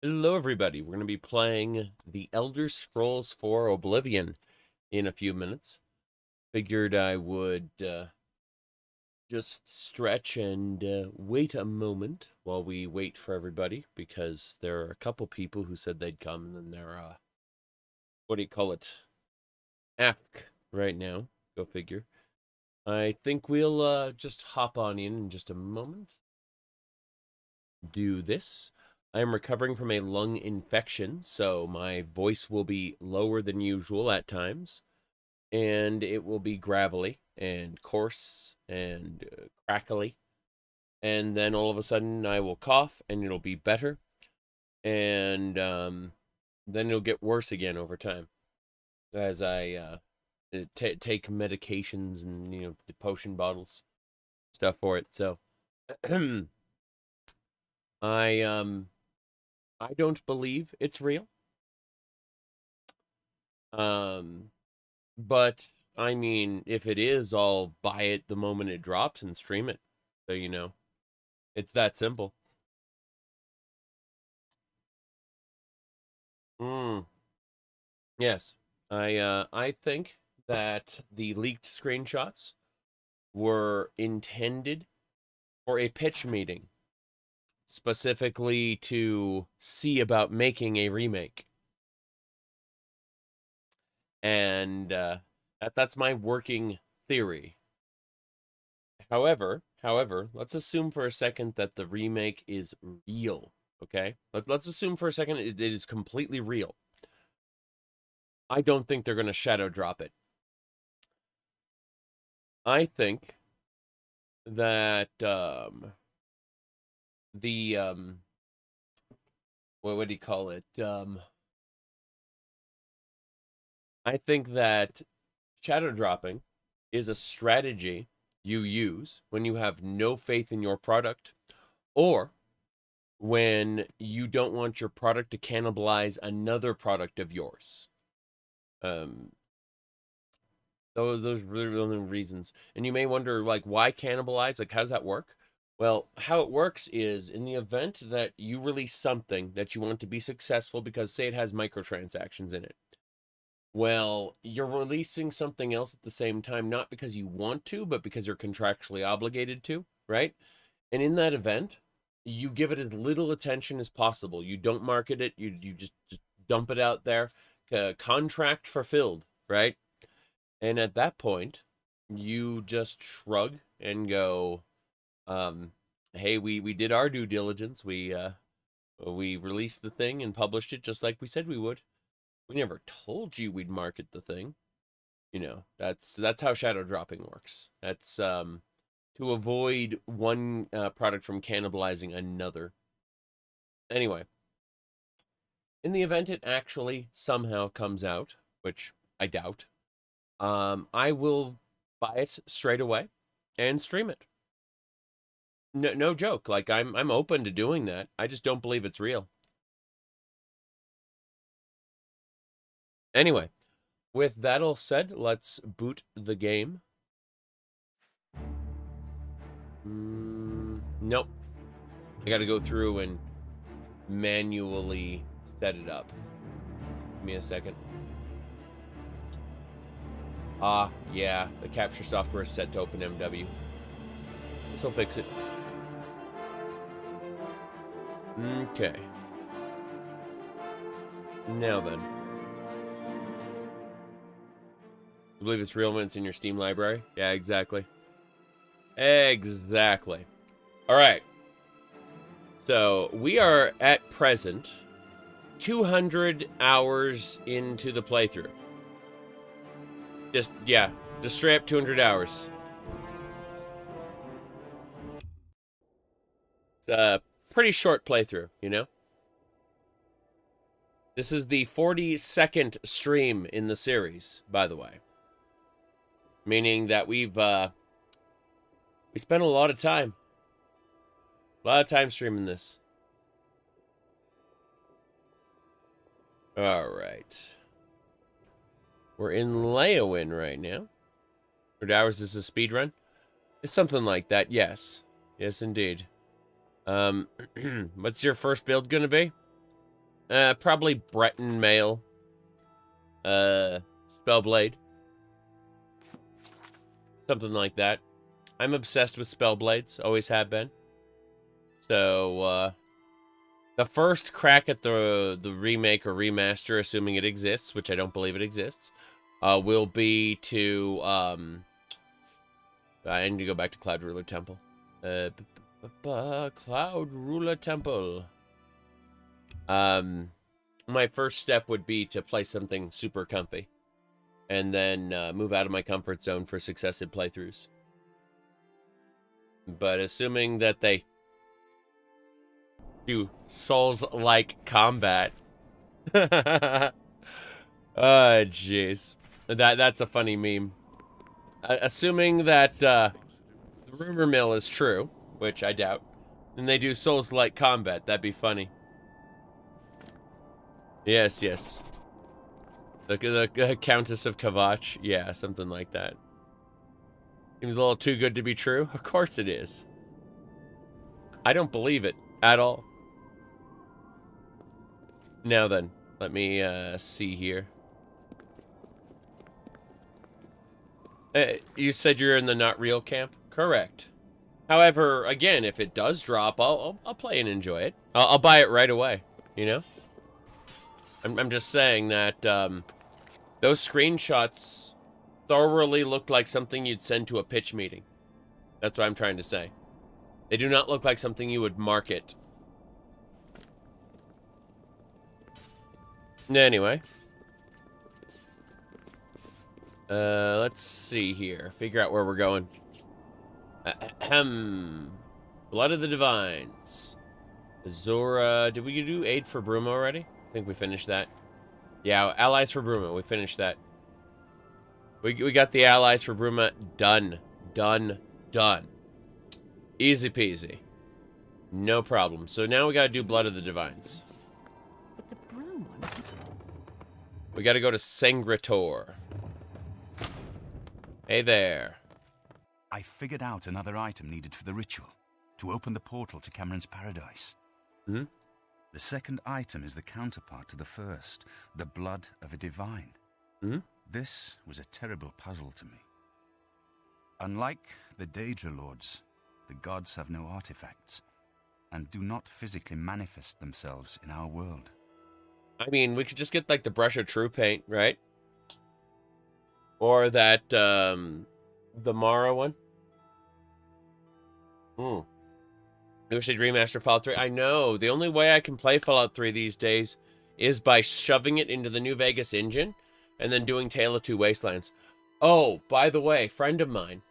Hello, everybody. We're going to be playing The Elder Scrolls 4 Oblivion in a few minutes. Figured I would just stretch and wait a moment while we wait for everybody, because there are a couple people who said they'd come, and then they're, what do you call it? AFK right now. Go figure. I think we'll just hop on in just a moment. Do this. I am recovering from a lung infection, so my voice will be lower than usual at times, and it will be gravelly and coarse and crackly. And then all of a sudden, I will cough, and it'll be better, and then it'll get worse again over time as I take medications and the potion bottles stuff for it. So I don't believe it's real. But I mean, if it is, I'll buy it the moment it drops and stream it. So it's that simple. Yes. I think that the leaked screenshots were intended for a pitch meeting, specifically to see about making a remake. And that's my working theory. However, let's assume for a second that the remake is real, okay? Let's assume for a second it is completely real. I don't think they're going to shadow drop it. I think that what do you call it? I think that shadow dropping is a strategy you use when you have no faith in your product, or when you don't want your product to cannibalize another product of yours. Those are really the only reasons. And you may wonder, like, why cannibalize? Like, how does that work? Well, how it works is, in the event that you release something that you want to be successful, because say it has microtransactions in it, well, you're releasing something else at the same time, not because you want to, but because you're contractually obligated to, right? And in that event, you give it as little attention as possible. You don't market it. You just dump it out there. Contract fulfilled, right? And at that point, you just shrug and go, hey, we did our due diligence. We released the thing and published it just like we said we would. We never told you we'd market the thing. That's how shadow dropping works. That's to avoid one product from cannibalizing another. Anyway, in the event it actually somehow comes out, which I doubt, I will buy it straight away and stream it. No joke. Like, I'm open to doing that. I just don't believe it's real. Anyway, with that all said, let's boot the game. Nope. I gotta go through and manually set it up. Give me a second. Yeah, the capture software is set to OpenMW. This'll fix it. Okay. Now then. You believe it's real when it's in your Steam library? Yeah, exactly. Exactly. All right. So we are at present 200 hours into the playthrough. Just straight up 200 hours. It's a pretty short playthrough, This is the 42nd stream in the series, by the way. Meaning that we spent a lot of time. A lot of time streaming this. All right. We're in Leowin right now. 100 hours is a speed run? It's something like that, yes. Yes, indeed. What's your first build gonna be? Probably Breton Mail. Spellblade. Something like that. I'm obsessed with Spellblades. Always have been. So, the first crack at the remake or remaster, assuming it exists, which I don't believe it exists, will be to, I need to go back to Cloud Ruler Temple. Cloud Ruler Temple. My first step would be to play something super comfy. And then move out of my comfort zone for successive playthroughs. But assuming that they do Souls-like combat. Oh, jeez. That's a funny meme. Assuming that the rumor mill is true, which I doubt, then they do Souls-like combat. That'd be funny. Yes, yes. The Countess of Kavach. Yeah, something like that. Seems a little too good to be true. Of course it is. I don't believe it at all. Now then, let me see here. You said you're in the not real camp? Correct. However, again, if it does drop, I'll play and enjoy it. I'll buy it right away, you know? I'm just saying that those screenshots thoroughly looked like something you'd send to a pitch meeting. That's what I'm trying to say. They do not look like something you would market. Anyway. Let's see here. Figure out where we're going. Blood of the Divines. Zora. Did we do aid for Bruma already? I think we finished that. Yeah, allies for Bruma. We finished that. We got the allies for Bruma done. Done. Done. Easy peasy. No problem. So now we gotta do Blood of the Divines. But the brown ones. We gotta go to Sancre Tor. Hey there. I figured out another item needed for the ritual to open the portal to Camoran's paradise. Hmm? The second item is the counterpart to the first, the blood of a divine. Hmm? This was a terrible puzzle to me. Unlike the Daedra Lords, the gods have no artifacts and do not physically manifest themselves in our world. I mean, we could just get, like, the brush of true paint, right? Or that, the Mara one. I wish they'd remaster Fallout 3. I know. The only way I can play Fallout 3 these days is by shoving it into the New Vegas engine and then doing Tale of Two Wastelands. Oh, by the way, friend of mine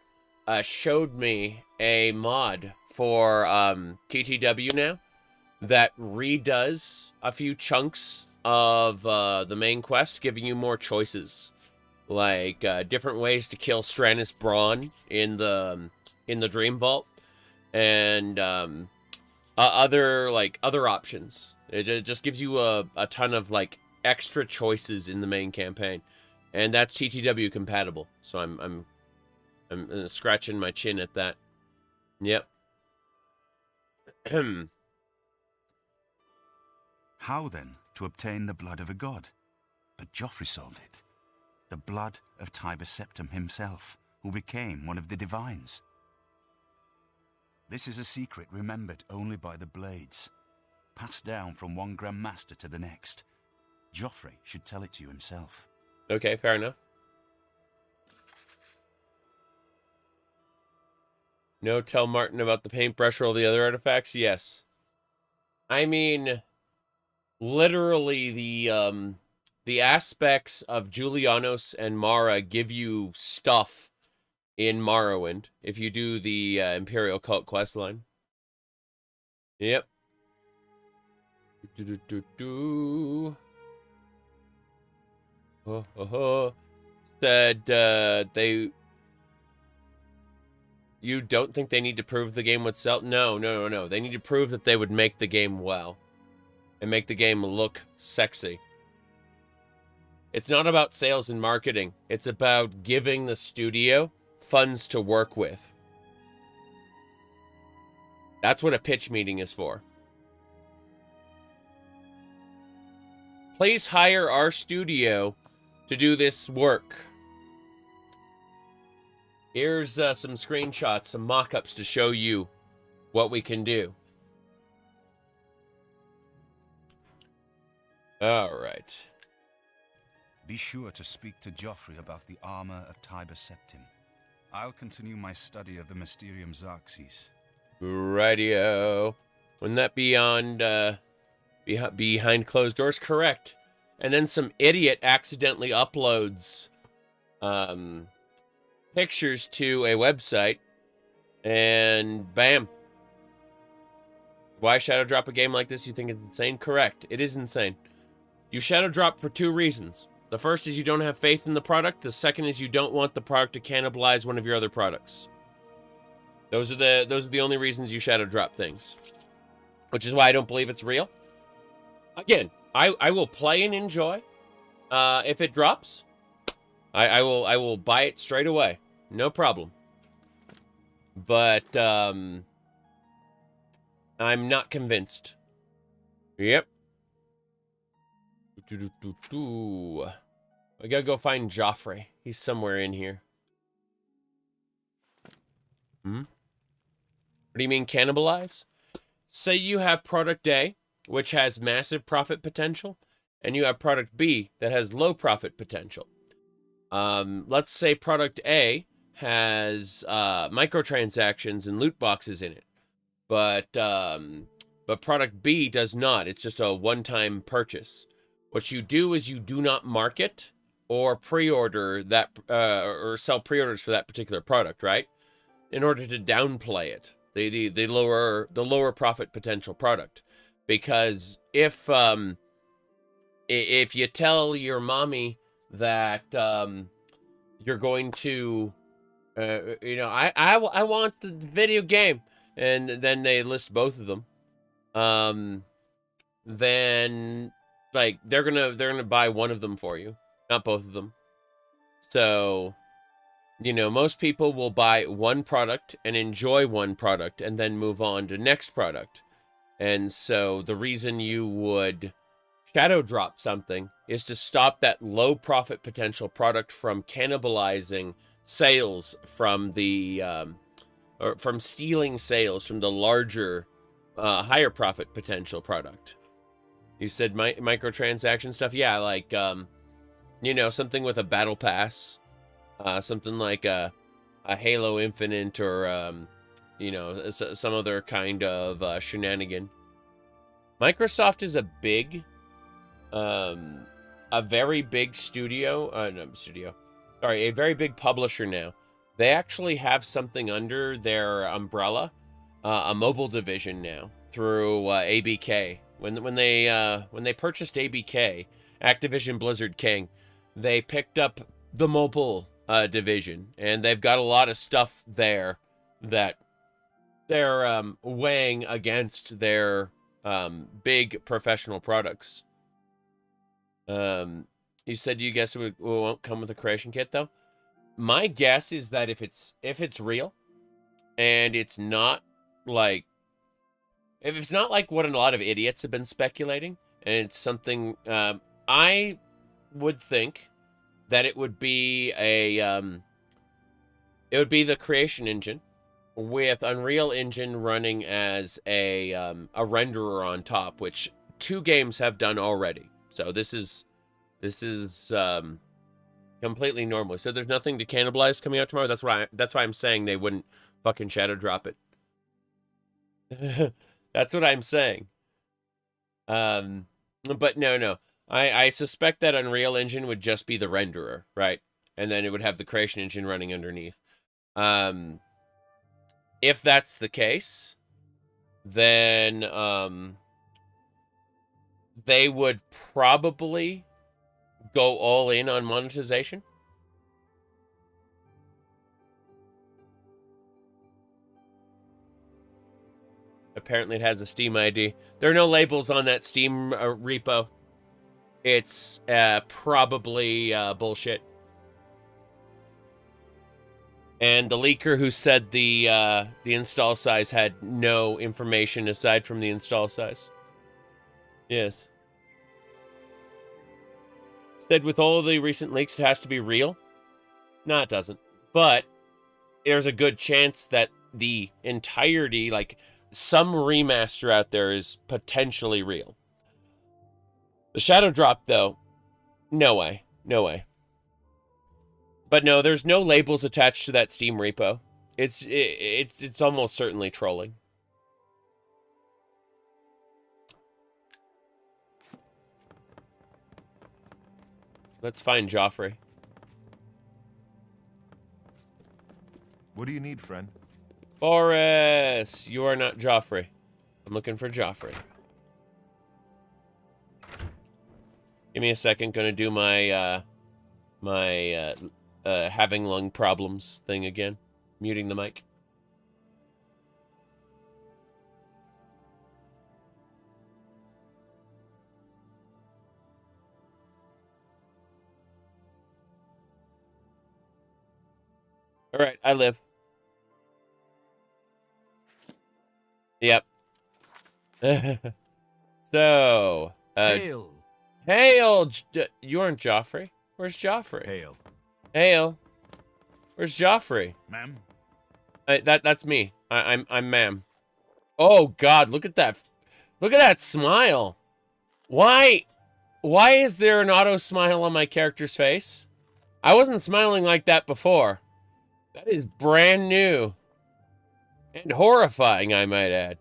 showed me a mod for TTW now that redoes a few chunks of the main quest, giving you more choices. Like different ways to kill Strannis Braun in the Dream Vault, and other options. It just gives you a ton of like extra choices in the main campaign, and that's TTW compatible. So I'm scratching my chin at that. Yep. How then to obtain the blood of a god? But Joffrey solved it. The blood of Tiber Septim himself, who became one of the divines. This is a secret remembered only by the Blades, passed down from one Grand Master to the next. Joffrey should tell it to you himself. Okay, fair enough. No, tell Martin about the paintbrush or all the other artifacts? Yes. I mean, literally the aspects of Julianos and Mara give you stuff in Morrowind if you do the Imperial Cult questline. Yep. Said they... You don't think they need to prove the game would sell? No. They need to prove that they would make the game well. And make the game look sexy. It's not about sales and marketing. It's about giving the studio funds to work with. That's what a pitch meeting is for. please hire our studio to do this work. Here's some screenshots, some mock-ups to show you what we can do. All right. Be sure to speak to Joffrey about the armor of Tiber Septim. I'll continue my study of the Mysterium Xarxes. Radio. Wouldn't that be on behind closed doors? Correct. And then some idiot accidentally uploads pictures to a website, and bam. Why shadow drop a game like this? You think it's insane? Correct. It is insane. You shadow drop for 2 reasons. The first is you don't have faith in the product. The second is you don't want the product to cannibalize one of your other products. Those are the only reasons you shadow drop things. Which is why I don't believe it's real. Again, I will play and enjoy. If it drops, I will buy it straight away. No problem. But I'm not convinced. Yep. I gotta go find Joffrey. He's somewhere in here. What do you mean cannibalize? Say you have product A, which has massive profit potential, and you have product B that has low profit potential. Let's say product A has microtransactions and loot boxes in it, but product B does not. It's just a one-time purchase. What you do is you do not market or pre-order that or sell pre-orders for that particular product, right? In order to downplay it, the lower profit potential product, because if you tell your mommy that you're going to I want the video game, and then they list both of them, then like they're gonna buy one of them for you, not both of them. So, most people will buy one product and enjoy one product and then move on to next product. And so the reason you would shadow drop something is to stop that low profit potential product from cannibalizing sales from the or from stealing sales from the larger higher profit potential product. You said microtransaction stuff. Yeah, like something with a battle pass, something like a Halo Infinite, or some other kind of shenanigan. Microsoft is a very big a very big publisher now. They actually have something under their umbrella, a mobile division now through ABK. When they purchased ABK, Activision Blizzard King, they picked up the mobile division, and they've got a lot of stuff there that they're weighing against their big professional products. You said you guess it won't come with a creation kit, though. My guess is that if it's real, and it's not like, if it's not like what a lot of idiots have been speculating, and it's something, I would think that it would be the creation engine with Unreal Engine running as a renderer on top, which 2 games have done already. So this is completely normal. So there's nothing to cannibalize coming out tomorrow. That's why I'm saying they wouldn't fucking shadow drop it. That's what I'm saying. But no. I suspect that Unreal Engine would just be the renderer, right? And then it would have the creation engine running underneath. If that's the case, then they would probably go all in on monetization. Apparently it has a Steam ID. There are no labels on that Steam repo. It's probably bullshit. And the leaker who said the install size had no information aside from the install size. Yes. Said with all the recent leaks, it has to be real. No, it doesn't. But there's a good chance that the entirety, like some remaster out there, is potentially real. The Shadow Drop, though, no way. No way. But no, there's no labels attached to that Steam repo. It's almost certainly trolling. Let's find Joffrey. What do you need, friend? Boris, you are not Joffrey. I'm looking for Joffrey. Give me a second. Gonna do my having lung problems thing again. Muting the mic. All right, I live. Yep. So, Hail. Hail! You aren't Joffrey. Where's Joffrey? Hail. Hail. Where's Joffrey? Ma'am? That's me. I'm ma'am. Oh God, look at that. Look at that smile. Why is there an auto smile on my character's face? I wasn't smiling like that before. That is brand new. And horrifying, I might add.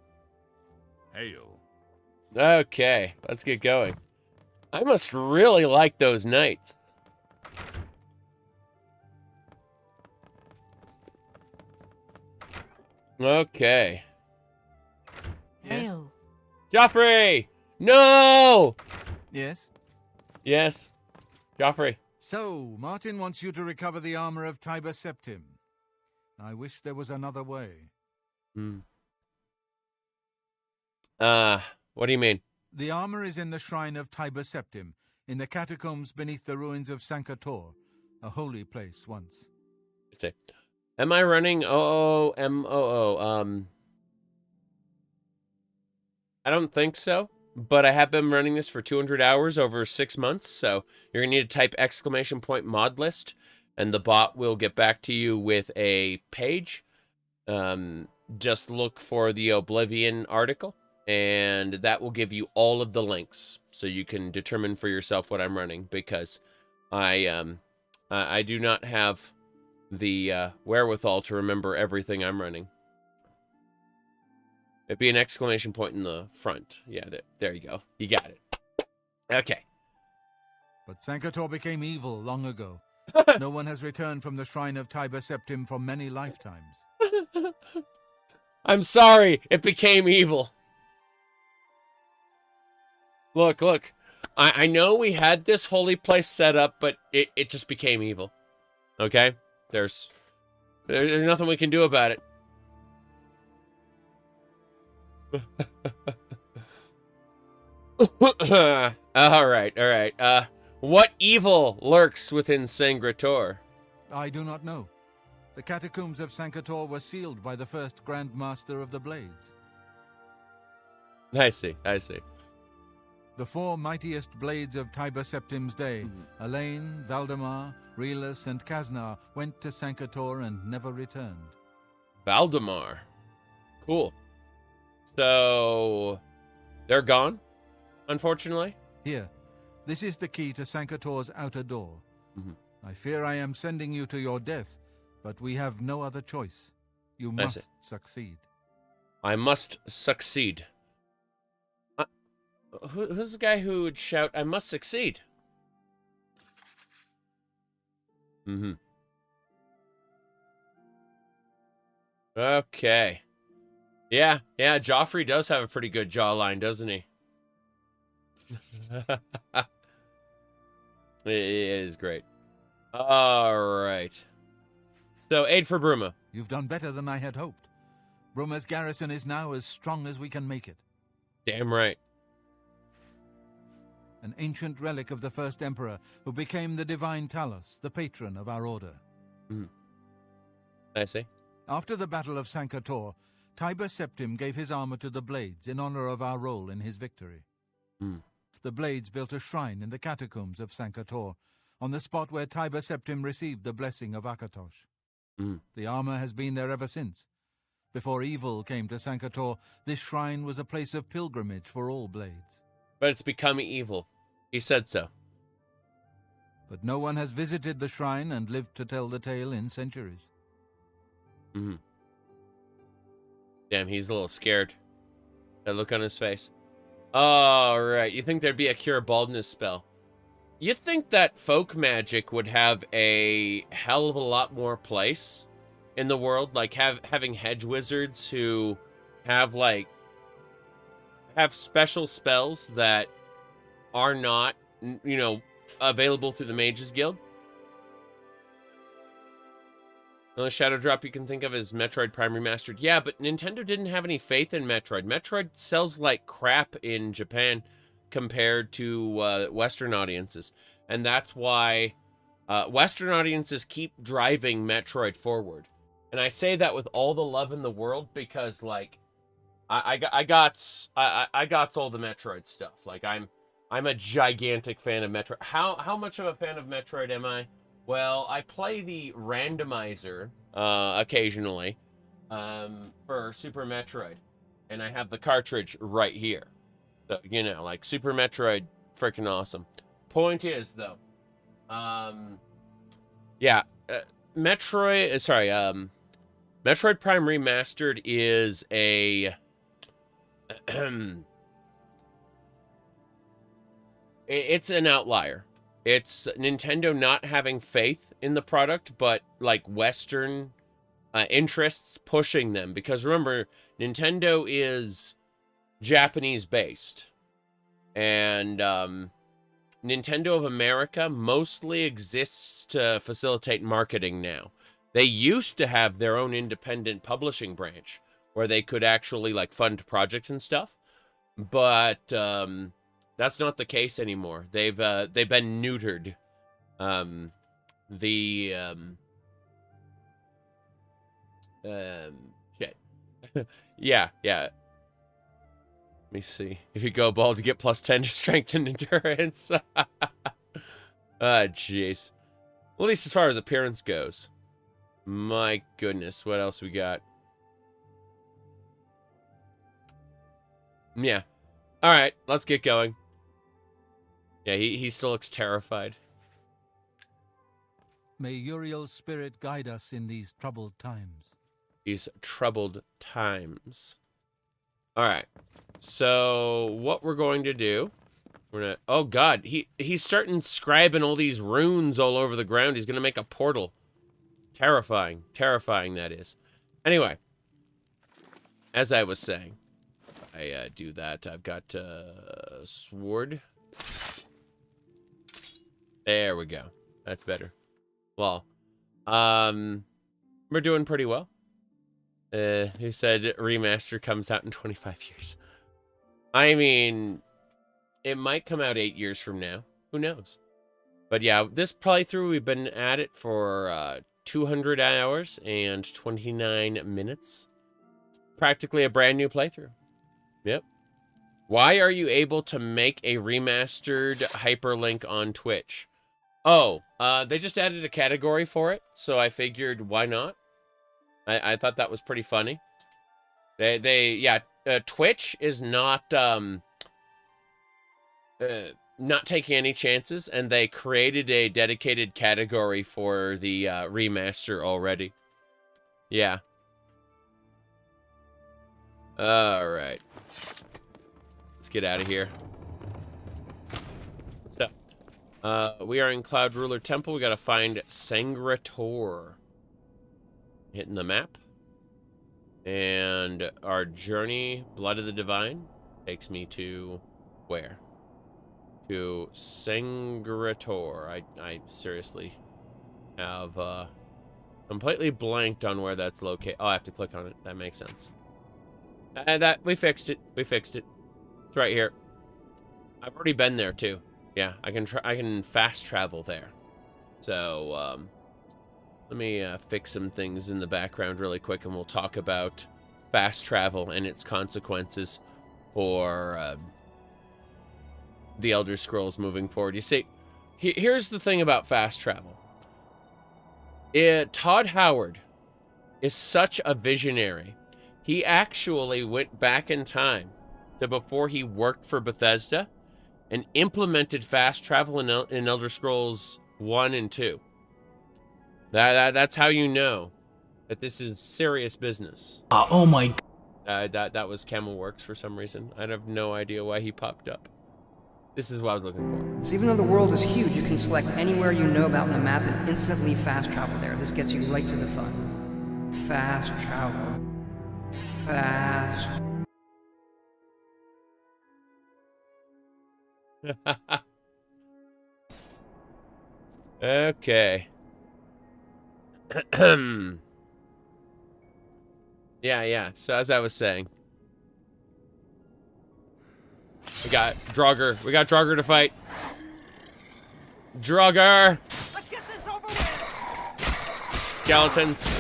Hail. Okay, let's get going. I must really like those knights. Okay. Hail. Joffrey! No! Yes? Yes. Joffrey. So, Martin wants you to recover the armor of Tiber Septim. I wish there was another way. What do you mean? The armor is in the shrine of Tiber Septim, in the catacombs beneath the ruins of Sancre Tor, a holy place once. Let's see. Am I running OOMOO? I don't think so, but I have been running this for 200 hours over 6 months, so you're gonna need to type !modlist, and the bot will get back to you with a page. Just look for the Oblivion article, and that will give you all of the links, so you can determine for yourself what I'm running, because I do not have the wherewithal to remember everything I'm running. It'd be an exclamation point in the front. Yeah, there you go. You got it. Okay. But Sancre Tor became evil long ago. No one has returned from the shrine of Tiber Septim for many lifetimes. I'm sorry, it became evil. Look. I know we had this holy place set up, but it just became evil. Okay? There's nothing we can do about it. All right. What evil lurks within Sancre Tor? I do not know. The catacombs of Sancre Tor were sealed by the first Grand Master of the Blades. I see. The four mightiest blades of Tiber Septim's day, Elaine, Valdemar, Relus, and Kaznar, went to Sancre Tor and never returned. Valdemar. Cool. So, they're gone, unfortunately? Here, this is the key to Sancre Tor's outer door. I fear I am sending you to your death, but we have no other choice. You must succeed. I must succeed. Who's the guy who would shout, I must succeed? Okay. Yeah, Joffrey does have a pretty good jawline, doesn't he? It is great. Alright. So, aid for Bruma. You've done better than I had hoped. Bruma's garrison is now as strong as we can make it. Damn right. An ancient relic of the first emperor who became the divine Talos, the patron of our order. I see. After the Battle of Sancre Tor, Tiber Septim gave his armor to the Blades in honor of our role in his victory. the Blades built a shrine in the catacombs of Sancre Tor, on the spot where Tiber Septim received the blessing of Akatosh. The armor has been there ever since. Before evil came to Sancre Tor, this shrine was a place of pilgrimage for all Blades. But it's becoming evil. He said so. But no one has visited the shrine and lived to tell the tale in centuries. Damn, he's a little scared. That look on his face. All right, you think there'd be a cure baldness spell? You think that folk magic would have a hell of a lot more place in the world, like having hedge wizards who have special spells that are not, you know, available through the Mages Guild? The only shadow drop you can think of is Metroid Prime Remastered. Yeah, but Nintendo didn't have any faith in Metroid. Metroid sells like crap in Japan compared to Western audiences. And that's why Western audiences keep driving Metroid forward. And I say that with all the love in the world because, like, I got all the Metroid stuff. Like, I'm a gigantic fan of Metroid. How much of a fan of Metroid am I? Well, I play the randomizer occasionally for Super Metroid, and I have the cartridge right here. So, you know, like, Super Metroid, freaking awesome. Point is, though, Metroid Prime Remastered is a it's an outlier. It's Nintendo not having faith in the product, but like Western interests pushing them. Because remember, Nintendo is Japanese based. And Nintendo of America mostly exists to facilitate marketing now. They used to have their own independent publishing branch where they could actually like fund projects and stuff. But that's not the case anymore. They've been neutered. Shit. yeah. Let me see. If you go bald, you get +10 to strength and endurance. Jeez. Well, at least as far as appearance goes. My goodness, what else we got? Yeah. All right, let's get going. Yeah, he still looks terrified. May Uriel's spirit guide us in these troubled times. These troubled times. All right. So what we're going to do, we're gonna. Oh God, he's starting scribing all these runes all over the ground. He's gonna make a portal. Terrifying, that is. Anyway, as I was saying, I do that. I've got sword. There we go. That's better. Well, we're doing pretty well. He said remaster comes out in 25 years. I mean, it might come out 8 years from now. Who knows? But yeah, this playthrough, we've been at it for 200 hours and 29 minutes. Practically a brand new playthrough. Yep. Why are you able to make a remastered hyperlink on Twitch? Oh, they just added a category for it, so I figured why not? I thought that was pretty funny. Twitch is not taking any chances, and they created a dedicated category for the remaster already. Yeah. All right. Let's get out of here. So, we are in Cloud Ruler Temple. We got to find Sancre Tor. Hitting the map. And our journey, Blood of the Divine, takes me to where? To Sancre Tor. I seriously have completely blanked on where that's located. Oh, I have to click on it. That makes sense. We fixed it. It's right here. I've already been there too. Yeah, I can fast travel there. So let me fix some things in the background really quick, and we'll talk about fast travel and its consequences for the Elder Scrolls moving forward. You see, here's the thing about fast travel. Todd Howard is such a visionary. He actually went back in time to before he worked for Bethesda and implemented fast travel in Elder Scrolls 1 and 2. That's how you know that this is serious business. Oh my god. That was Camel Works for some reason. I have no idea why he popped up. This is what I was looking for. So even though the world is huge, you can select anywhere you know about in the map and instantly fast travel there. This gets you right to the fun. Fast travel. Fast. Okay. Yeah. So as I was saying, we got Draugr. We got Draugr to fight. Draugr. Let's get this over with. Skeletons.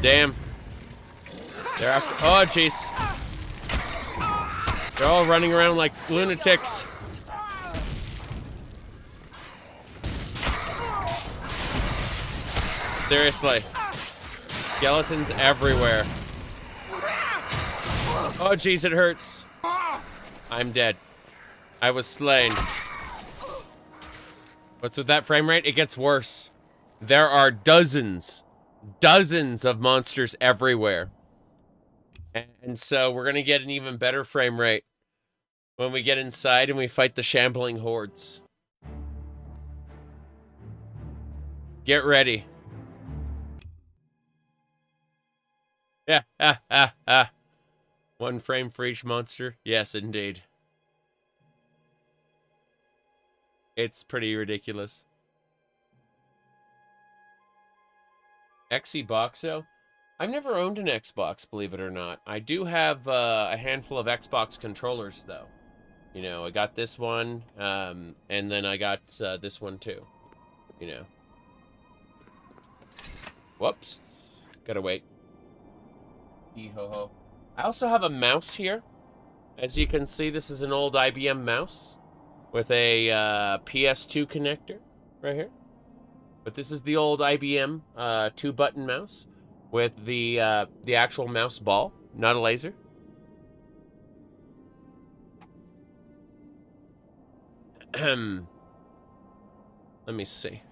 Damn. They're after. Oh, jeez. They're all running around like lunatics. Seriously. Skeletons everywhere. Oh, jeez, it hurts. I'm dead. I was slain. What's with that frame rate? It gets worse. There are dozens of monsters everywhere. And so we're going to get an even better frame rate when we get inside and we fight the shambling hordes. Get ready. Yeah, 1 frame for each monster. Yes, indeed. It's pretty ridiculous. Xboxo? I've never owned an Xbox, believe it or not. I do have a handful of Xbox controllers, though. You know, I got this one, and then I got this one, too. You know. Whoops. Gotta wait. Hee-ho-ho. I also have a mouse here. As you can see, this is an old IBM mouse with a PS2 connector right here. But this is the old IBM 2-button mouse with the actual mouse ball, not a laser. Let me see.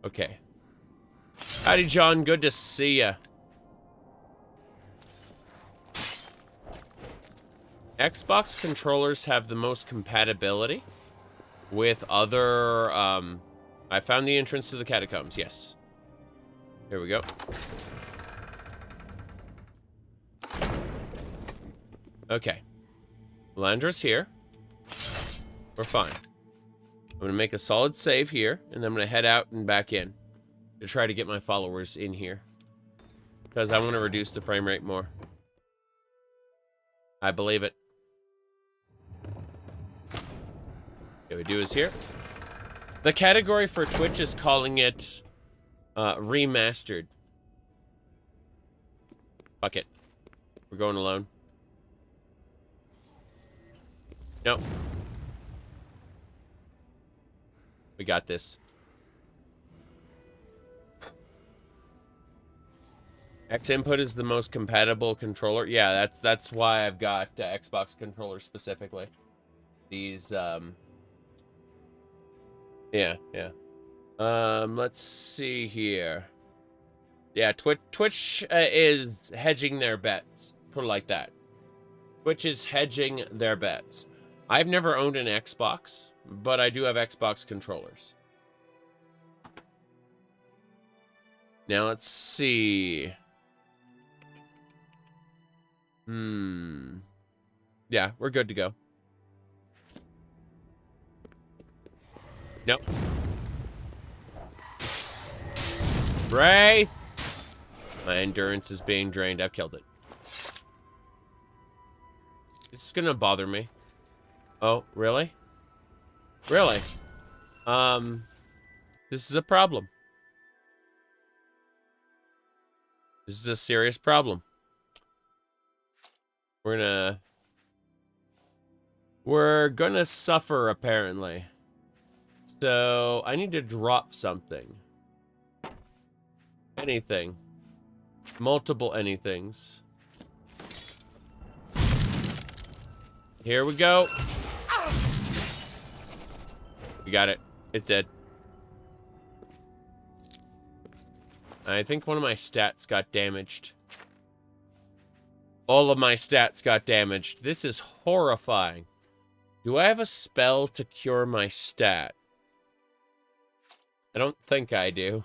Okay. Howdy, John. Good to see ya. Xbox controllers have the most compatibility with other, I found the entrance to the catacombs, yes. Here we go. Okay. Landra's here. We're fine. I'm gonna make a solid save here, and then I'm gonna head out and back in to try to get my followers in here. Because I want to reduce the frame rate more. I believe it. Okay, we do is here. The category for Twitch is calling it remastered. Fuck it. We're going alone. Nope. We got this. X input is the most compatible controller. Yeah, that's why I've got Xbox controllers specifically. These yeah. Let's see here. Yeah, Twitch is hedging their bets. Put it like that. Twitch is hedging their bets. I've never owned an Xbox, but I do have Xbox controllers. Now let's see. Yeah, we're good to go. Nope. Wraith! My endurance is being drained. I've killed it. This is gonna bother me. Oh, really? Really? This is a problem. This is a serious problem. We're gonna We're gonna suffer, apparently. So, I need to drop something. Anything. Multiple anythings. Here we go. We got it. It's dead. I think one of my stats got damaged. All of my stats got damaged. This is horrifying. Do I have a spell to cure my stat? I don't think I do.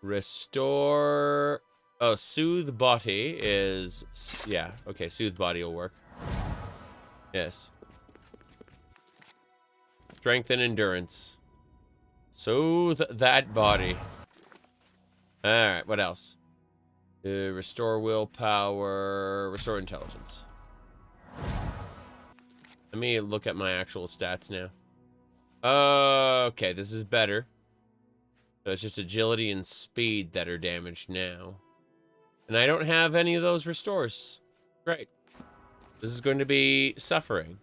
Restore... Oh, Soothe Body is... Yeah, okay, Soothe Body will work. Yes. Strength and Endurance. Soothe that body. Alright, what else? Restore Willpower... Restore Intelligence. Let me look at my actual stats now. Okay, this is better. So it's just agility and speed that are damaged now. And I don't have any of those restores. Great. This is going to be suffering.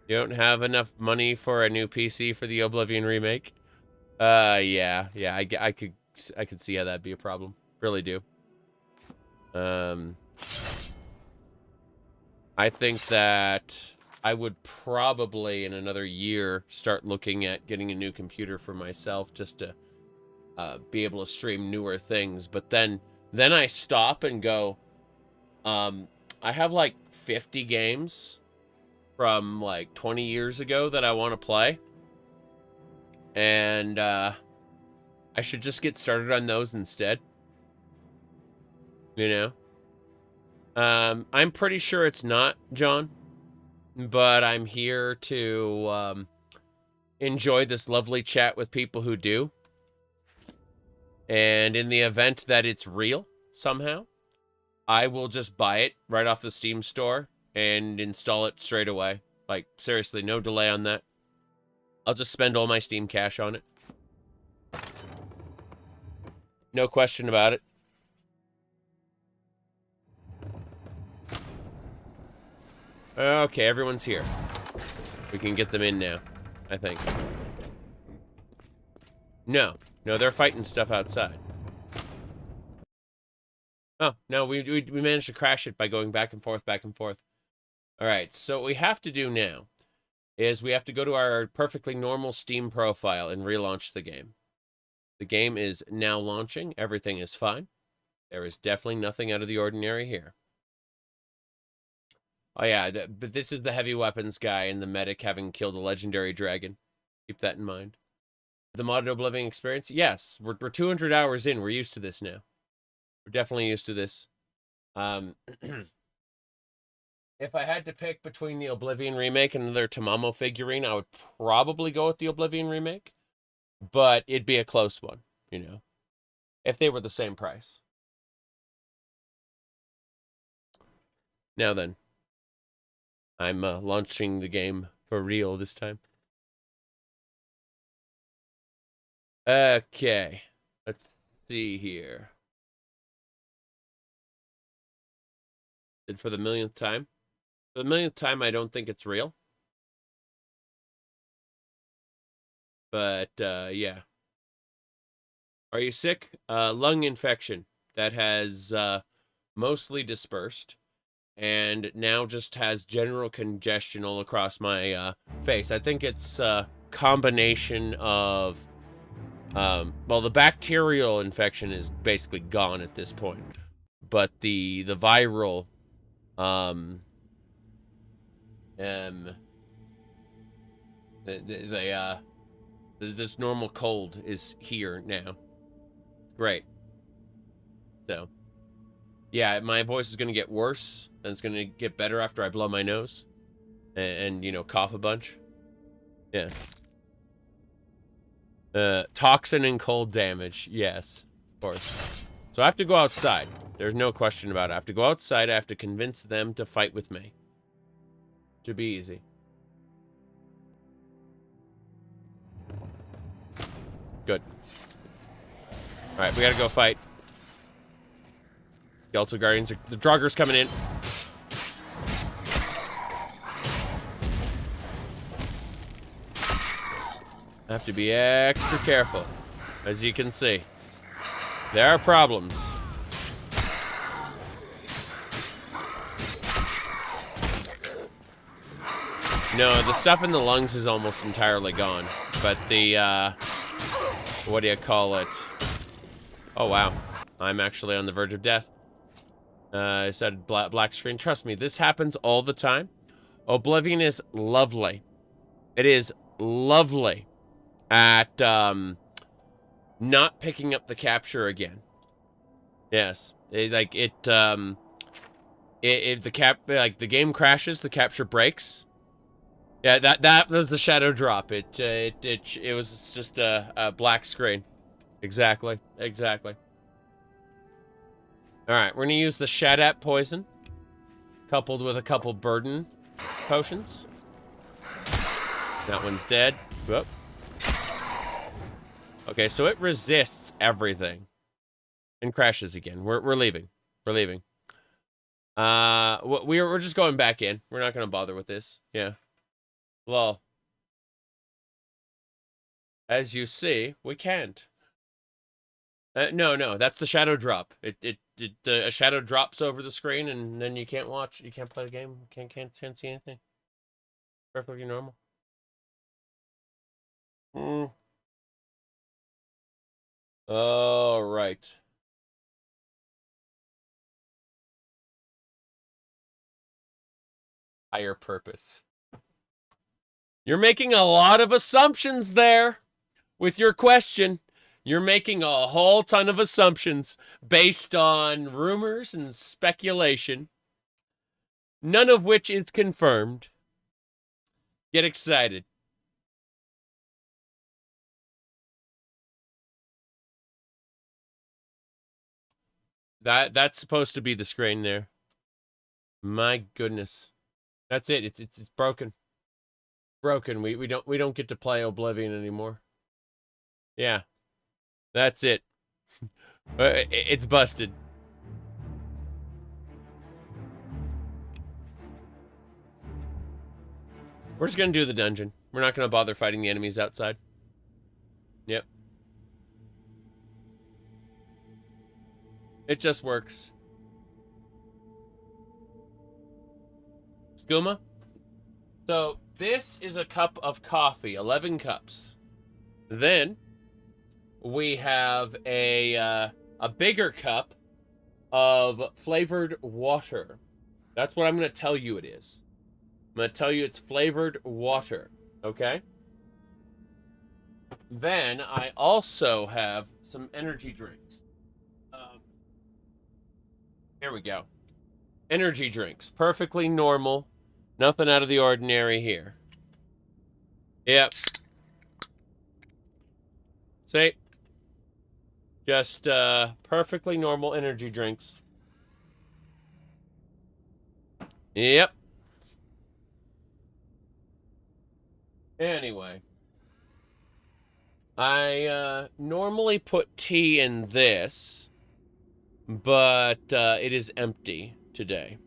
You don't have enough money for a new PC for the Oblivion remake? Yeah, I could see how that'd be a problem. Really do. I think that I would probably, in another year, start looking at getting a new computer for myself just to be able to stream newer things. But then I stop and go, I have like 50 games from like 20 years ago that I want to play. And I should just get started on those instead. You know? I'm pretty sure it's not, John. But I'm here to enjoy this lovely chat with people who do. And in the event that it's real, somehow, I will just buy it right off the Steam store and install it straight away. Like, seriously, no delay on that. I'll just spend all my Steam cash on it. No question about it. Okay, everyone's here. We can get them in now, I think. No, they're fighting stuff outside. Oh, no, we managed to crash it by going back and forth, back and forth. All right, so what we have to do now is we have to go to our perfectly normal Steam profile and relaunch the game. The game is now launching. Everything is fine. There is definitely nothing out of the ordinary here. Oh yeah, but this is the heavy weapons guy and the medic having killed a legendary dragon. Keep that in mind. The modded Oblivion experience? Yes, we're 200 hours in. We're used to this now. We're definitely used to this. If I had to pick between the Oblivion remake and another Tamamo figurine, I would probably go with the Oblivion remake. But it'd be a close one, you know, if they were the same price. Now then. I'm launching the game for real this time. Okay. Let's see here. And for the millionth time. For the millionth time, I don't think it's real. But, yeah. Are you sick? Lung infection that has mostly dispersed. And now just has general congestion all across my face. I think it's a combination of... well, the bacterial infection is basically gone at this point. But the viral... this normal cold is here now. Great. So... yeah, my voice is going to get worse, and it's going to get better after I blow my nose. And you know, cough a bunch. Yes. Toxin and cold damage. Yes, of course. So I have to go outside. There's no question about it. I have to go outside. I have to convince them to fight with me. Should be easy. Good. Alright, we gotta go fight. Skeletal Guardians. The Draugrs coming in. I have to be extra careful. As you can see, there are problems. No, the stuff in the lungs is almost entirely gone. But the, what do you call it? Oh, wow. I'm actually on the verge of death. I said black screen. Trust me, this happens all the time. Oblivion is lovely. It is lovely at, not picking up the capture again. Yes. The game crashes, the capture breaks. Yeah, that was the shadow drop. It was just a black screen. Exactly. All right, we're gonna use the Shadat poison, coupled with a couple burden potions. That one's dead. Whoop. Okay, so it resists everything, and crashes again. We're leaving. We're leaving. We're just going back in. We're not gonna bother with this. Yeah. Well, as you see, we can't. No, that's the shadow drop. A shadow drops over the screen, and then you can't watch. You can't play the game. Can't see anything. Perfectly normal. All right. Higher purpose. You're making a lot of assumptions there with your question. You're making a whole ton of assumptions based on rumors and speculation, none of which is confirmed. Get excited. That's supposed to be the screen there. My goodness. That's it. It's broken. Broken. We don't get to play Oblivion anymore. Yeah. That's it. It's busted. We're just gonna do the dungeon. We're not gonna bother fighting the enemies outside. Yep. It just works. Skooma? So, this is a cup of coffee, 11 cups. Then, we have a bigger cup of flavored water. That's what I'm going to tell you it is. I'm going to tell you it's flavored water, okay? Then, I also have some energy drinks. Here we go. Energy drinks. Perfectly normal. Nothing out of the ordinary here. Yep. See? Just perfectly normal energy drinks. Yep. Anyway. I normally put tea in this, but it is empty today.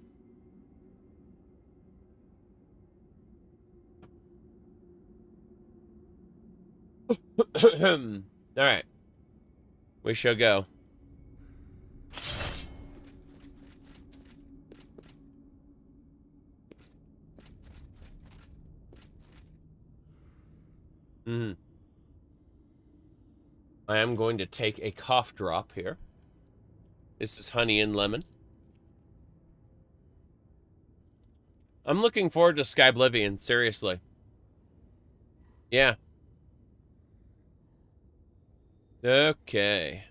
All right. We shall go. I am going to take a cough drop here. This is honey and lemon. I'm looking forward to Skyblivion, seriously. Yeah. Okay.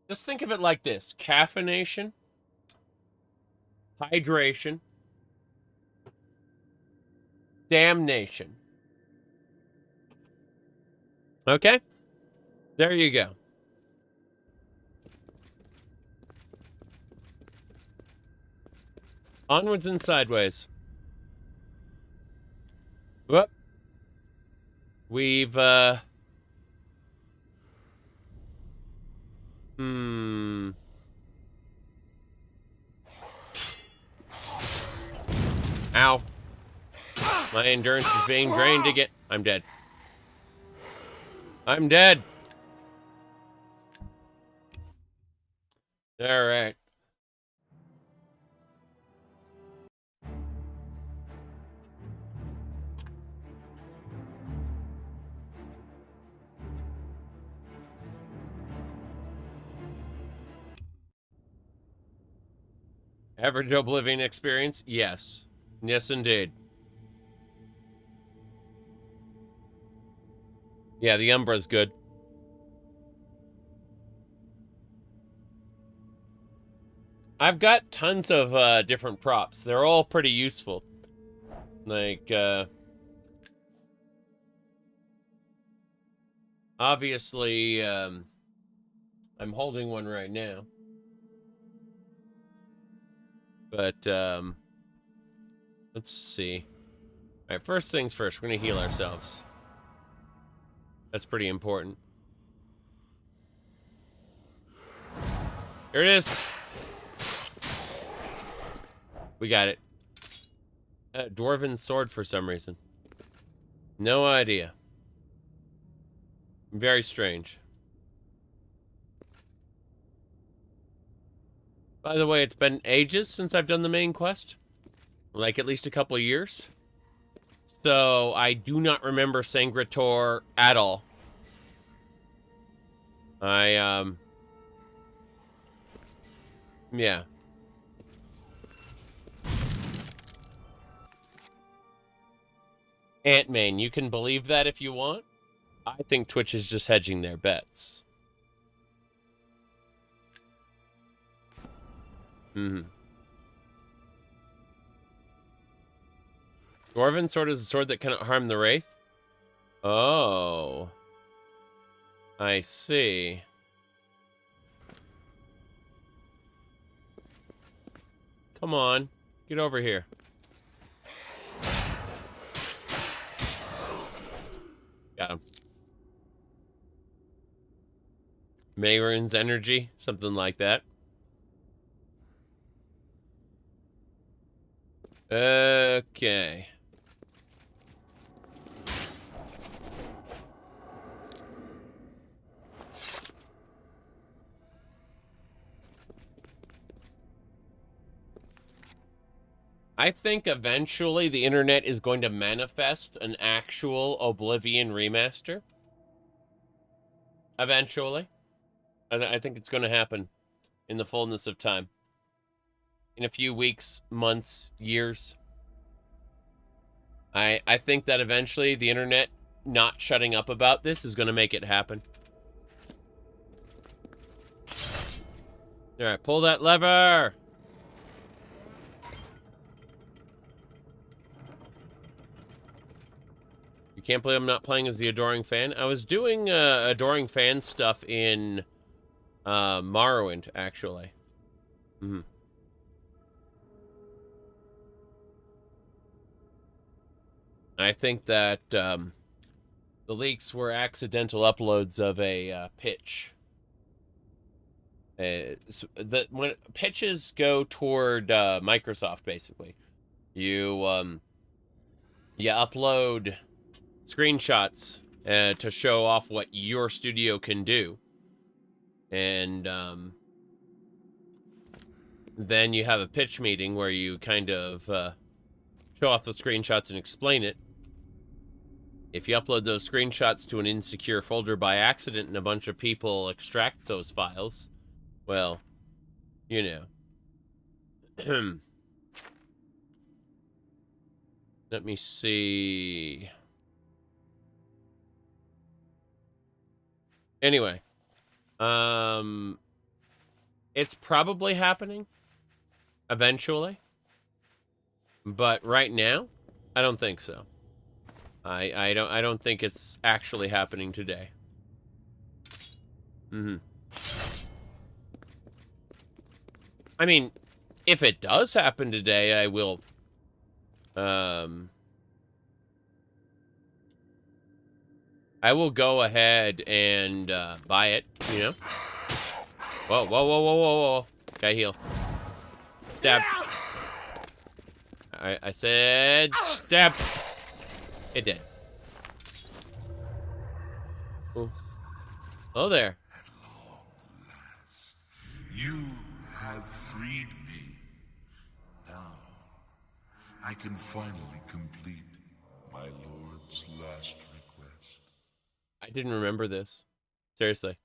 Just think of it like this. Caffeination, hydration, damnation. Okay? There you go. Onwards and sideways. Whoop. We've, Ow. My endurance is being drained again. I'm dead. I'm dead. All right. Average Oblivion experience? Yes. Yes, indeed. Yeah, the Umbra's good. I've got tons of different props. They're all pretty useful. Like, obviously, I'm holding one right now. But, let's see. All right, first things first, we're going to heal ourselves. That's pretty important. Here it is. We got it. Dwarven sword for some reason. No idea. Very strange. By the way, it's been ages since I've done the main quest. Like, at least a couple of years. So, I do not remember Sancre Tor at all. Yeah. Ant-Man, you can believe that if you want. I think Twitch is just hedging their bets. Dwarven sword is a sword that cannot harm the Wraith? Oh. I see. Come on. Get over here. Got him. Mayron's energy, something like that. Okay. I think eventually the internet is going to manifest an actual Oblivion remaster. Eventually. I think it's going to happen in the fullness of time. In a few weeks, months, years. I think that eventually the internet not shutting up about this is going to make it happen. All right, pull that lever. You can't believe I'm not playing as the Adoring Fan. I was doing Adoring Fan stuff in Morrowind, actually. I think that the leaks were accidental uploads of a pitch. When pitches go toward Microsoft, basically, you upload screenshots to show off what your studio can do, and then you have a pitch meeting where you kind of show off the screenshots and explain it. If you upload those screenshots to an insecure folder by accident and a bunch of people extract those files, well, you know. Let me see. Anyway, it's probably happening eventually, but right now, I don't think so. I don't think it's actually happening today. I mean, if it does happen today, I will go ahead and buy it, you know? Whoa, whoa, whoa, whoa, whoa, whoa. Gotta heal. Stab. I said stab. It did. Ooh. Oh, there. At long last, you have freed me. Now, I can finally complete my lord's last request. I didn't remember this. Seriously.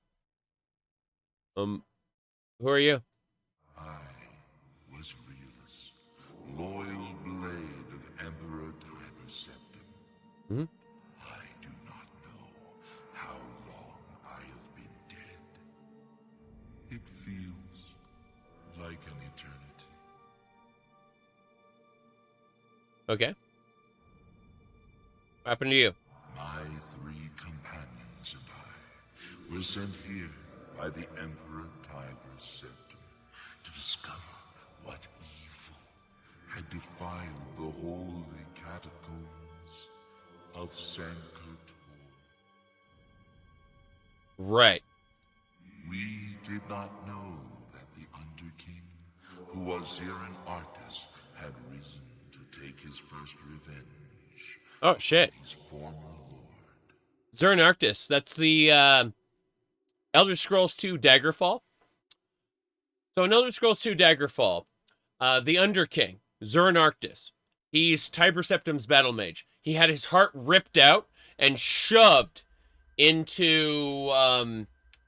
Who are you? I was Realus, loyal blade of Emperor Tiber Septim. Hmm? I do not know how long I have been dead. It feels like an eternity. Okay. What happened to you? My 3 companions and I were sent here by the Emperor Tiber Septim to discover what evil had defiled the holy catacombs of Sancre Tor. Right. We did not know that the Underking, who was here an artist, had risen to take his first revenge. Oh, shit. His former lord. Zernarctus. That's the Elder Scrolls 2 Daggerfall. So in Elder Scrolls 2 Daggerfall, the Underking, Zernarctus, he's Tiber Septim's battle mage. He had his heart ripped out and shoved into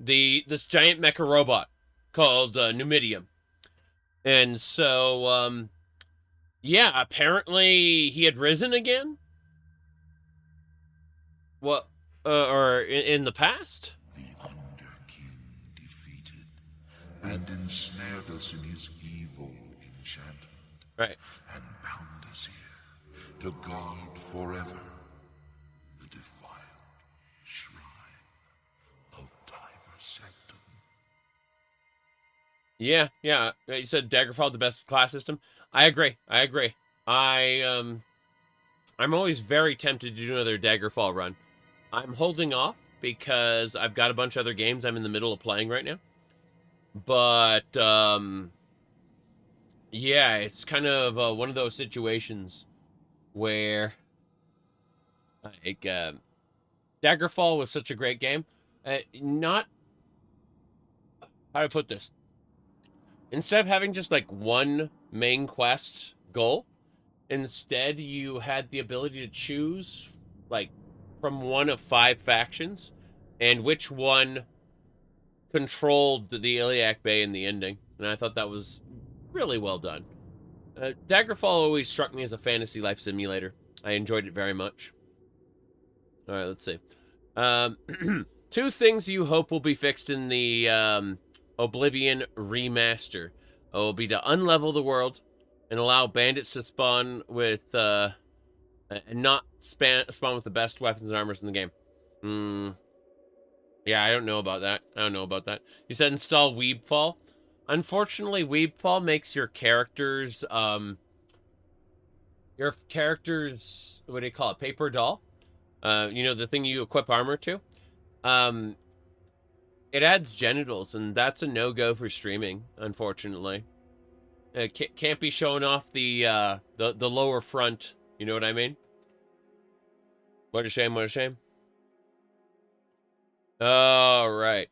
this giant mecha robot called Numidium. And so, yeah, apparently he had risen again. What, or in the past? The Underking defeated and ensnared us in his evil enchantment. Right. And bound us here to guard forever the defiled shrine of Tiber Septim. Yeah. You said Daggerfall the best class system. I agree. I'm always very tempted to do another Daggerfall run. I'm holding off because I've got a bunch of other games I'm in the middle of playing right now. But yeah, it's kind of one of those situations where like Daggerfall was such a great game. Not how do I put this? Instead of having just like one main quest goal, instead you had the ability to choose like from one of 5 factions and which one controlled the Iliac Bay in the ending. And I thought that was really well done. Daggerfall always struck me as a fantasy life simulator. I enjoyed it very much. All right, let's see. 2 things you hope will be fixed in the Oblivion remaster will be to unlevel the world and allow bandits to spawn with and not spawn with the best weapons and armors in the game. Yeah, I don't know about that. You said install Weebfall. Unfortunately, Weebfall makes your characters what do you call it? Paper doll. You know, the thing you equip armor to. It adds genitals, and that's a no-go for streaming, unfortunately. It can't be showing off the lower front. You know what I mean? What a shame, what a shame. All right.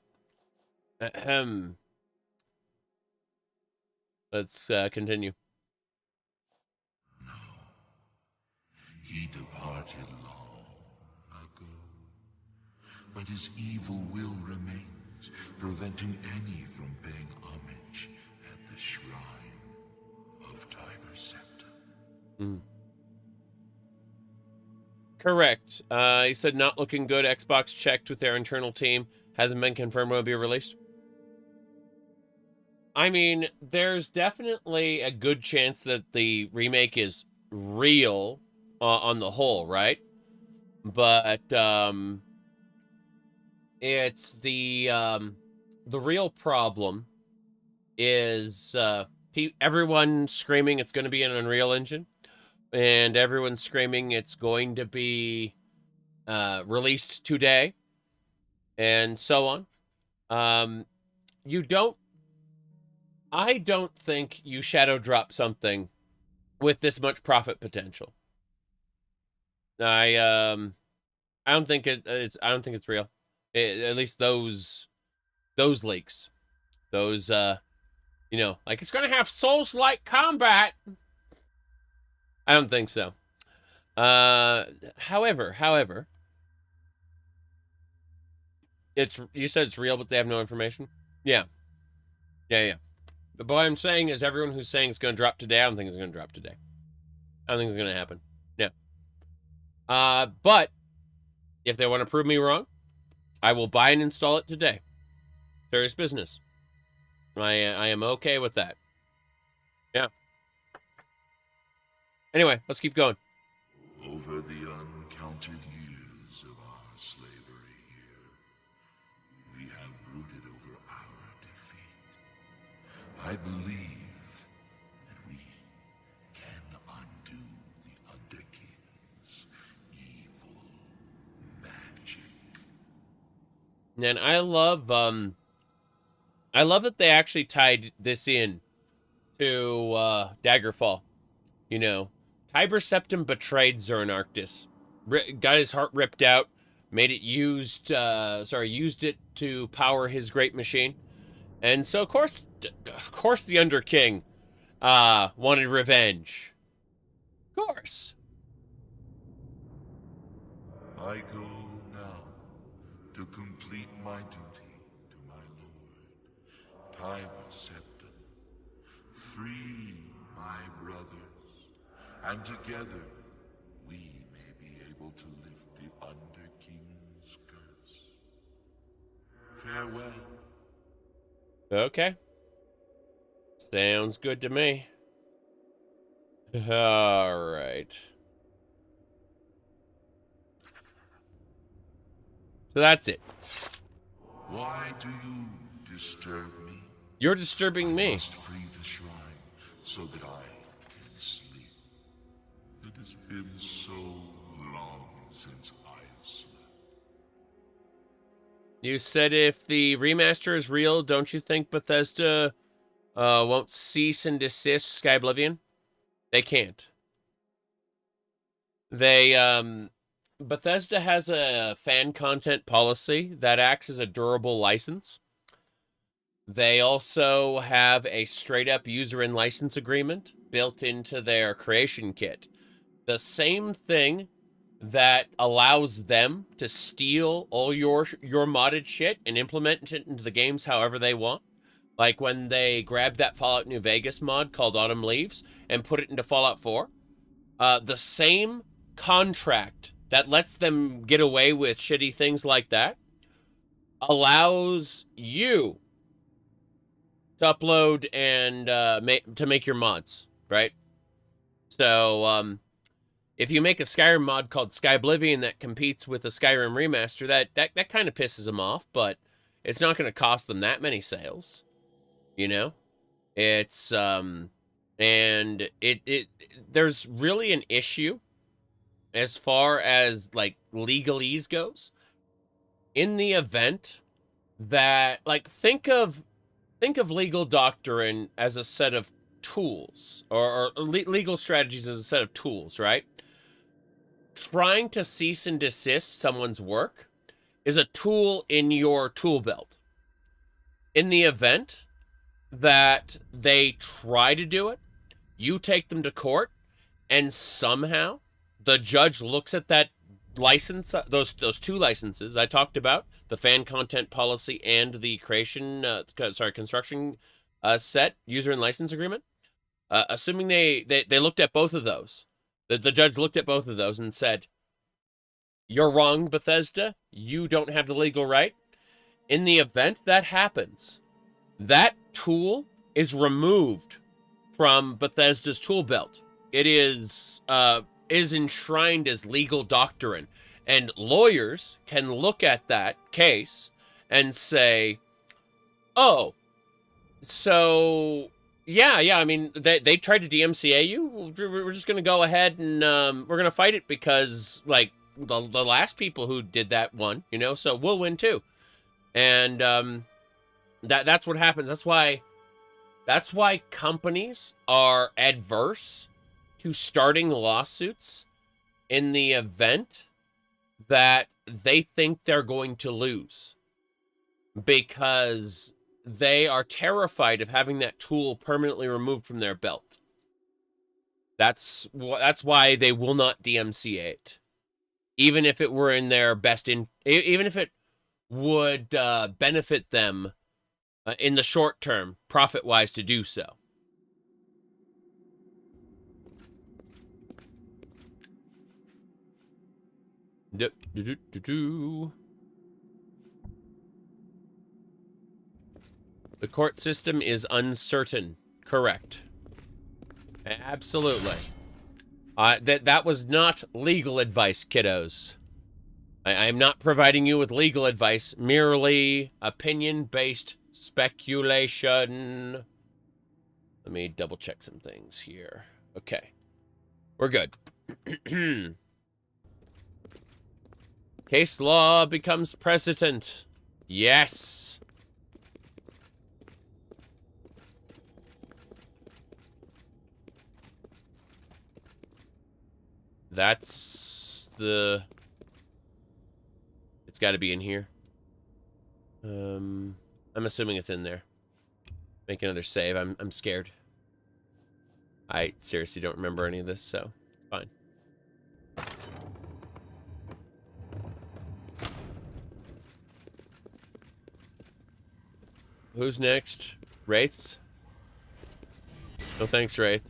Ahem. Let's continue. No, he departed long ago, but his evil will remains, preventing any from paying homage at the shrine of Tiber Septim. Correct. He said not looking good. Xbox checked with their internal team. Hasn't been confirmed when it'll be released. I mean, there's definitely a good chance that the remake is real on the whole, right? But it's the real problem is everyone screaming it's going to be an Unreal Engine. And everyone's screaming it's going to be released today, and so on. I don't think you shadow drop something with this much profit potential. I don't think it's real. At least those leaks, those you know, like it's gonna have Souls-like combat. I don't think so. However, you said it's real, but they have no information. Yeah. But what I'm saying is, everyone who's saying it's gonna drop today, I don't think it's gonna drop today. I don't think it's gonna happen. No. But if they want to prove me wrong, I will buy and install it today. Serious business. I am okay with that. Yeah. Anyway, let's keep going. Over the uncounted years of our slavery here, we have brooded over our defeat. I believe that we can undo the Underking's evil magic. And I love that they actually tied this in to Daggerfall. You know, Tiber Septim betrayed Zernarctus, got his heart ripped out, used it to power his great machine, and so of course the Underking wanted revenge. Of course. I go now to complete my duty to my lord, Tiber Septim. Free my brothers, and together we may be able to lift the Underking's curse. Farewell. Okay. Sounds good to me. All right. So that's it. Why do you disturb me? You're disturbing me. I must free the shrine so that I can sleep. It has been so long since I've slept. You said if the remaster is real, don't you think Bethesda won't cease and desist Skyblivion? They can't. Bethesda has a fan content policy that acts as a durable license. They also have a straight-up user and license agreement built into their creation kit. The same thing that allows them to steal all your modded shit and implement it into the games however they want. Like when they grabbed that Fallout New Vegas mod called Autumn Leaves and put it into Fallout 4. The same contract that lets them get away with shitty things like that allows you to upload and to make your mods, right? So if you make a Skyrim mod called Skyblivion that competes with the Skyrim remaster, that kind of pisses them off, but it's not going to cost them that many sales, you know? It's and it there's really an issue as far as like legalese goes in the event that, like, think of legal doctrine as a set of tools, or legal strategies as a set of tools, right? Trying to cease and desist someone's work is a tool in your tool belt. In the event that they try to do it, you take them to court, and somehow the judge looks at that license, those two licenses I talked about, the fan content policy and the construction set user and license agreement. Assuming they looked at both of those, the judge looked at both of those and said, "You're wrong, Bethesda. You don't have the legal right." In the event that happens, that tool is removed from Bethesda's tool belt. It is enshrined as legal doctrine, and lawyers can look at that case and say, "Oh, so yeah, I mean, they tried to DMCA you. We're just going to go ahead and we're going to fight it because, like, the last people who did that won, you know, so we'll win too." And that's what happens. That's why companies are adverse to starting lawsuits in the event that they think they're going to lose, because they are terrified of having that tool permanently removed from their belt. That's why they will not DMCA it, even if it were in their even if it would benefit them in the short term, profit-wise, to do so. The court system is uncertain. Correct. Absolutely. That was not legal advice, kiddos. I am not providing you with legal advice, merely opinion-based speculation. Let me double-check some things here. Okay. We're good. Case law becomes precedent. Yes. That's the... It's got to be in here. I'm assuming it's in there. Make another save. I'm scared. I seriously don't remember any of this, so it's fine. Who's next? Wraiths? No thanks, Wraith.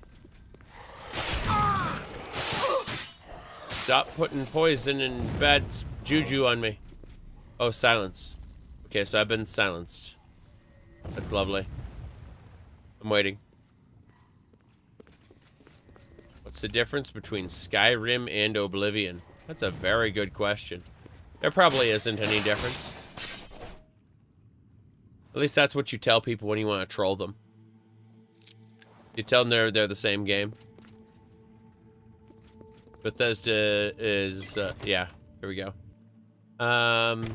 Stop putting poison and bad juju on me. Oh, silence. Okay, so I've been silenced. That's lovely. I'm waiting. What's the difference between Skyrim and Oblivion? That's a very good question. There probably isn't any difference. At least that's what you tell people when you want to troll them. You tell them they're the same game. Bethesda is, yeah, here we go. What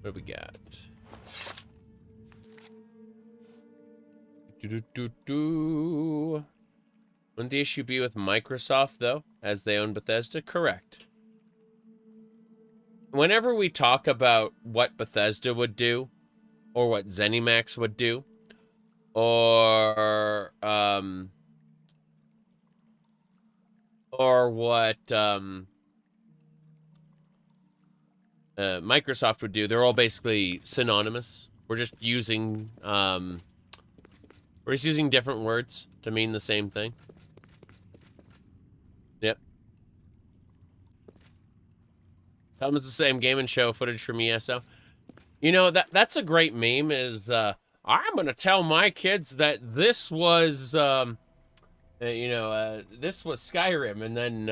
do we got? Wouldn't the issue be with Microsoft, though, as they own Bethesda? Correct. Whenever we talk about what Bethesda would do, or what ZeniMax would do, or what Microsoft would do, they're all basically synonymous. We're just using different words to mean the same thing. Yep. Tell them it's the same game and show footage from ESO. You know, that's a great meme, is I'm gonna tell my kids that this was this was Skyrim, and then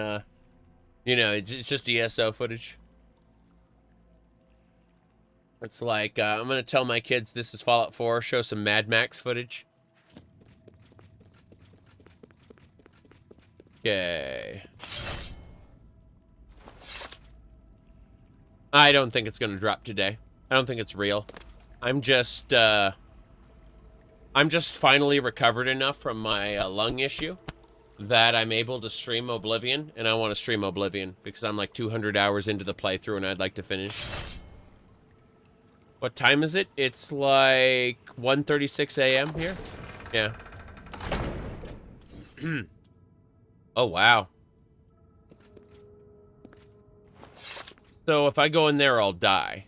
it's just ESO footage. It's like I'm gonna tell my kids this is Fallout 4, show some Mad Max footage. Okay. I don't think it's gonna drop today. I don't think it's real. I'm just finally recovered enough from my lung issue that I'm able to stream Oblivion, and I want to stream Oblivion because I'm like 200 hours into the playthrough and I'd like to finish. What time is it? It's like 1:36 a.m. here. Yeah. Oh, wow. So if I go in there, I'll die.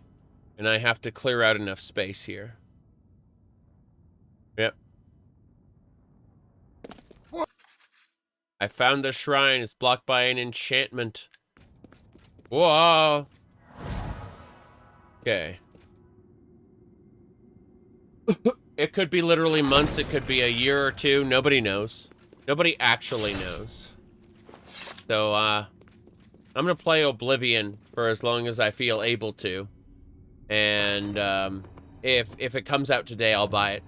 And I have to clear out enough space here. Yep. I found the shrine. It's blocked by an enchantment. Whoa. Okay. It could be literally months. It could be a year or two. Nobody knows. Nobody actually knows. So, I'm gonna play Oblivion for as long as I feel able to. And, if it comes out today, I'll buy it.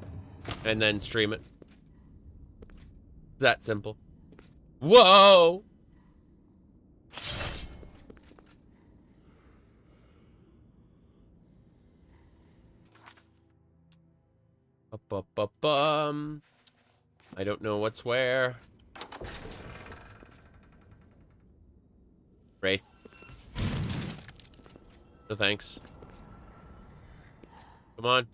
And then stream it. It's that simple. Whoa! I don't know what's where. Wraith. No thanks. Come on.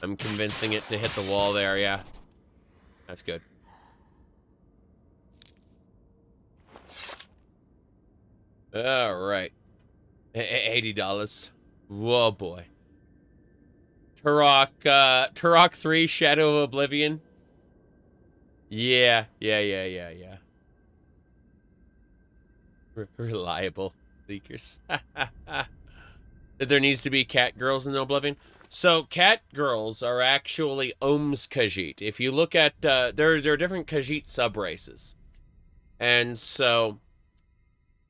I'm convincing it to hit the wall there, yeah. That's good. Alright. $80. Whoa, boy. Turok 3, Shadow of Oblivion. Yeah. Reliable leakers. There needs to be cat girls in Oblivion. So, cat girls are actually Ohm's Khajiit. If you look at, there are different Khajiit sub-races. And so,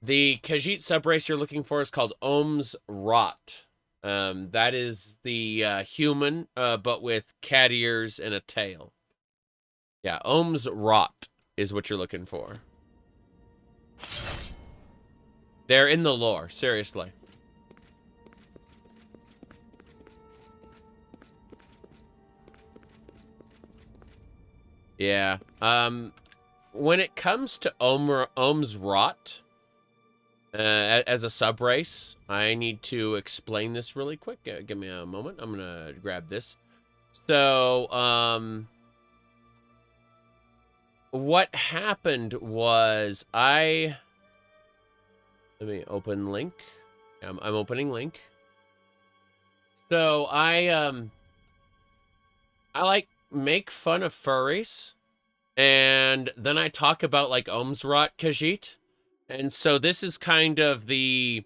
the Khajiit sub-race you're looking for is called Ohm's Rot. That is the human, but with cat ears and a tail. Yeah, Ohm's Rot is what you're looking for. They're in the lore, seriously. Yeah. When it comes to Ohm's Rot, as a sub-race, I need to explain this really quick. Give me a moment. I'm gonna grab this. So, what happened was let me open link. I'm opening link. So I like make fun of furries, and then I talk about like Ohm's Rot Khajiit. And so this is kind of the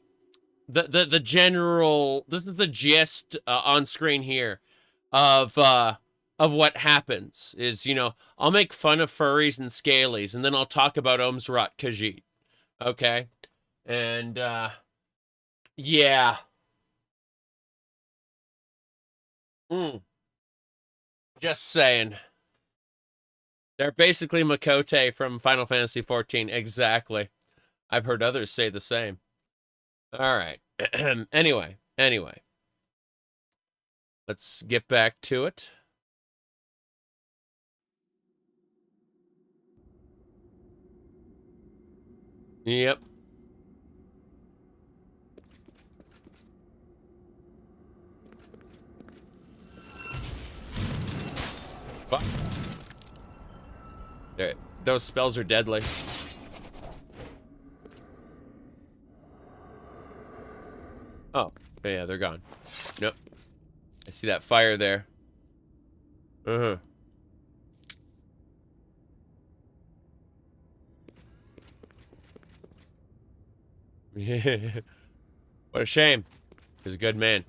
general, this is the gist on screen here of what happens is, you know, I'll make fun of furries and scalies, and then I'll talk about Ohm's Rot Khajiit. Okay? And yeah. Just saying. They're basically Makote from Final Fantasy XIV. Exactly. I've heard others say the same. All right. Anyway. Let's get back to it. Yep. Fuck. There, those spells are deadly. Oh, yeah, they're gone. Nope. I see that fire there. Uh-huh. What a shame. He's a good man.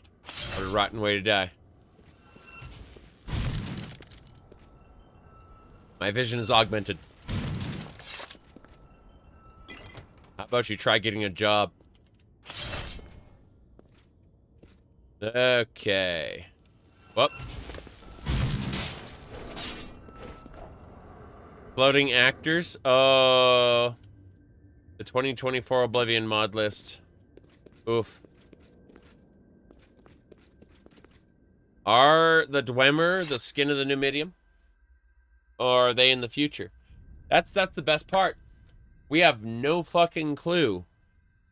What a rotten way to die. My vision is augmented. How about you try getting a job? Okay. Whoop. Floating actors. Oh. The 2024 Oblivion mod list. Oof. Are the Dwemer the skin of the new medium? Or are they in the future? That's the best part. We have no fucking clue.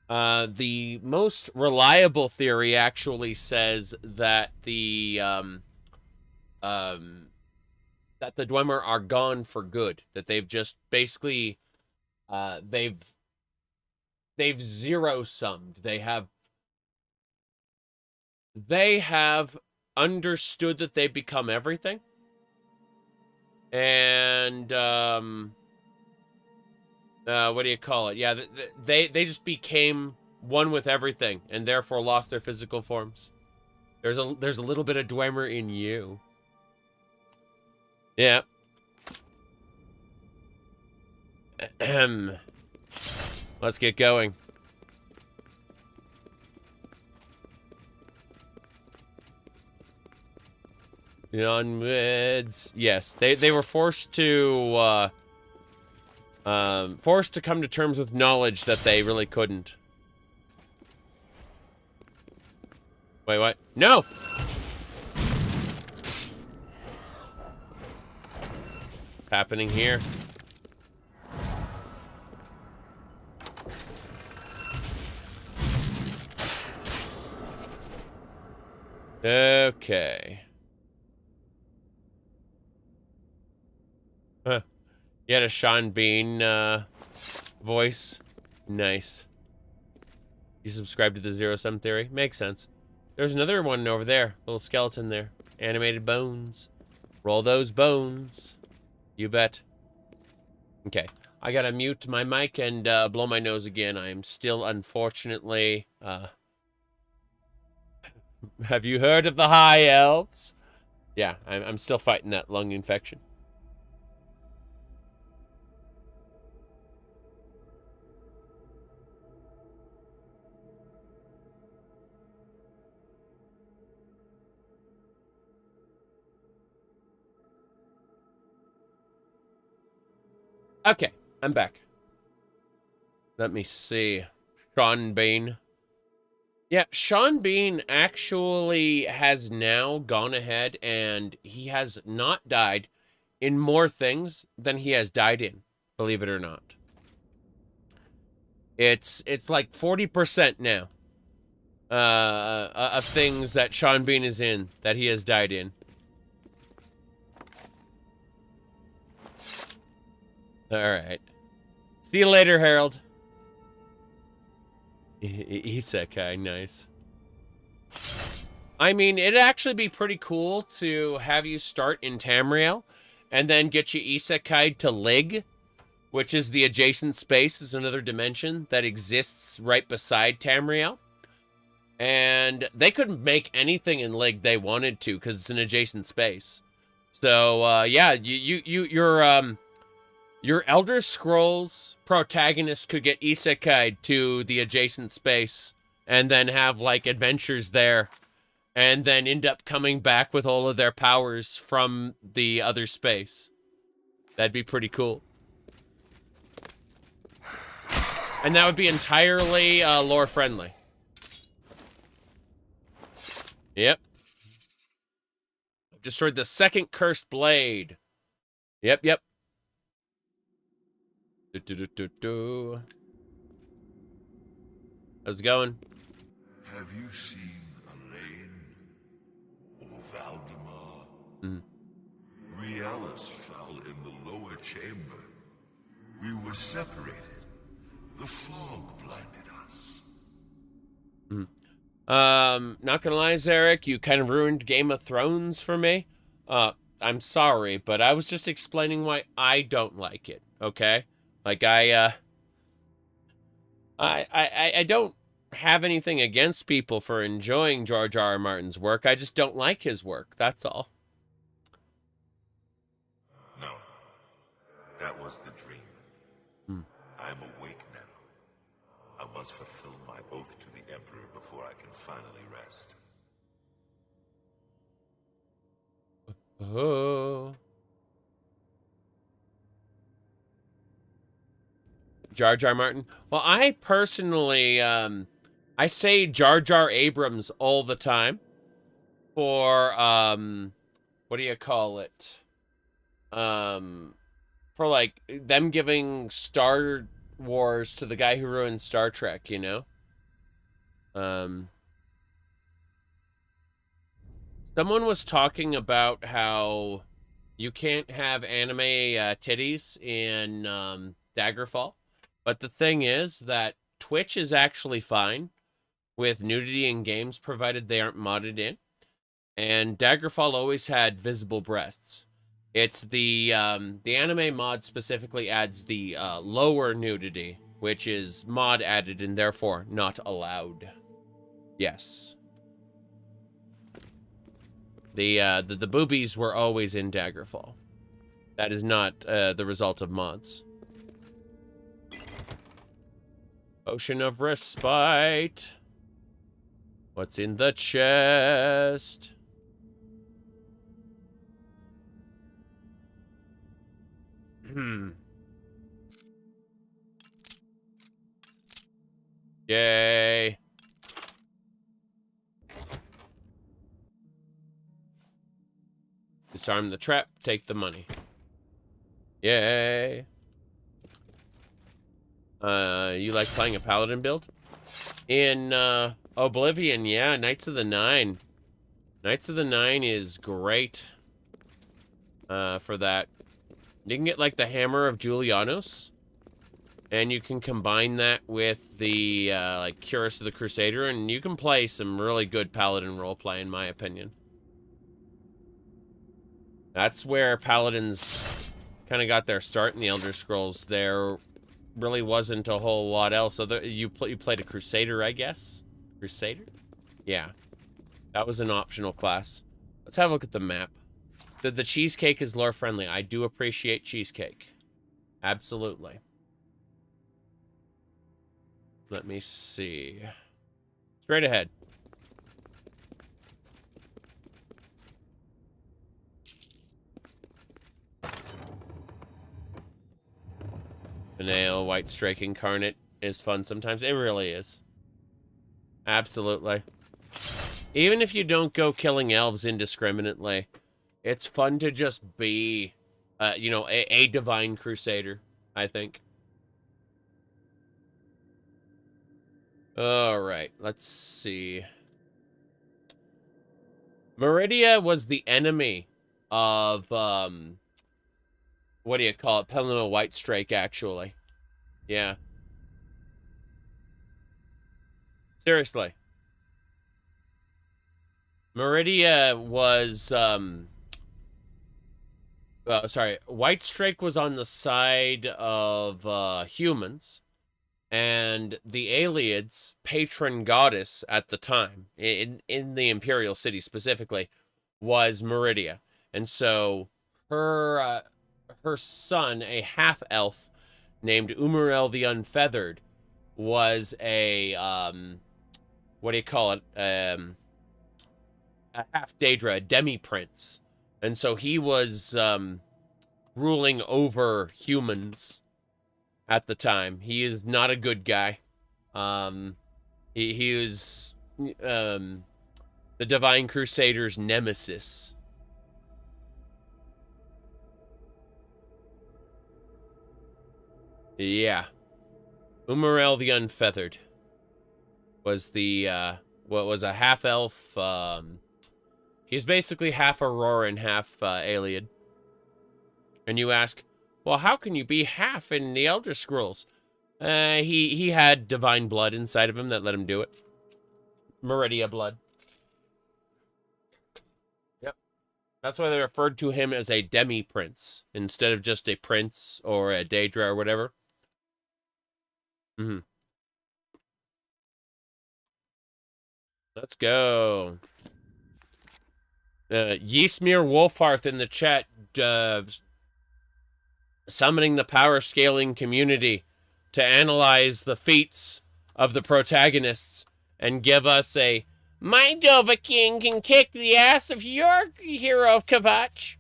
The most reliable theory actually says that the Dwemer are gone for good. That they've just basically they've zero-summed. They have understood that they've become everything. And what do you call it? Yeah, they just became one with everything, and therefore lost their physical forms. There's a little bit of Dwemer in you. Yeah. Let's get going. Onwards. Yes, they were forced to come to terms with knowledge that they really couldn't. Wait, what? No! What's happening here? Okay. Huh. You had a Sean Bean voice. Nice. You subscribe to the Zero-Sum Theory? Makes sense. There's another one over there. Little skeleton there. Animated bones. Roll those bones. You bet. Okay. I gotta mute my mic and blow my nose again. I am still, unfortunately... Have you heard of the High Elves? Yeah, I'm still fighting that lung infection. Okay, I'm back. Let me see. Sean Bean. Yeah, Sean Bean actually has now gone ahead and he has not died in more things than he has died in, believe it or not. It's like 40% now of things that Sean Bean is in that he has died in. All right. See you later, Harold. Isekai, nice. I mean, it'd actually be pretty cool to have you start in Tamriel and then get you isekai'd to Lig, which is the adjacent space, is another dimension that exists right beside Tamriel. And they could make anything in Lig they wanted to because it's an adjacent space. So, yeah, your Elder Scrolls protagonist could get isekai'd to the adjacent space and then have, like, adventures there and then end up coming back with all of their powers from the other space. That'd be pretty cool. And that would be entirely lore-friendly. Yep. I've destroyed the second cursed blade. Yep. How's it going? Have you seen Elaine or Valdemar? Mm. Riellis fell in the lower chamber. We were separated. The fog blinded us. Not gonna lie, Zaric, you kind of ruined Game of Thrones for me. I'm sorry, but I was just explaining why I don't like it, okay? Like, I don't have anything against people for enjoying George R. R. Martin's work. I just don't like his work, that's all. No, that was the dream. I am awake now. I must fulfill my oath to the Emperor before I can finally rest. Oh. Jar Jar Martin? Well, I personally, I say Jar Jar Abrams all the time for, what do you call it? For, like, them giving Star Wars to the guy who ruined Star Trek, you know? Someone was talking about how you can't have anime titties in Daggerfall. But the thing is that Twitch is actually fine with nudity in games provided they aren't modded in. And Daggerfall always had visible breasts. It's the anime mod specifically adds the lower nudity, which is mod added and therefore not allowed. Yes. The boobies were always in Daggerfall. That is not the result of mods. Potion of Respite. What's in the chest? Yay. Disarm the trap, take the money. Yay. You like playing a paladin build? In Oblivion, yeah, Knights of the Nine. Knights of the Nine is great for that. You can get like the Hammer of Julianos, and you can combine that with the like Curus of the Crusader, and you can play some really good paladin roleplay, in my opinion. That's where paladins kind of got their start in the Elder Scrolls. There really wasn't a whole lot else. So you played a Crusader, I guess? Crusader? Yeah. That was an optional class. Let's have a look at the map. The cheesecake is lore friendly. I do appreciate cheesecake. Absolutely. Let me see. Straight ahead. Nail, White Strike Incarnate is fun sometimes. It really is. Absolutely. Even if you don't go killing elves indiscriminately, it's fun to just be, you know, a divine crusader, I think. All right, let's see. Meridia was the enemy of, what do you call it? Pelennor Whitestrake, actually. Yeah. Seriously. Meridia was, sorry. Whitestrake was on the side of, humans. And the Ayleids' patron goddess at the time, in the Imperial City specifically, was Meridia. And so, her son, a half-elf named Umarel the Unfeathered, was a, what do you call it? A half-Daedra, a demi-prince. And so he was ruling over humans at the time. He is not a good guy. He was the Divine Crusader's nemesis. Yeah. Umarel the Unfeathered was the, what was a half-elf, he's basically half Aurora and half Ayleid. And you ask, well, how can you be half in the Elder Scrolls? He had divine blood inside of him that let him do it. Meridia blood. Yep. That's why they referred to him as a demi-prince instead of just a prince or a Daedra or whatever. Mm-hmm. Let's go. Ysmir Wolfhearth in the chat, summoning the power scaling community to analyze the feats of the protagonists and give us a "My Dovahkiin can kick the ass of your hero of Kvatch"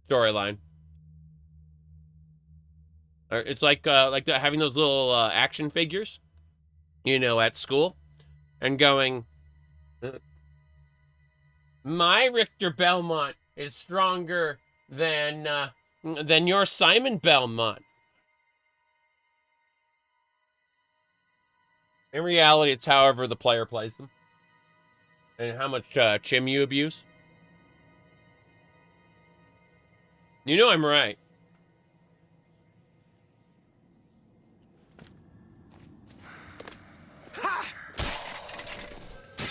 storyline. It's like having those little action figures, you know, at school, and going, "My Richter Belmont is stronger than your Simon Belmont." In reality, it's however the player plays them. And how much chim you abuse. You know I'm right.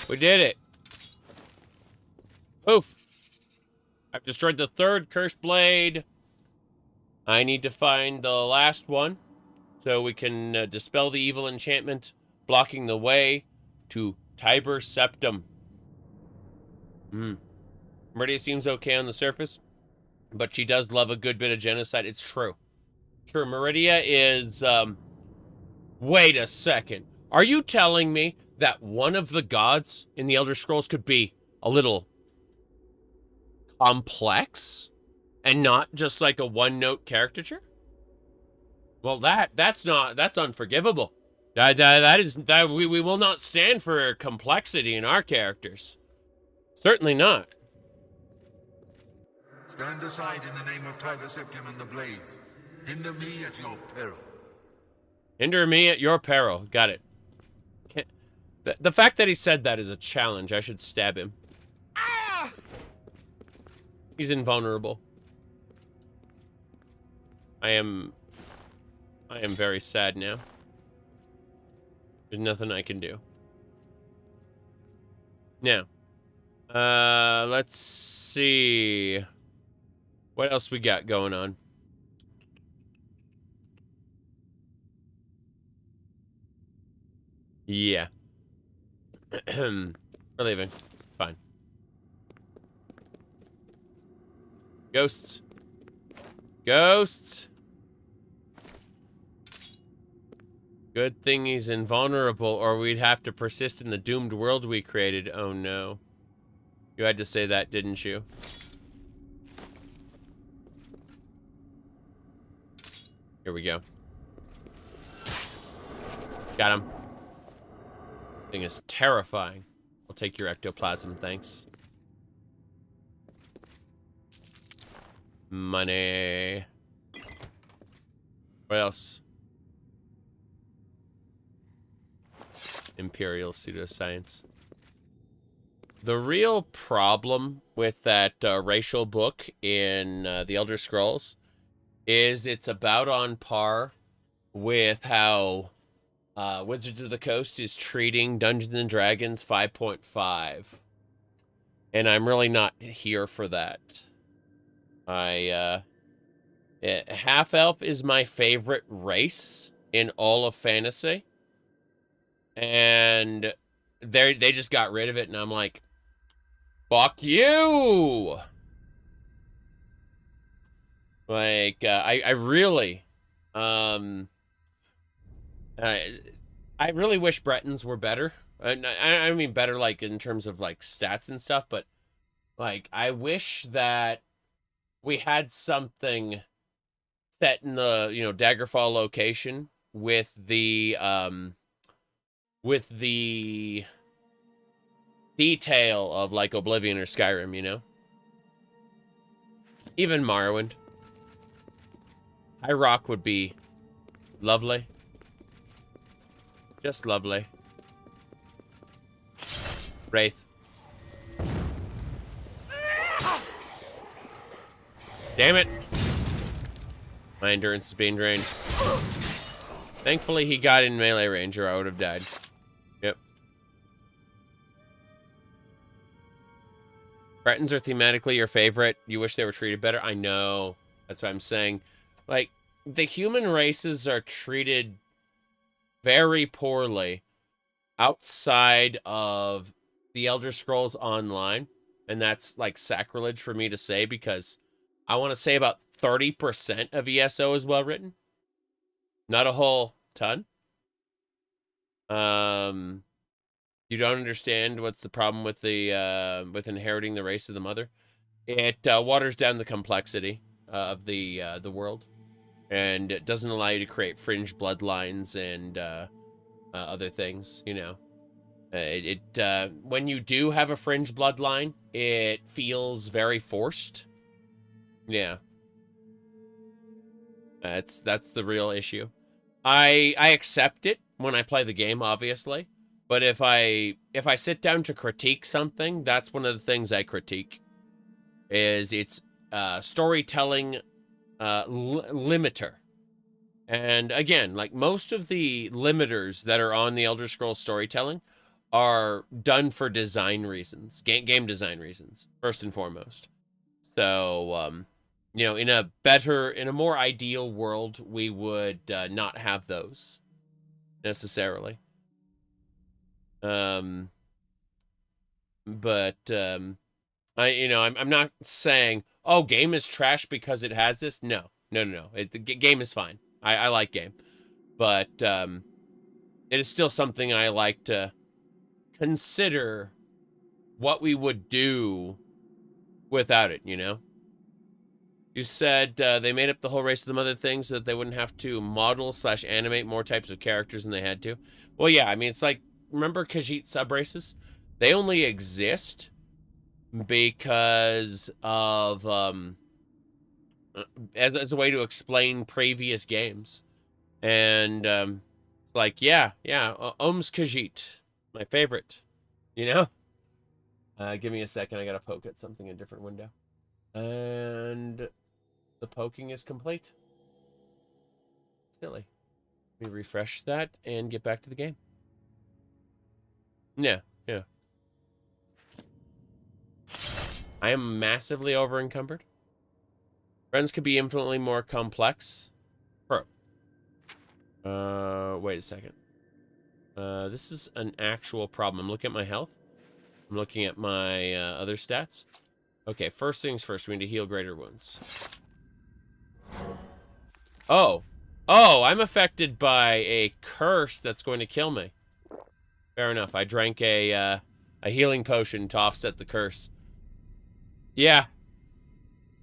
We did it. Poof. I've destroyed the third cursed blade. I need to find the last one so we can dispel the evil enchantment blocking the way to Tiber Septum. Meridia seems okay on the surface, but she does love a good bit of genocide. It's true. True. Meridia is, wait a second. Are you telling me that one of the gods in the Elder Scrolls could be a little complex and not just like a one-note caricature? Well, that's unforgivable. We will not stand for complexity in our characters. Certainly not. Stand aside in the name of Tiber Septim and the Blades. Hinder me at your peril. Hinder me at your peril. Got it. The fact that he said that is a challenge. I should stab him. Ah! He's invulnerable. I am very sad now. There's nothing I can do. Now, let's see. What else we got going on? Yeah. We're leaving. Fine. Ghosts. Ghosts. Good thing he's invulnerable, or we'd have to persist in the doomed world we created. Oh no. You had to say that, didn't you? Here we go. Got him. Thing is terrifying. I'll take your ectoplasm, thanks. Money. What else? Imperial pseudoscience. The real problem with that racial book in the Elder Scrolls is it's about on par with how Wizards of the Coast is treating Dungeons and Dragons 5.5. And I'm really not here for that. Half-elf is my favorite race in all of fantasy. And they just got rid of it, and I'm like, fuck you! Like, I really, I really wish Bretons were better. I mean better, like, in terms of, like, stats and stuff, but, like, I wish that we had something set in the, you know, Daggerfall location with the detail of, like, Oblivion or Skyrim, you know? Even Morrowind. High Rock would be lovely. Just lovely. Wraith. Damn it! My endurance is being drained. Thankfully, he got in melee range, or I would have died. Yep. Bretons are thematically your favorite. You wish they were treated better? I know. That's what I'm saying. Like, the human races are treated very poorly outside of the Elder Scrolls Online. And that's, like, sacrilege for me to say, because I want to say about 30% of ESO is well written. Not a whole ton. You don't understand what's the problem with the with inheriting the race of the mother. It waters down the complexity of the world, and it doesn't allow you to create fringe bloodlines and other things. You know, when you do have a fringe bloodline, it feels very forced. Yeah. That's the real issue. I accept it when I play the game, obviously, but if I sit down to critique something, that's one of the things I critique. Is its storytelling limiter. And again, like most of the limiters that are on the Elder Scrolls storytelling are done for design reasons, game design reasons, first and foremost. So, you know, in a more ideal world, we would not have those necessarily. I'm not saying, oh, game is trash because it has this. No. The game is fine. I like game, but it is still something I like to consider what we would do without it, you know? You said they made up the whole race of the mother thing so that they wouldn't have to model/animate more types of characters than they had to. Well, yeah, I mean, it's like, remember Khajiit subraces? They only exist because of as a way to explain previous games. And it's like, yeah, Ohms Khajiit, my favorite, you know? Give me a second, I gotta poke at something in a different window. And the poking is complete. Silly. Let me refresh that and get back to the game. Yeah. I am massively over-encumbered. Friends could be infinitely more complex. Wait a second. This is an actual problem. I'm looking at my health. I'm looking at my other stats. Okay, first things first. We need to heal greater wounds. Oh, I'm affected by a curse that's going to kill me. Fair enough. I drank a healing potion to offset the curse. Yeah.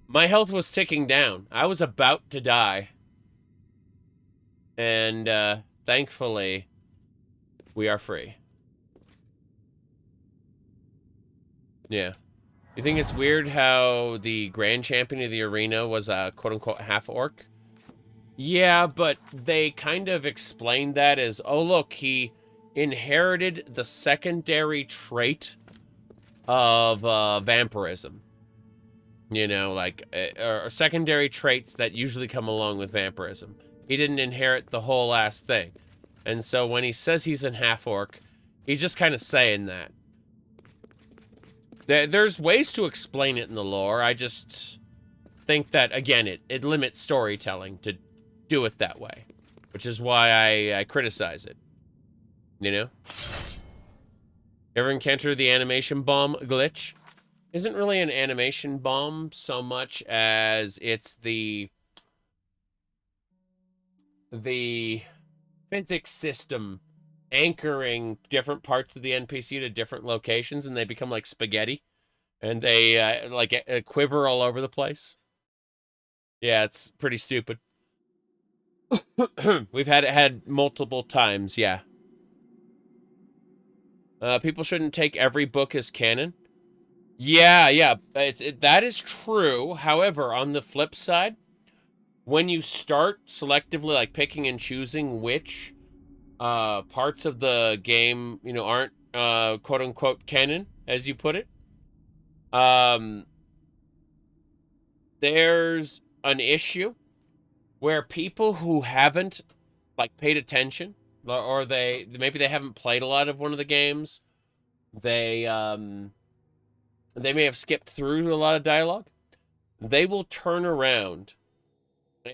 My health was ticking down. I was about to die. And, thankfully, we are free. Yeah. You think it's weird how the grand champion of the arena was a quote-unquote half-orc? Yeah, but they kind of explained that as, oh, look, he inherited the secondary trait of vampirism. You know, like, or secondary traits that usually come along with vampirism. He didn't inherit the whole ass thing. And so when he says he's a half-orc, he's just kind of saying that. There's ways to explain it in the lore. I just think that, again, it limits storytelling to do it that way. Which is why I criticize it. You know? Ever encounter the animation bomb glitch? Isn't really an animation bomb so much as it's the physics system anchoring different parts of the NPC to different locations, and they become like spaghetti, and they like quiver all over the place. Yeah, it's pretty stupid. We've had multiple times, yeah. People shouldn't take every book as canon. Yeah, that is true. However, on the flip side, when you start selectively like picking and choosing which parts of the game, you know, aren't quote unquote canon, as you put it, there's an issue where people who haven't like paid attention, or maybe they haven't played a lot of one of the games, they may have skipped through a lot of dialogue. They will turn around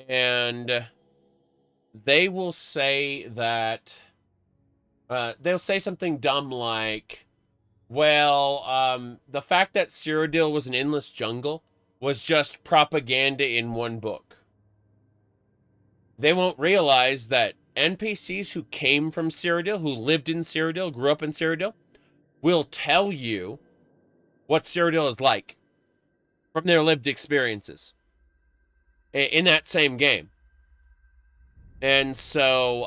and they will say that they'll say something dumb like, well, the fact that Cyrodiil was an endless jungle was just propaganda in one book. They won't realize that NPCs who came from Cyrodiil, who lived in Cyrodiil, grew up in Cyrodiil, will tell you what Cyrodiil is like from their lived experiences in that same game. And so,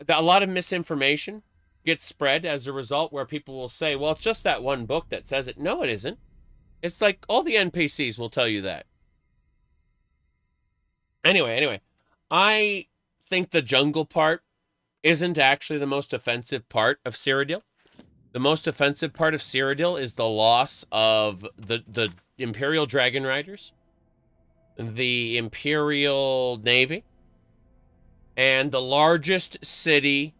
a lot of misinformation gets spread as a result, where people will say, well, it's just that one book that says it. No, it isn't. It's like all the NPCs will tell you that. Anyway, I think the jungle part isn't actually the most offensive part of Cyrodiil. The most offensive part of Cyrodiil is the loss of the Imperial Dragon Riders, the Imperial Navy, and the largest city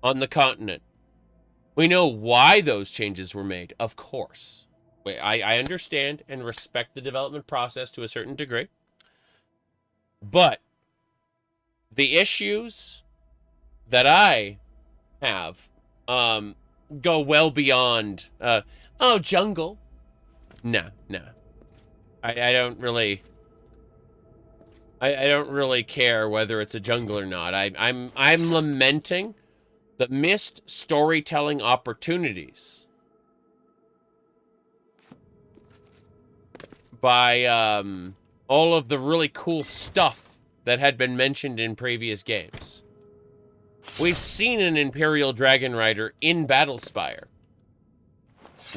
on the continent. We know why those changes were made, of course. I understand and respect the development process to a certain degree. But the issues that I have go well beyond, jungle. No. I don't really... I don't really care whether it's a jungle or not. I'm lamenting the missed storytelling opportunities by all of the really cool stuff that had been mentioned in previous games. We've seen an Imperial Dragon Rider in Battlespire.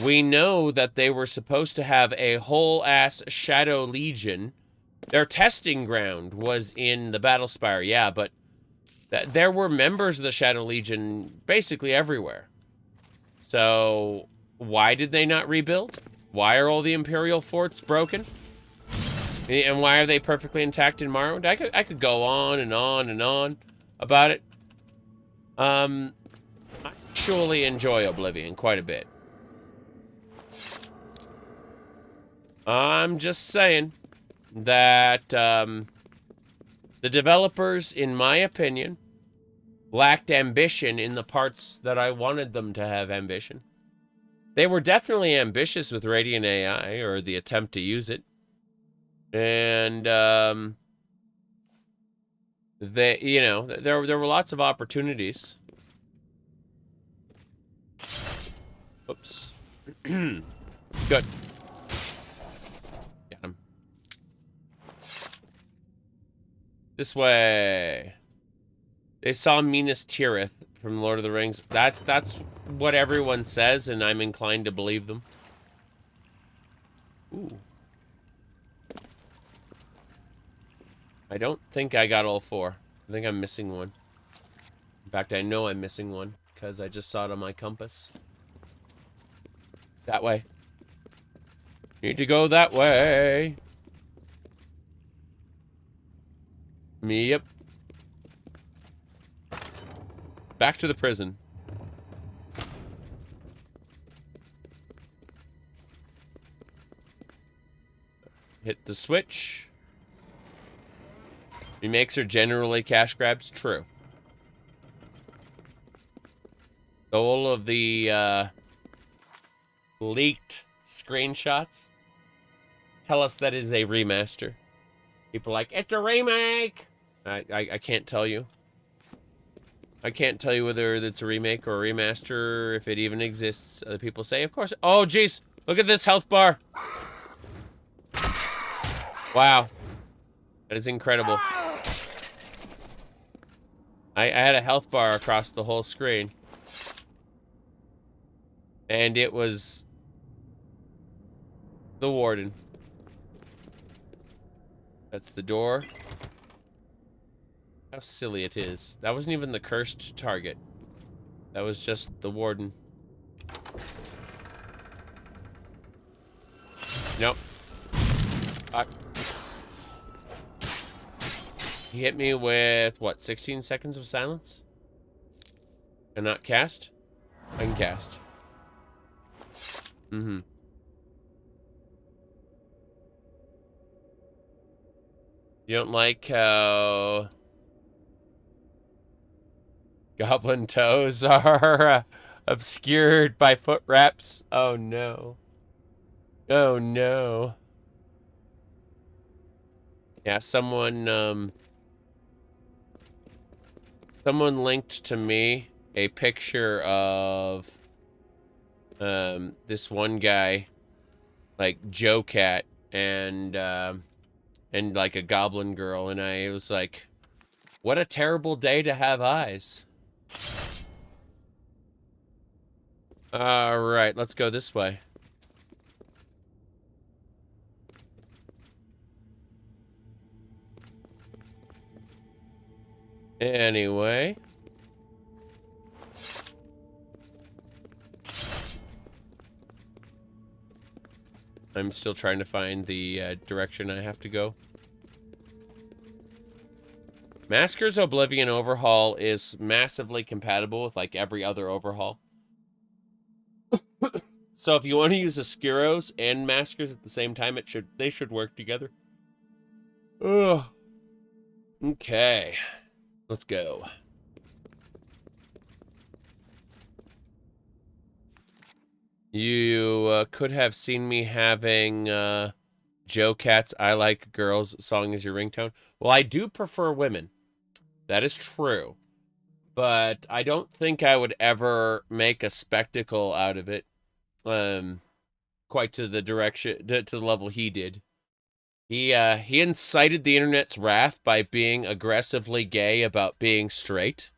We know that they were supposed to have a whole-ass Shadow Legion. Their testing ground was in the Battlespire, yeah, but there were members of the Shadow Legion basically everywhere. So, why did they not rebuild? Why are all the Imperial forts broken? And why are they perfectly intact in Morrowind? I could go on and on and on about it. I actually enjoy Oblivion quite a bit. I'm just saying that the developers, in my opinion, lacked ambition in the parts that I wanted them to have ambition. They were definitely ambitious with Radiant AI, or the attempt to use it. And, they, you know, there were lots of opportunities. Oops. Good. Get him. This way. They saw Minas Tirith from Lord of the Rings. That's what everyone says, and I'm inclined to believe them. Ooh. I don't think I got all 4. I think I'm missing one. In fact, I know I'm missing one, because I just saw it on my compass. That way. Need to go that way. Yep. Back to the prison. Hit the switch. Remakes are generally cash grabs. True. All of the leaked screenshots tell us that is a remaster. People are like, it's a remake! I can't tell you. I can't tell you whether it's a remake or a remaster, if it even exists. Other people say, of course. Oh, jeez. Look at this health bar. Wow. That is incredible. I had a health bar across the whole screen. And it was the warden. That's the door. How silly it is. That wasn't even the cursed target. That was just the warden. Nope. He hit me with, what, 16 seconds of silence? Cannot cast? I can cast. Mm-hmm. You don't like how goblin toes are obscured by foot wraps? Oh no. Oh no. Yeah, someone linked to me a picture of this one guy, like Joe Cat, and like a goblin girl, and I was like, what a terrible day to have eyes. Alright, let's go this way. Anyway. I'm still trying to find the direction I have to go. Masker's Oblivion overhaul is massively compatible with like every other overhaul. So if you want to use Ascuros and Maskers at the same time, they should work together. Ugh. Okay. Let's go. You could have seen me having Joe Cat's I Like Girls song as your ringtone. Well, I do prefer women. That is true. But I don't think I would ever make a spectacle out of it. Quite to the direction, to the level he did. He incited the internet's wrath by being aggressively gay about being straight.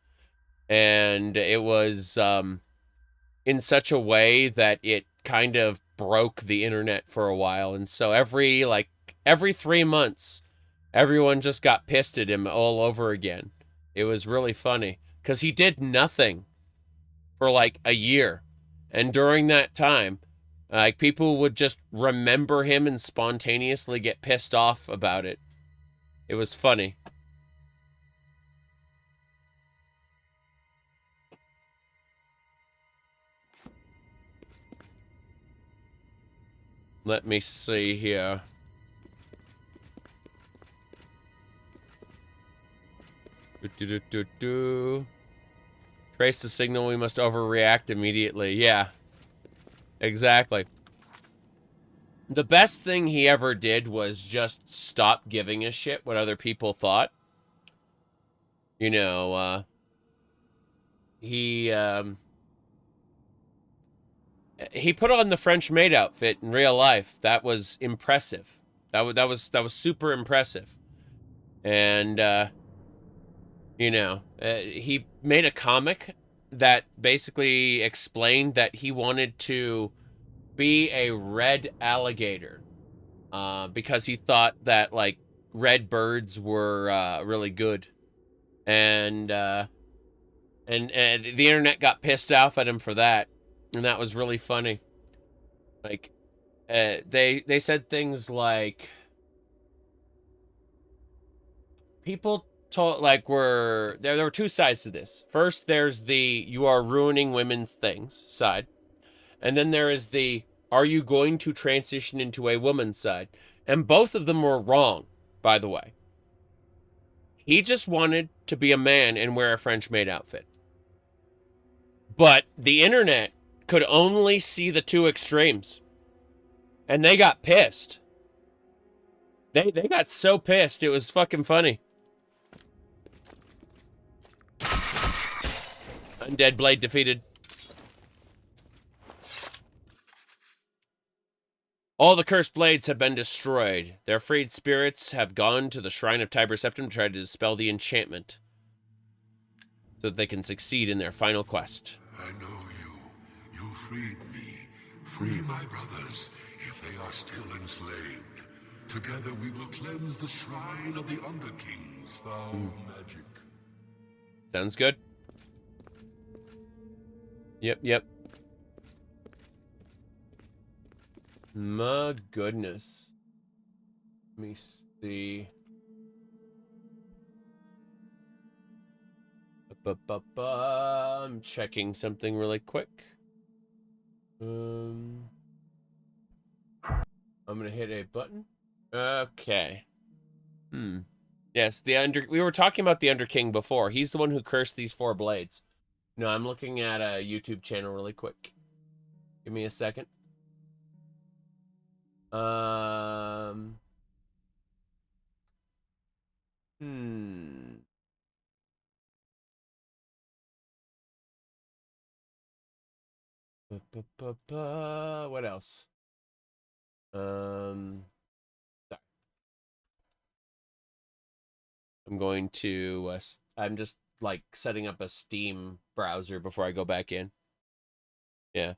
And it was in such a way that it kind of broke the internet for a while, and so every 3 months, everyone just got pissed at him all over again. It was really funny because he did nothing for like a year, and during that time, like, people would just remember him and spontaneously get pissed off about it. It was funny. Let me see here. Trace the signal, we must overreact immediately. Yeah, exactly. The best thing he ever did was just stop giving a shit what other people thought. You know, he put on the French maid outfit in real life. That was impressive. That was super impressive. And you know, he made a comic that basically explained that he wanted to be a red alligator because he thought that, like, red birds were really good. And the internet got pissed off at him for that, and that was really funny. Like, they said things like, people told, like, there were two sides to this. First, there's the "you are ruining women's things" side, and then there is the "are you going to transition into a woman" side. And both of them were wrong, by the way. He just wanted to be a man and wear a French maid outfit. But the internet could only see the two extremes. And they got pissed. They got so pissed, it was fucking funny. Undead Blade defeated. All the cursed blades have been destroyed. Their freed spirits have gone to the shrine of Tiber Septim to try to dispel the enchantment, so that they can succeed in their final quest. I know you. You freed me. Free my brothers, if they are still enslaved. Together we will cleanse the shrine of the Underking's foul magic. Sounds good. Yep. My goodness. Let me see. I'm checking something really quick. I'm gonna hit a button. Okay. Yes, we were talking about the Underking before. He's the one who cursed these 4 blades. No, I'm looking at a YouTube channel really quick. Give me a second. What else? Sorry. I'm going to, I'm just, like, setting up a Steam browser before I go back in. Yeah.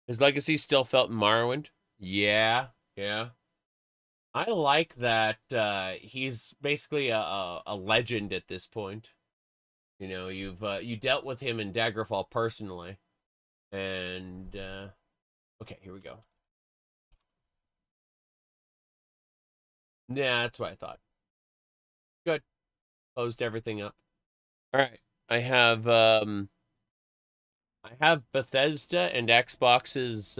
His legacy still felt in Morrowind? Yeah. I like that he's basically a legend at this point. You know, you dealt with him in Daggerfall personally. And, okay, here we go. Yeah, that's what I thought. Good. Closed everything up. All right. I have Bethesda and Xbox's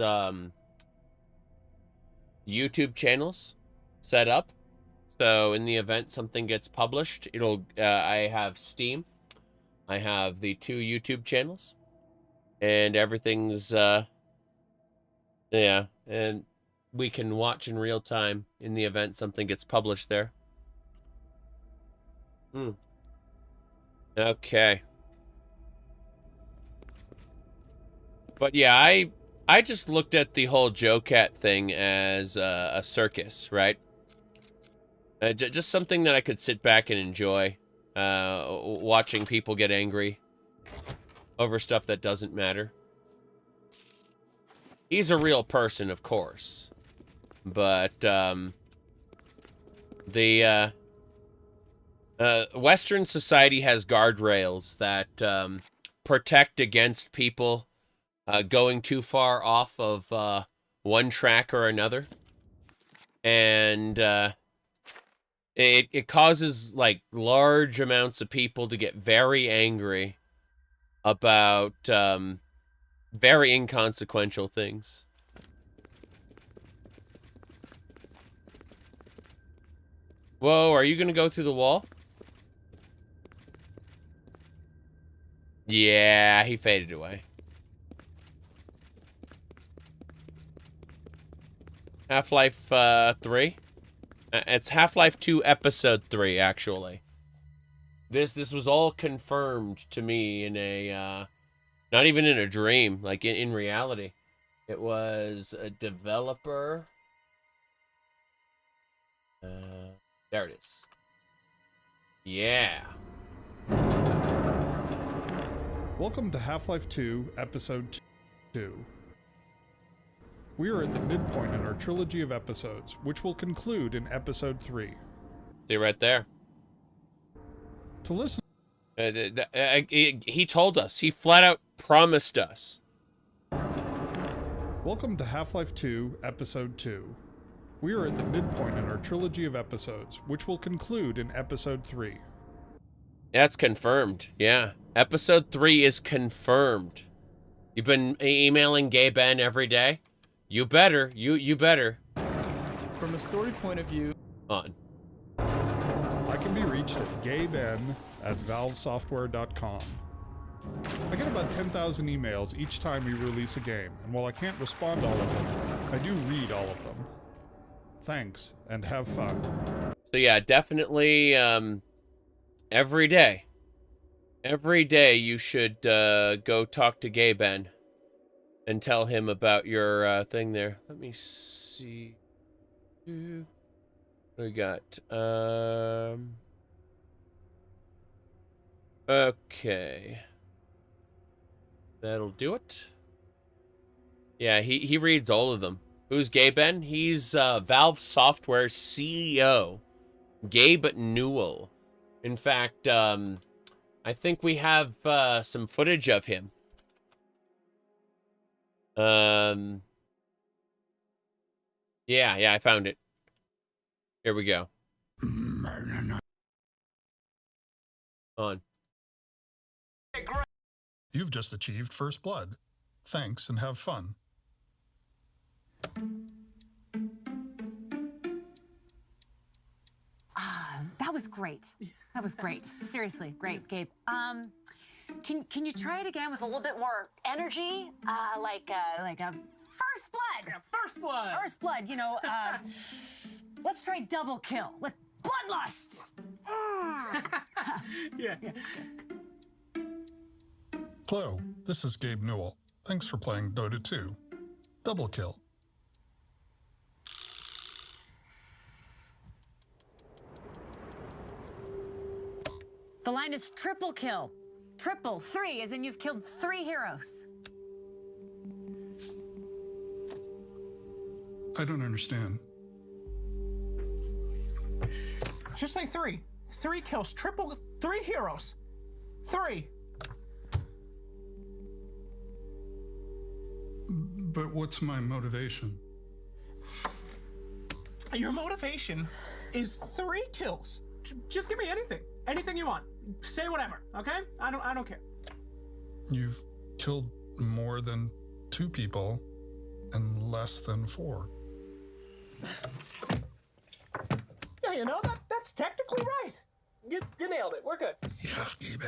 YouTube channels set up. So in the event something gets published, I have Steam. I have the 2 YouTube channels. And everything's yeah, and we can watch in real time in the event something gets published there. Okay. But yeah, I just looked at the whole Joe Cat thing as a circus, right? Just something that I could sit back and enjoy, watching people get angry over stuff that doesn't matter. he's a real person, of course. But, Western society has guardrails that, protect against people, going too far off of, one track or another. And, it causes, like, large amounts of people to get very angry about, very inconsequential things. Whoa, are you gonna go through the wall? Yeah, he faded away. Half-Life 3? It's Half-Life 2 Episode 3, actually. This was all confirmed to me in a, not even in a dream, like in reality. It was a developer. There it is. Yeah. Welcome to Half-Life 2, Episode 2. We are at the midpoint in our trilogy of episodes, which will conclude in Episode 3. See right there. To listen... he told us. He flat out promised us. Welcome to Half-Life 2, Episode 2. We are at the midpoint in our trilogy of episodes, which will conclude in Episode 3. That's confirmed, yeah. Episode 3 is confirmed. You've been emailing Gay Ben every day? You better. You better. From a story point of view... On. I can be reached at gayben@valvesoftware.com. I get about 10,000 emails each time we release a game, and while I can't respond to all of them, I do read all of them. Thanks, and have fun. So yeah, definitely, every day. Every day you should, go talk to Gay Ben and tell him about your, thing there. Let me see. What we got? Okay. That'll do it. Yeah, he reads all of them. Who's Gay Ben? He's Valve Software CEO, Gabe Newell. In fact, I think we have some footage of him. Yeah, I found it. Here we go. On. You've just achieved First Blood. Thanks, and have fun. That was great. That was great. Seriously, great, Gabe. Can you try it again with a little bit more energy? Like a first blood. Yeah, first blood. First blood. You know. Let's try double kill with bloodlust. Yeah. Hello, this is Gabe Newell. Thanks for playing Dota 2. Double kill. The line is triple kill. Triple, 3, as in you've killed 3 heroes. I don't understand. Just say 3. 3 kills. Triple, 3 heroes. 3. But what's my motivation? Your motivation is 3 kills. Just give me anything. Anything you want. Say whatever, okay? I don't care. You've killed more than 2 people and less than 4. Yeah, you know, that's technically right. You nailed it. We're good. Yeah, Gabe.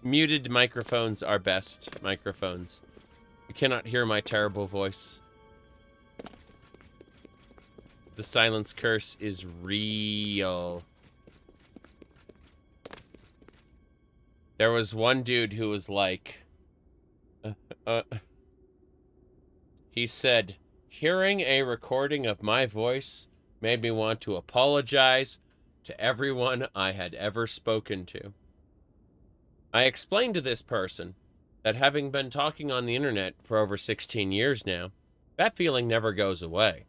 Muted microphones are best microphones. You cannot hear my terrible voice. The silence curse is real. There was one dude who was like... he said, hearing a recording of my voice made me want to apologize to everyone I had ever spoken to. I explained to this person that having been talking on the internet for over 16 years now, that feeling never goes away.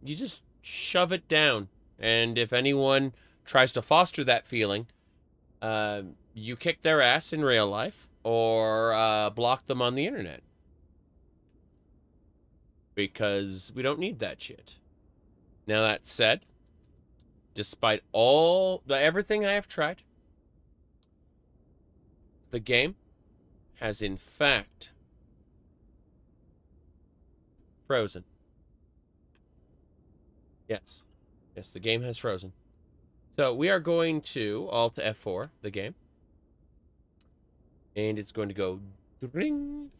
You just shove it down, and if anyone tries to foster that feeling, you kick their ass in real life or block them on the internet. Because we don't need that shit. Now that said, despite everything I have tried, the game has in fact frozen. Yes. Yes, the game has frozen. So we are going to Alt F4 the game. And it's going to go ring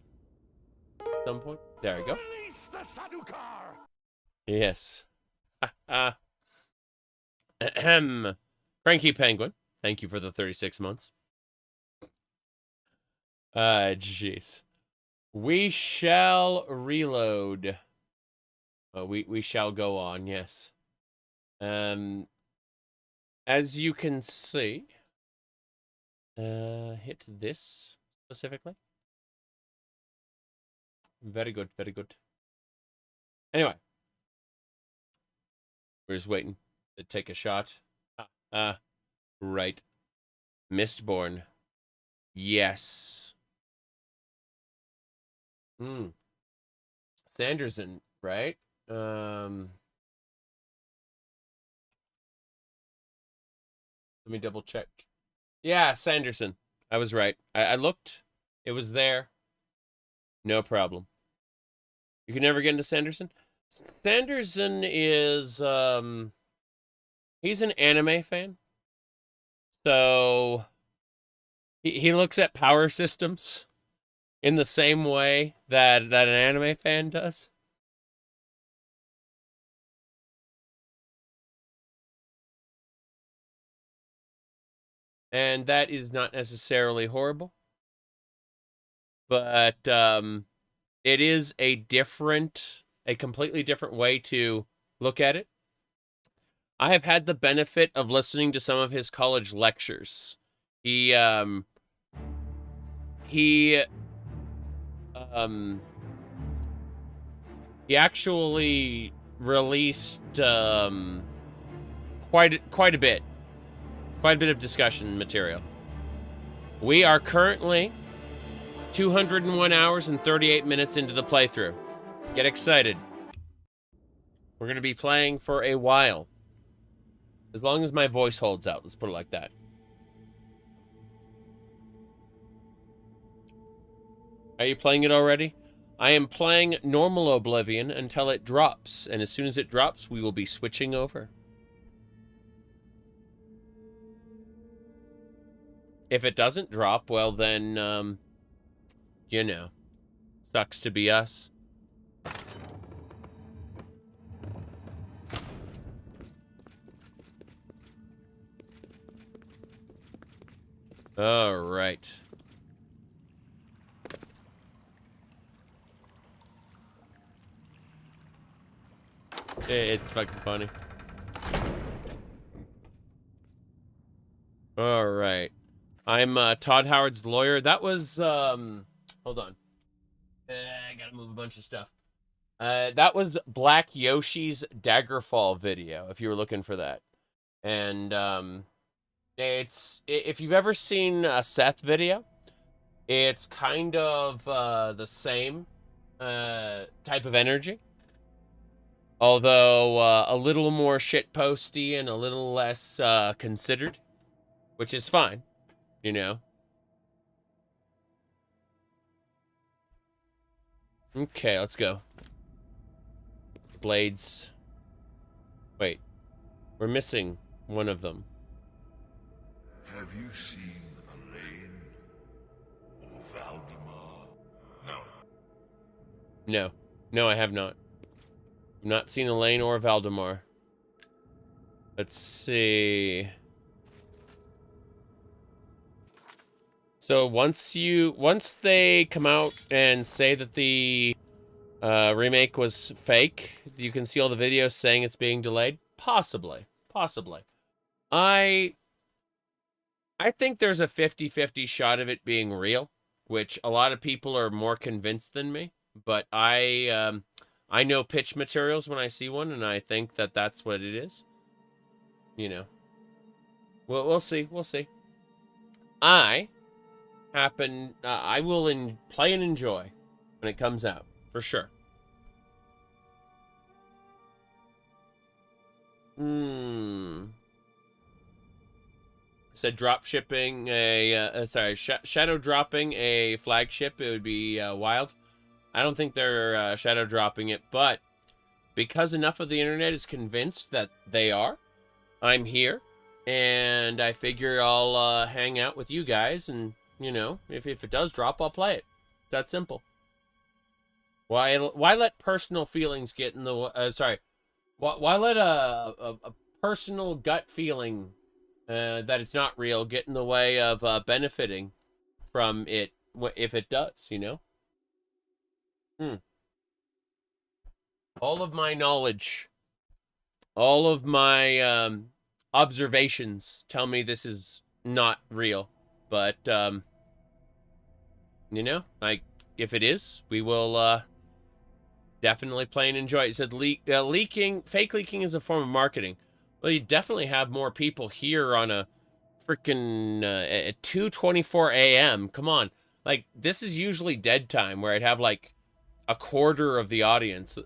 at some point. There we go. Release the Sadukar! Yes. Ahem. Cranky Penguin, thank you for the 36 months. Jeez. We shall reload. We shall go on, yes. As you can see, hit this specifically. Very good, very good. Anyway. We're just waiting to take a shot. Right. Mistborn. Yes. Sanderson, right? Let me double check. Yeah, Sanderson. I was right. I looked. It was there. No problem. You can never get into Sanderson? Sanderson is, he's an anime fan. So, he looks at power systems in the same way that an anime fan does. And that is not necessarily horrible. But, it is a completely different way to look at it. I have had the benefit of listening to some of his college lectures. He actually released quite a bit of discussion material. We are currently 201 hours and 38 minutes into the playthrough. Get excited. We're going to be playing for a while. As long as my voice holds out, let's put it like that. Are you playing it already? I am playing normal Oblivion until it drops, and as soon as it drops, we will be switching over. If it doesn't drop, well then, you know, sucks to be us. All right. It's fucking funny. All right. I'm Todd Howard's lawyer. That was hold on. I gotta move a bunch of stuff. That was Black Yoshi's Daggerfall video, if you were looking for that. And if you've ever seen a Seth video, it's kind of the same type of energy. Although a little more shitposty and a little less considered, which is fine, you know. Okay, let's go. Blades. Wait, we're missing one of them. Have you seen Elaine? No. No, I have not. I've not seen Elaine or Valdemar. Let's see. So once they come out and say that the remake was fake, you can see all the videos saying it's being delayed. Possibly. I think there's a 50-50 shot of it being real, which a lot of people are more convinced than me. But I know pitch materials when I see one, and I think that that's what it is. You know. Well, we'll see. I will play and enjoy when it comes out, for sure. Said drop shipping shadow dropping a flagship. It would be wild. I don't think they're shadow dropping it, but because enough of the internet is convinced that they are, I'm here, and I figure I'll hang out with you guys, and you know, if it does drop, I'll play it. It's that simple. Why let personal feelings get in the way? Why let a personal gut feeling that it's not real get in the way of benefiting from it if it does, you know? All of my knowledge, all of my observations tell me this is not real. But, you know, like, if it is, we will definitely play and enjoy it. It said fake leaking is a form of marketing. Well, you definitely have more people here on a freaking at 2:24 a.m. Come on. Like, this is usually dead time where I'd have, like, a quarter of the audience.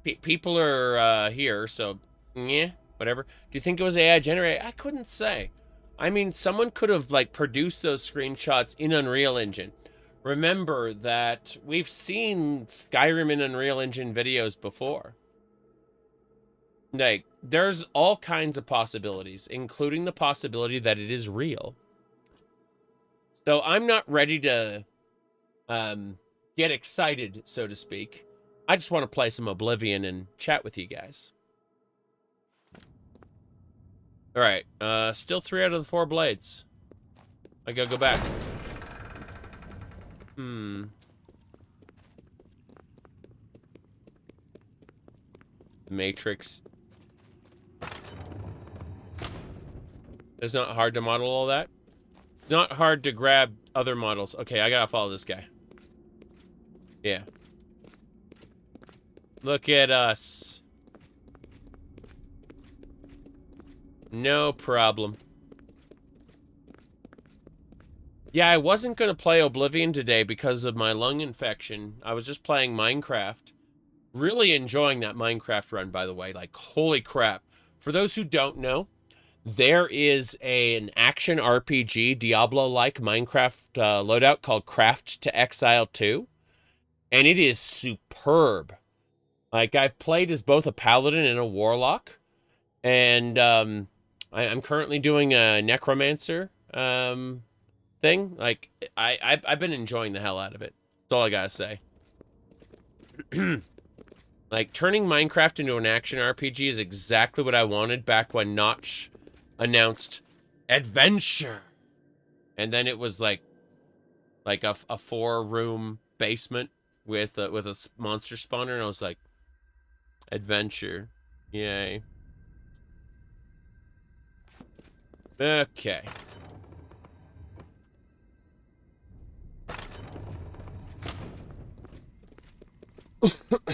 People are here, so, yeah, whatever. Do you think it was AI generated? I couldn't say. I mean, someone could have, like, produced those screenshots in Unreal Engine. Remember that we've seen Skyrim in Unreal Engine videos before. Like, there's all kinds of possibilities, including the possibility that it is real. So I'm not ready to get excited, so to speak. I just want to play some Oblivion and chat with you guys. All right, still 3 out of the 4 blades. I gotta go back. Matrix. It's not hard to model all that. It's not hard to grab other models. Okay, I gotta follow this guy. Yeah. Look at us. No problem. Yeah, I wasn't going to play Oblivion today because of my lung infection. I was just playing Minecraft. Really enjoying that Minecraft run, by the way. Like, holy crap. For those who don't know, there is an action RPG, Diablo-like Minecraft loadout called Craft to Exile 2. And it is superb. Like, I've played as both a paladin and a warlock. And I'm currently doing a necromancer thing. Like, I've been enjoying the hell out of it. That's all I gotta say. Like, turning Minecraft into an action RPG is exactly what I wanted back when Notch announced adventure. And then it was like a 4-room basement with a monster spawner, and I was like, adventure. Yay. Okay.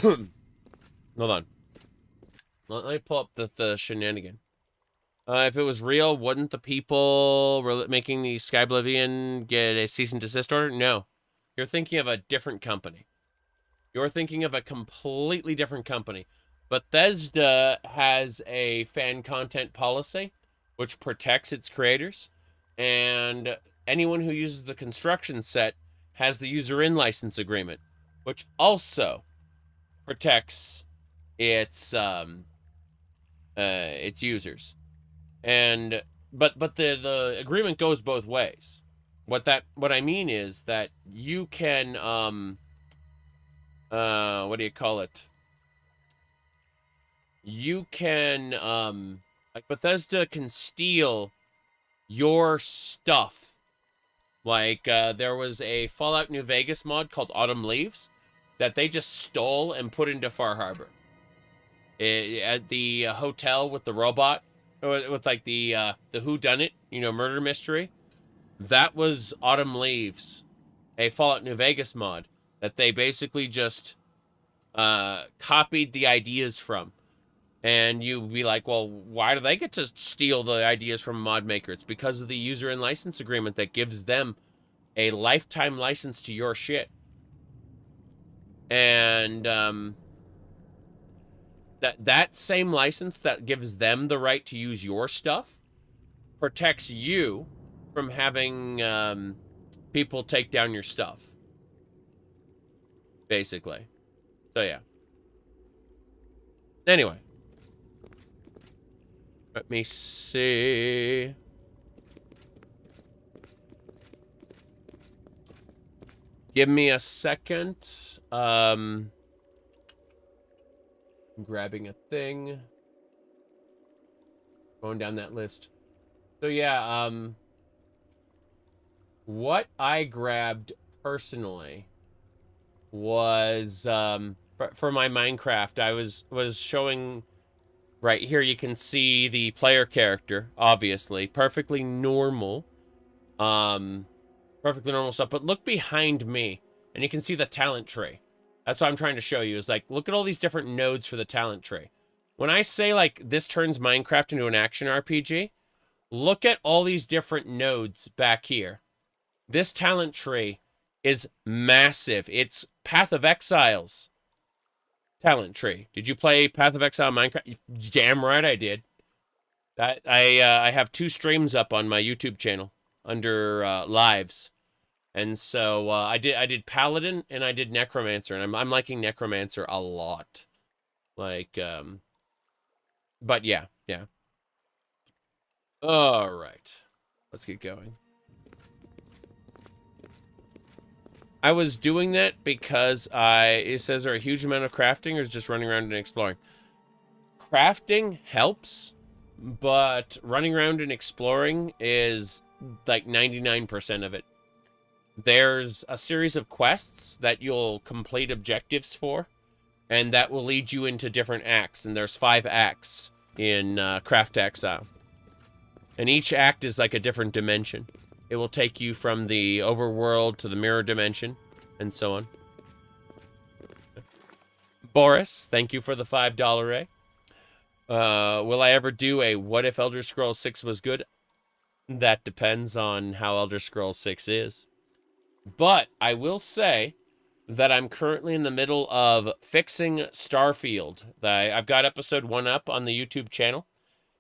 Hold on. Let me pull up the shenanigan. If it was real, wouldn't the people making the Skyblivion get a cease and desist order? No. You're thinking of a different company. You're thinking of a completely different company. Bethesda has a fan content policy which protects its creators, and anyone who uses the construction set has the user-in license agreement, which also protects its users. And but the agreement goes both ways. What I mean is that you can what do you call it? You can, like Bethesda can steal your stuff. Like, there was a Fallout New Vegas mod called Autumn Leaves that they just stole and put into Far Harbor. At the hotel with the robot, with like the whodunit, you know, murder mystery. That was Autumn Leaves, a Fallout New Vegas mod that they basically just copied the ideas from. And you'd be like, well, why do they get to steal the ideas from a mod maker? It's because of the user and license agreement that gives them a lifetime license to your shit. And that same license that gives them the right to use your stuff protects you from having people take down your stuff. Basically. So, yeah. Anyway. Let me see. Give me a second. I'm grabbing a thing. Going down that list. So yeah, what I grabbed personally was for my Minecraft, I was showing. Right here, you can see the player character, obviously. Perfectly normal. Perfectly normal stuff. But look behind me, and you can see the talent tree. That's what I'm trying to show you, is like, look at all these different nodes for the talent tree. When I say, like, this turns Minecraft into an action RPG, look at all these different nodes back here. This talent tree is massive. It's Path of Exiles talent tree. Did you play Path of Exile Minecraft? Damn right I did. I have 2 streams up on my YouTube channel under lives, and so I did Paladin and I did Necromancer, and I'm liking Necromancer a lot. Like, but yeah. All right, let's get going. I was doing that because it says there a huge amount of crafting or is just running around and exploring. Crafting helps, but running around and exploring is like 99% of it. There's a series of quests that you'll complete objectives for, and that will lead you into different acts, and there's 5 acts in Craft Exile. And each act is like a different dimension. It will take you from the overworld to the mirror dimension, and so on. Boris, thank you for the $5 ray. Will I ever do a what if Elder Scrolls 6 was good? That depends on how Elder Scrolls 6 is. But I will say that I'm currently in the middle of fixing Starfield. I've got episode 1 up on the YouTube channel.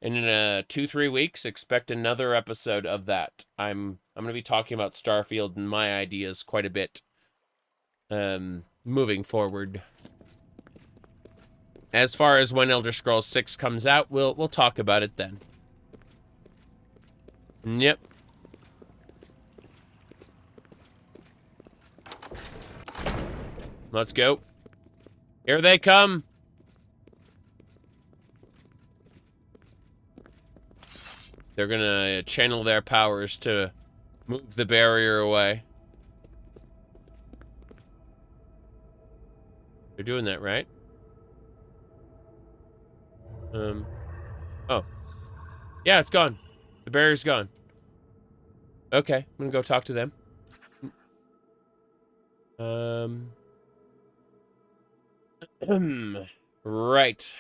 And in 2-3 weeks, expect another episode of that. I'm going to be talking about Starfield and my ideas quite a bit. Moving forward. As far as when Elder Scrolls 6 comes out, we'll talk about it then. Yep. Let's go. Here they come. They're gonna channel their powers to move the barrier away. They're doing that, right? Oh. Yeah, it's gone. The barrier's gone. Okay, I'm gonna go talk to them. Right.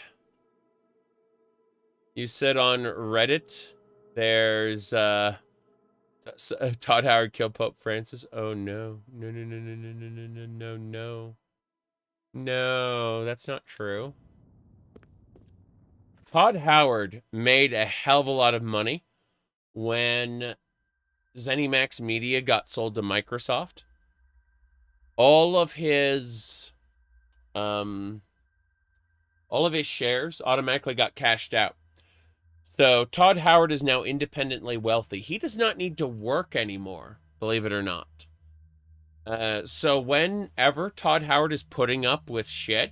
You said on Reddit there's Todd Howard killed Pope Francis. Oh no. No, that's not true. Todd Howard made a hell of a lot of money when ZeniMax Media got sold to Microsoft. All of his shares automatically got cashed out. So Todd Howard is now independently wealthy. He does not need to work anymore, believe it or not. So whenever Todd Howard is putting up with shit,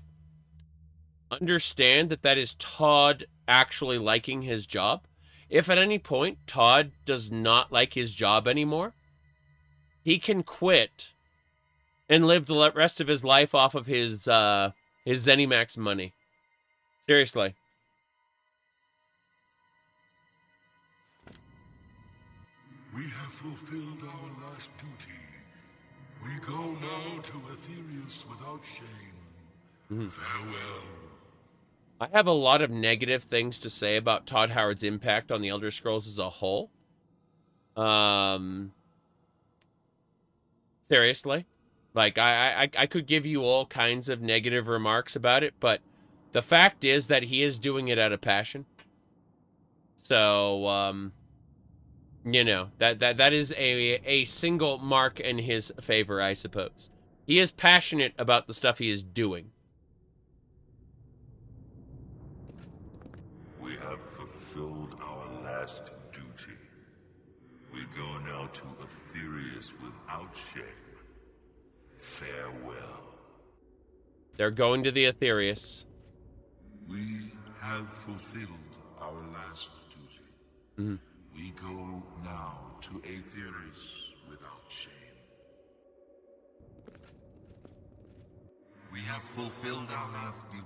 understand that that is Todd actually liking his job. If at any point Todd does not like his job anymore, he can quit and live the rest of his life off of his ZeniMax money. Seriously. We have fulfilled our last duty. We go now to Aetherius without shame. Farewell. I have a lot of negative things to say about Todd Howard's impact on the Elder Scrolls as a whole. Seriously. Like, I could give you all kinds of negative remarks about it, but the fact is that he is doing it out of passion. So, you know, that is a single mark in his favor, I suppose. He is passionate about the stuff he is doing. We have fulfilled our last duty. We go now to Aetherius without shame. Farewell. They're going to the Aetherius. We have fulfilled our last duty. We go now to Aetherius without shame. We have fulfilled our last duty.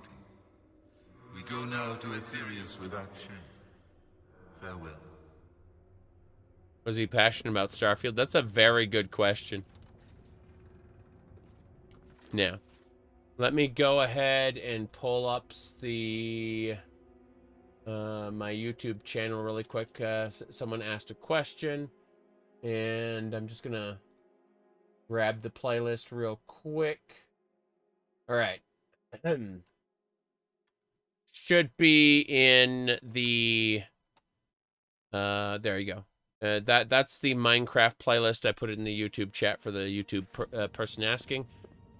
We go now to Aetherius without shame. Farewell. Was he passionate about Starfield? That's a very good question. Now, let me go ahead and pull up the my YouTube channel really quick. Someone asked a question, and I'm just gonna grab the playlist real quick. All right. Should be in the there you go. That's the Minecraft playlist. I put it in the YouTube chat for the YouTube person asking.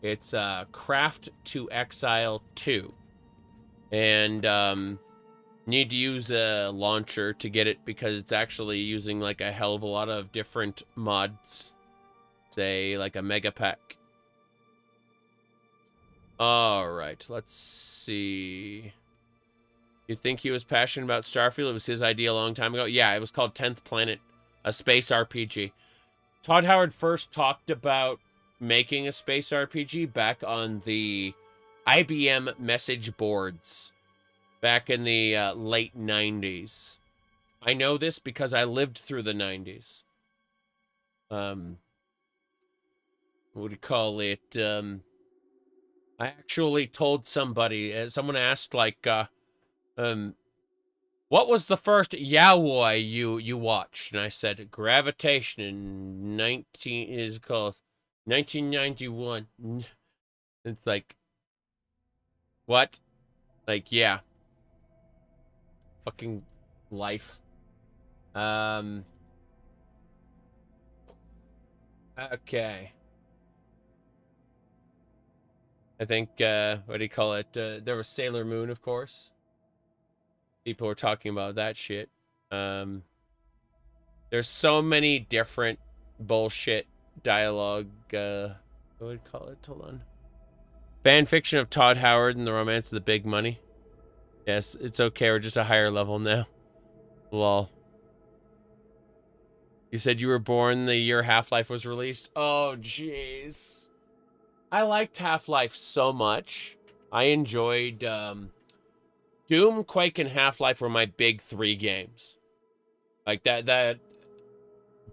It's Craft to Exile 2. And need to use a launcher to get it because it's actually using like a hell of a lot of different mods. Say like a mega pack. All right, let's see. You think he was passionate about Starfield? It was his idea a long time ago. Yeah, it was called 10th Planet, a space RPG. Todd Howard first talked about making a space RPG back on the IBM message boards back in the late 90s. I know this because I lived through the 90s. What do you call it? I actually told somebody, someone asked like, what was the first yaoi you watched? And I said Gravitation in 1991. It's like, what? Like, yeah. Fucking life. Okay. I think, what do you call it? There was Sailor Moon, of course. People were talking about that shit. There's so many different bullshit dialogue, what would you call it? Hold on. Fan fiction of Todd Howard and the Romance of the Big Money. Yes, it's okay. We're just a higher level now. Lol. You said you were born the year Half-Life was released? Oh, jeez. I liked Half-Life so much. I enjoyed, Doom, Quake, and Half-Life were my big 3 games. Like, that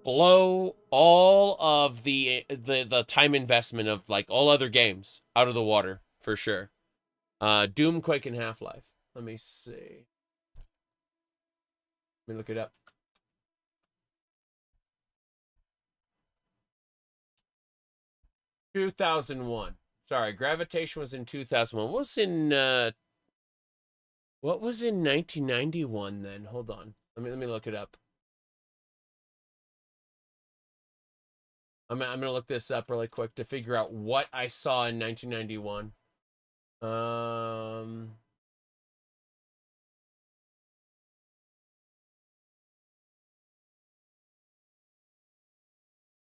blow all of the time investment of, like, all other games out of the water, for sure. Doom, Quake, and Half-Life. Let me see. Let me look it up. ...2001. Sorry, Gravitation was in 2001. What was in 1991 then? Hold on. Let me look it up. I'm gonna look this up really quick to figure out what I saw in 1991.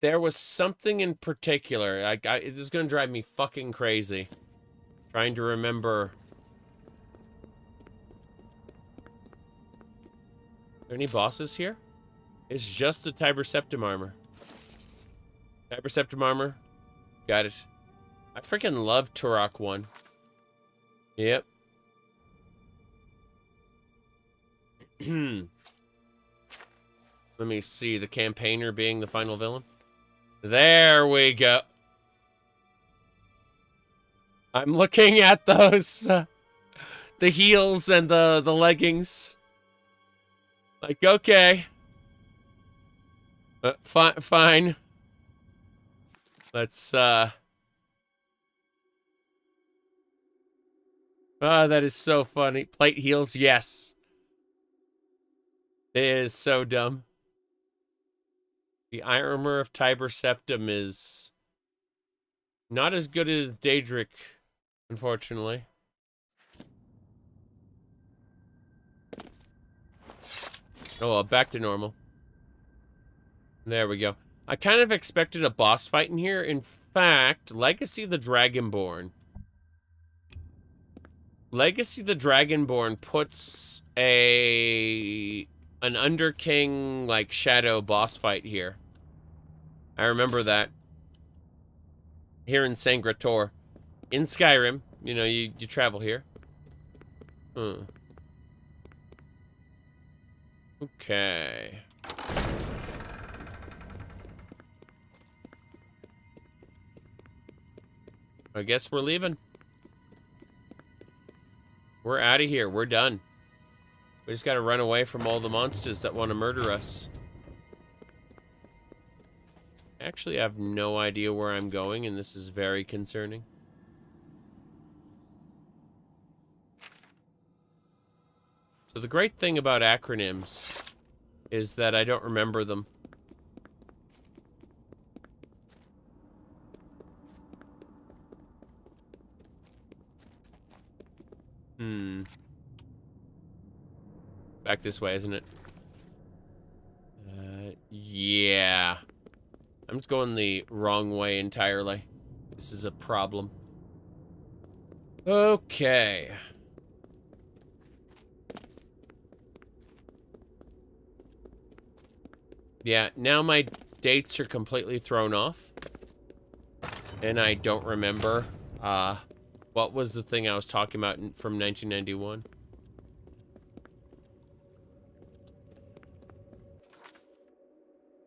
There was something in particular. It's just gonna drive me fucking crazy. Trying to remember. Are there any bosses here? It's just the Tiber Septim armor. Tiber Septim armor. Got it. I freaking love Turok 1. Yep. Let me see. The campaigner being the final villain. There we go. I'm looking at those. The heels and the leggings. Like, okay. Fine. Let's, Oh, that is so funny. Plate heels, yes. It is so dumb. The armor of Tiber Septim is not as good as Daedric, unfortunately. Oh, well, back to normal. There we go. I kind of expected a boss fight in here. In fact, Legacy the Dragonborn. Legacy the Dragonborn puts an Underking, like, shadow boss fight here. I remember that. Here in Sancre Tor. In Skyrim. You know, you travel here. Okay. I guess we're leaving. We're out of here. We're done. We just gotta run away from all the monsters that want to murder us. Actually, I have no idea where I'm going, and this is very concerning. So the great thing about acronyms is that I don't remember them. Back this way, isn't it? Yeah. I'm just going the wrong way entirely. This is a problem. Okay. Yeah, now my dates are completely thrown off. And I don't remember, what was the thing I was talking about from 1991?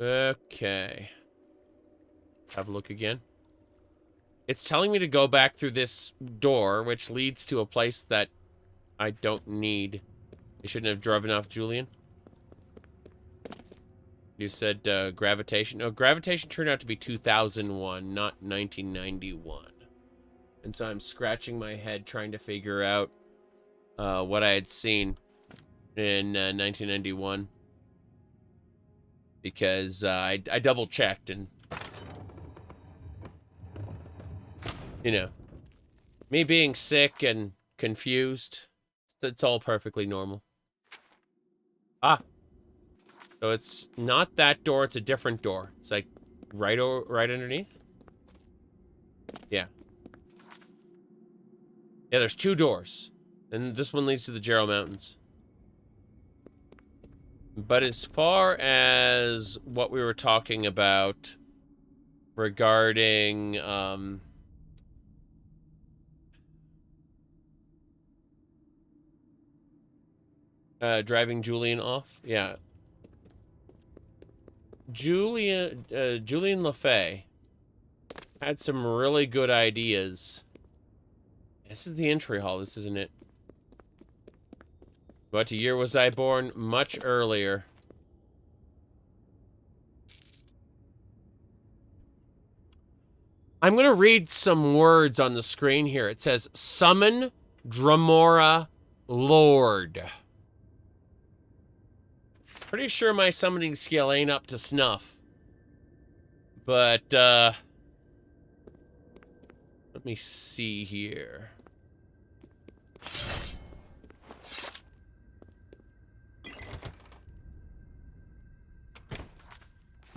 Okay. Let's have a look again. It's telling me to go back through this door, which leads to a place that I don't need. I shouldn't have driven off Julian. You said gravitation. No, gravitation turned out to be 2001, not 1991. And so I'm scratching my head trying to figure out what I had seen in 1991. Because I double checked and, you know, me being sick and confused, it's all perfectly normal. Ah. So it's not that door, it's a different door. It's like right underneath. Yeah. Yeah, there's two doors. And this one leads to the Jarrow Mountains. But as far as what we were talking about regarding driving Julian off, yeah. Julian LaFay had some really good ideas. This is the entry hall, this isn't it? What year was I born? Much earlier. I'm gonna read some words on the screen here. It says, summon Dromora Lord. Pretty sure my summoning skill ain't up to snuff. But, let me see here.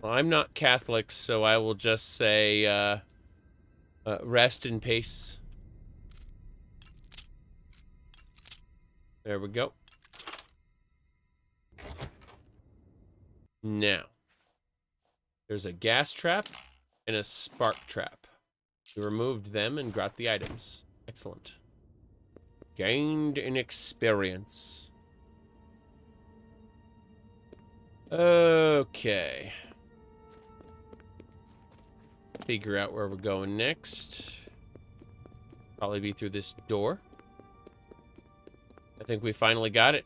Well, I'm not Catholic, so I will just say, rest in peace. There we go. Now, there's a gas trap and a spark trap. We removed them and got the items. Excellent. Gained an experience. Okay. Let's figure out where we're going next. Probably be through this door. I think we finally got it.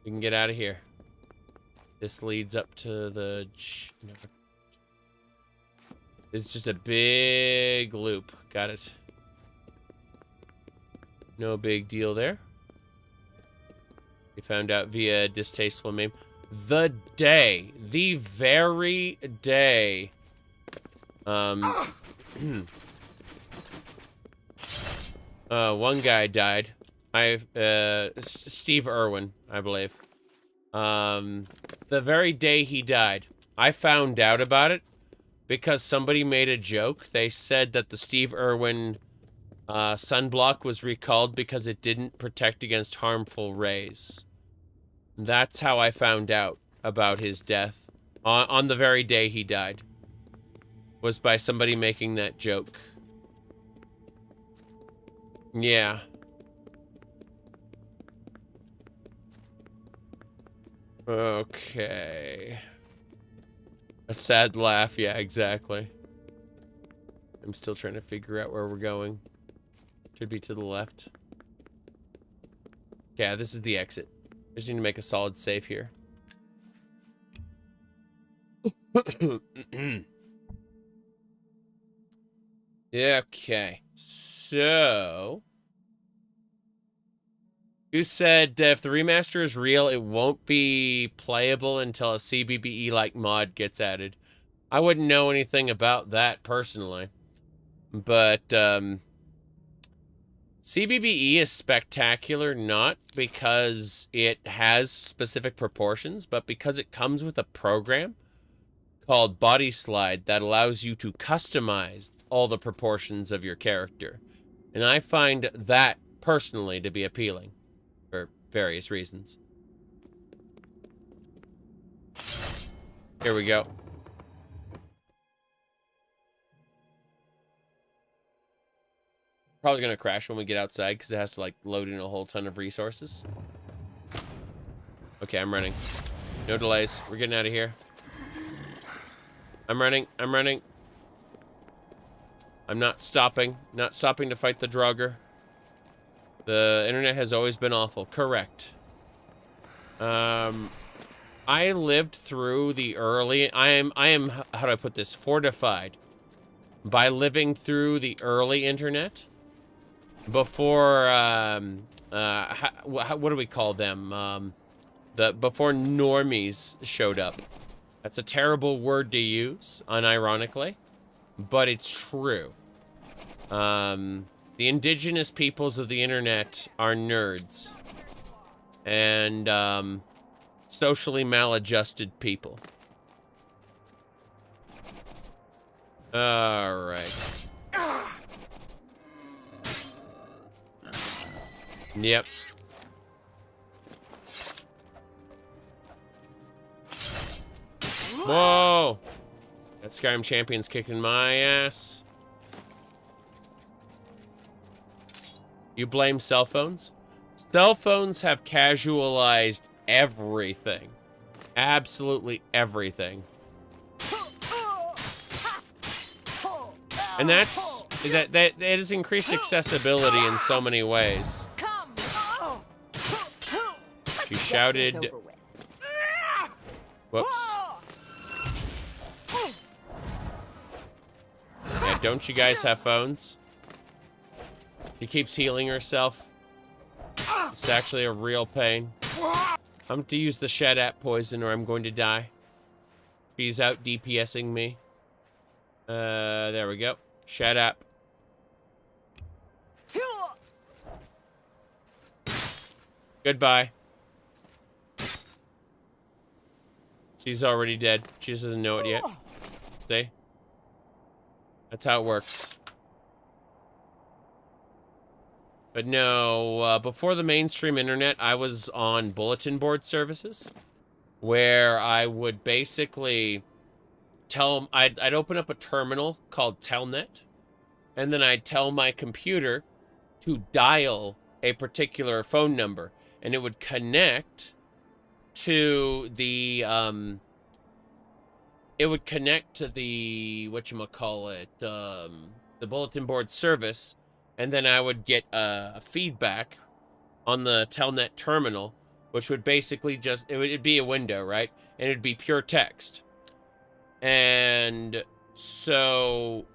We can get out of here. This leads up to the... It's just a big loop. Got it. No big deal there. We found out via distasteful meme. The very day. One guy died. Steve Irwin, I believe. The very day he died, I found out about it because somebody made a joke. They said that the Steve Irwin sunblock was recalled because it didn't protect against harmful rays. That's how I found out about his death. On the very day he died. Was by somebody making that joke. Yeah. Okay. A sad laugh, yeah, exactly. I'm still trying to figure out where we're going. Should be to the left. Yeah, this is the exit. I just need to make a solid save here. Yeah, okay. So... You said if the remaster is real, it won't be playable until a CBBE-like mod gets added. I wouldn't know anything about that personally. But, CBBE is spectacular, not because it has specific proportions, but because it comes with a program called Body Slide that allows you to customize all the proportions of your character. And I find that, personally, to be appealing. For various reasons. Here we go. Probably gonna crash when we get outside because it has to like load in a whole ton of resources. Okay, I'm running. No delays. We're getting out of here. I'm running. I'm running. I'm not stopping. Not stopping to fight the Draugr. The internet has always been awful. Correct. I lived through the early... I am, how do I put this? Fortified. By living through the early internet. Before, what do we call them? Before normies showed up. That's a terrible word to use, unironically. But it's true. The indigenous peoples of the internet are nerds. And, socially maladjusted people. Alright. Yep. Whoa! That Skyrim champion's kicking my ass. You blame cell phones? Cell phones have casualized everything. Absolutely everything. And that has increased accessibility in so many ways. She shouted. Whoops. Yeah, don't you guys have phones? She keeps healing herself. It's actually a real pain. I'm to use the Shadat poison or I'm going to die. She's out DPSing me. There we go. Shadat. Goodbye. She's already dead. She just doesn't know it yet. See? That's how it works. But no, before the mainstream internet, I was on bulletin board services where I would basically I'd open up a terminal called Telnet, and then I'd tell my computer to dial a particular phone number, and it would connect to the whatchamacallit, the bulletin board service, and then I would get a feedback on the Telnet terminal, which would basically just, it'd be a window, right? And it'd be pure text. And so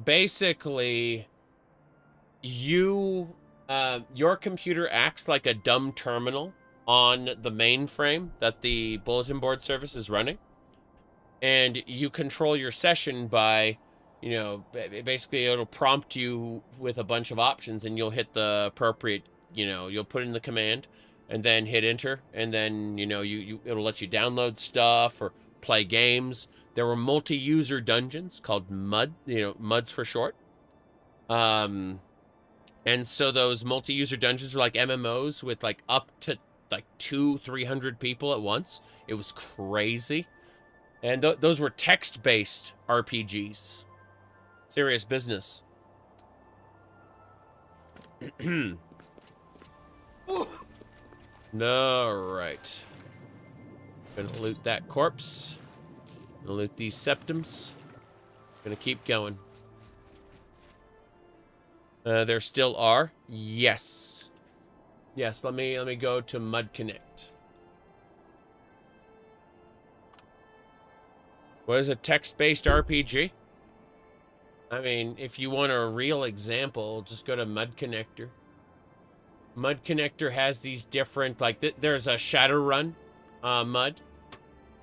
basically your computer acts like a dumb terminal on the mainframe that the bulletin board service is running. And you control your session by, you know, basically it'll prompt you with a bunch of options, and you'll hit the appropriate, you know, you'll put in the command and then hit enter, and then, you know, it'll let you download stuff or play games. There were multi-user dungeons called MUD, you know, MUDs for short. And so those multi-user dungeons are like MMOs with like up to like 200-300 people at once. It was crazy. And those were text-based RPGs. Serious business. Alright. Gonna loot that corpse. Gonna loot these septums. Gonna keep going. There still are? Yes. Yes, let me go to Mud Connect. What is a text-based RPG? I mean, if you want a real example, just go to Mud Connector. Mud Connector has these different, like, there's a Shadowrun mud.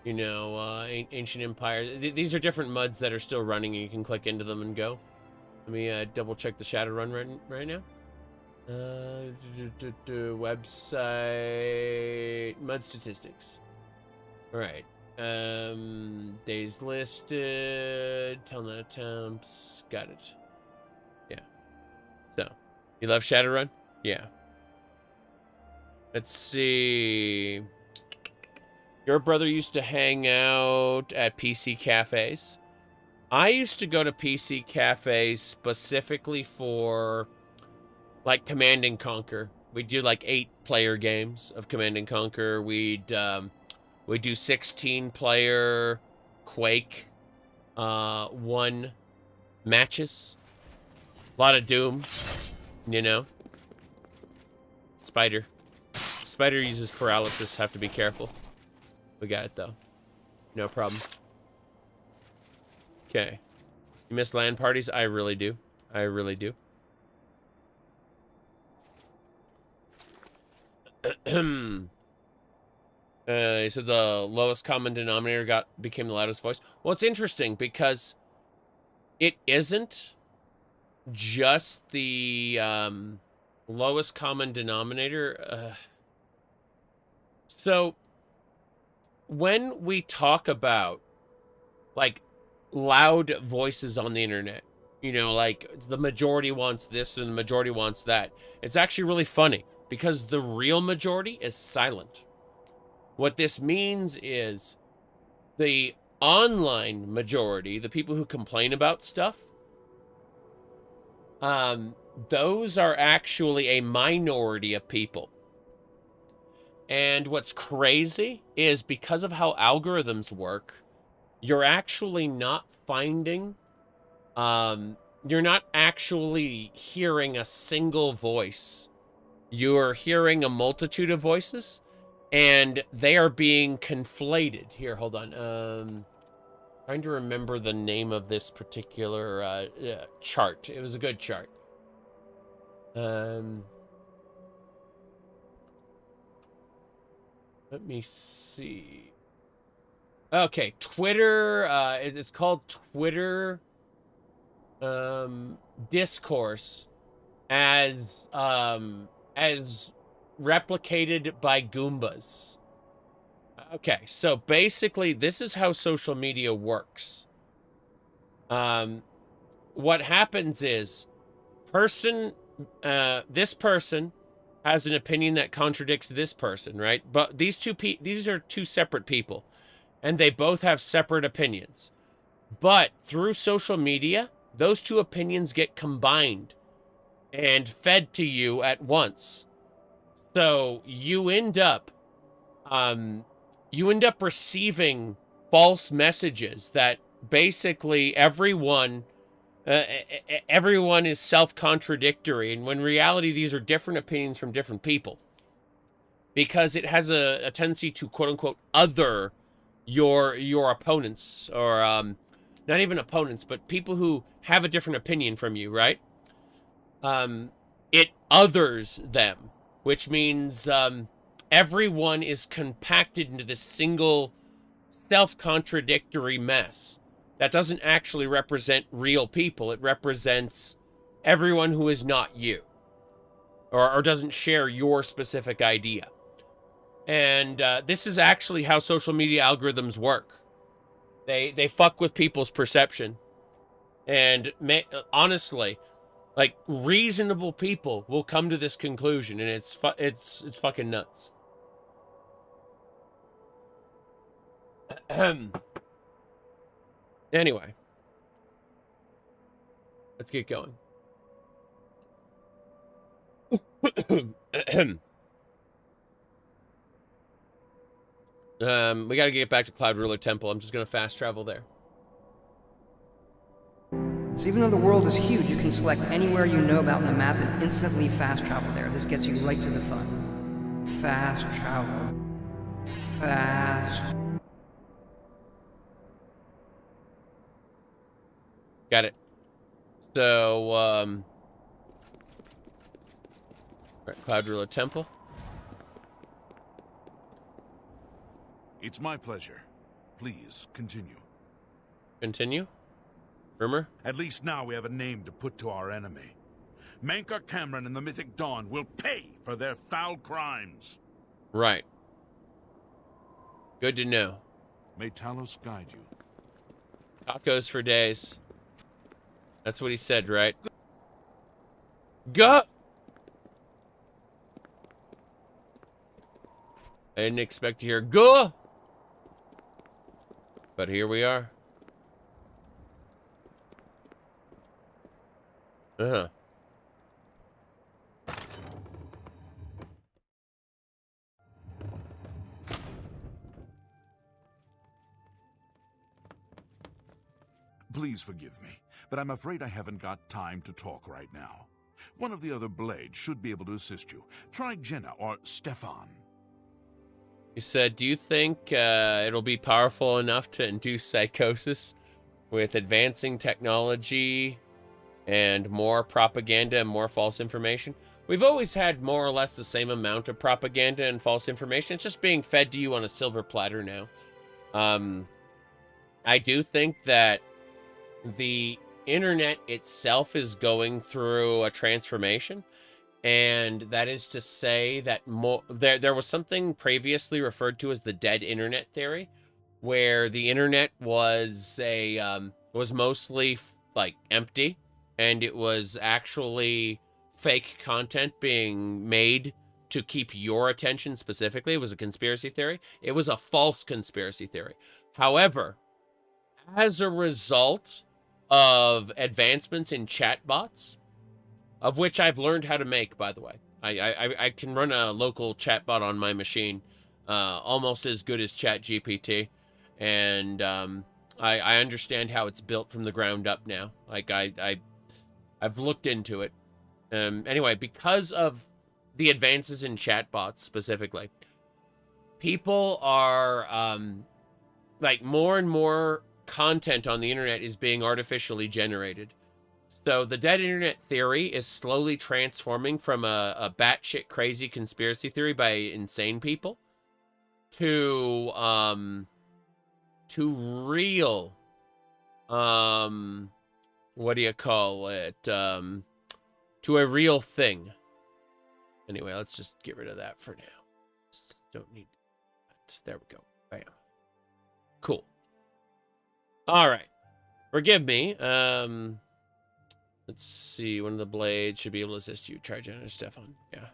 You know, Ancient Empire. These are different muds that are still running, and you can click into them and go. Let me double check the Shadowrun right now. Website, mud statistics. All right. Days listed, town out of towns, got it. Yeah. So, you love Shadowrun? Yeah. Let's see. Your brother used to hang out at PC cafes. I used to go to PC cafes specifically for, like, Command and Conquer. We'd do, like, 8-player games of Command and Conquer. We'd do 16-player Quake 1 matches. A lot of Doom, you know. Spider uses paralysis. Have to be careful. We got it, though. No problem. Okay. You miss LAN parties? I really do. I really do. He said the lowest common denominator became the loudest voice. Well, it's interesting because it isn't just the lowest common denominator. So when we talk about, like, loud voices on the internet, you know, like the majority wants this and the majority wants that, it's actually really funny because the real majority is silent. What this means is the online majority, the people who complain about stuff, those are actually a minority of people. And what's crazy is because of how algorithms work, you're actually not finding, you're not actually hearing a single voice. You're hearing a multitude of voices, and they are being conflated. Here, hold on. Trying to remember the name of this particular chart. It was a good chart. Let me see. Okay, Twitter. It's called Twitter discourse as replicated by Goombas. Okay, so basically, this is how social media works. What happens is, this person has an opinion that contradicts this person, right? But these are two separate people, and they both have separate opinions. But through social media, those two opinions get combined and fed to you at once. So you end up receiving false messages that basically everyone is self-contradictory, and when in reality these are different opinions from different people, because it has a tendency to quote-unquote other your opponents, or not even opponents, but people who have a different opinion from you, right? It others them, which means everyone is compacted into this single self-contradictory mess that doesn't actually represent real people. It represents everyone who is not you, or doesn't share your specific idea. And this is actually how social media algorithms work. They fuck with people's perception. And honestly, like, reasonable people will come to this conclusion, and it's fucking nuts. Anyway, let's get going. We got to get back to Cloud Ruler Temple. I'm just going to fast travel there. So even though the world is huge, you can select anywhere you know about on the map and instantly fast travel there. This gets you right to the fun. Fast travel. Fast. Got it. So, right, Cloud Ruler Temple. It's my pleasure. Please, continue. Continue? Rumor? At least now we have a name to put to our enemy. Mankar, Camoran, and the Mythic Dawn will pay for their foul crimes. Right. Good to know. May Talos guide you. Tacos for days. That's what he said, right? Go! I didn't expect to hear go! But here we are. Uh-huh. Please forgive me, but I'm afraid I haven't got time to talk right now. One of the other blades should be able to assist you. Try Jenna or Stefan. You said, do you think it'll be powerful enough to induce psychosis with advancing technology and more propaganda and more false information? We've always had more or less the same amount of propaganda and false information. It's just being fed to you on a silver platter now. I do think that the internet itself is going through a transformation, and that is to say that there was something previously referred to as the dead internet theory, where the internet was was mostly like empty, and it was actually fake content being made to keep your attention specifically. It was a conspiracy theory. It was a false conspiracy theory. However, as a result of advancements in chatbots, of which I've learned how to make, by the way. I can run a local chatbot on my machine, almost as good as ChatGPT, and I understand how it's built from the ground up now. Like, I've looked into it. Anyway, because of the advances in chatbots specifically, people are, like, more and more content on the internet is being artificially generated. So the dead internet theory is slowly transforming from a batshit crazy conspiracy theory by insane people to real, what do you call it? To a real thing. Anyway, let's just get rid of that for now. Just don't need that. There we go. Bam. Cool. All right. Forgive me. Let's see. One of the blades should be able to assist you. Try Jenna Stefan. Yeah.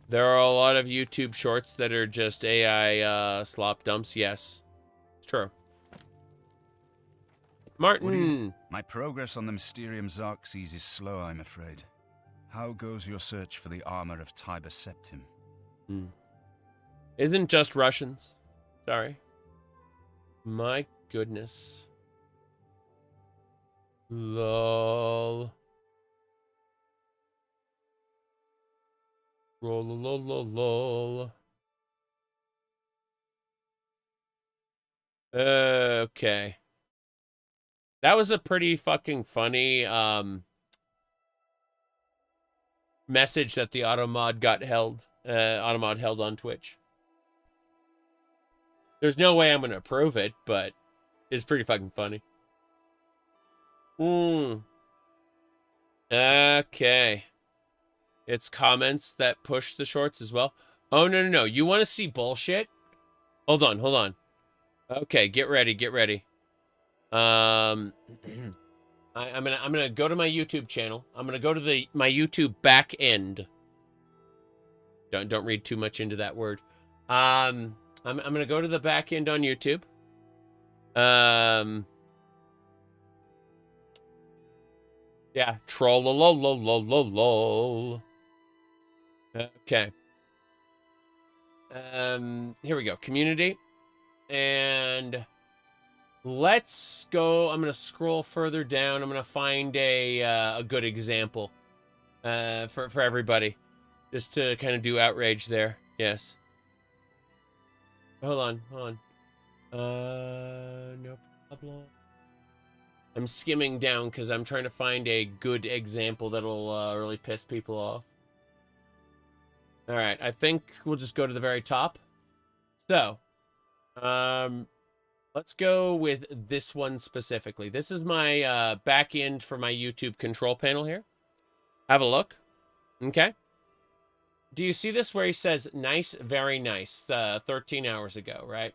There are a lot of YouTube shorts that are just AI slop dumps. Yes. It's true. Martin. My progress on the Mysterium Xarxes is slow, I'm afraid. How goes your search for the armor of Tiber Septim? Isn't just Russians. Sorry. My goodness. Lol. Lol. Okay. That was a pretty fucking funny message that the Automod Automod held on Twitch. There's no way I'm gonna approve it, but it's pretty fucking funny. Okay. It's comments that push the shorts as well. Oh, no. You want to see bullshit? Hold on. Okay, get ready. I'm gonna go to my YouTube channel. I'm gonna go to my YouTube back end. Don't read too much into that word. I'm gonna go to the back end on YouTube. Yeah, troll. Okay. Here we go. Community. And let's go. I'm going to scroll further down. I'm going to find a good example for everybody. Just to kind of do outrage there. Yes. Hold on. No problem. I'm skimming down because I'm trying to find a good example that'll really piss people off. All right, I think we'll just go to the very top. So, let's go with this one specifically. This is my back end for my YouTube control panel here. Have a look. Okay. Do you see this where he says, nice, very nice, 13 hours ago, right?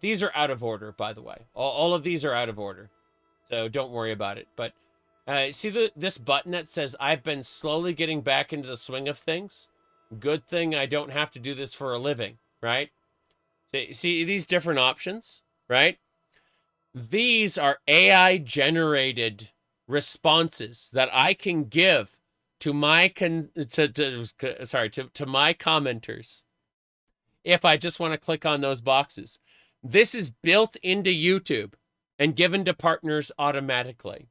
These are out of order, by the way. All of these are out of order. So don't worry about it. But see this button that says, I've been slowly getting back into the swing of things? Good thing I don't have to do this for a living, right? See these different options, right? These are AI-generated responses that I can give to my to my commenters if I just want to click on those boxes. This is built into YouTube and given to partners automatically.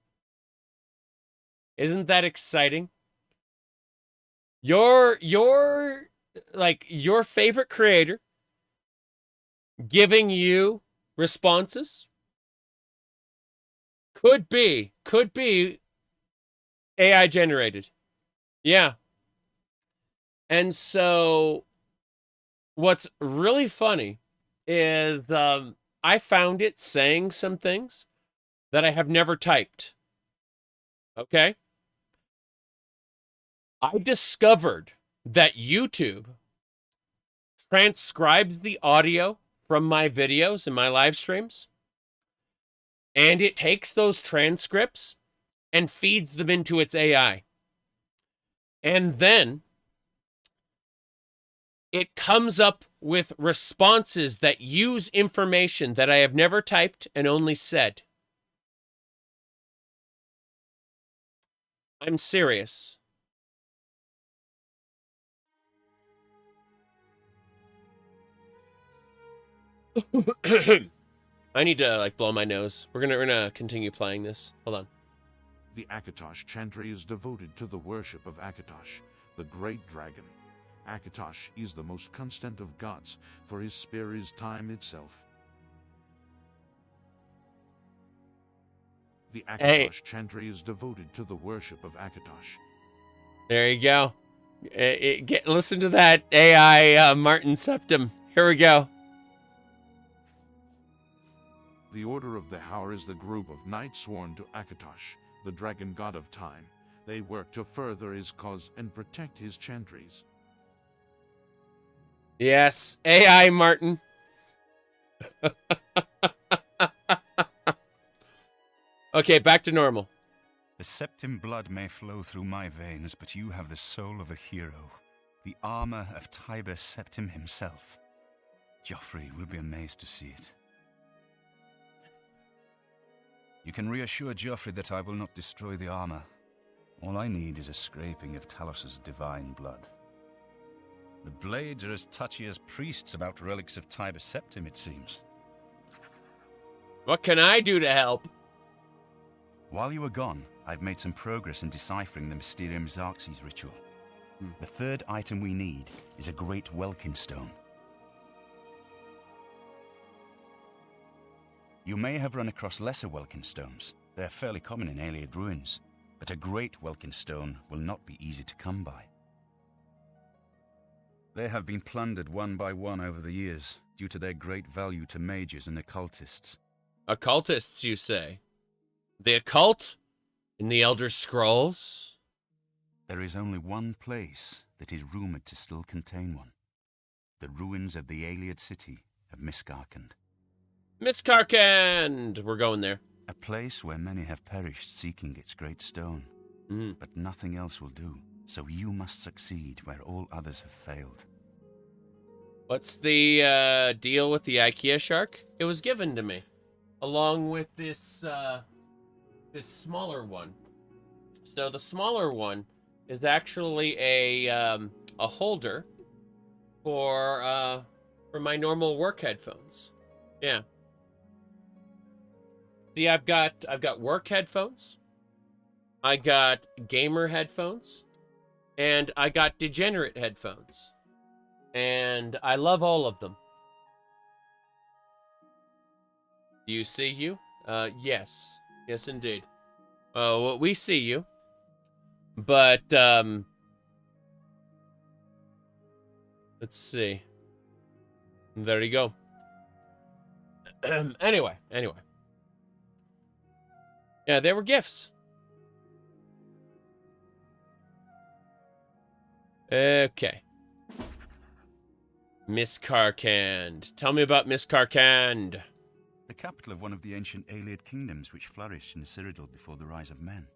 Isn't that exciting? Your favorite creator giving you responses could be AI generated. Yeah. And so what's really funny is I found it saying some things that I have never typed. Okay? I discovered that YouTube transcribes the audio from my videos and my live streams, and it takes those transcripts and feeds them into its AI. And then it comes up with responses that use information that I have never typed and only said. I'm serious. I need to blow my nose. We're gonna continue playing this. Hold on. The Akatosh chantry is devoted to the worship of Akatosh, the great dragon. Akatosh is the most constant of gods, for his spear is time itself. The Akatosh chantry is devoted to the worship of Akatosh. There you go. Listen to that AI Martin Septim. Here we go. The Order of the Hour is the group of knights sworn to Akatosh, the dragon god of time. They work to further his cause and protect his chantries. Yes, AI Martin. Okay, back to normal. The Septim blood may flow through my veins, but you have the soul of a hero. The armor of Tiber Septim himself. Joffrey will be amazed to see it. You can reassure Joffrey that I will not destroy the armor. All I need is a scraping of Talos's divine blood. The blades are as touchy as priests about relics of Tiber Septim, it seems. What can I do to help? While you were gone, I've made some progress in deciphering the Mysterium Xarxes ritual. The third item we need is a great Welkin stone. You may have run across lesser Welkin stones. They're fairly common in Ayleid ruins, but a great Welkin stone will not be easy to come by. They have been plundered one by one over the years, due to their great value to mages and occultists. Occultists, you say? The occult? In the Elder Scrolls? There is only one place that is rumored to still contain one. The ruins of the Ayleid city of Miskarkand. Miskarkand! We're going there. A place where many have perished seeking its great stone. But nothing else will do, so you must succeed where all others have failed. What's the deal with the IKEA shark? It was given to me, along with this this smaller one. So the smaller one is actually a holder for my normal work headphones. Yeah. See, I've got work headphones, I got gamer headphones, and I got degenerate headphones. And I love all of them. Do you see you? Yes. Yes, indeed. Well, we see you. But, let's see. There you go. Anyway. Yeah, they were gifts. Okay. Miskarkand. Tell me about Miskarkand. The capital of one of the ancient Ayleid kingdoms which flourished in Cyrodiil before the rise of men.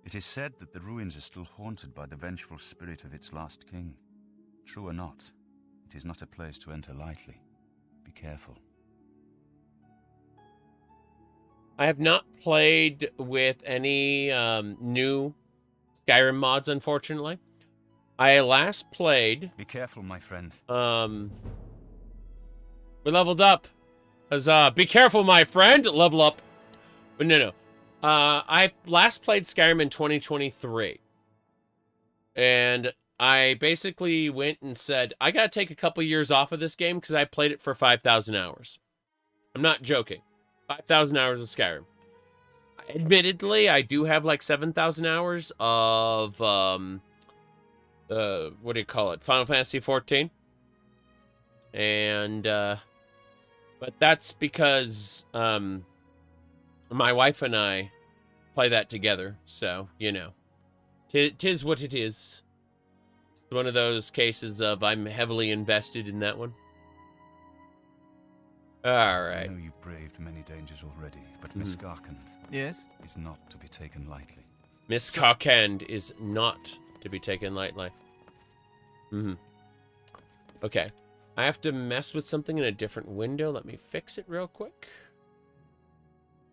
It is said that the ruins are still haunted by the vengeful spirit of its last king. True or not, it is not a place to enter lightly. Be careful. I have not played with any new Skyrim mods, unfortunately. I last played... Be careful, my friend. We leveled up. Huzzah. Be careful, my friend. Level up. But no. I last played Skyrim in 2023. And I basically went and said, I gotta take a couple years off of this game because I played it for 5,000 hours. I'm not joking. 5,000 hours of Skyrim. Admittedly, I do have like 7,000 hours of, what do you call it? Final Fantasy 14. And, but that's because, my wife and I play that together. So, you know, tis what it is. It's one of those cases of I'm heavily invested in that one. All right. I know you've braved many dangers already, but Miskarkand is not to be taken lightly. Miskarkand is not to be taken lightly. Okay. I have to mess with something in a different window. Let me fix it real quick.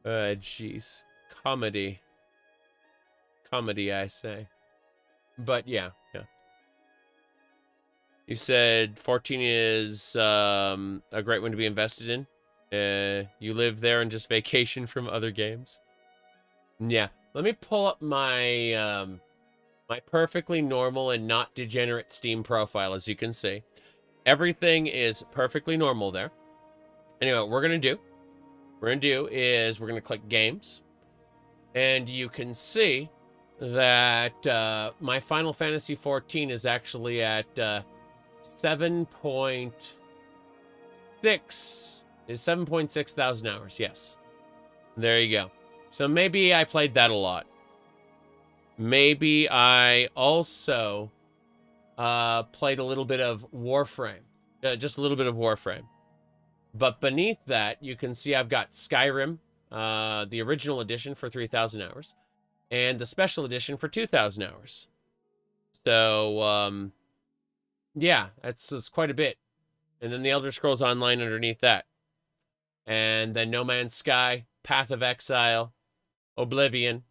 Jeez. Comedy, I say. But yeah. You said 14 is a great one to be invested in. You live there and just vacation from other games. Yeah. Let me pull up my my perfectly normal and not degenerate Steam profile, as you can see. Everything is perfectly normal there. Anyway, what we're going to do is we're going to click games. And you can see that my Final Fantasy 14 is actually at 7.6 is 7.6 thousand hours. Yes. There you go. So maybe I played that a lot. Maybe I also played a little bit of Warframe. just a little bit of Warframe. But beneath that, you can see I've got Skyrim, the original edition for 3,000 hours, and the special edition for 2,000 hours. So, yeah, that's quite a bit. And then the Elder Scrolls Online underneath that. And then No Man's Sky, Path of Exile, Oblivion,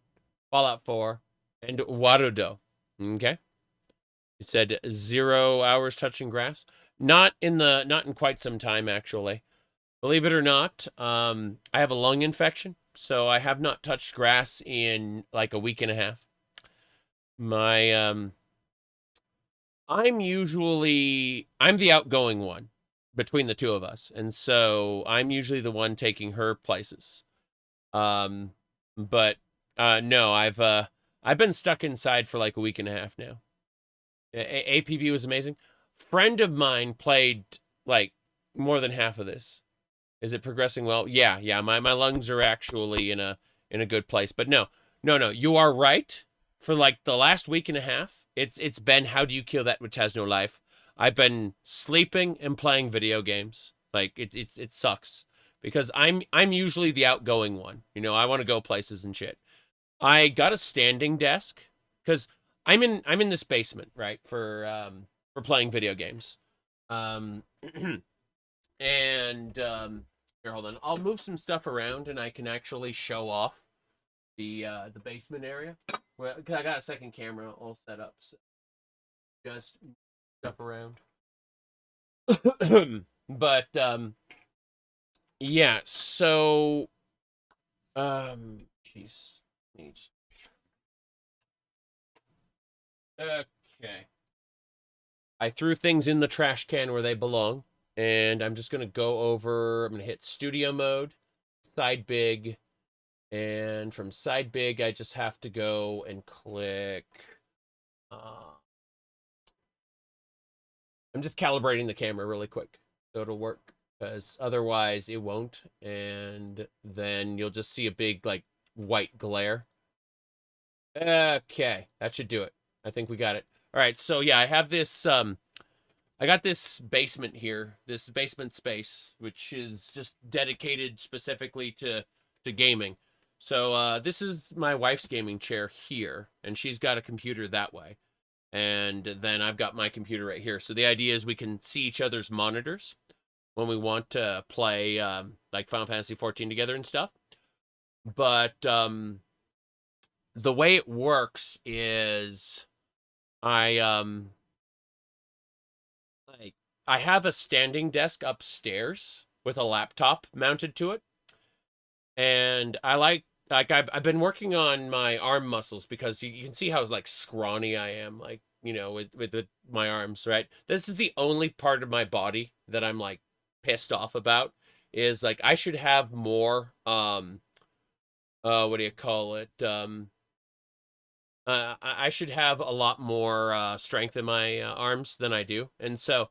Fallout 4, and Warudo. Okay? You said 0 hours touching grass? Not in quite some time, actually. Believe it or not, I have a lung infection, so I have not touched grass in like a week and a half. I'm the outgoing one between the two of us, and so I'm usually the one taking her places. But no, I've been stuck inside for like a week and a half now. APB was amazing. Friend of mine played like more than half of this. Is it progressing well? Yeah. My lungs are actually in a good place. But no. You are right. For like the last week and a half, it's been how do you kill that which has no life? I've been sleeping and playing video games. Like it sucks because I'm usually the outgoing one. You know, I want to go places and shit. I got a standing desk because I'm in this basement, right, for playing video games. Here, hold on. I'll move some stuff around and I can actually show off the basement area. Well, cause I got a second camera all set up. So just stuff around. But yeah, so jeez. Okay. I threw things in the trash can where they belong. And I'm just going to go over, I'm going to hit studio mode, side big, and from side big, I just have to go and click, I'm just calibrating the camera really quick, so it'll work, because otherwise it won't, and then you'll just see a big, like, white glare. Okay, that should do it. I think we got it. All right, so yeah, I have this, I got this basement here, this basement space, which is just dedicated specifically to gaming. So this is my wife's gaming chair here, and she's got a computer that way. And then I've got my computer right here. So the idea is we can see each other's monitors when we want to play like Final Fantasy 14 together and stuff. But the way it works is I have a standing desk upstairs with a laptop mounted to it. And I've been working on my arm muscles because you can see how like scrawny I am, like, you know, with my arms, right? This is the only part of my body that I'm like pissed off about is like I should have more what do you call it? I should have a lot more strength in my arms than I do. And so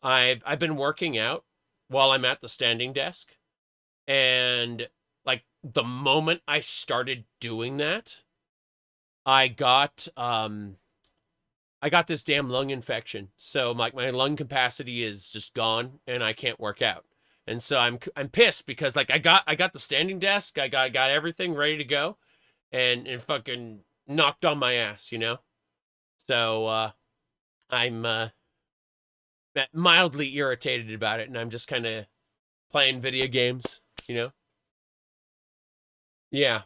I've been working out while I'm at the standing desk, and like the moment I started doing that, I got this damn lung infection. So like my lung capacity is just gone, and I can't work out. And so I'm pissed because like I got the standing desk, I got everything ready to go, and fucking knocked on my ass, you know. So I'm mildly irritated about it, and I'm just kind of playing video games, you know? Yeah.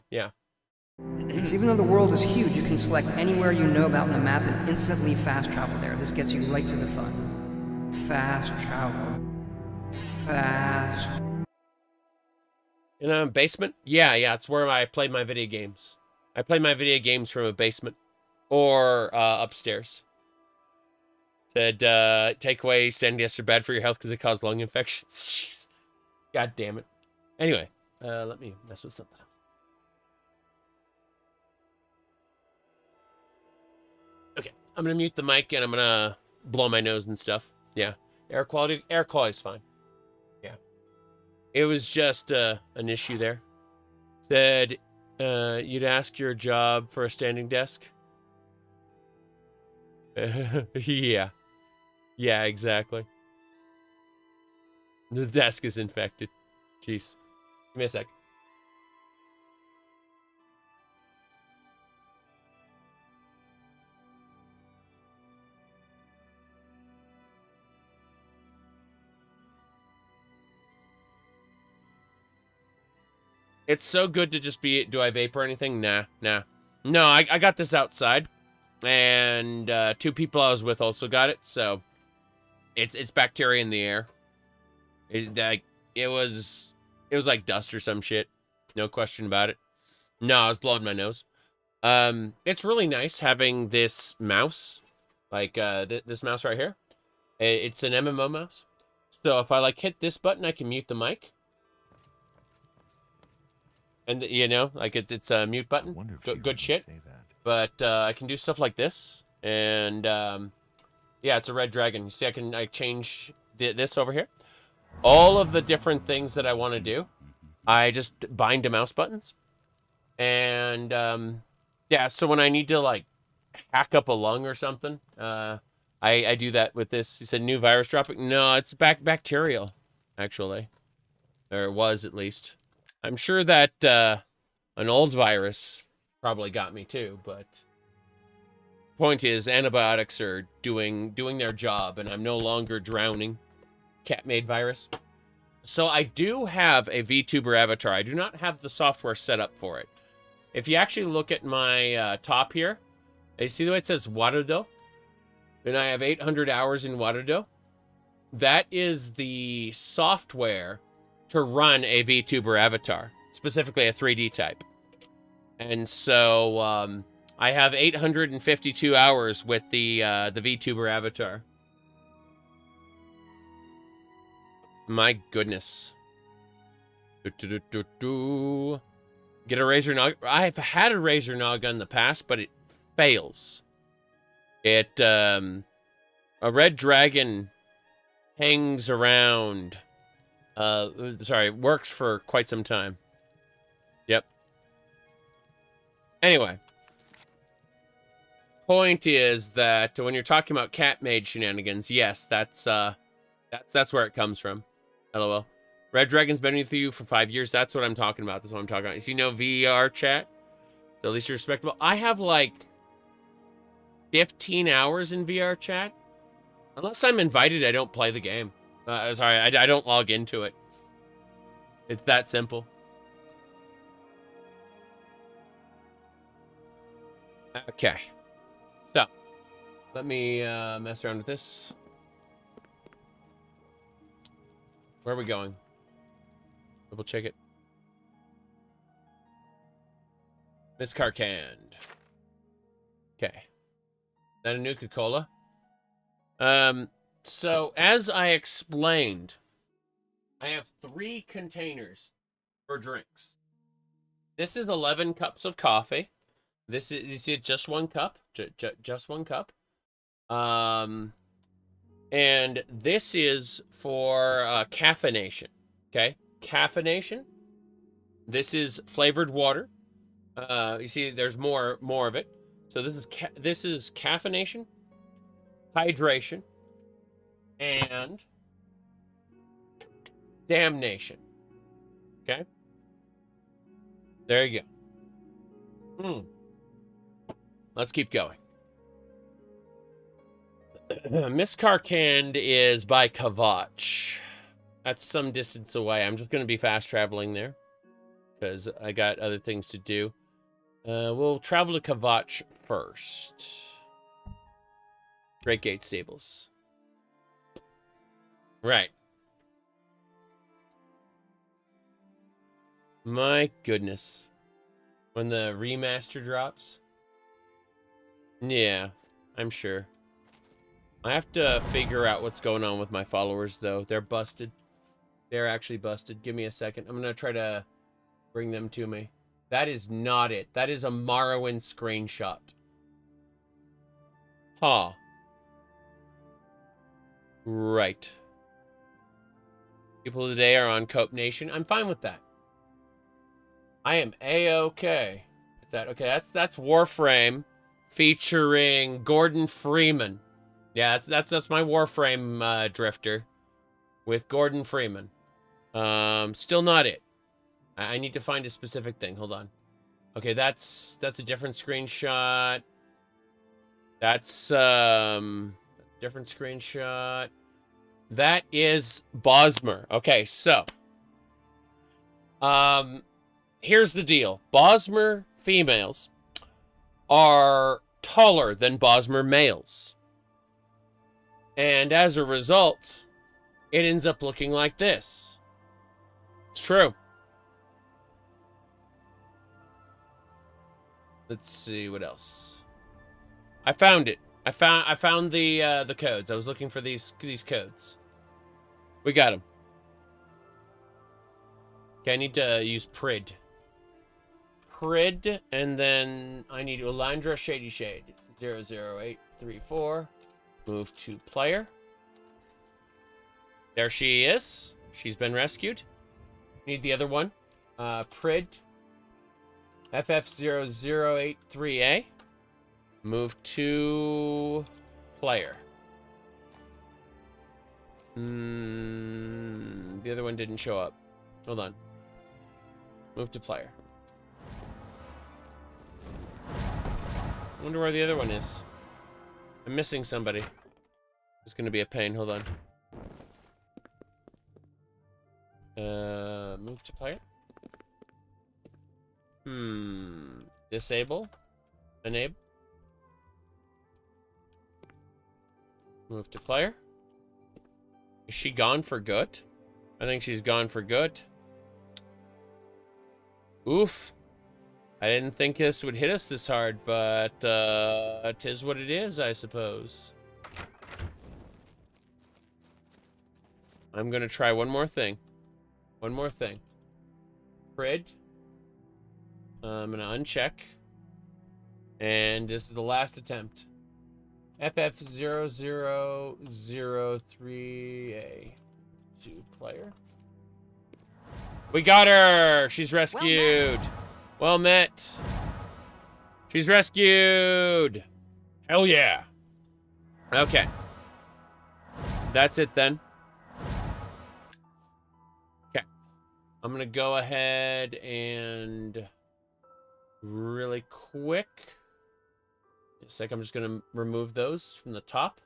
So even though the world is huge, you can select anywhere you know about in the map and instantly fast travel there. This gets you right to the fun. Fast travel. Fast. In a basement? Yeah, it's where I play my video games. I play my video games from a basement or upstairs. Said, take away standing desks are bad for your health because it causes lung infections. Jeez. God damn it. Anyway, let me mess with something else. Okay, I'm going to mute the mic and I'm going to blow my nose and stuff. Yeah, air quality's fine. Yeah. It was just an issue there. Said, you'd ask your job for a standing desk? Yeah. Yeah, exactly. The desk is infected. Jeez. Give me a sec. It's so good to just be... Do I vape or anything? Nah. No, I got this outside. And 2 people I was with also got it, so... It's bacteria in the air. It was like dust or some shit. No question about it. No, I was blowing my nose. It's really nice having this mouse. Like, this mouse right here. It's an MMO mouse. So if I, like, hit this button, I can mute the mic. And, you know, like, it's a mute button. Good shit. But I can do stuff like this. And, yeah, it's a red dragon. You see, I can change this over here. All of the different things that I want to do, I just bind to mouse buttons. And, yeah, so when I need to, like, hack up a lung or something, I do that with this. You said new virus dropping? No, it's bacterial, actually. Or it was, at least. I'm sure that an old virus probably got me too, but point is antibiotics are doing their job, and I'm no longer drowning. Cat-made virus. So I do have a VTuber avatar. I do not have the software set up for it. If you actually look at my top here, you see the way it says Waterdo? And I have 800 hours in Waterdo. That is the software to run a VTuber avatar, specifically a 3D type. And so I have 852 hours with the VTuber avatar. My goodness. Get a Razor Nog. I've had a Razor Nog in the past, but it fails. It a red dragon hangs around. Works for quite some time. Yep. Anyway. Point is that when you're talking about cat-made shenanigans, yes, that's where it comes from. LOL. Red Dragon's been with you for 5 years. That's what I'm talking about. That's what I'm talking about. You know VR chat? So at least you're respectable. I have like 15 hours in VR chat. Unless I'm invited, I don't play the game. Sorry, I don't log into it. It's that simple. Okay. So, let me mess around with this. Where are we going? Double check it. Miss Carcand. Okay. Is that a Nuka-Cola? So, as I explained, I have 3 containers for drinks. This is 11 cups of coffee. This is, you see, just 1 cup. Just 1 cup. And this is for caffeination. Okay? Caffeination. This is flavored water. You see, there's more of it. So this is caffeination, hydration, and damnation. Okay? There you go. Let's keep going. Miss Carcand is by Kavach. That's some distance away. I'm just going to be fast traveling there because I got other things to do. We'll travel to Kavach first. Great Gate Stables. Right. My goodness. When the remaster drops? Yeah, I'm sure. I have to figure out what's going on with my followers, though. They're busted. They're actually busted. Give me a second. I'm going to try to bring them to me. That is not it. That is a Morrowind screenshot. Huh. Right. People today are on Cope Nation. I'm fine with that. I am A-okay with that. Okay, that's Warframe featuring Gordon Freeman. Yeah, that's my Warframe drifter. with Gordon Freeman. Still not it. I need to find a specific thing. Hold on. Okay, that's a different screenshot. That's different screenshot. That is Bosmer. Okay, so here's the deal. Bosmer females are taller than Bosmer males. And as a result, it ends up looking like this. It's true. Let's see what else. I found it. I found the codes. I was looking for these codes. We got them. Okay, I need to use Prid. Prid, and then I need Elandra Shady Shade. 00834. Move to player. There she is. She's been rescued. Need the other one. Prid. FF0083A. Move to player. The other one didn't show up. Hold on. Move to player. I wonder where the other one is. I'm missing somebody. It's gonna be a pain. Hold on. Move to player. Disable. Enable. Move to player. Is she gone for good? I think she's gone for good. Oof. I didn't think this would hit us this hard, but it is what it is, I suppose. I'm gonna try one more thing. One more thing. Prid. I'm gonna uncheck. And this is the last attempt. FF0003A. 2 player. We got her! She's rescued! Well met. She's rescued! Hell yeah! Okay. That's it then. Okay. I'm gonna go ahead and really quick. It's like I'm just gonna remove those from the top.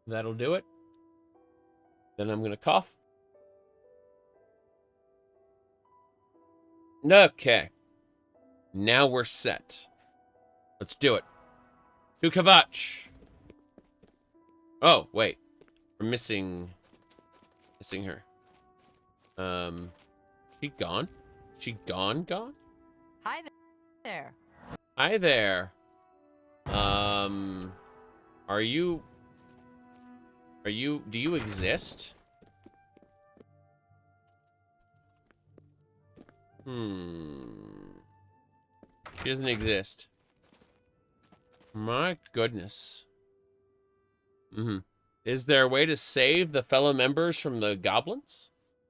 That'll do it. Then I'm gonna cough. Okay. Now we're set. Let's do it. To Kavach. Oh, wait. We're missing her. She gone? She gone? Hi there. Hi there. Do you exist? She doesn't exist. My goodness. Is there a way to save the fellow members from the goblins?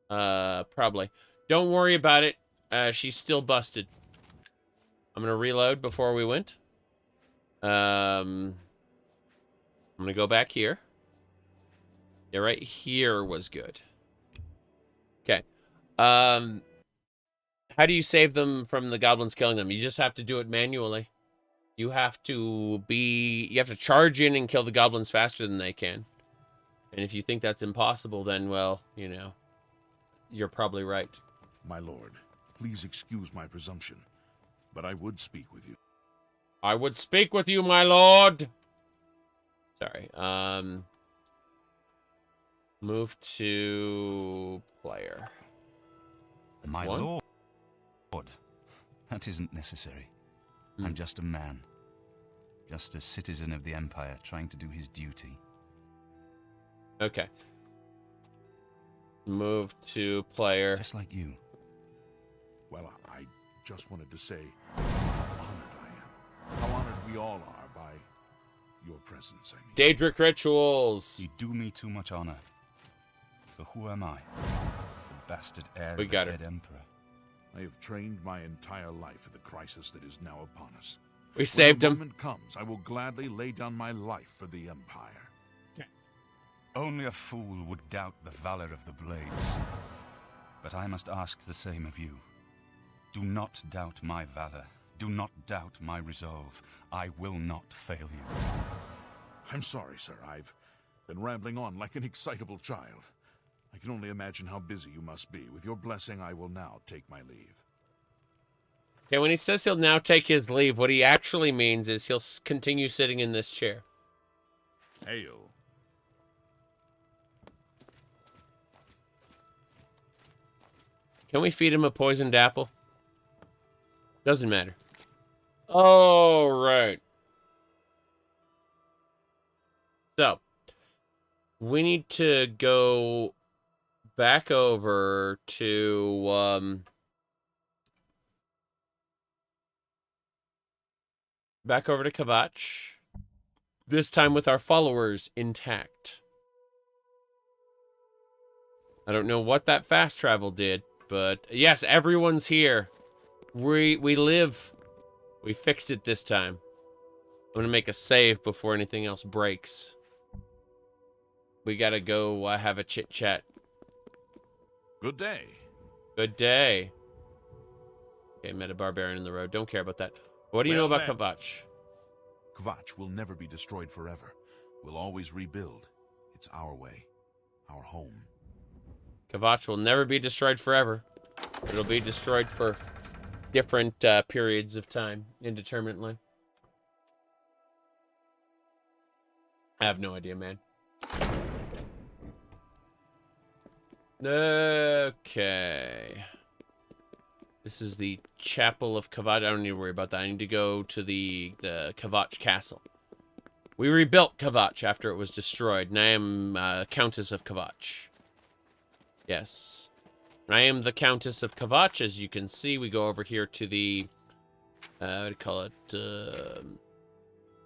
Probably. Don't worry about it. She's still busted. I'm gonna reload before we went. I'm gonna go back here. Yeah, right here was good. Okay. How do you save them from the goblins killing them? You just have to do it manually. You have to charge in and kill the goblins faster than they can. And if you think that's impossible, then, well, you know, you're probably right. My lord, please excuse my presumption, but I would speak with you. I would speak with you, my lord. Sorry. Move to player. My lord. That isn't necessary. I'm just a man. Just a citizen of the Empire trying to do his duty. Okay. Move to player. Just like you. Well, I just wanted to say how honored I am. How honored we all are by your presence, I mean. Daedric rituals. You do me too much honor. For who am I? The bastard heir We of got the her. dead emperor. I have trained my entire life for the crisis that is now upon us. We saved when him. the moment comes, I will gladly lay down my life for the Empire. Only a fool would doubt the valor of the blades. But I must ask the same of you. Do not doubt my valor. Do not doubt my resolve. I will not fail you. I'm sorry, sir. I've been rambling on like an excitable child. I can only imagine how busy you must be. With your blessing, I will now take my leave. Okay, when he says he'll now take his leave, what he actually means is he'll continue sitting in this chair. Hail. Can we feed him a poisoned apple? Doesn't matter. All right. So, we need to go back over to, Kvatch. This time with our followers intact. I don't know what that fast travel did, but yes, everyone's here. We live. We fixed it this time. I'm gonna make a save before anything else breaks. We gotta go have a chit chat. Good day. Good day. Okay, met a barbarian in the road. Don't care about that. What do you know about Kvatch? Kvatch will never be destroyed forever. We'll always rebuild. It's our way. Our home. Kvatch will never be destroyed forever. It'll be destroyed for different periods of time, indeterminately. I have no idea, man. Okay. This is the Chapel of Kvatch. I don't need to worry about that. I need to go to the Kvatch Castle. We rebuilt Kvatch after it was destroyed, and I am Countess of Kvatch. Yes. I am the Countess of Kvatch. As you can see, we go over here to the... what do you call it?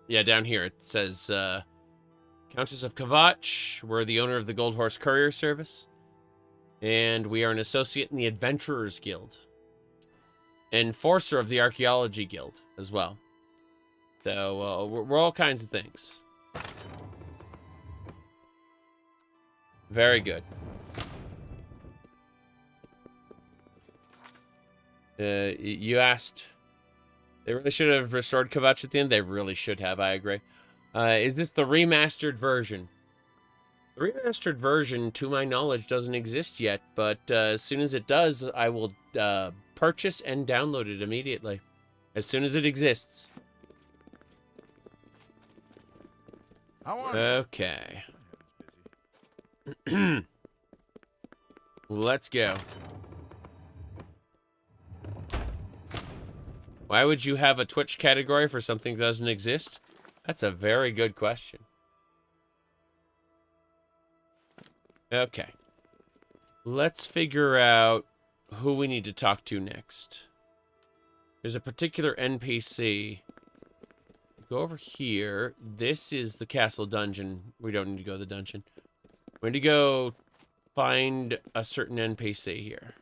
Yeah, down here. It says, Countess of Kvatch. We're the owner of the Gold Horse Courier Service. And we are an associate in the Adventurers Guild. Enforcer of the Archaeology Guild as well. So, we're all kinds of things. Very good. You asked... They really should have restored Kvatch at the end. They really should have, I agree. Is this the remastered version? The remastered version, to my knowledge, doesn't exist yet, but as soon as it does, I will purchase and download it immediately. As soon as it exists. How are Okay. Let's go. Why would you have a Twitch category for something that doesn't exist? That's a very good question. Okay. Let's figure out who we need to talk to next. There's a particular NPC. Go over here. This is the castle dungeon. We don't need to go to the dungeon. We need to go find a certain NPC here.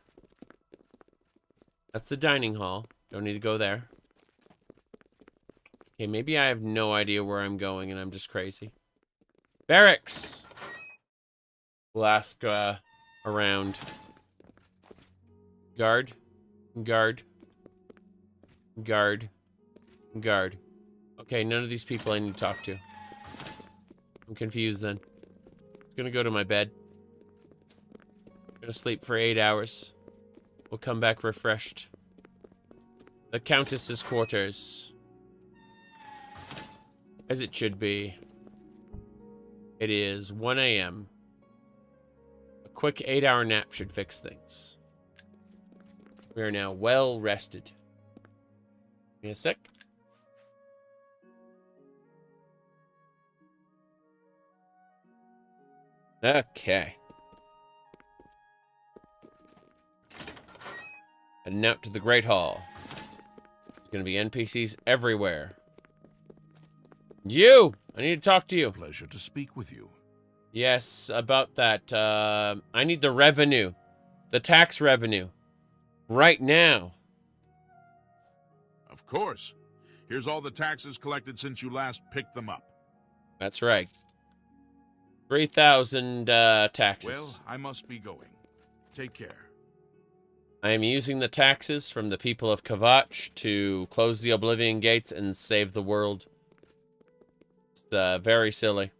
That's the dining hall. Don't need to go there. Okay, maybe I have no idea where I'm going and I'm just crazy. Barracks! We'll ask around. Guard. Guard. Guard. Guard. Okay, none of these people I need to talk to. I'm confused then. I'm gonna go to my bed. I'm gonna sleep for 8 hours. We'll come back refreshed. The Countess's quarters. As it should be. It is 1 a.m. A quick 8-hour nap should fix things. We are now well rested. Give me a sec. Okay. Heading out to the Great Hall. There's gonna be NPCs everywhere. You! I need to talk to you. Pleasure to speak with you. Yes, about that. I need the revenue. The tax revenue. Right now. Of course. Here's all the taxes collected since you last picked them up. That's right. 3,000 taxes. Well, I must be going. Take care. I am using the taxes from the people of Kvatch to close the Oblivion gates and save the world. It's very silly.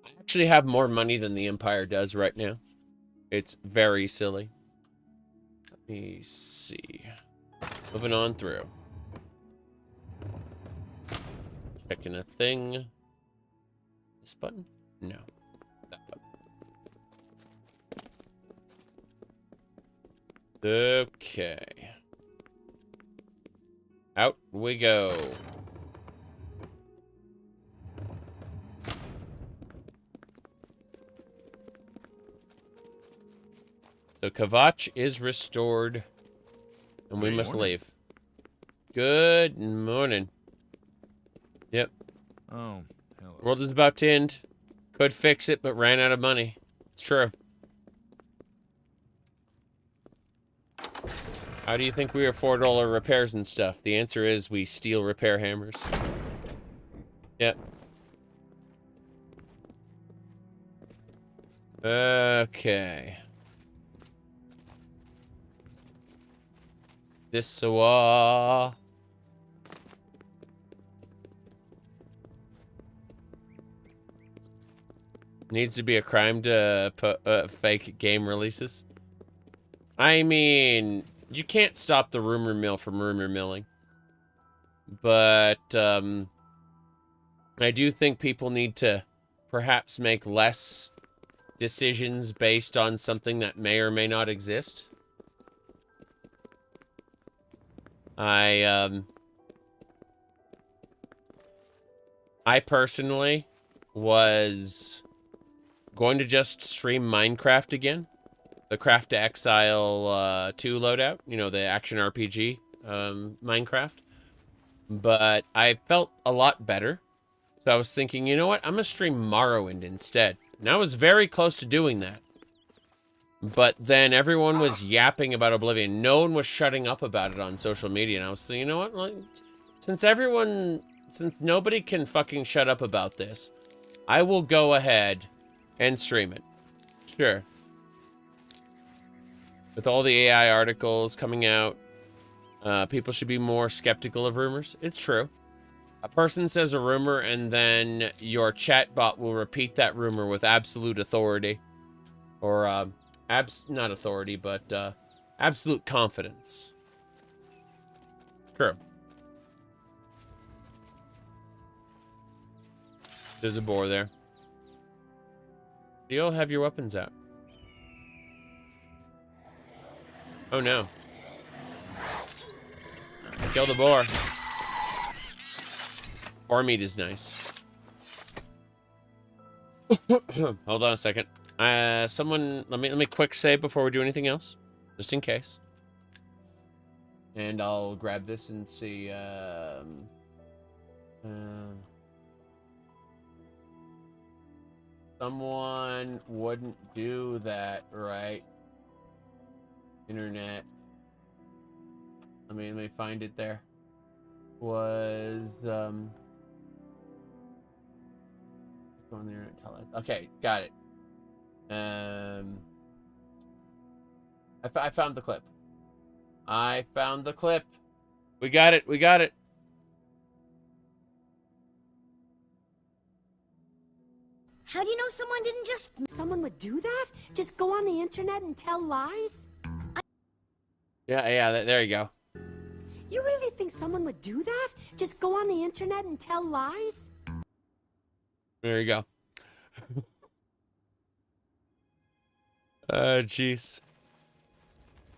I actually have more money than the Empire does right now. It's very silly. Let me see. Moving on through. Checking a thing. This button? No. That button. Okay. Out we go. So Kvatch is restored, and we must leave. Good morning. Yep. Oh, hello. World is about to end. Could fix it, but ran out of money. It's true. How do you think we afford all our repairs and stuff? The answer is we steal repair hammers. Yep. Okay. This needs to be a crime to put fake game releases. I mean, you can't stop the rumor mill from rumor milling. But I do think people need to perhaps make less decisions based on something that may or may not exist. I personally was going to just stream Minecraft again. The Craft to Exile 2 loadout. You know, the action RPG Minecraft. But I felt a lot better. So I was thinking, you know what? I'm going to stream Morrowind instead. And I was very close to doing that. But then everyone was yapping about Oblivion. No one was shutting up about it on social media. And I was saying, you know what? Like, since nobody can fucking shut up about this, I will go ahead and stream it. Sure. With all the AI articles coming out, people should be more skeptical of rumors. It's true. A person says a rumor, and then your chatbot will repeat that rumor with absolute authority. Or, not authority, but absolute confidence. True. There's a boar there. Do you all have your weapons out? Oh no. Kill the boar. Boar meat is nice. Hold on a second. Someone, let me quick save before we do anything else, just in case. And I'll grab this and see. Someone wouldn't do that, right? Internet. Let me find it there. Was go on there and tell it. Okay, got it. I found the clip. I found the clip. We got it. We got it. How do you know someone didn't just... Someone would do that? Just go on the internet and tell lies? Yeah, there you go. You really think someone would do that? Just go on the internet and tell lies? There you go. Jeez.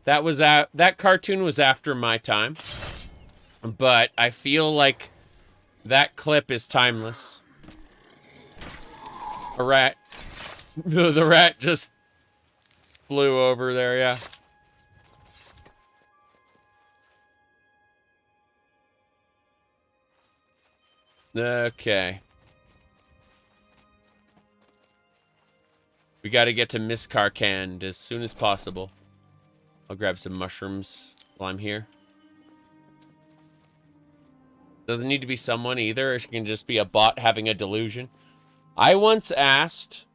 That cartoon was after my time. But I feel like that clip is timeless. A rat. The rat just flew over there, yeah. Okay. We got to get to Miss Karkand as soon as possible. I'll grab some mushrooms while I'm here. Doesn't need to be someone either. It can just be a bot having a delusion. I once asked,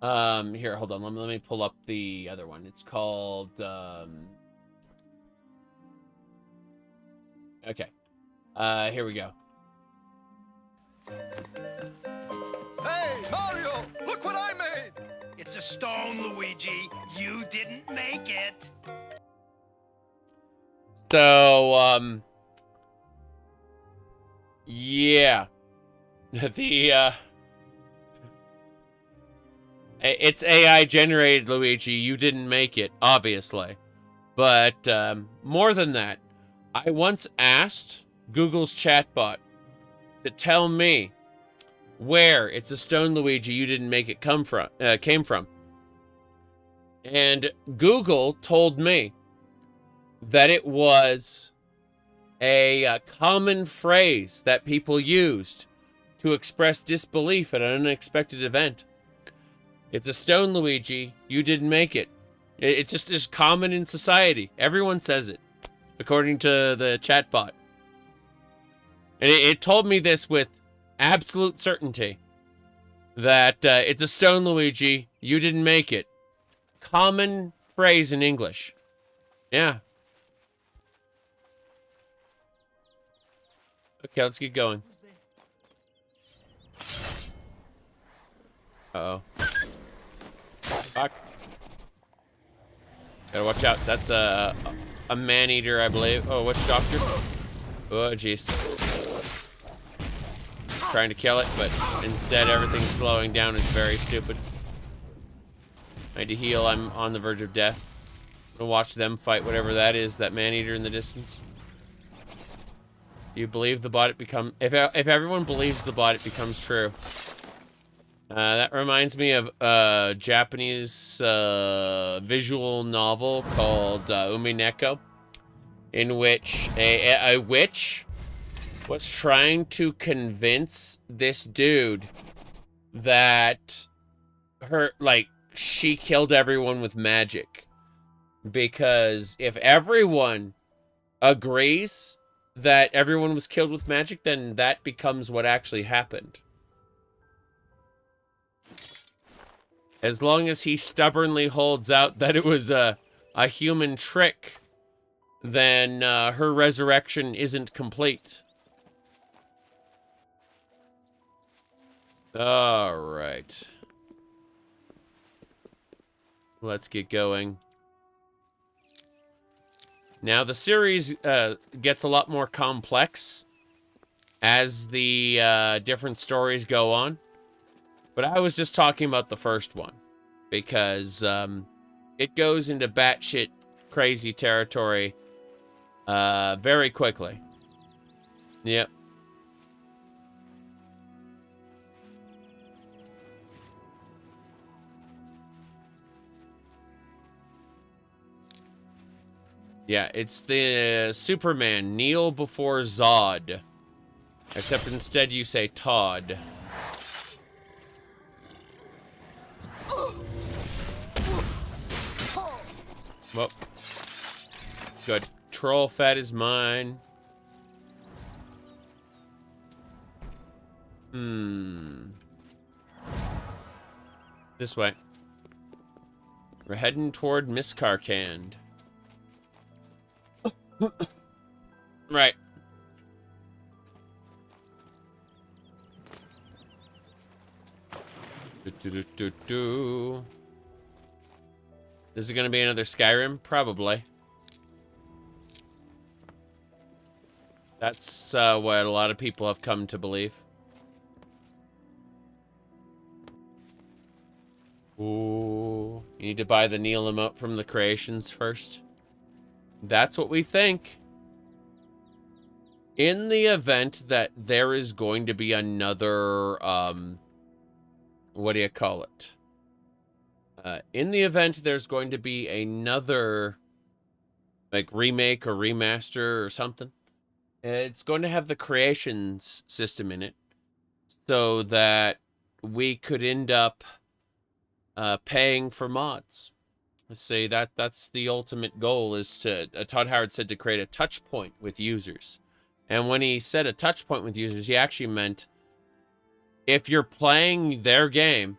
here, hold on, let me pull up the other one. It's called, okay. Here we go. Hey, Mario! Look what I made! It's a stone, Luigi. You didn't make it. So, yeah. It's AI generated, Luigi. You didn't make it, obviously. But, more than that, I once asked Google's chatbot to tell me where It's a Stone, Luigi, You Didn't Make It came from. And Google told me that it was a common phrase that people used to express disbelief at an unexpected event. It's a stone, Luigi. You didn't make it. It's just common in society. Everyone says it, according to the chatbot. And it told me this with absolute certainty, that it's a stone, Luigi. You didn't make it. Common phrase in English. Yeah. Okay, let's get going. Uh-oh. Fuck. Gotta watch out. That's a man-eater, I believe. Oh, witch doctor? Oh, jeez. Trying to kill it, but instead everything's slowing down. It's very stupid. I need to heal. I'm on the verge of death. I'm gonna watch them fight whatever that is, that man-eater in the distance. Do you believe the bot become... If everyone believes the bot, it becomes true. That reminds me of a Japanese visual novel called Umineko, in which a witch was trying to convince this dude that she killed everyone with magic. Because if everyone agrees that everyone was killed with magic, then that becomes what actually happened. As long as he stubbornly holds out that it was a human trick, then her resurrection isn't complete. All right. Let's get going. Now, the series gets a lot more complex as the different stories go on. But I was just talking about the first one, because it goes into batshit crazy territory very quickly. Yep. Yeah, it's the Superman, kneel before Zod. Except instead you say Todd. Well, good. Troll fat is mine. This way. We're heading toward Miss Karkand. Right. Is it going to be another Skyrim? Probably. That's what a lot of people have come to believe. Ooh. You need to buy the Neil emote from the creations first. That's what we think. In the event that there is going to be another, what do you call it? In the event there's going to be another, like, remake or remaster or something, it's going to have the creations system in it, so that we could end up paying for mods. Let's say that's the ultimate goal, is to, Todd Howard said, to create a touch point with users. And when he said a touch point with users, he actually meant if you're playing their game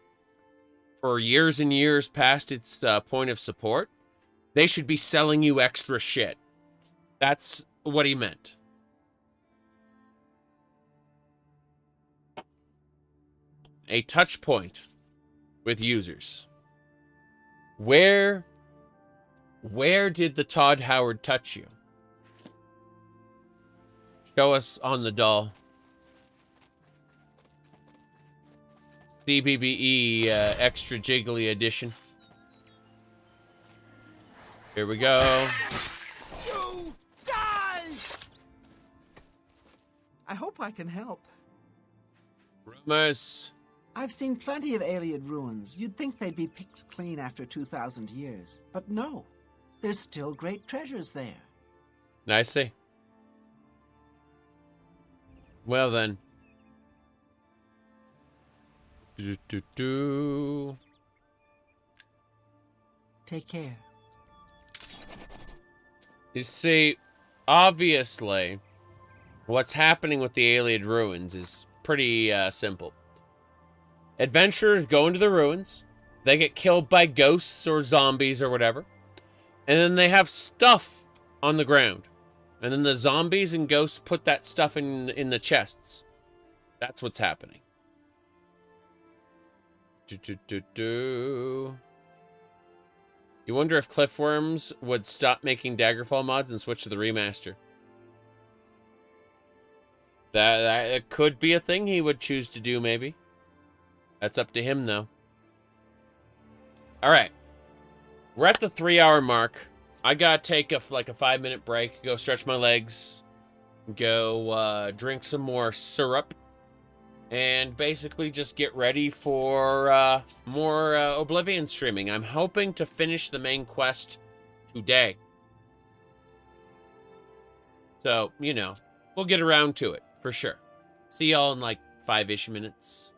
for years and years past its point of support, they should be selling you extra shit. That's what he meant. A touch point with users. Where did the Todd Howard touch you? Show us on the doll. CBBE extra jiggly edition. Here we go. You die! I hope I can help. Rumors. I've seen plenty of Ayleid ruins. You'd think they'd be picked clean after 2,000 years. But no. There's still great treasures there. I see. Well then. Take care. You see, obviously, what's happening with the Ayleid ruins is pretty simple. Adventurers go into the ruins, they get killed by ghosts or zombies or whatever, and then they have stuff on the ground. And then the zombies and ghosts put that stuff in the chests. That's what's happening. You wonder if Cliffworms would stop making Daggerfall mods and switch to the remaster. That could be a thing he would choose to do, maybe. That's up to him, though. All right. We're at the 3-hour mark. I gotta take a 5-minute break, go stretch my legs, go drink some more syrup, and basically just get ready for more Oblivion streaming. I'm hoping to finish the main quest today. So, you know, we'll get around to it, for sure. See y'all in like 5-ish minutes.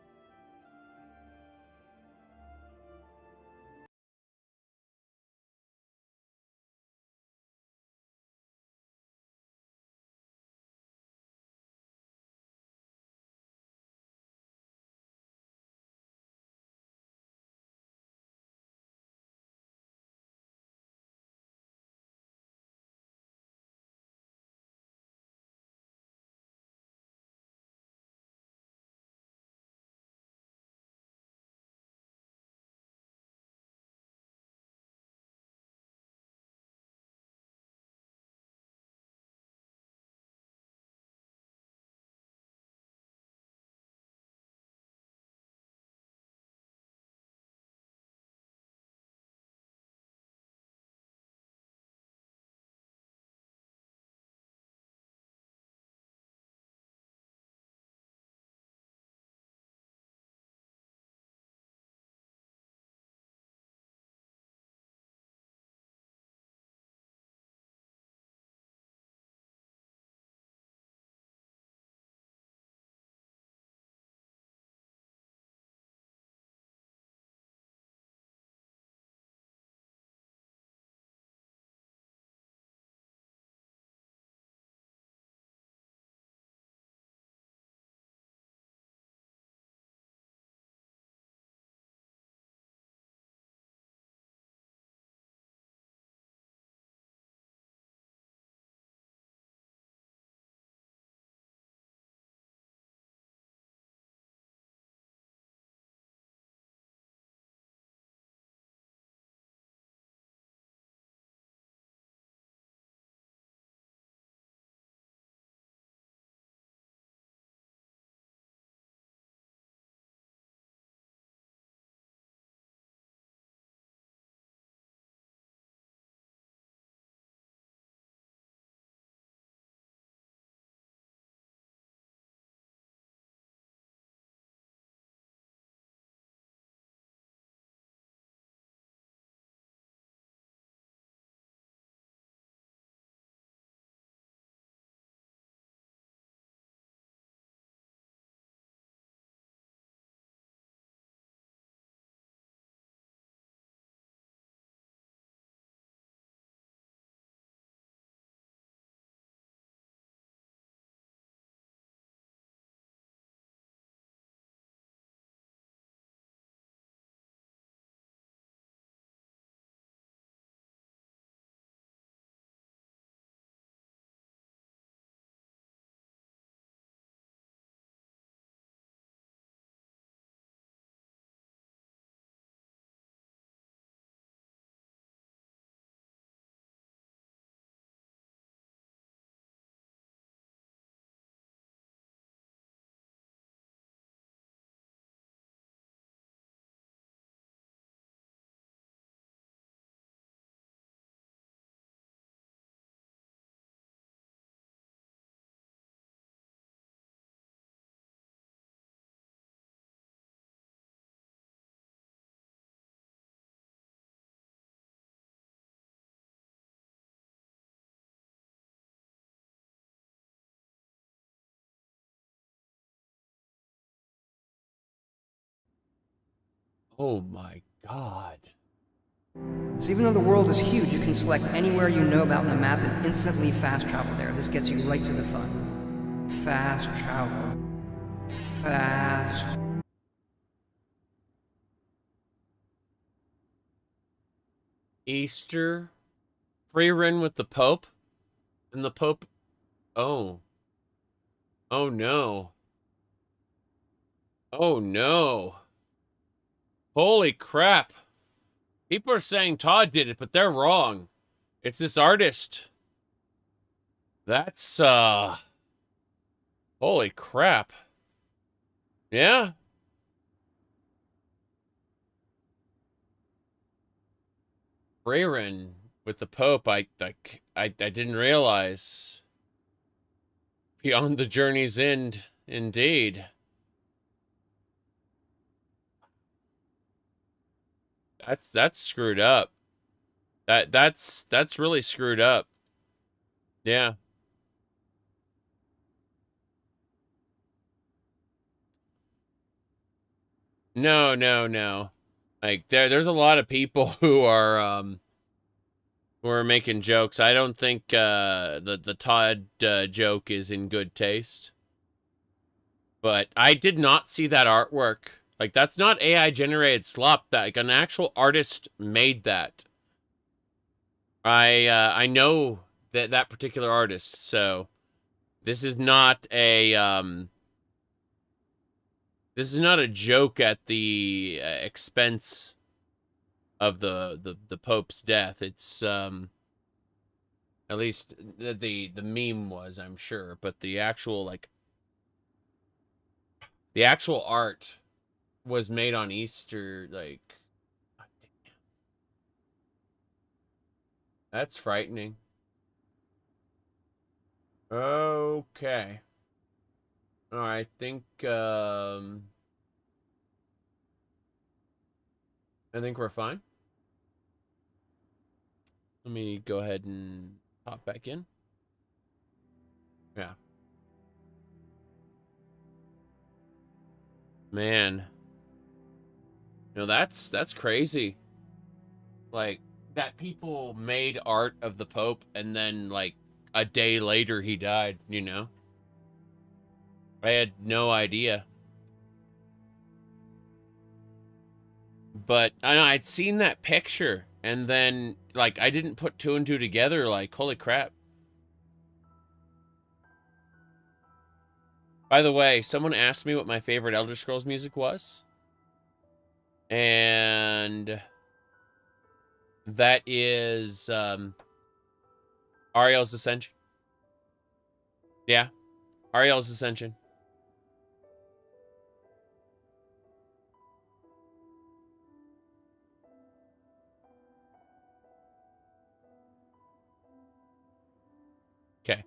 Oh my god. So even though the world is huge, you can select anywhere you know about on the map and instantly fast travel there. This gets you right to the fun. Fast travel. Fast. Easter. Free run with the Pope? And the Pope... Oh. Oh no. Oh no. Holy crap. People are saying Todd did it, but they're wrong. It's this artist. That's, holy crap. Yeah? Brayren with the Pope, I didn't realize. Beyond the journey's end, indeed. That's screwed up. That's really screwed up. Yeah. No, no, no. Like there's a lot of people who are making jokes. I don't think the Todd joke is in good taste. But I did not see that artwork. Like that's not AI generated slop. That like an actual artist made that. I know that particular artist, so this is not a joke at the expense of the Pope's death. It's at least the meme was, I'm sure, but the actual art was made on Easter, like. That's frightening. Okay. All right, I think we're fine. Let me go ahead and hop back in. Yeah. Man. You know, that's crazy. Like that people made art of the Pope and then like a day later he died, you know? I had no idea. But I know I'd seen that picture and then like I didn't put two and two together, like holy crap. By the way, someone asked me what my favorite Elder Scrolls music was. And that is Ariel's Ascension. Yeah, Ariel's Ascension. Okay.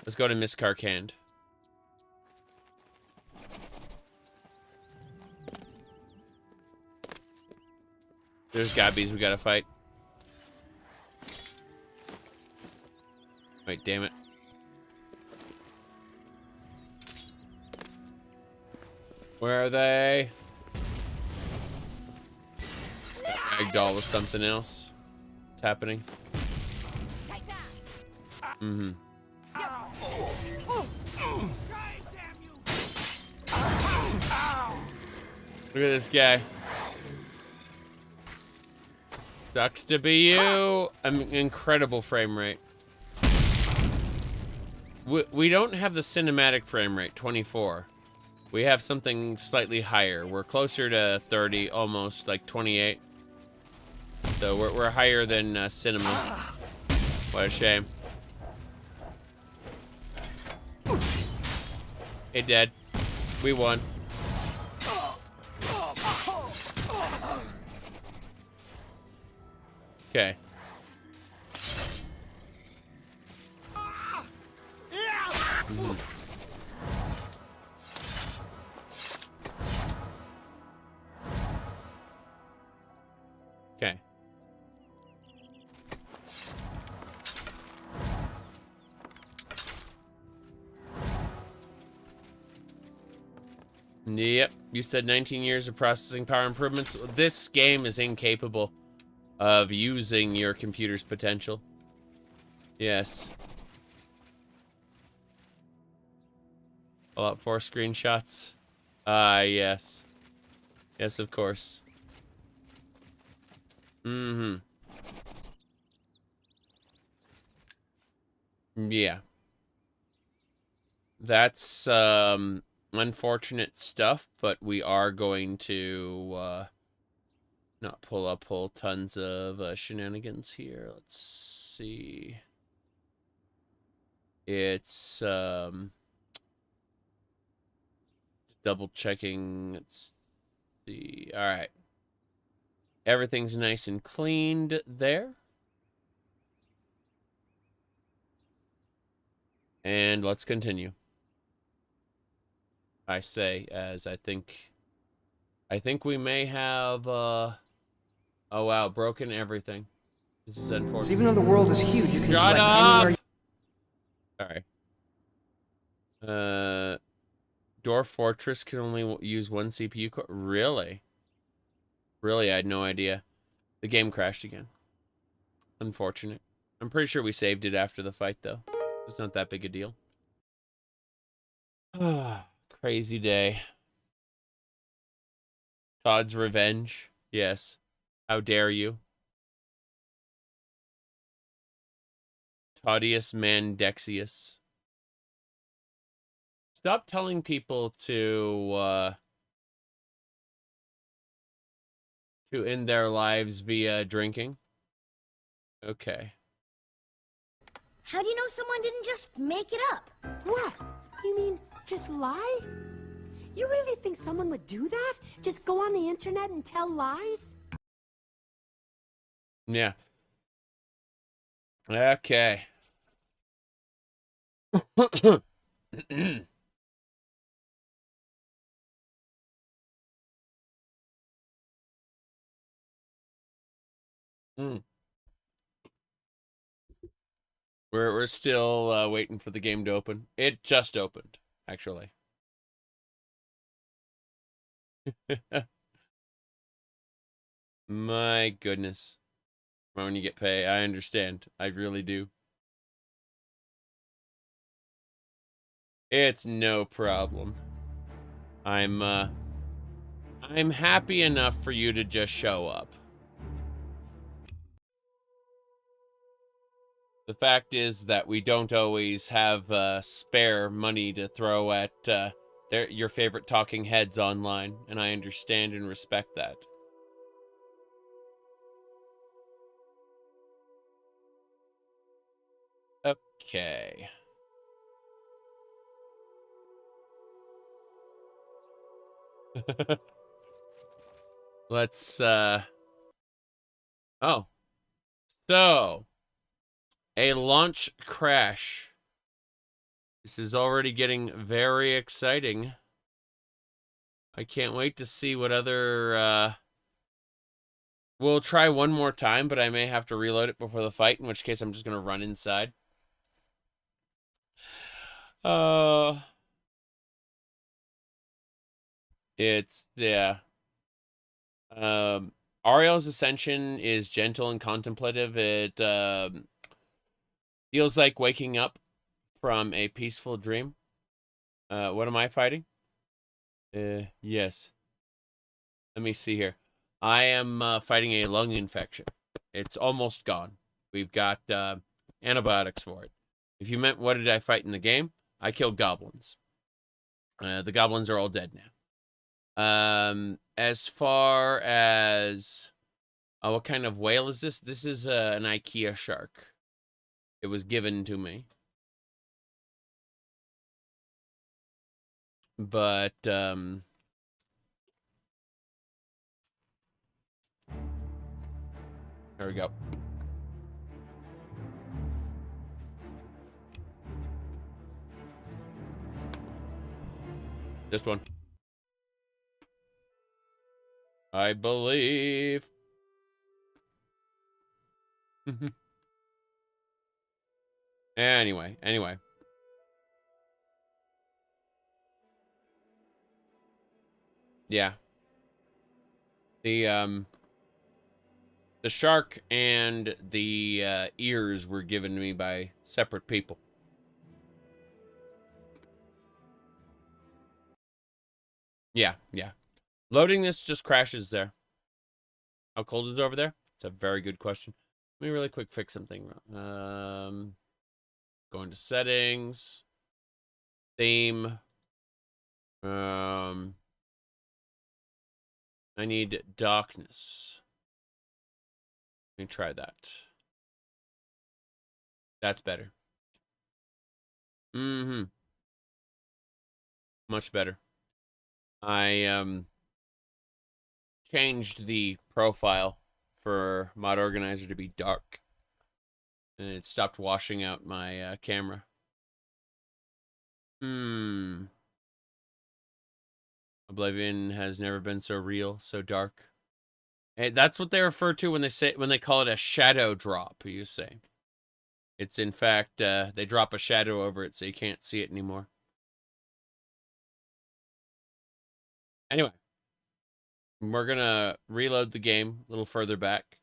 Let's go to Miss Carcand. There's Gabbies we gotta fight. Wait, damn it. Where are they? That ragdoll was something else. What's happening? Mm-hmm. Look at this guy. Sucks to be you. Incredible frame rate. We don't have the cinematic frame rate, 24. We have something slightly higher. We're closer to 30, almost like 28. So we're higher than cinema. What a shame. Hey, dead. We won. Okay. Mm-hmm. Okay. Yep, you said 19 years of processing power improvements. This game is incapable of using your computer's potential. Yes. Pull out 4 screenshots. Yes. Yes, of course. Mm-hmm. Yeah. That's, unfortunate stuff, but we are going to, not pull up whole tons of, shenanigans here. Let's see. It's, double checking. Let's see. All right. Everything's nice and cleaned there. And let's continue. I say, as I think we may have, oh wow, broken everything. This is unfortunate. So even though the world is huge, you can Shut select up! anywhere. Sorry. Dwarf Fortress can only use 1 CPU core. Really? Really, I had no idea. The game crashed again. Unfortunate. I'm pretty sure we saved it after the fight, though. It's not that big a deal. Crazy day. Todd's revenge. Yes. How dare you? Todius Mandexius. Stop telling people to end their lives via drinking. Okay. How do you know someone didn't just make it up? What? You mean just lie? You really think someone would do that? Just go on the internet and tell lies? Yeah. Okay. We're still waiting for the game to open. It just opened, actually. My goodness. When you get paid, I understand. I really do. It's no problem. I'm happy enough for you to just show up. The fact is that we don't always have spare money to throw at your favorite talking heads online, and I understand and respect that. Okay. Let's oh. So, a launch crash. This is already getting very exciting. I can't wait to see what other we'll try one more time, but I may have to reload it before the fight, in which case I'm just going to run inside. It's, yeah. Ariel's ascension is gentle and contemplative. It feels like waking up from a peaceful dream. What am I fighting? Yes. Let me see here. I am fighting a lung infection. It's almost gone. We've got antibiotics for it. If you meant what did I fight in the game, I killed goblins. The goblins are all dead now. As far as what kind of whale is this? This is an IKEA shark. It was given to me. But there we go. This one. I believe. Anyway. Yeah. The shark and the ears were given to me by separate people. Yeah, yeah. Loading this just crashes there. How cold is it over there? It's a very good question. Let me really quick fix something. Go into settings. Theme. I need darkness. Let me try that. That's better. Mm-hmm. Much better. I changed the profile for Mod Organizer to be dark. And it stopped washing out my camera. Oblivion has never been so real, so dark. Hey, that's what they refer to when they call it a shadow drop, you say. It's in fact, they drop a shadow over it so you can't see it anymore. Anyway, we're gonna reload the game a little further back.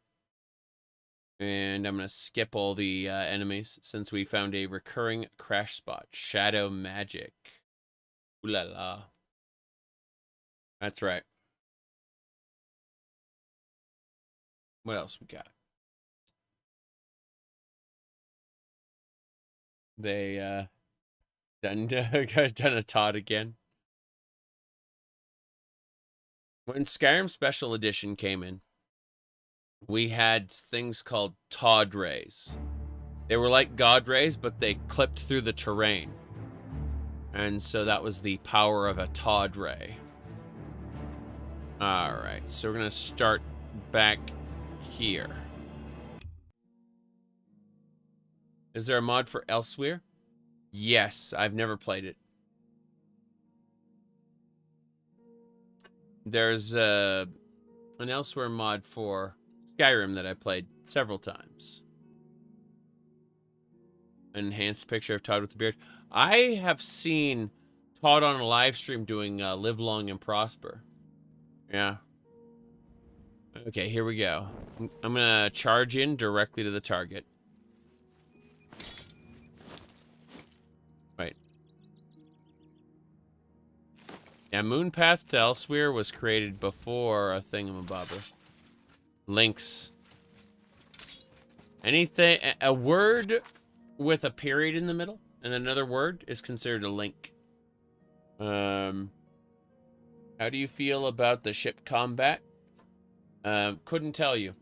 And I'm gonna skip all the enemies since we found a recurring crash spot. Shadow magic. Ooh la la. That's right. What else we got? They done a Todd again. When Skyrim Special Edition came in, we had things called Todd rays. They were like God rays, but they clipped through the terrain. And so that was the power of a Todd ray. Alright, so we're gonna start back here. Is there a mod for Elsewhere? Yes, I've never played it. There's an Elsewhere mod for Skyrim that I played several times. Enhanced picture of Todd with the beard. I have seen Todd on a live stream doing Live Long and Prosper. Yeah. Okay, here we go. I'm gonna charge in directly to the target. Right. Yeah, Moonpath to Elsewhere was created before a thingamabobber. Links. Anything, a word with a period in the middle and another word is considered a link. How do you feel about the ship combat? Couldn't tell you.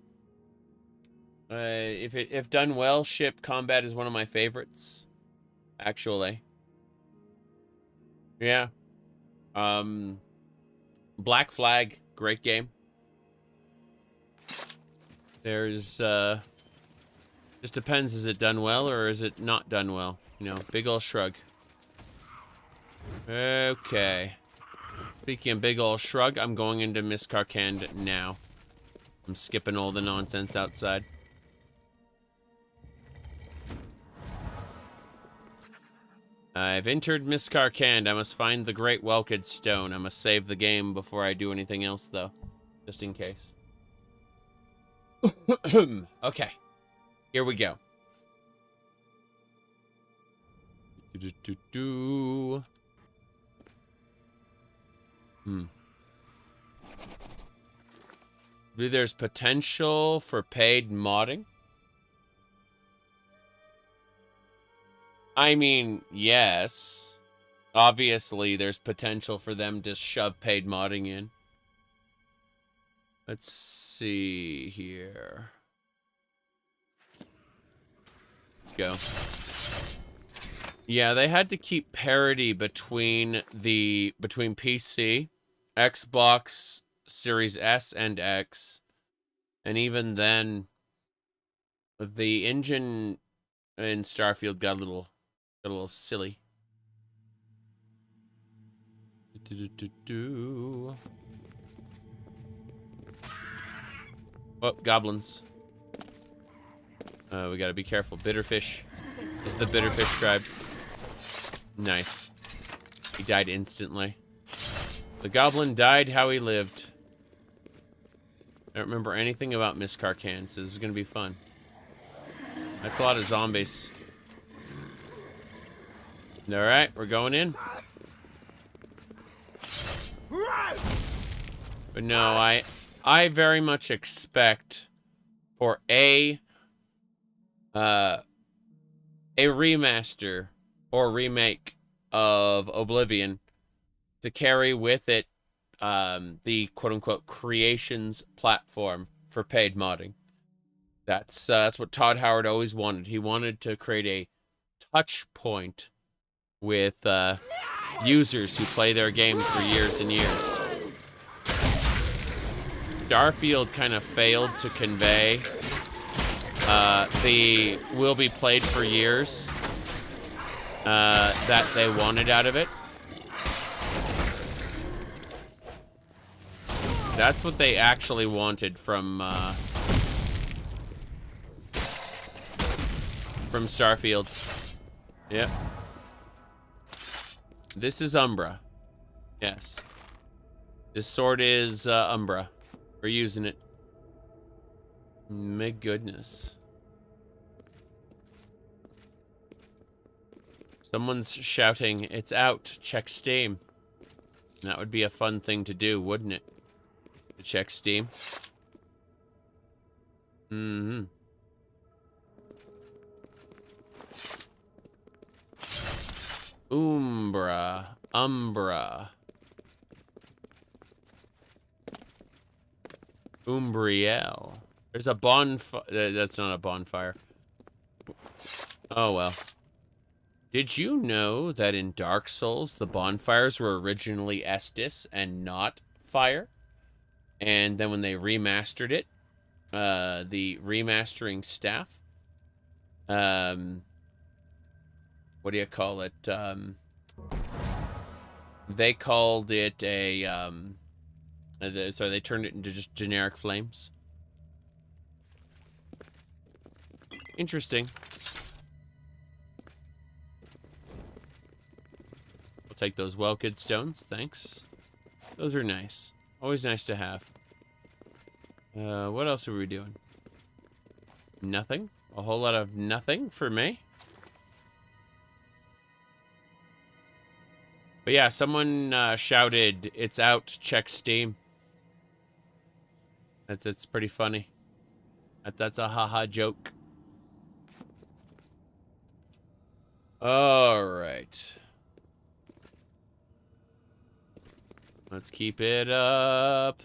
If done well, ship combat is one of my favorites. Actually. Yeah. Black Flag, great game. There's just depends, is it done well or is it not done well? You know, big ol' shrug. Okay. Speaking of big ol' shrug, I'm going into Miss Karkand now. I'm skipping all the nonsense outside. I've entered Miss Karkand. I must find the Great Welked Stone. I must save the game before I do anything else, though. Just in case. Okay. Here we go. There's potential for paid modding. I mean, yes. Obviously, there's potential for them to shove paid modding in. Let's see here. Let's go. Yeah, they had to keep parity between PC, Xbox Series S and X, and even then, the engine in Starfield got a little silly. Oh, goblins. We gotta be careful. Bitterfish. This is the Bitterfish tribe. Nice. He died instantly. The goblin died how he lived. I don't remember anything about Miss Carcan, so this is gonna be fun. That's a lot of zombies. Alright, we're going in. But no, I very much expect for a remaster or remake of Oblivion to carry with it the quote-unquote creations platform for paid modding. That's what Todd Howard always wanted. He wanted to create a touch point with users who play their games for years and years. Starfield kind of failed to convey the will be played for years that they wanted out of it. That's what they actually wanted from Starfield. Yep. This is Umbra. Yes. This sword is Umbra. We're using it. My goodness. Someone's shouting, "It's out, check Steam." That would be a fun thing to do, wouldn't it? To check Steam. Mm-hmm. Umbra. Umbriel. There's a bonfire. That's not a bonfire. Oh, well. Did you know that in Dark Souls, the bonfires were originally Estus and not fire? And then when they remastered it, the remastering staff, what do you call it? They called it a, so they turned it into just generic flames. Interesting. We'll take those well-good stones, thanks. Those are nice. Always nice to have. What else are we doing? Nothing. A whole lot of nothing for me. But yeah, someone shouted, "It's out, check Steam." That's pretty funny. That's a haha joke. All right. Let's keep it up.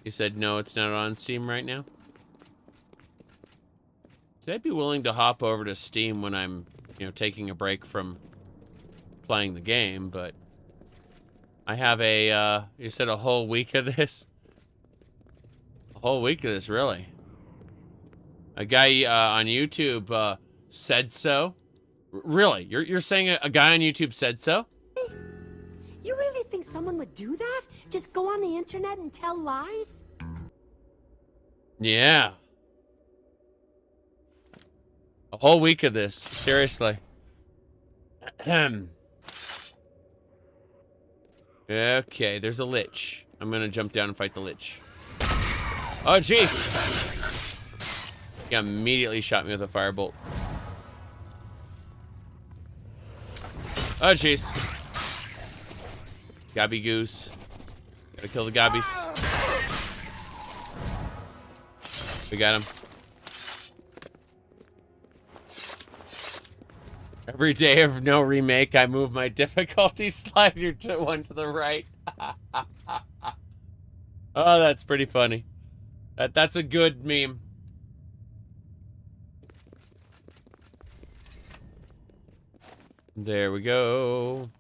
You said no, it's not on Steam right now? So I'd be willing to hop over to Steam when I'm, taking a break from playing the game, but I have a, you said a whole week of this? A whole week of this, really? A guy on YouTube said so? Really? You're saying a guy on YouTube said so? You really think someone would do that? Just go on the internet and tell lies? Yeah. A whole week of this, seriously. Okay, there's a lich. I'm gonna jump down and fight the lich. Oh, jeez! He immediately shot me with a firebolt. Oh, jeez. Gobby goose. Gotta kill the gobbies. We got him. Every day of no remake, I move my difficulty slider to one to the right. Oh, that's pretty funny. That's a good meme. There we go.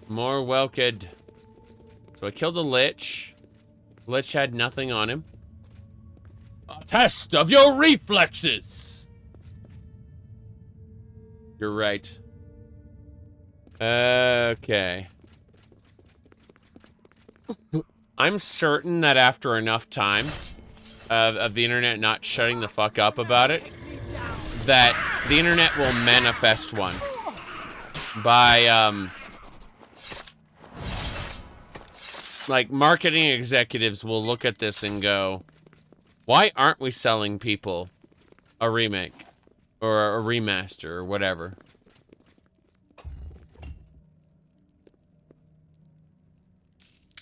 More Welked. So I killed a lich. Lich had nothing on him. A test of your reflexes! You're right. Okay. I'm certain that after enough time of the internet not shutting the fuck up about it, that the internet will manifest one by, like, marketing executives will look at this and go, why aren't we selling people a remake or a remaster or whatever?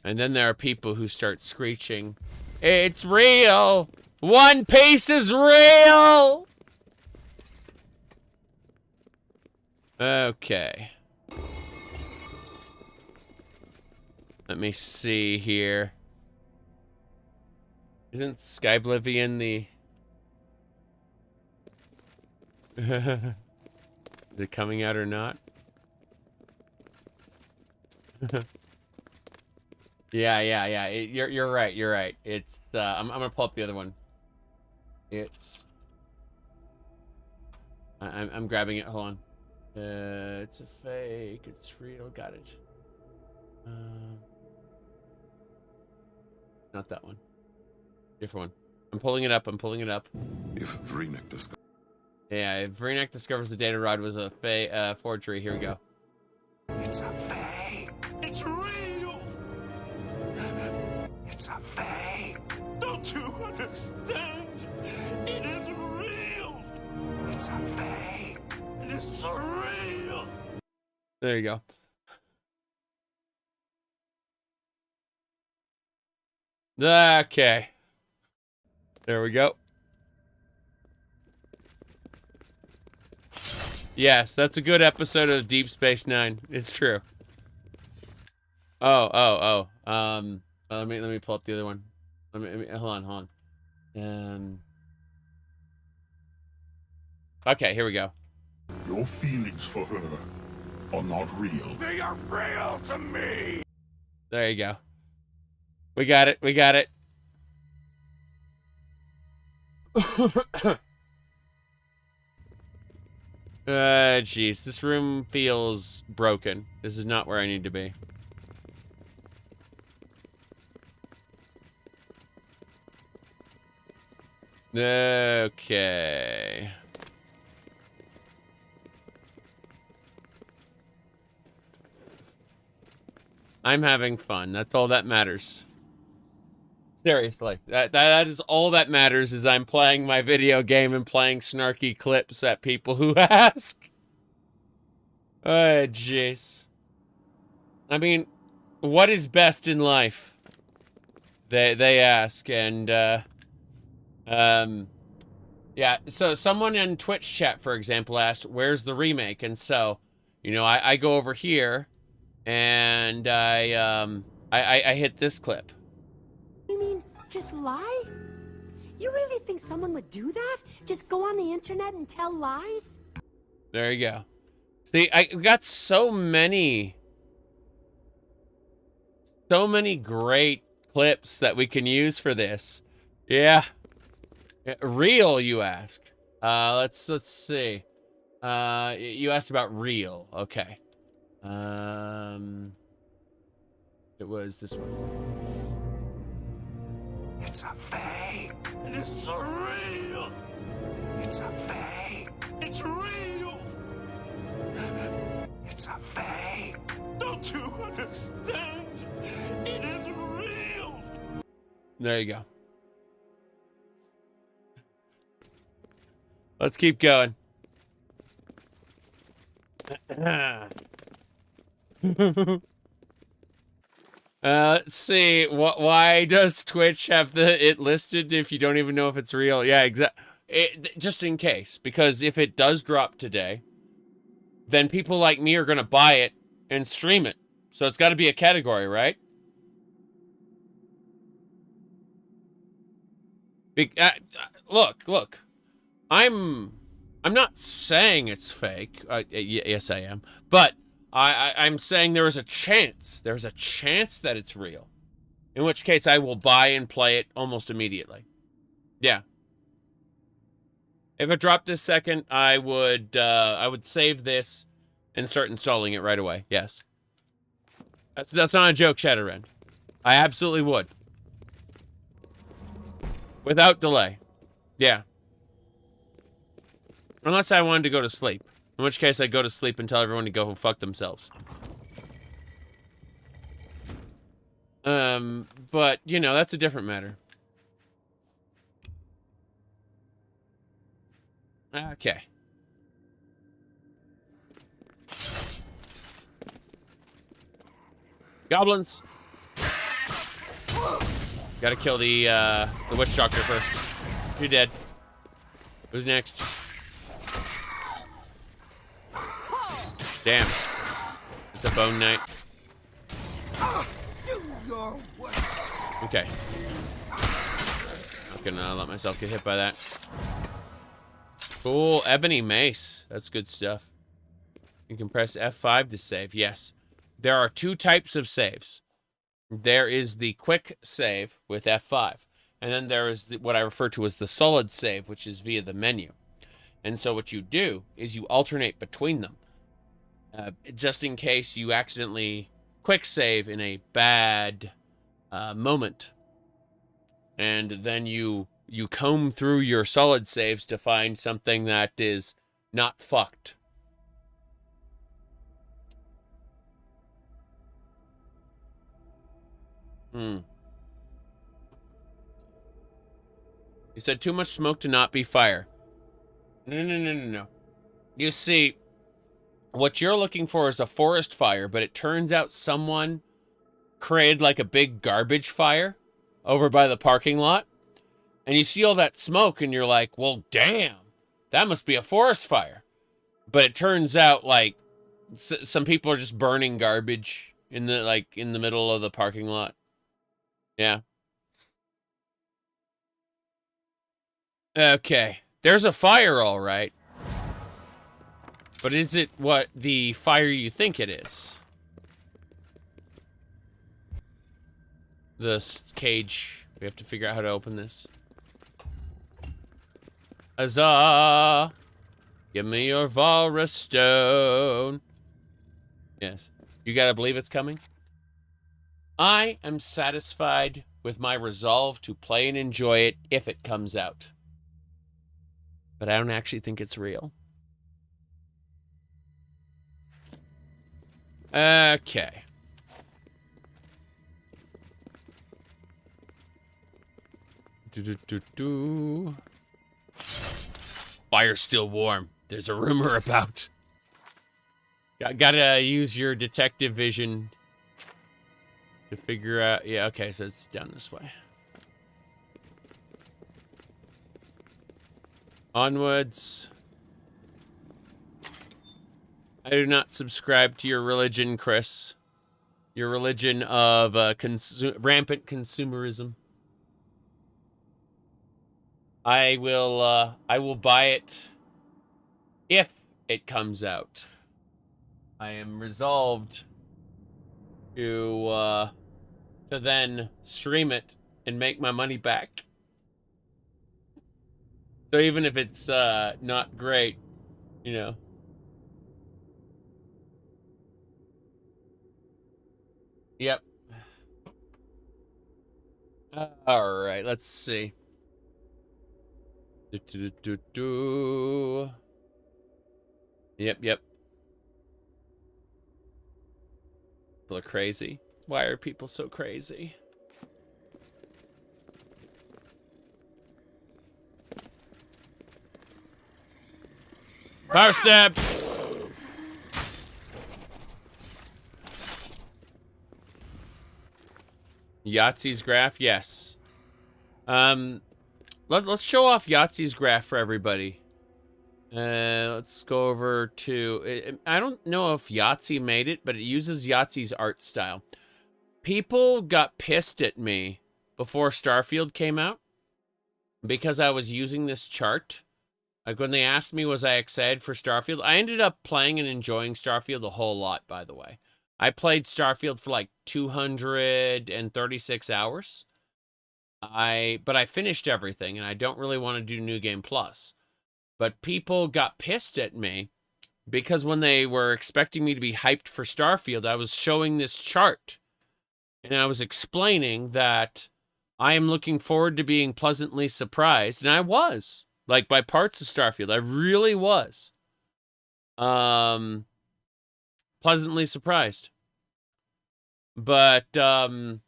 And then there are people who start screeching, it's real! One Piece is real! Okay. Let me see here. Isn't Skyblivion the... Is it coming out or not? Yeah. You're right. You're right. It's I'm gonna pull up the other one. It's I'm grabbing it. Hold on. It's a fake. It's real. Got it. Not that one. Different one. I'm pulling it up. If Vreenek discovers... Yeah, if Vreenek discovers the data rod was a forgery, here we go. It's a fake. It's real. It's a fake. Don't you understand? It is real. It's a fake. It's real. There you go. Okay. There we go. Yes, that's a good episode of Deep Space Nine. It's true. Oh. Let me pull up the other one. Hold on. Okay, here we go. Your feelings for her are not real. They are real to me. There you go. We got it. Jeez, this room feels broken. This is not where I need to be. Okay. I'm having fun. That's all that matters. Seriously, that is all that matters, is I'm playing my video game and playing snarky clips at people who ask. Oh, jeez. I mean, what is best in life? They ask, and yeah. So someone in Twitch chat, for example, asked, "Where's the remake?" And so, you know, I go over here, and I hit this clip. You mean just lie? You really think someone would do that? Just go on the internet and tell lies? There you go. See, I got so many great clips that we can use for this. Yeah. Real, you ask? Let's see. You asked about real. Okay. It was this one. It's a fake. It's real. It's a fake. It's real. It's a fake. Don't you understand? It is real. There you go. Let's keep going. Let's see. Why does Twitch have it listed if you don't even know if it's real? Yeah, exactly. Just in case, because if it does drop today, then people like me are gonna buy it and stream it. So it's got to be a category, right? Look. I'm not saying it's fake. Yes, I am. But I'm saying there is a chance. There's a chance that it's real. In which case, I will buy and play it almost immediately. Yeah. If it dropped this second, I would save this and start installing it right away. Yes. That's not a joke, Shadowrend. I absolutely would. Without delay. Yeah. Unless I wanted to go to sleep. In which case, I'd go to sleep and tell everyone to go fuck themselves. But, you know, that's a different matter. Okay. Goblins. Gotta kill the witch doctor first. You're dead. Who's next? Damn. It's a bone knight. Okay. Not gonna let myself get hit by that. Cool. Ebony mace. That's good stuff. You can press F5 to save. Yes. There are two types of saves. There is the quick save with F5. And then there is what I refer to as the solid save, which is via the menu. And so what you do is you alternate between them. Just in case you accidentally quick save in a bad moment. And then you comb through your solid saves to find something that is not fucked. You said too much smoke to not be fire. No. You see, what you're looking for is a forest fire, but it turns out someone created like a big garbage fire over by the parking lot. And you see all that smoke and you're like, well, damn, that must be a forest fire. But it turns out like some people are just burning garbage in the middle of the parking lot. Yeah. Okay. There's a fire, all right. But is it what the fire you think it is? The cage. We have to figure out how to open this. Huzzah! Give me your Valra stone. Yes. You gotta believe it's coming. I am satisfied with my resolve to play and enjoy it if it comes out. But I don't actually think it's real. Okay. Fire's still warm. There's a rumor about. Gotta use your detective vision to figure out. Yeah, okay, so it's down this way. Onwards. I do not subscribe to your religion, Chris. Your religion of rampant consumerism. I will buy it if it comes out. I am resolved to then stream it and make my money back. So even if it's not great, you know. Yep. All right, let's see. Yep. People are crazy. Why are people so crazy? Power step! Yahtzee's graph, yes. Let's show off Yahtzee's graph for everybody. Let's go over to... I don't know if Yahtzee made it, but it uses Yahtzee's art style. People got pissed at me before Starfield came out because I was using this chart. Like, when they asked me, was I excited for Starfield? I ended up playing and enjoying Starfield a whole lot, by the way. I played Starfield for like 236 hours. But I finished everything, and I don't really want to do New Game Plus. But people got pissed at me because when they were expecting me to be hyped for Starfield, I was showing this chart. And I was explaining that I am looking forward to being pleasantly surprised. And I was. Like, by parts of Starfield. I really was. Pleasantly surprised. But, you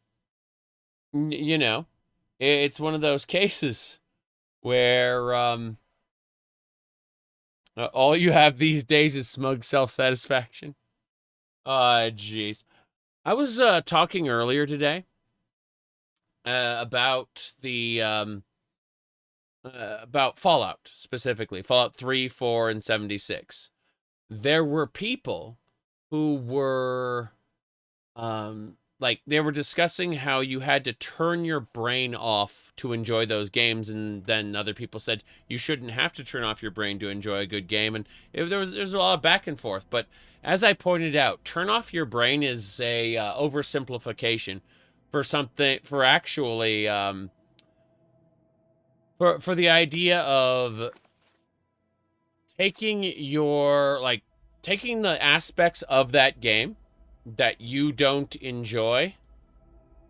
know, it's one of those cases where all you have these days is smug self-satisfaction. Jeez. I was talking earlier today about the about Fallout, specifically Fallout 3, 4, and 76. There were people who were like, they were discussing how you had to turn your brain off to enjoy those games, and then other people said you shouldn't have to turn off your brain to enjoy a good game, and there's a lot of back and forth. But as I pointed out, turn off your brain is a oversimplification for something, for actually for the idea of taking taking the aspects of that game that you don't enjoy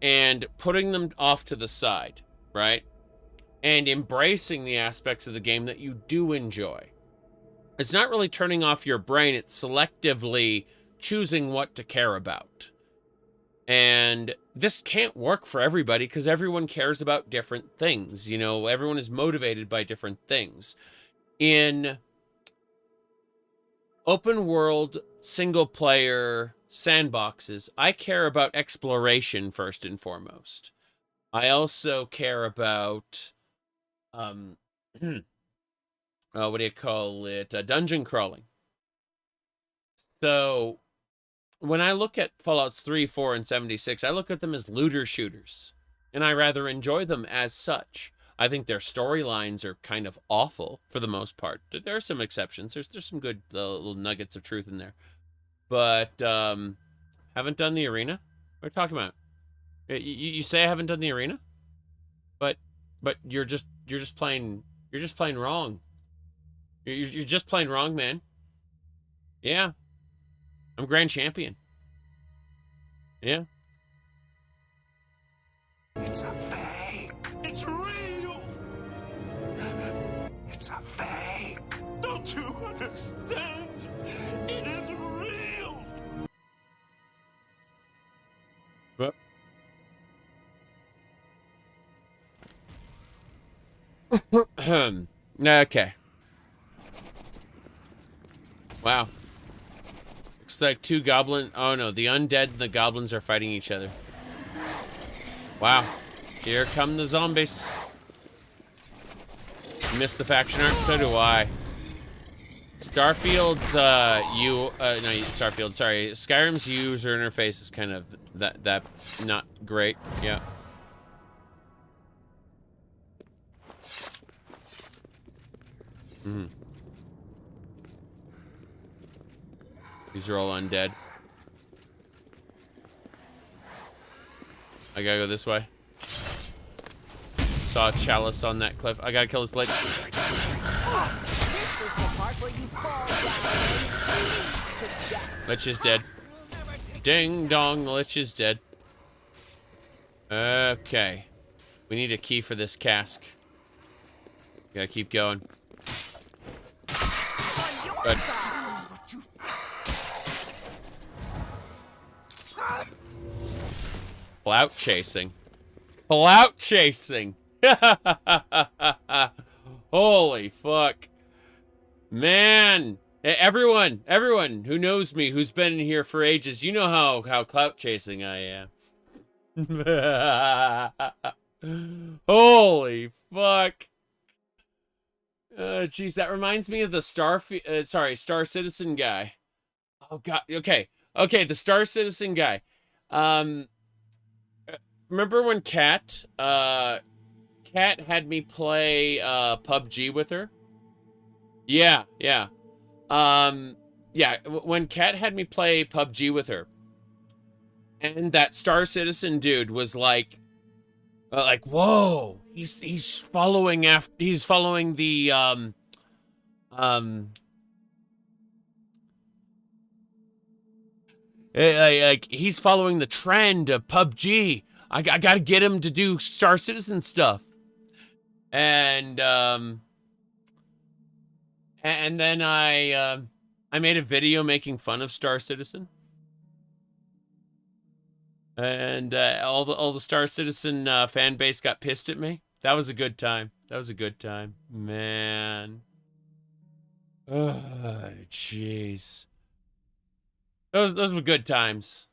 and putting them off to the side, right? And embracing the aspects of the game that you do enjoy. It's not really turning off your brain, it's selectively choosing what to care about. And this can't work for everybody because everyone cares about different things. You know, everyone is motivated by different things. In open world, single player sandboxes, I care about exploration first and foremost. I also care about what do you call it? Dungeon crawling. So when I look at Fallouts 3, 4, and 76, I look at them as looter shooters, and I rather enjoy them as such. I think their storylines are kind of awful for the most part. There are some exceptions. There's some good little nuggets of truth in there. But haven't done the arena? What are you talking about? You say I haven't done the arena? But you're just playing wrong. You're just playing wrong, man. Yeah. I'm grand champion. Yeah. It's a fake. It's real. It's a fake. Don't you understand? It is real. What? Okay. Wow. Looks like two goblin... Oh, no. The undead and the goblins are fighting each other. Wow. Here come the zombies. You missed the faction art? So do I. Starfield's, Skyrim's user interface is kind of that not great. Yeah. Mm-hmm. These are all undead. I gotta go this way. Saw a chalice on that cliff. I gotta kill this lich. This is the part where you fall down to death. Lich is dead. Ding dong, the lich is dead. Okay. We need a key for this cask. Gotta keep going. Good. Clout chasing. Clout chasing. Holy fuck. Man. Everyone who knows me, who's been in here for ages, you know how clout chasing I am. Holy fuck. Jeez, that reminds me of the Star Citizen guy. Oh god. Okay, the Star Citizen guy. Remember when Kat had me play PUBG with her? Yeah. When Kat had me play PUBG with her, and that Star Citizen dude was like, whoa, he's following the he's following the trend of PUBG. I gotta get him to do Star Citizen stuff. And And then I made a video making fun of Star Citizen. And all the Star Citizen fan base got pissed at me. That was a good time. That was a good time. Man. Oh, jeez. Those were good times.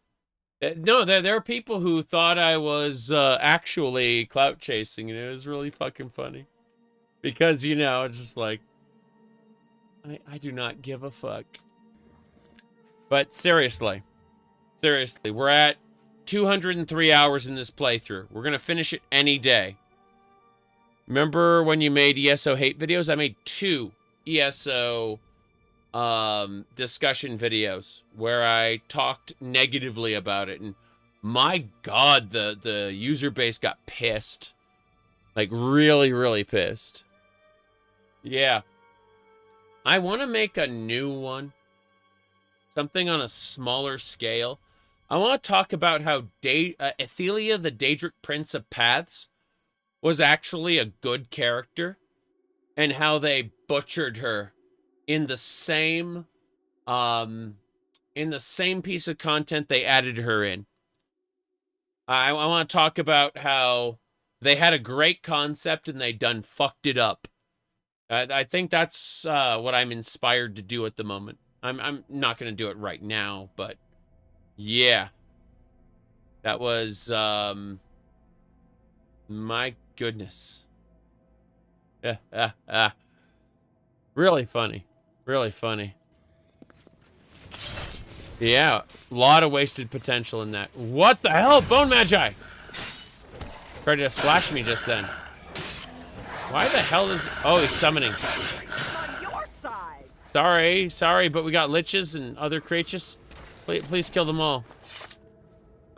No, there were people who thought I was actually clout chasing, and it was really fucking funny. Because, you know, it's just like, I do not give a fuck. But seriously, we're at 203 hours in this playthrough. We're going to finish it any day. Remember when you made ESO hate videos? I made 2 ESO discussion videos where I talked negatively about it. And my God, the user base got pissed. Like, really, really pissed. Yeah. I want to make a new one. Something on a smaller scale. I want to talk about how Athelia, the Daedric Prince of Paths, was actually a good character. And how they butchered her in the same piece of content they added her in. I want to talk about how they had a great concept and they done fucked it up. I think that's what I'm inspired to do at the moment. I'm not going to do it right now, but yeah. That was, my goodness. Really funny. Really funny. Yeah, a lot of wasted potential in that. What the hell? Bone Magi! Tried to slash me just then. Why the hell is... Oh, he's summoning. On your side. Sorry, but we got liches and other creatures. Please kill them all.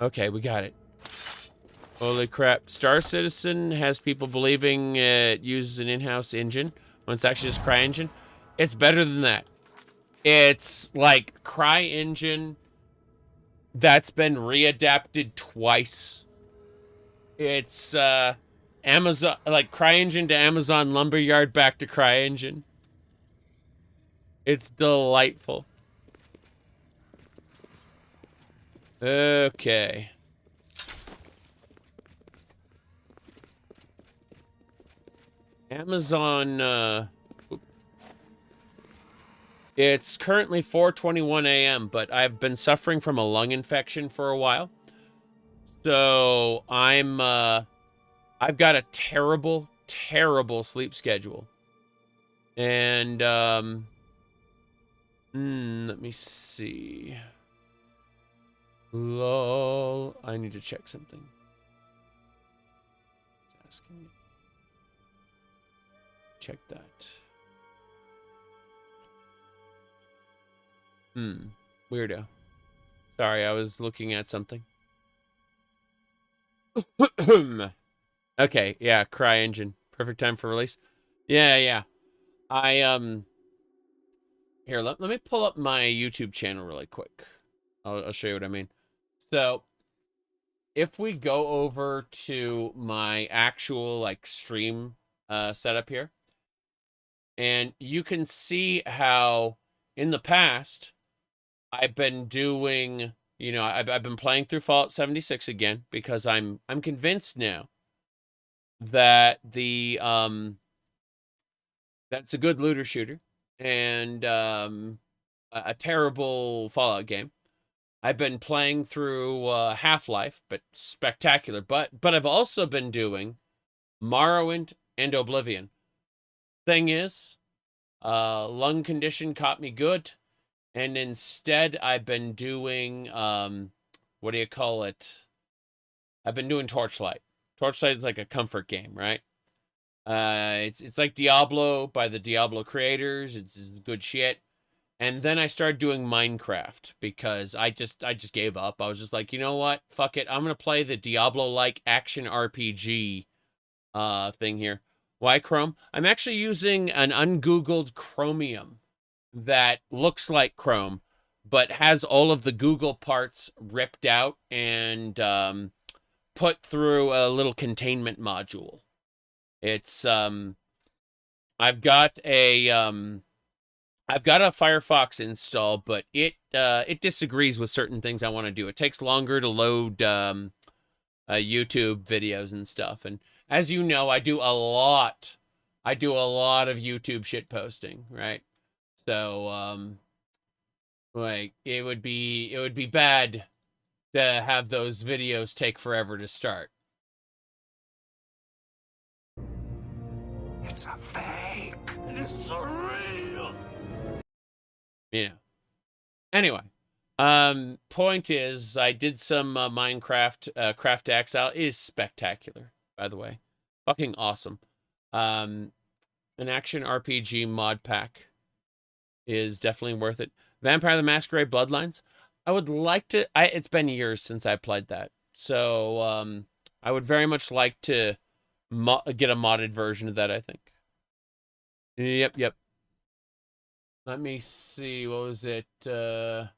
Okay, we got it. Holy crap. Star Citizen has people believing it uses an in-house engine when it's actually just CryEngine. It's better than that. It's like CryEngine that's been readapted twice. It's Amazon, like CryEngine to Amazon Lumberyard back to CryEngine. It's delightful. Okay. Amazon, it's currently 4:21 a.m., but I've been suffering from a lung infection for a while. So I've got a terrible, terrible sleep schedule. And, let me see. Lol, I need to check something. It's asking me. Check that. Weirdo. Sorry, I was looking at something. Okay, yeah, CryEngine. Perfect time for release. Yeah. Here, let me pull up my YouTube channel really quick. I'll show you what I mean. So, if we go over to my actual, like, stream setup here, and you can see how, in the past, I've been doing, you know, I've been playing through Fallout 76 again, because I'm convinced now that that's a good looter shooter, and a terrible Fallout game. I've been playing through Half-Life, but spectacular. But I've also been doing Morrowind and Oblivion. Thing is, lung condition caught me good, and instead I've been doing what do you call it? I've been doing Torchlight. Torchlight is like a comfort game, right? It's like Diablo by the Diablo creators. It's good shit. And then I started doing Minecraft because I just gave up. I was just like, you know what? Fuck it. I'm gonna play the Diablo-like action RPG thing here. Why Chrome? I'm actually using an ungoogled Chromium that looks like Chrome, but has all of the Google parts ripped out and put through a little containment module. It's I've got a I've got a Firefox install, but it disagrees with certain things I want to do. It takes longer to load YouTube videos and stuff. And as you know, I do a lot of YouTube shit posting, right? So like it would be bad to have those videos take forever to start. It's a fake. It is surreal. Yeah. Anyway, point is, I did some Minecraft Craft to Exile. It is spectacular, by the way. Fucking awesome. An action RPG mod pack is definitely worth it. Vampire the Masquerade Bloodlines. I would like to... it's been years since I played that. So, I would very much like to get a modded version of that, I think. Yep. Let me see. What was it? You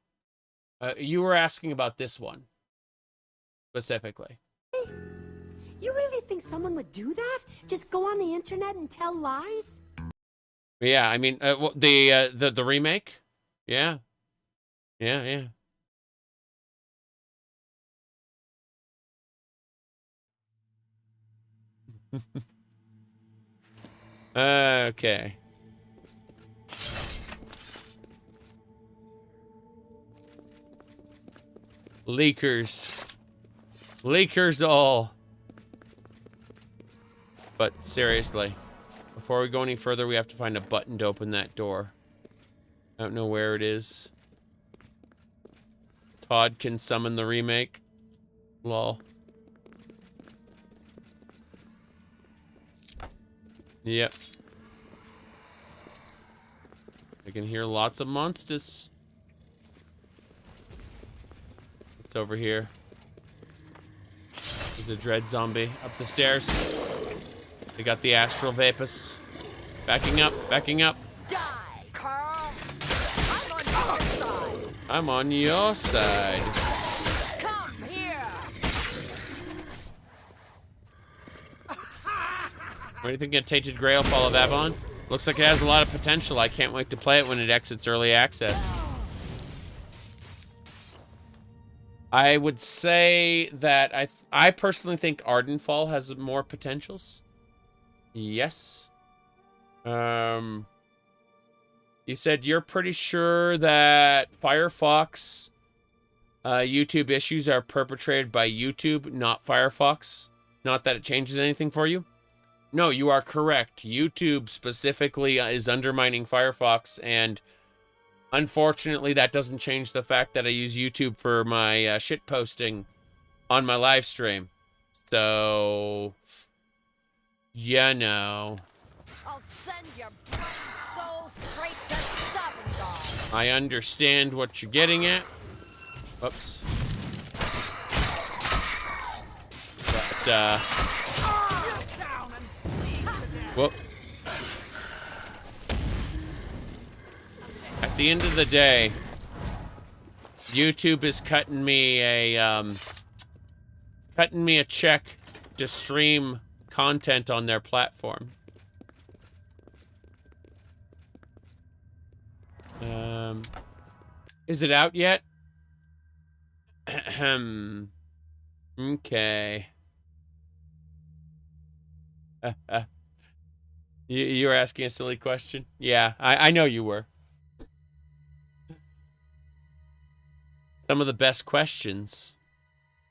were asking about this one. Specifically. You really think someone would do that? Just go on the internet and tell lies? Yeah, I mean, the remake? Yeah. Yeah. Okay. Leakers all. But seriously, before we go any further, we have to find a button to open that door. I don't know where it is. Todd can summon the remake. Lol. Yep. I can hear lots of monsters. It's over here. There's a dread zombie up the stairs. They got the astral vapors. Backing up. Die, Carl. I'm on your side. Come here. What do you think of Tainted Grail Fall of Avalon? Looks like it has a lot of potential. I can't wait to play it when it exits early access. I would say that I personally think Ardenfall has more potentials. Yes. You said you're pretty sure that Firefox YouTube issues are perpetrated by YouTube, not Firefox. Not that it changes anything for you. No, you are correct. YouTube specifically is undermining Firefox, and unfortunately, that doesn't change the fact that I use YouTube for my shit posting on my live stream. So, yeah, no. I'll send your bloody soul straight to Sovngarde. I understand what you're getting at. Whoops. But, whoop. At the end of the day, YouTube is cutting me a check to stream content on their platform. Is it out yet? Okay. You were asking a silly question? Yeah, I know you were. Some of the best questions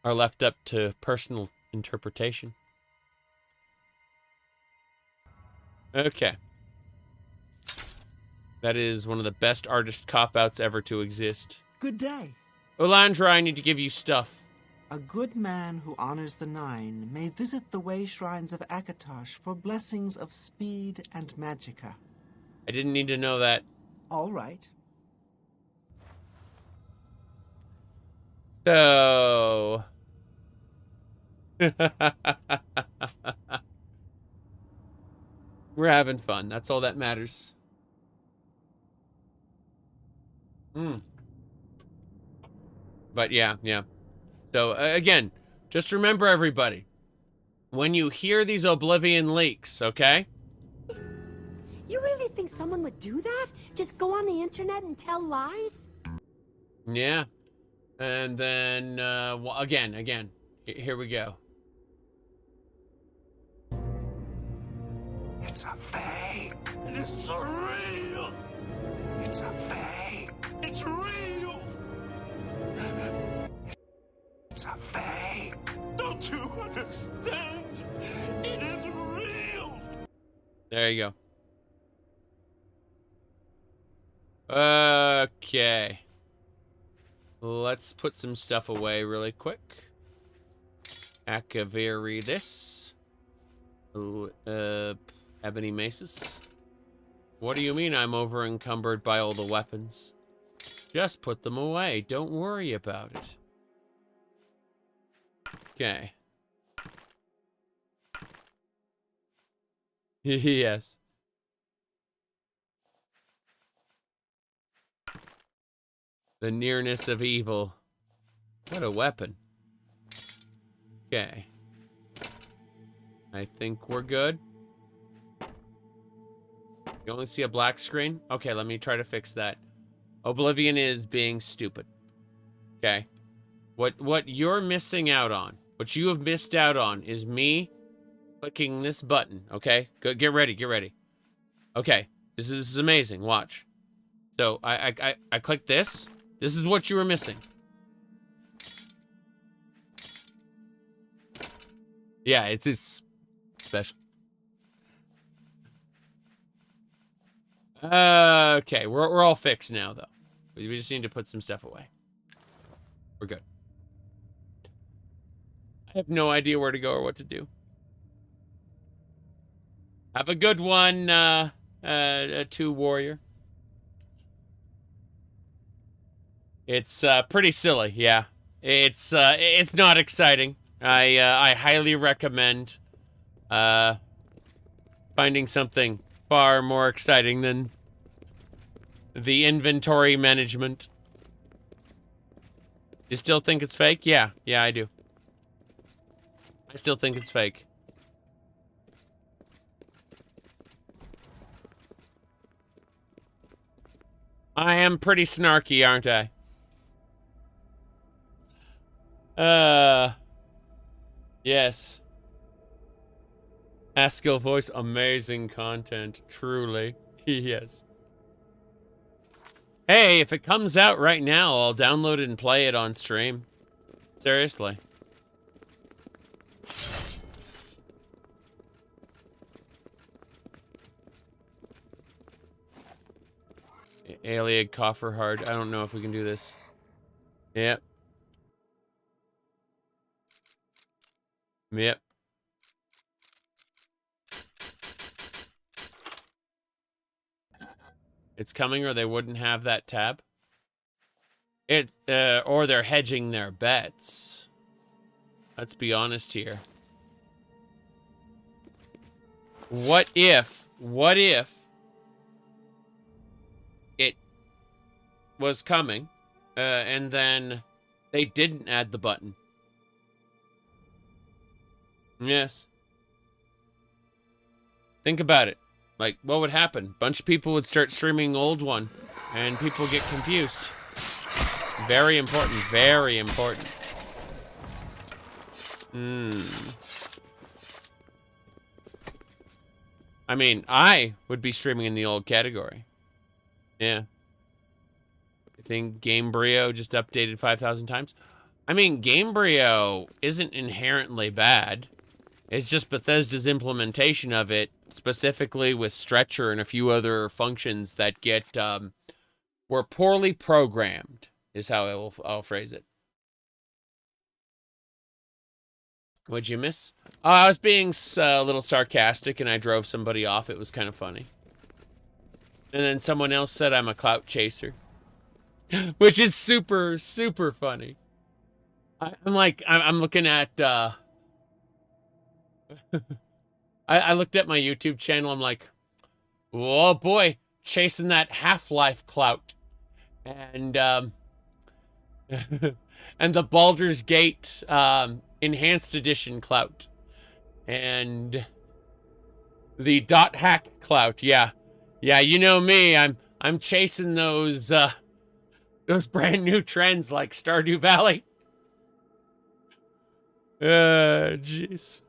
are left up to personal interpretation. Okay. That is one of the best artist cop-outs ever to exist. Good day. Olandra, I need to give you stuff. A good man who honors the Nine may visit the way shrines of Akatosh for blessings of speed and magicka. I didn't need to know that. All right. So... We're having fun. That's all that matters. But yeah. So, again, just remember, everybody, when you hear these Oblivion leaks, okay? You really think someone would do that? Just go on the internet and tell lies? Yeah. And then, well, again. Here we go. It's a fake. It's surreal. It's a fake. It's real. It's a fake. Don't you understand? It is real. There you go. Okay. Let's put some stuff away really quick. Akaviri this. Ebony maces. What do you mean I'm over encumbered by all the weapons? Just put them away. Don't worry about it. Okay. Yes. The nearness of evil. What a weapon. Okay. I think we're good. You only see a black screen? Okay, let me try to fix that. Oblivion is being stupid. Okay. What you're missing out on, what you have missed out on is me clicking this button, okay? Get ready. Okay, this is amazing, watch. So, I click this. This is what you were missing. Yeah, it's special. Okay, we're all fixed now, though. We just need to put some stuff away. We're good. I have no idea where to go or what to do. Have a good one, 2 Warrior. It's pretty silly, yeah. It's not exciting. I highly recommend finding something far more exciting than the inventory management. You still think it's fake? Yeah, I do. I still think it's fake. I am pretty snarky, aren't I? Yes. Haskell voice, amazing content, truly. Yes. Hey, if it comes out right now, I'll download it and play it on stream. Seriously. Alien coffer hard. I don't know if we can do this. Yep. Yep. It's coming, or they wouldn't have that tab. Or they're hedging their bets. Let's be honest here. What if it was coming, and then they didn't add the button? Yes. Think about it. Like, what would happen? Bunch of people would start streaming old one, and people get confused. Very important, very important. I mean, I would be streaming in the old category. Yeah. I think Gamebryo just updated 5,000 times. I mean, Gamebryo isn't inherently bad. It's just Bethesda's implementation of it, specifically with Stretcher and a few other functions that get, were poorly programmed, is how I'll phrase it. What'd you miss? I was being a little sarcastic and I drove somebody off. It was kind of funny. And then someone else said I'm a clout chaser. Which is super, super funny. I'm looking at, I looked at my YouTube channel. I'm like, oh boy, chasing that Half-Life clout. And, and the Baldur's Gate, Enhanced Edition clout. And the .hack clout, yeah. Yeah, you know me. I'm chasing those brand new trends like Stardew Valley. Jeez.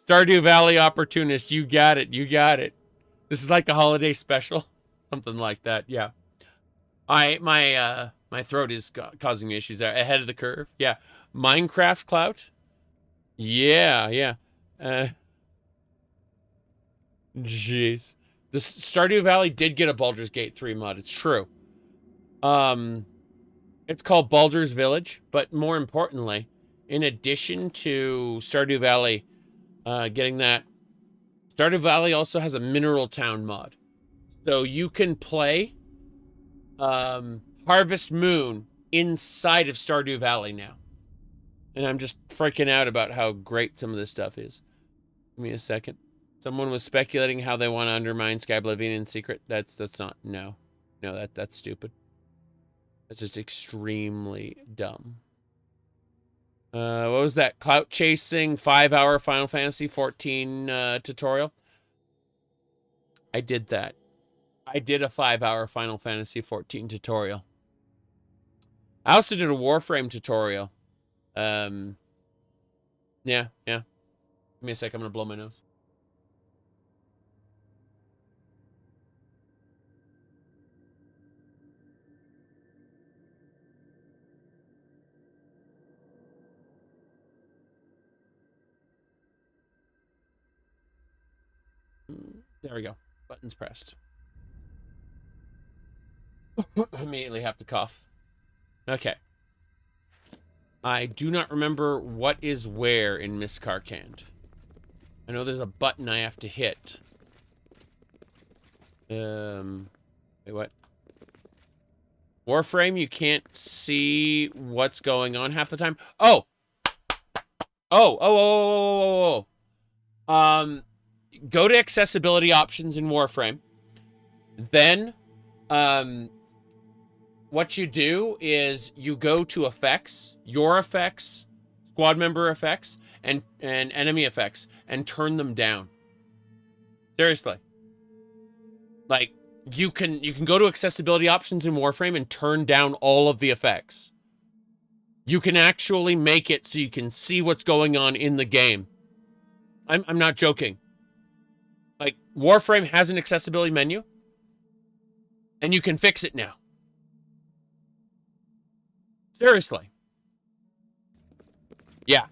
Stardew Valley opportunist, you got it. You got it. This is like a holiday special, something like that. Yeah. My throat is causing me issues there. Ahead of the curve. Yeah. Minecraft clout. Yeah, yeah. Jeez. The Stardew Valley did get a Baldur's Gate 3 mod. It's true. It's called Baldur's Village, but more importantly, in addition to Stardew Valley getting that, Stardew Valley also has a Mineral Town mod. So you can play Harvest Moon inside of Stardew Valley now. And I'm just freaking out about how great some of this stuff is. Give me a second. Someone was speculating how they want to undermine Skyblivion in secret. That's not, no. No, that's stupid. That's just extremely dumb. What was that? Clout chasing 5-hour Final Fantasy 14 tutorial? I did that. I did a 5-hour Final Fantasy 14 tutorial. I also did a Warframe tutorial. Yeah. Give me a sec, I'm gonna blow my nose. There we go. Buttons pressed. Immediately have to cough. Okay. I do not remember what is where in Miss Carcand. I know there's a button I have to hit. Wait, what? Warframe, you can't see what's going on half the time. Oh! Go to accessibility options in Warframe. Then, what you do is you go to effects, your effects, squad member effects, and enemy effects, and turn them down. Seriously. Like, you can go to accessibility options in Warframe and turn down all of the effects. You can actually make it so you can see what's going on in the game. I'm not joking. Like, Warframe has an accessibility menu, and you can fix it now. Seriously. Yeah.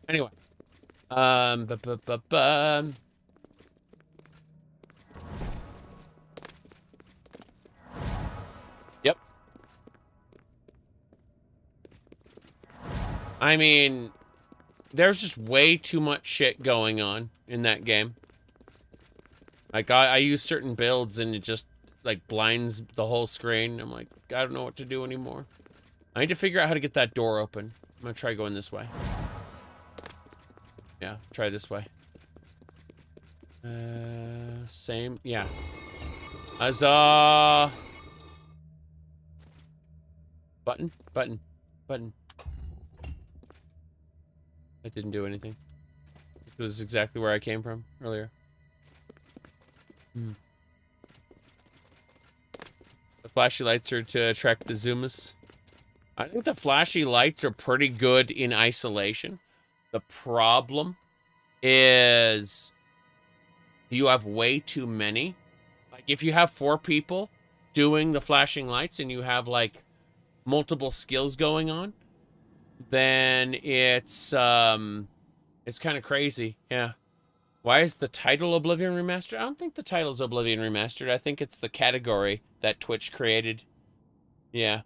Anyway. Yep. I mean, there's just way too much shit going on in that game. Like, I use certain builds and it just, like, blinds the whole screen. I'm like, I don't know what to do anymore. I need to figure out how to get that door open. I'm gonna try going this way. Yeah, try this way. Same, yeah. Huzzah! Button. That didn't do anything. This was exactly where I came from earlier. The flashy lights are to attract the zoomers. I think the flashy lights are pretty good in isolation. The problem is you have way too many. Like, if you have 4 people doing the flashing lights and you have, like, multiple skills going on, then it's kind of crazy. Yeah. Why is the title Oblivion Remastered? I don't think the title's Oblivion Remastered. I think it's the category that Twitch created. Yeah.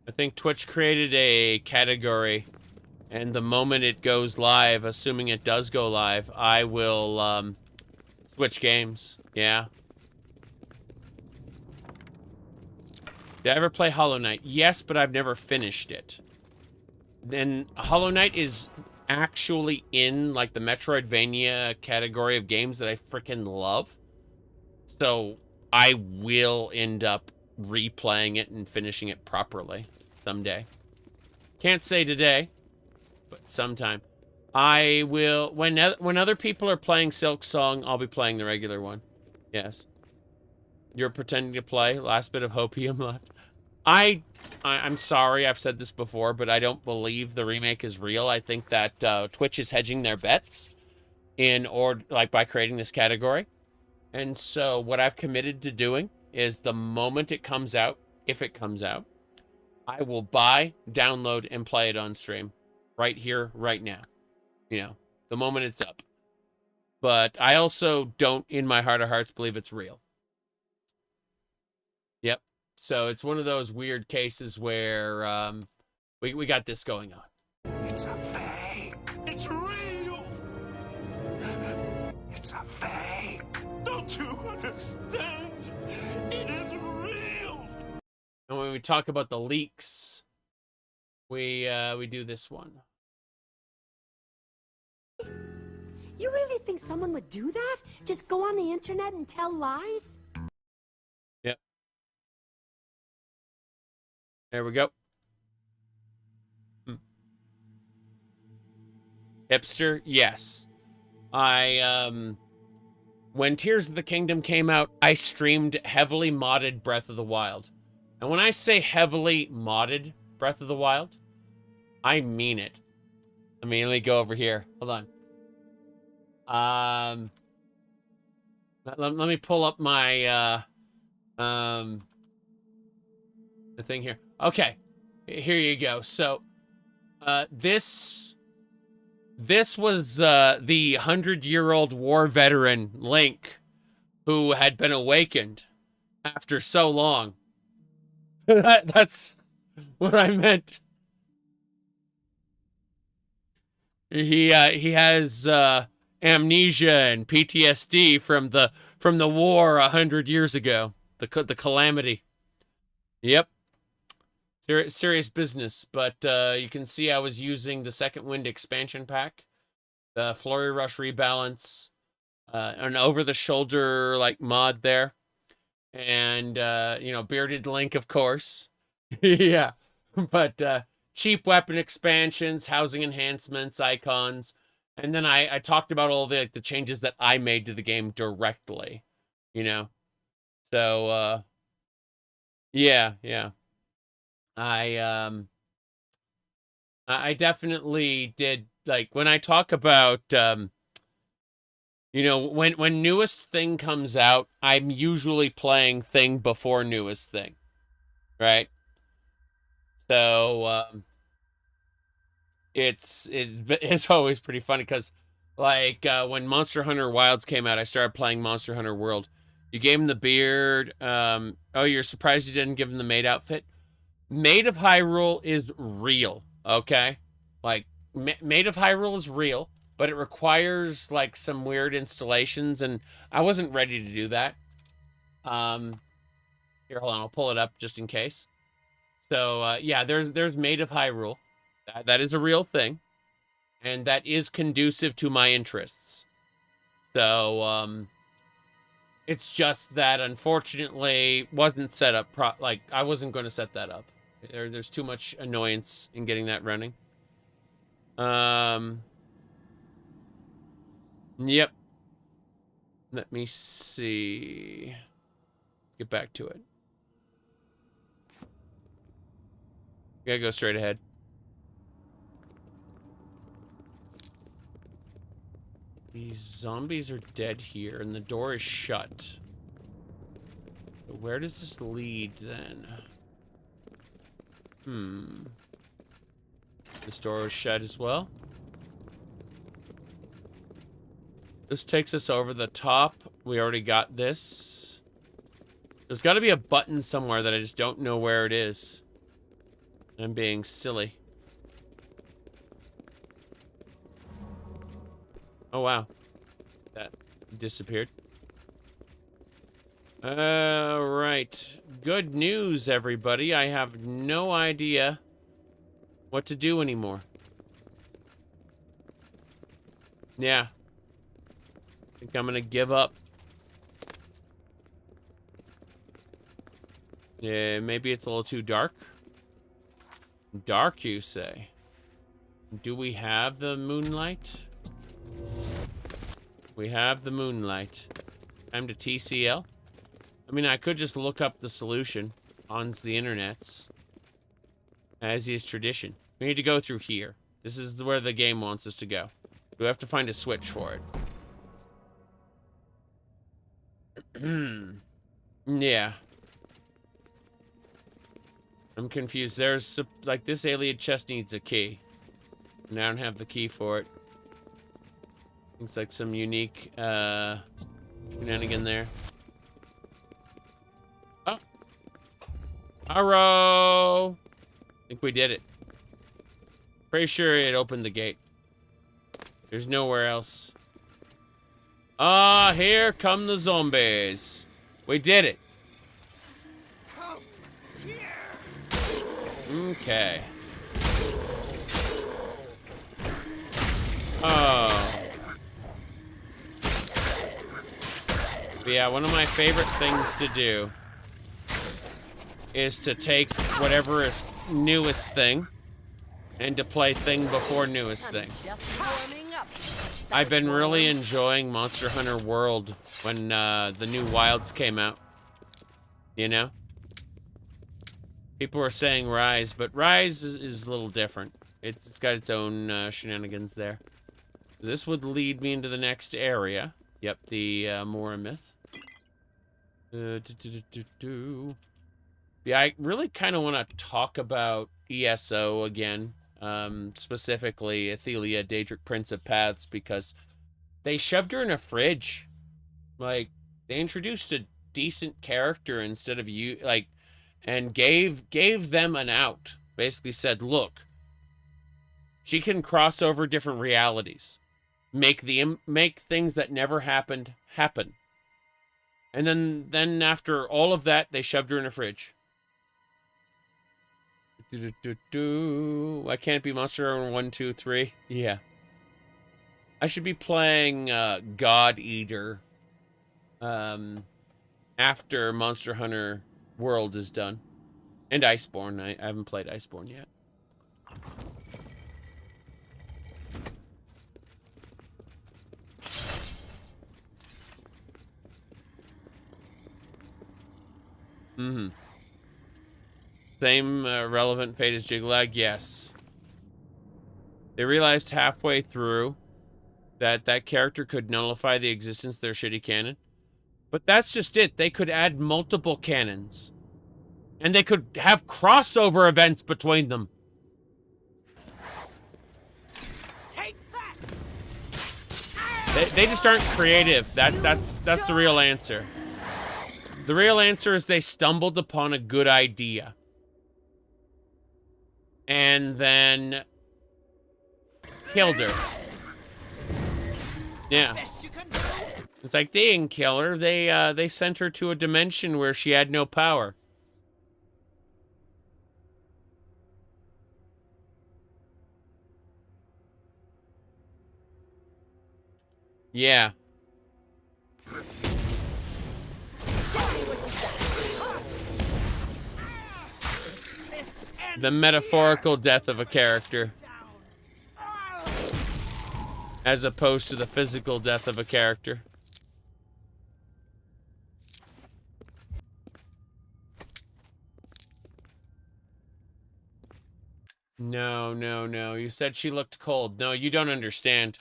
I think Twitch created a category, and the moment it goes live, assuming it does go live, I will switch games. Yeah. Did I ever play Hollow Knight? Yes, but I've never finished it. Then Hollow Knight is actually in, like, the Metroidvania category of games that I freaking love. So I will end up replaying it and finishing it properly someday. Can't say today, but sometime. I will, when other people are playing Silk Song, I'll be playing the regular one. Yes. You're pretending to play. Last bit of hopium left. I'm sorry, I've said this before, but I don't believe the remake is real. I think that Twitch is hedging their bets by creating this category. And so what I've committed to doing is the moment it comes out, if it comes out, I will buy, download, and play it on stream. Right here, right now. You know, the moment it's up. But I also don't, in my heart of hearts, believe it's real. Yep. So it's one of those weird cases where we got this going on. It's a fake. It's real. It's a fake. Don't you understand? It is real. And when we talk about the leaks, we do this one. You really think someone would do that? Just go on the internet and tell lies? Yep. There we go. Hipster, yes. When Tears of the Kingdom came out, I streamed heavily modded Breath of the Wild. And when I say heavily modded Breath of the Wild, I mean it. Let me go over here. Hold on. Let me pull up my the thing here. Okay, here you go. So this was the 100-year-old war veteran Link, who had been awakened after so long. That's what I meant. He has amnesia and PTSD from the war 100 years ago, the calamity. Yep, serious business. But you can see I was using the Second Wind expansion pack, the Flurry Rush rebalance, an over-the-shoulder mod there, and bearded Link, of course. Yeah, but cheap weapon expansions, housing enhancements, icons. And then I talked about all the changes that I made to the game directly, you know. So yeah. I definitely did, when I talk about when newest thing comes out, I'm usually playing thing before newest thing. Right? So it's always pretty funny because when Monster Hunter Wilds came out, I started playing Monster Hunter World. You gave him the beard. Oh, you're surprised you didn't give him the maid outfit? Maid of Hyrule is real, okay? Maid of Hyrule is real, but it requires some weird installations, and I wasn't ready to do that. Here, hold on, I'll pull it up just in case. So yeah, there's Maid of Hyrule. That is a real thing, and that is conducive to my interests. So it's just that unfortunately wasn't set up I wasn't going to set that up. There's too much annoyance in getting that running. Yep. Let me see. Let's get back to it. Gotta go straight ahead. These zombies are dead here, and the door is shut. Where does this lead, then? This door is shut as well. This takes us over the top. We already got this. There's got to be a button somewhere that I just don't know where it is. I'm being silly. Oh, wow. That disappeared. Right. Good news, everybody. I have no idea what to do anymore. Yeah. I think I'm gonna give up. Yeah, maybe it's a little too dark. Dark, you say? Do we have the moonlight? We have the moonlight. Time to TCL. I mean, I could just look up the solution on the internets, as is tradition. We need to go through here. This is where the game wants us to go. We have to find a switch for it. Yeah. I'm confused. There's, like, this alien chest needs a key. And I don't have the key for it. Looks like some unique, shenanigan there. Oh. Arrow! I think we did it. Pretty sure it opened the gate. There's nowhere else. Ah, here come the zombies. We did it. Okay. Oh. But yeah, one of my favorite things to do is to take whatever is newest thing and to play thing before newest thing. I've been really enjoying Monster Hunter World when the new Wilds came out. You know? People are saying Rise, but Rise is a little different. It's got its own shenanigans there. This would lead me into the next area. Yep, the Moramyth. Yeah, I really kind of want to talk about ESO again. Specifically Athelia, Daedric Prince of Paths, because they shoved her in a fridge. Like, they introduced a decent character instead of you, like, and gave them an out. Basically said, look, she can cross over different realities. Make things that never happened happen. And then after all of that, they shoved her in a fridge. Why can't it be Monster Hunter 1, 2, 3? Yeah. I should be playing God Eater after Monster Hunter World is done. And Iceborne. I haven't played Iceborne yet. Mm-hmm. Same relevant fate as Jiglag? Yes. They realized halfway through that that character could nullify the existence of their shitty canon. But that's just it. They could add multiple canons. And they could have crossover events between them. Take that. They just aren't creative. That's the real answer. The real answer is they stumbled upon a good idea. And then killed her. Yeah. It's like they didn't kill her. They sent her to a dimension where she had no power. Yeah. The metaphorical death of a character. As opposed to the physical death of a character. No, no, no. You said she looked cold. No, you don't understand.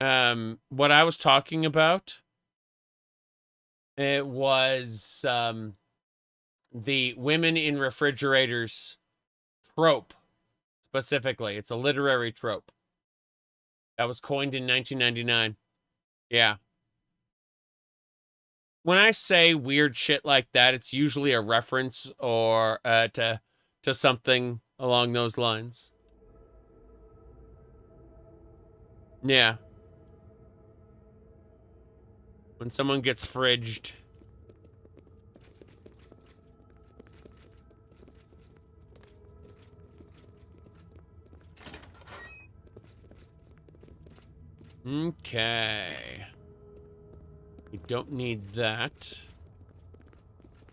What I was talking about, it was, the women in refrigerators trope, specifically. It's a literary trope. That was coined in 1999. Yeah. When I say weird shit like that, it's usually a reference or to something along those lines. Yeah. When someone gets fridged. Okay. We don't need that.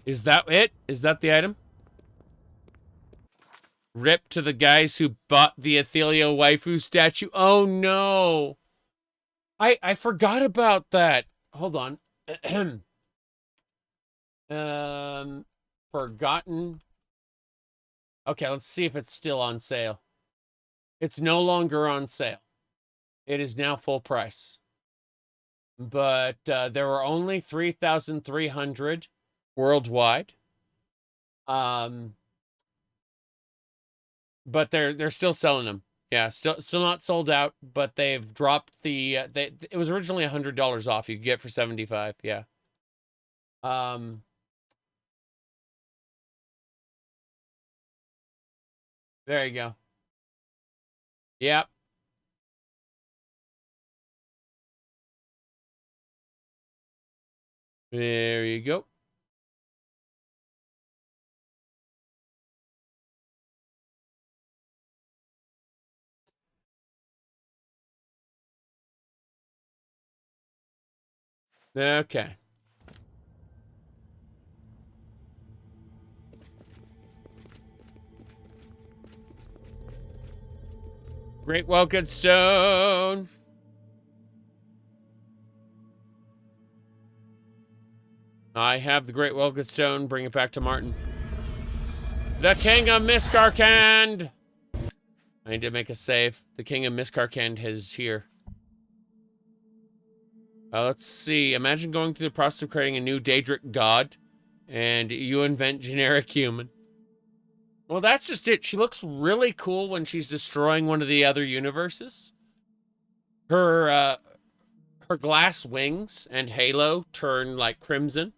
Is that it? Is that the item? Rip to the guys who bought the Athelia waifu statue. Oh no! I forgot about that. Hold on. Forgotten. Okay, let's see if it's still on sale. It's no longer on sale. It is now full price. But there were only 3,300 worldwide. But they're still selling them. Yeah, still not sold out, but they've dropped the it was originally $100 off. You could get for 75. Yeah. There you go. Yep. There you go. Okay. Great Welcome Stone. I have the Great Welcome Stone. Bring it back to Martin. The King of Miskarkand. I need to make a save. The King of Miskarkand is here. Let's see. Imagine going through the process of creating a new Daedric god, and you invent generic human. Well, that's just it. She looks really cool when she's destroying one of the other universes. Her glass wings and halo turn like crimson,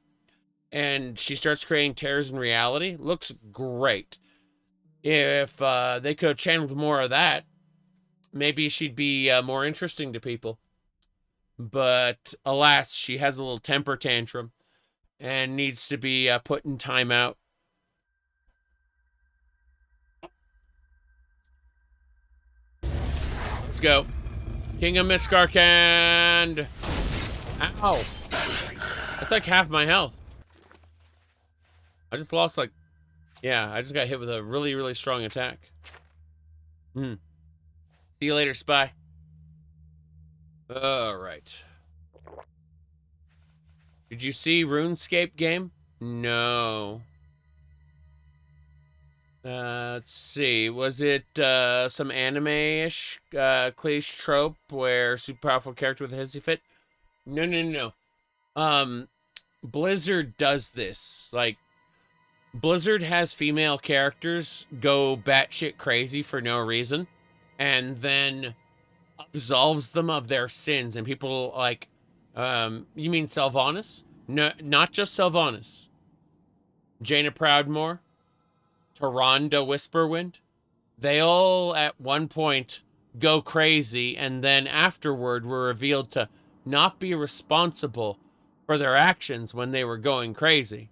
and she starts creating tears in reality. Looks great. If they could have channeled more of that, maybe she'd be more interesting to people. But alas, she has a little temper tantrum and needs to be put in timeout. Let's go. King of Miskarkand. Ow. That's like half my health. I just lost like... Yeah, I just got hit with a really, really strong attack. See you later, spy. Alright. Did you see RuneScape game? No. Let's see. Was it some anime-ish cliche trope where super powerful character with a hissy fit? No. Blizzard does this. Like, Blizzard has female characters go batshit crazy for no reason, and then absolves them of their sins. And people like, you mean Sylvanas? No, not just Sylvanas. Jaina Proudmoore, Tyrande Whisperwind. They all at one point go crazy, and then afterward were revealed to not be responsible for their actions when they were going crazy.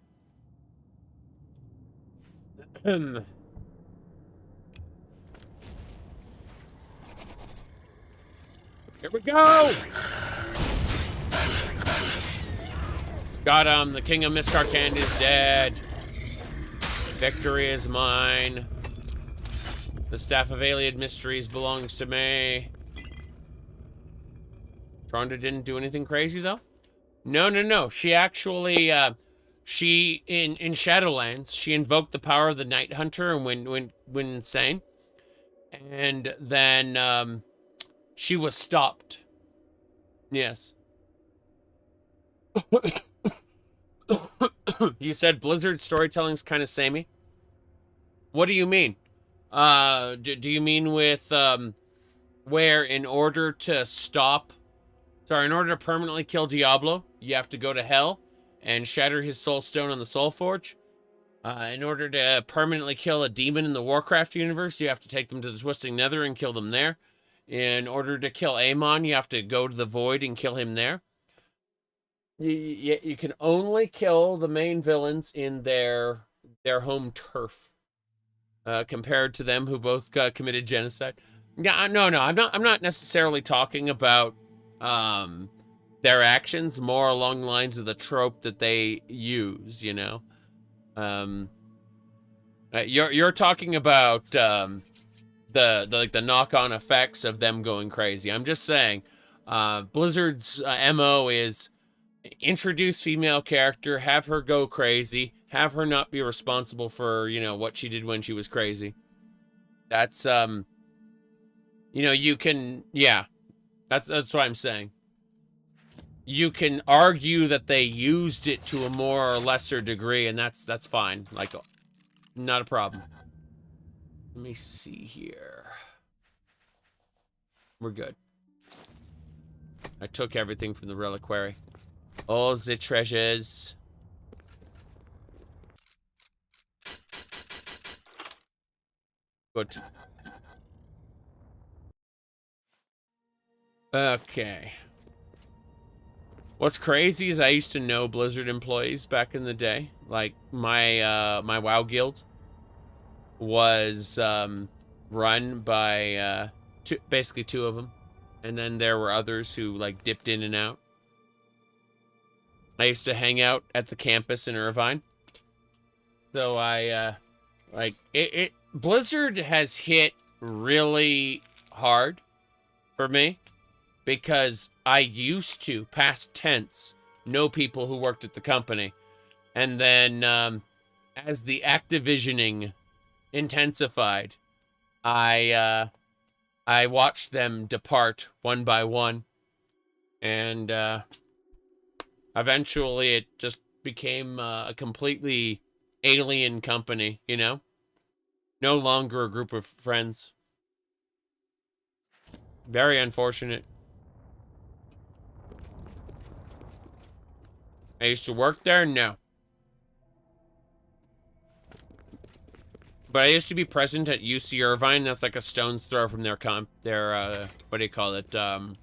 Here we go! Got him. The King of Miskarkand is dead. Victory is mine. The Staff of Alien Mysteries belongs to me. Tyrande didn't do anything crazy, though? No. She actually, in Shadowlands, she invoked the power of the Night Hunter and went insane. And then, she was stopped. Yes. You said Blizzard storytelling's kind of samey? What do you mean? Do you mean with, where in order to permanently kill Diablo, you have to go to hell and shatter his soul stone on the Soul Forge? In order to permanently kill a demon in the Warcraft universe, you have to take them to the Twisting Nether and kill them there. In order to kill Amon, you have to go to the Void and kill him there. You can only kill the main villains in their home turf, compared to them who both committed genocide. Yeah, no, I'm not necessarily talking about them their actions more along the lines of the trope that they use, you know? You're talking about the knock-on effects of them going crazy. I'm just saying, Blizzard's MO is introduce female character, have her go crazy, have her not be responsible for, you know, what she did when she was crazy. That's, you know, you can, yeah, that's what I'm saying. You can argue that they used it to a more or lesser degree, and that's fine. Like, not a problem. Let me see here. We're good. I took everything from the reliquary. All the treasures. Good. Okay. What's crazy is I used to know Blizzard employees back in the day. Like, my my WoW guild was run by basically two of them. And then there were others who, like, dipped in and out. I used to hang out at the campus in Irvine. So I, like, Blizzard has hit really hard for me because I used to, past tense, know people who worked at the company. And then, as the Activisioning intensified, I watched them depart one by one. And, eventually, it just became a completely alien company, you know? No longer a group of friends. Very unfortunate. I used to work there? No. But I used to be present at UC Irvine. That's like a stone's throw from their what do you call it? From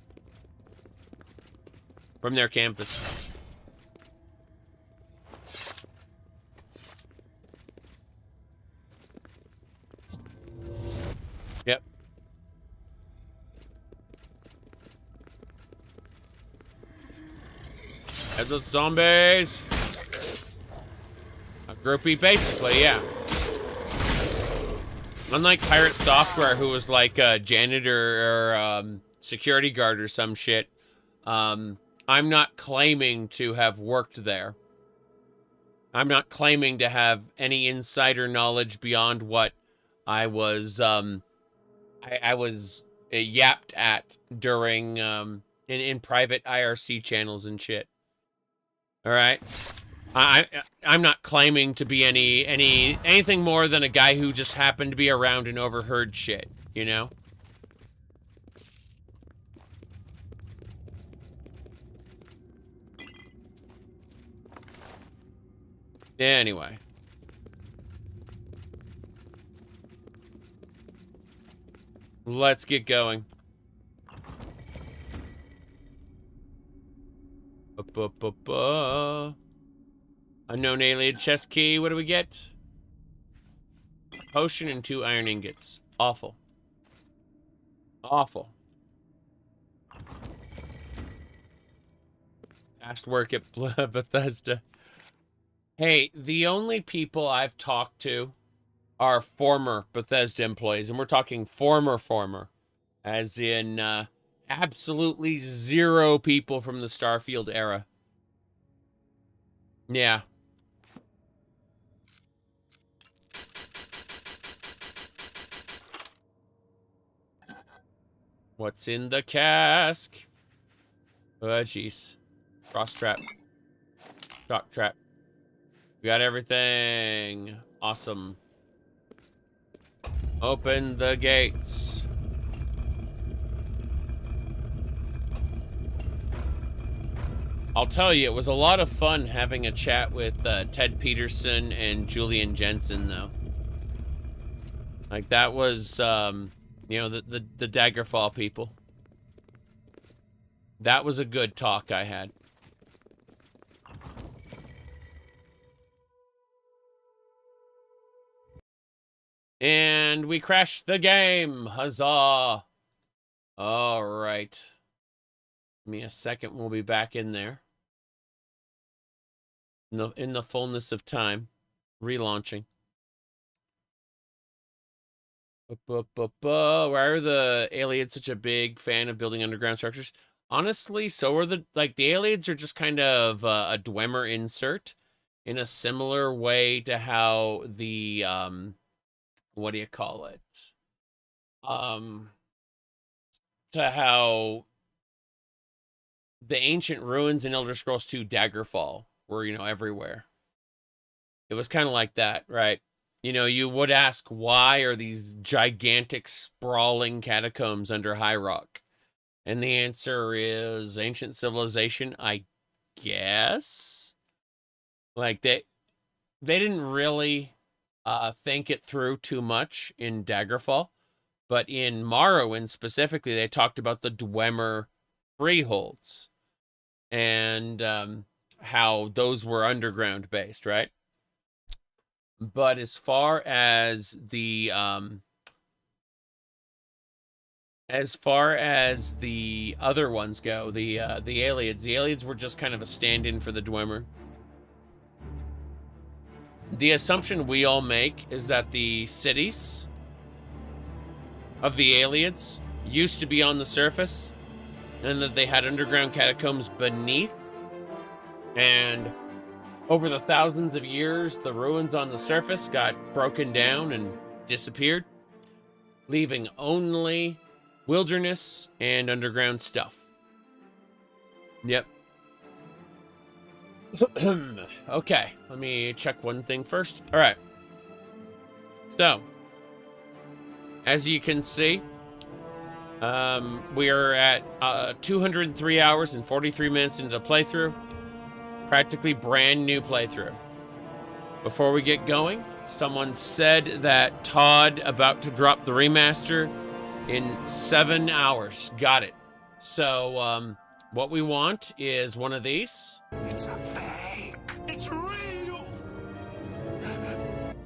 their campus. Yep. As the zombies. A groupie, basically, yeah. Unlike Pirate Software, who was like a janitor or security guard or some shit, I'm not claiming to have worked there. I'm not claiming to have any insider knowledge beyond what I was, I was yapped at during, in private IRC channels and shit. All right? I'm not claiming to be anything more than a guy who just happened to be around and overheard shit, you know? Anyway. Let's get going. Unknown alien chest key. What do we get? A potion and 2 iron ingots. Awful. Awful. Past work at Bethesda. Hey, the only people I've talked to are former Bethesda employees, and we're talking former, as in absolutely 0 people from the Starfield era. Yeah. What's in the cask? Oh, jeez. Frost trap. Shock trap. We got everything. Awesome. Open the gates. I'll tell you, it was a lot of fun having a chat with Ted Peterson and Julian Jensen, though. Like, that was, you know, the Daggerfall people. That was a good talk I had. And we crashed the game. Huzzah. All right. Give me a second. We'll be back in there. In the fullness of time. Relaunching. Why are the aliens such a big fan of building underground structures? Honestly, so are the aliens are just kind of a Dwemer insert in a similar way to how the what do you call it? To how the ancient ruins in Elder Scrolls 2 Daggerfall were, you know, everywhere. It was kind of like that, right? You know, you would ask, why are these gigantic sprawling catacombs under High Rock? And the answer is ancient civilization, I guess. Like, they didn't really think it through too much in Daggerfall. But in Morrowind specifically, they talked about the Dwemer freeholds. And how those were underground based, right? But as far as the other ones go, the aliens were just kind of a stand-in for the Dwemer. The assumption we all make is that the cities of the aliens used to be on the surface, and that they had underground catacombs beneath, and over the thousands of years, the ruins on the surface got broken down and disappeared, leaving only wilderness and underground stuff. Yep. Okay, let me check one thing first. All right. So, as you can see, we are at 203 hours and 43 minutes into the playthrough. Practically brand new playthrough. Before we get going, someone said that Todd about to drop the remaster in 7 hours. Got it. So, what we want is one of these. It's a fake. It's real.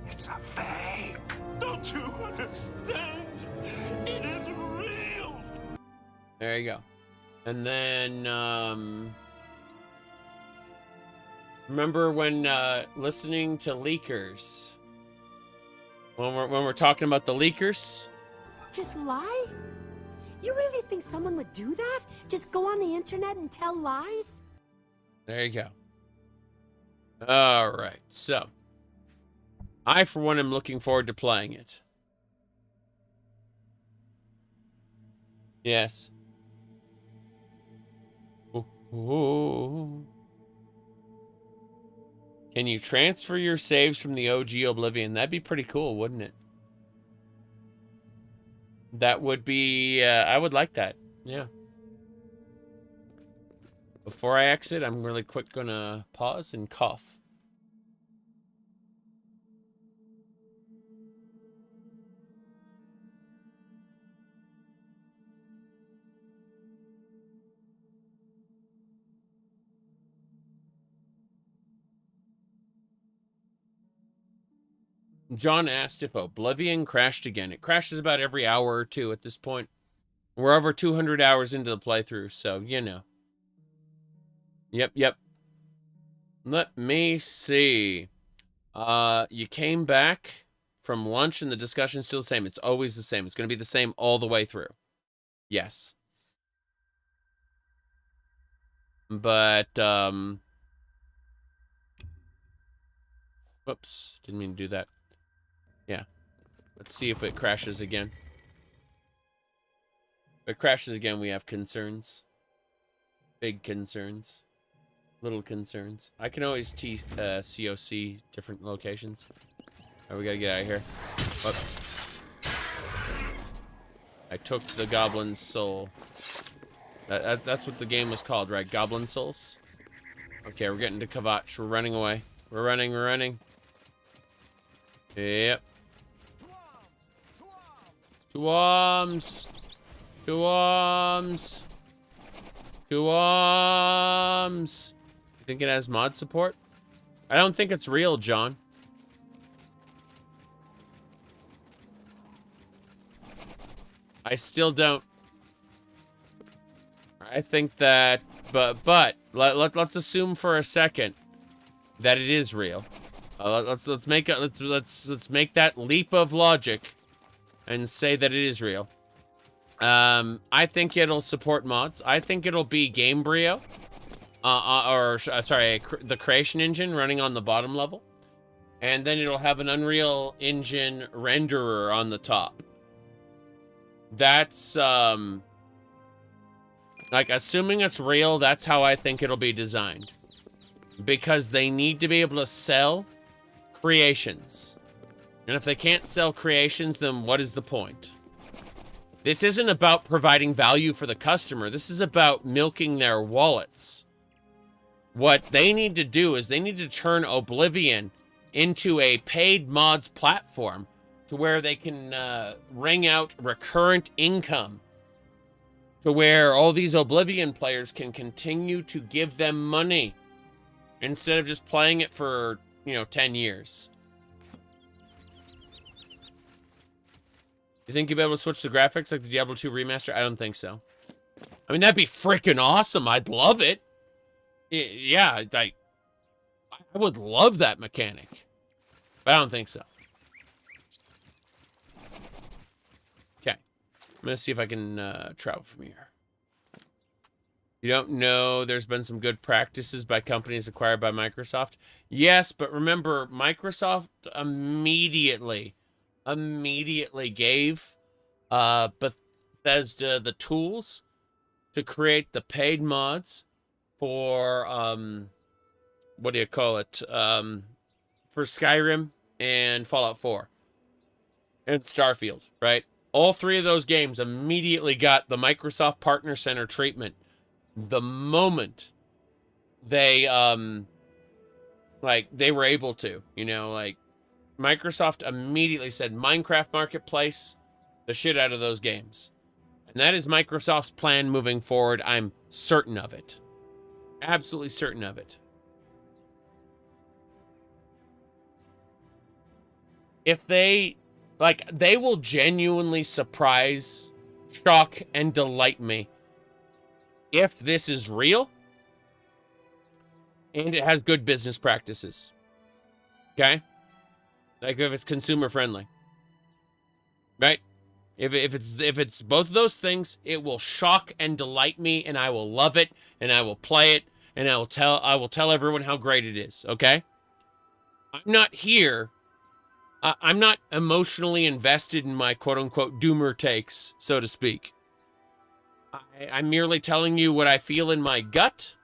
It's a fake. Don't you understand? It is real. There you go. And then, remember when listening to leakers? When we're talking about the leakers? Just lie? You really think someone would do that? Just go on the internet and tell lies? There you go. All right, so I, for one, am looking forward to playing it. Yes. Ooh. Can you transfer your saves from the OG Oblivion? That'd be pretty cool, wouldn't it? That would be, I would like that. Yeah. Before I exit, I'm really quick gonna pause and cough. John asked if Oblivion crashed again. It crashes about every hour or two at this point. We're over 200 hours into the playthrough, so, you know. Yep. Let me see. You came back from lunch and the discussion's still the same. It's always the same. It's going to be the same all the way through. Yes. But, whoops. Didn't mean to do that. Yeah. Let's see if it crashes again. If it crashes again, we have concerns. Big concerns. Little concerns. I can always COC different locations. Alright, we gotta get out of here. Whoop. I took the Goblin's soul. That's what the game was called, right? Goblin Souls? Okay, we're getting to Kvatch. We're running away. We're running. Yep. Two arms. You think it has mod support? I don't think it's real, John. I still don't. I think that, but let's assume for a second that it is real. Let's make that leap of logic and say that it is real. I think it'll support mods. I think it'll be Gamebryo, the creation engine running on the bottom level, and then it'll have an Unreal Engine renderer on the top. That's like, assuming it's real, that's how I think it'll be designed, because they need to be able to sell creations, and if they can't sell creations, then what is the point? This isn't about providing value for the customer. This is about milking their wallets. What they need to do is they need to turn Oblivion into a paid mods platform to where they can wring out recurrent income, to where all these Oblivion players can continue to give them money instead of just playing it for, 10 years. You think you'll be able to switch the graphics like the Diablo 2 remaster? I don't think so. I mean, that'd be freaking awesome. I'd love it. Yeah, I would love that mechanic. But I don't think so. Okay. I'm going to see if I can travel from here. You don't know there's been some good practices by companies acquired by Microsoft? Yes, but remember, Microsoft immediately gave Bethesda the tools to create the paid mods for what do you call it, for Skyrim and Fallout 4 and Starfield, right? All three of those games immediately got the Microsoft Partner Center treatment the moment they they were able to, Microsoft immediately said Minecraft Marketplace the shit out of those games. And that is Microsoft's plan moving forward. I'm certain of it. Absolutely certain of it. If they will genuinely surprise, shock, and delight me if this is real and it has good business practices. Okay? Like if it's consumer friendly, right? If it's both of those things, it will shock and delight me, and I will love it, and I will play it, and I will tell everyone how great it is. Okay? I'm not here. I'm not emotionally invested in my quote unquote doomer takes, so to speak. I'm merely telling you what I feel in my gut,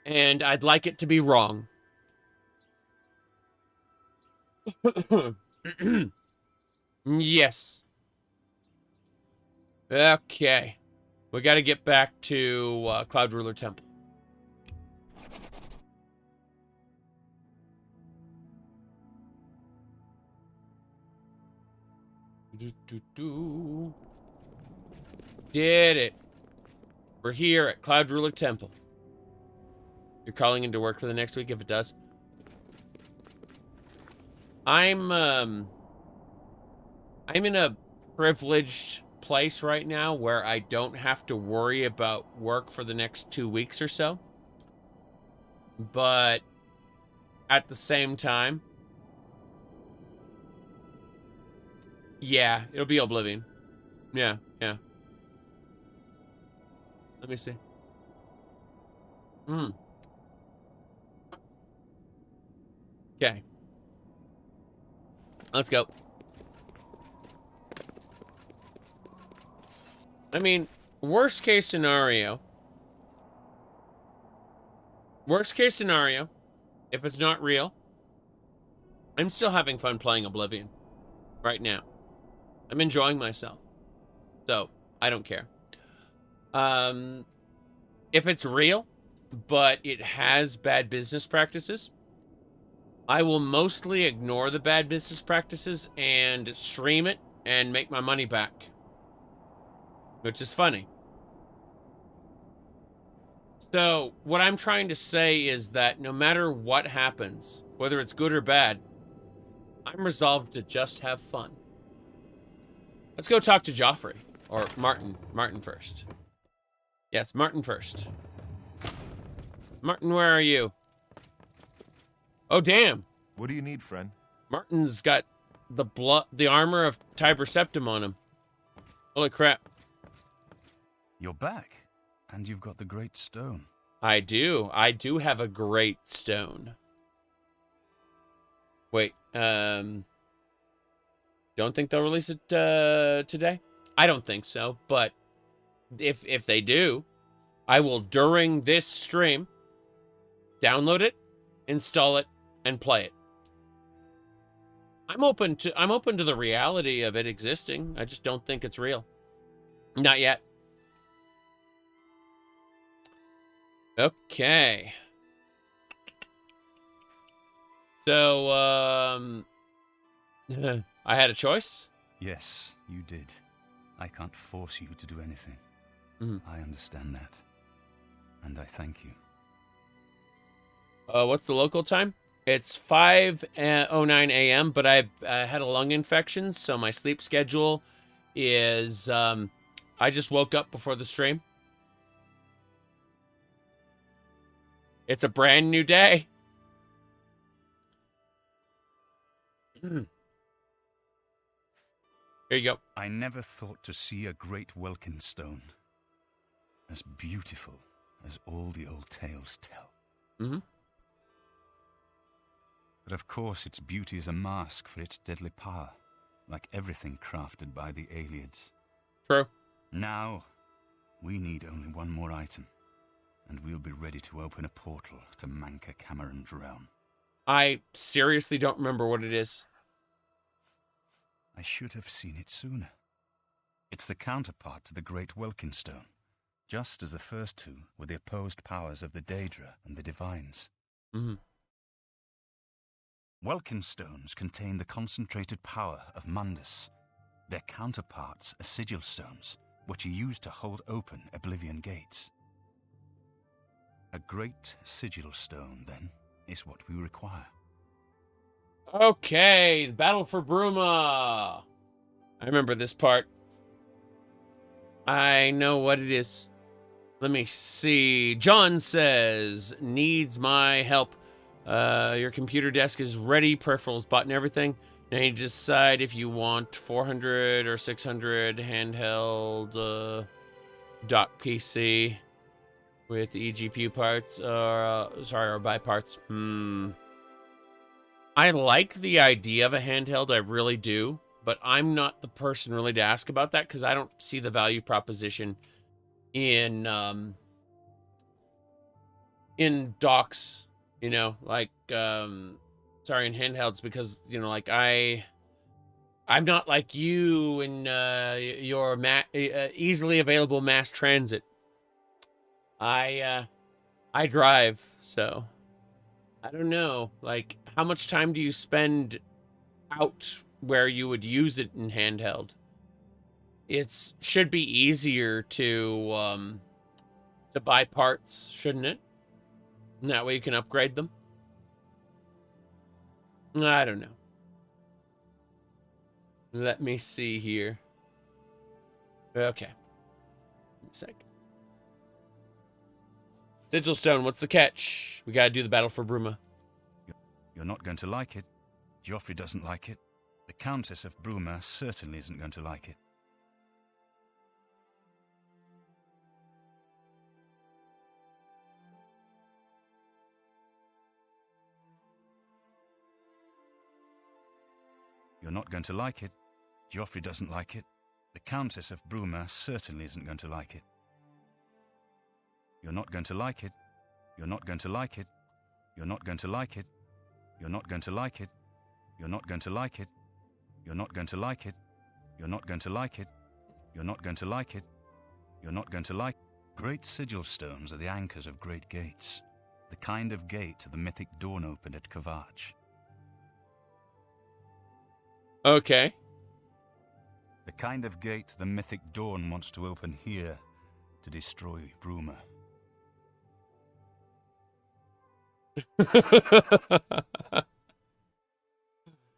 and I'd like it to be wrong. Yes. Okay. We got to get back to Cloud Ruler Temple. Did it. We're here at Cloud Ruler Temple. You're calling into work for the next week if it does. I'm in a privileged place right now where I don't have to worry about work for the next 2 weeks or so. But at the same time, yeah, it'll be Oblivion. Yeah. Let me see. Okay. Let's go. I mean, worst case scenario, if it's not real, I'm still having fun playing Oblivion right now. I'm enjoying myself. So, I don't care. If it's real, but it has bad business practices, I will mostly ignore the bad business practices and stream it and make my money back. Which is funny. So, what I'm trying to say is that no matter what happens, whether it's good or bad, I'm resolved to just have fun. Let's go talk to Joffrey. Or Martin. Martin first. Yes, Martin first. Martin, where are you? Oh, damn. What do you need, friend? Martin's got the armor of Tiber Septim on him. Holy crap. You're back, and you've got the great stone. I do. I do have a great stone. Wait, don't think they'll release it today? I don't think so, but if they do, I will, during this stream, download it, install it, and play it. I'm open to the reality of it existing. I just don't think it's real. Not yet. Okay. So, I had a choice? Yes, you did. I can't force you to do anything. I understand that. And I thank you. What's the local time? It's 5:09 a.m., but I had a lung infection, so my sleep schedule is, I just woke up before the stream. It's a brand new day. Here you go. I never thought to see a great Welkin stone as beautiful as all the old tales tell. But of course its beauty is a mask for its deadly power, like everything crafted by the Aliads. True. Now, we need only one more item, and we'll be ready to open a portal to Mankar Camoran's realm. I seriously don't remember what it is. I should have seen it sooner. It's the counterpart to the Great Welkin Stone, just as the first two were the opposed powers of the Daedra and the Divines. Welkin stones contain the concentrated power of Mundus. Their counterparts are sigil stones, which are used to hold open Oblivion gates. A great sigil stone, then, is what we require. Okay, Battle for Bruma. I remember this part. I know what it is. Let me see. John says, needs my help. Your computer desk is ready, peripherals bought and everything. Now you decide if you want 400 or 600 handheld dock PC with eGPU parts, or buy parts. I like the idea of a handheld, I really do, but I'm not the person really to ask about that because I don't see the value proposition in docks, you know, like in handhelds, because, you know, like I'm not like you in your easily available mass transit. I drive, so I don't know, like, how much time do you spend out where you would use it in handheld? It should be easier to buy parts, shouldn't it? And that way you can upgrade them. I don't know. Let me see here. Okay. Give me a sec. Sigil Stone, what's the catch? We gotta do the Battle for Bruma. You're not going to like it. Joffrey doesn't like it. The Countess of Bruma certainly isn't going to like it. You're not going to like it. Joffrey doesn't like it. The Countess of Bruma certainly isn't going to like it. You're not going to like it. You're not going to like it. You're not going to like it. You're not going to like it. You're not going to like it. You're not going to like it. You're not going to like it. You're not going to like it. You're not going to like. Great sigil stones are the anchors of great gates, the kind of gate the mythic dawn opened at Kvatch. Okay. The kind of gate the mythic dawn wants to open here to destroy Bruma.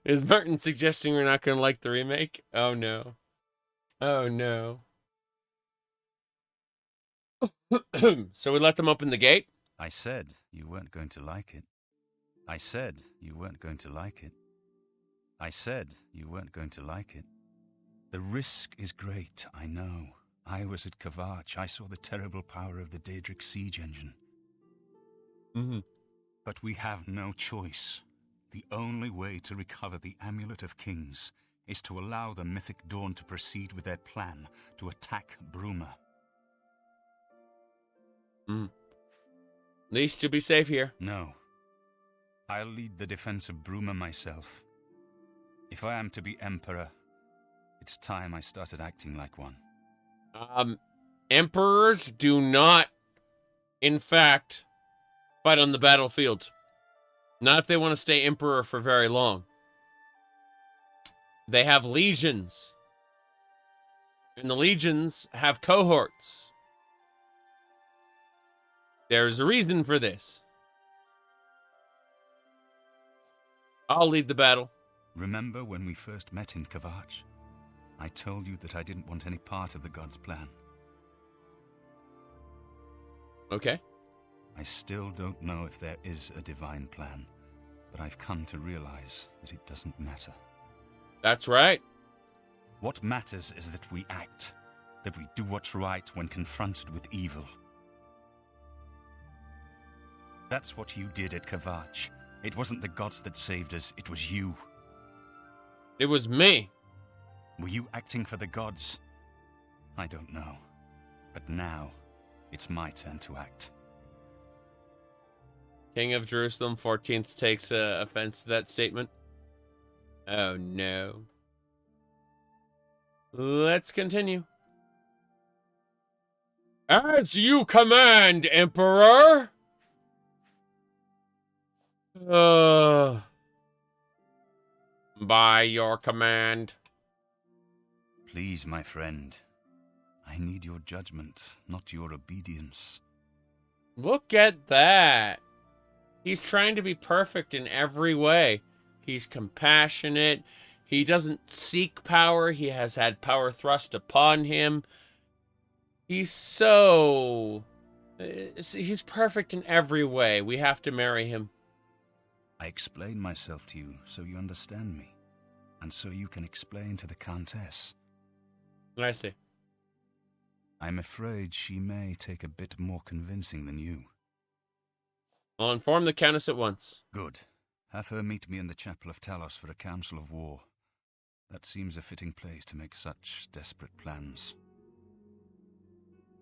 Is Martin suggesting we're not going to like the remake? Oh no. Oh no. So we let them open the gate? I said you weren't going to like it. I said you weren't going to like it. I said you weren't going to like it. The risk is great, I know. I was at Kavach. I saw the terrible power of the Daedric siege engine. But we have no choice. The only way to recover the Amulet of Kings is to allow the Mythic Dawn to proceed with their plan to attack Bruma. At least you'll be safe here. No. I'll lead the defense of Bruma myself. If I am to be Emperor, it's time I started acting like one. Emperors do not, in fact, fight on the battlefield. Not if they want to stay Emperor for very long. They have legions. And the legions have cohorts. There's a reason for this. I'll lead the battle. Remember when we first met in Kavach? I told you that I didn't want any part of the gods' plan. Okay. I still don't know if there is a divine plan, but I've come to realize that it doesn't matter. That's right. What matters is that we act, that we do what's right when confronted with evil. That's what you did at Kavach. It wasn't the gods that saved us, it was you. It was me. Were you acting for the gods? I don't know. But now, it's my turn to act. King of Jerusalem 14th takes offense to that statement. Oh no. Let's continue. As you command, Emperor! By your command. Please, my friend. I need your judgment, not your obedience. Look at that. He's trying to be perfect in every way. He's compassionate. He doesn't seek power. He has had power thrust upon him. He's perfect in every way. We have to marry him. I explain myself to you so you understand me, and so you can explain to the Countess. I see. I'm afraid she may take a bit more convincing than you. I'll inform the Countess at once. Good. Have her meet me in the Chapel of Talos for a council of war. That seems a fitting place to make such desperate plans.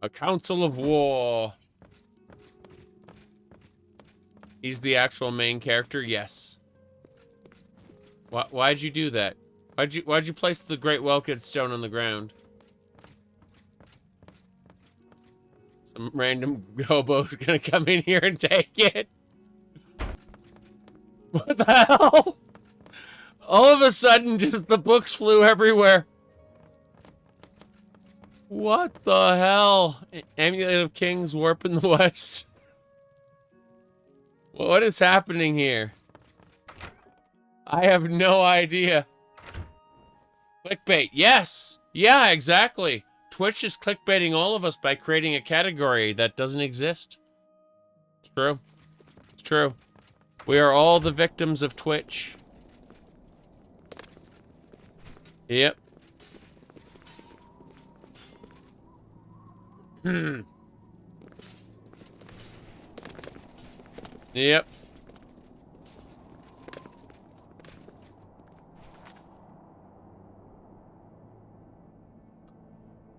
A council of war. He's the actual main character? Yes. Why'd you do that? Why'd you place the Great Welkid stone on the ground? Some random hobo's gonna come in here and take it. What the hell? All of a sudden, just the books flew everywhere. What the hell? Amulet of Kings, Warp in the West. What is happening here? I have no idea. Clickbait, yes! Yeah, exactly. Twitch is clickbaiting all of us by creating a category that doesn't exist. It's true. It's true. We are all the victims of Twitch. Yep. Yep.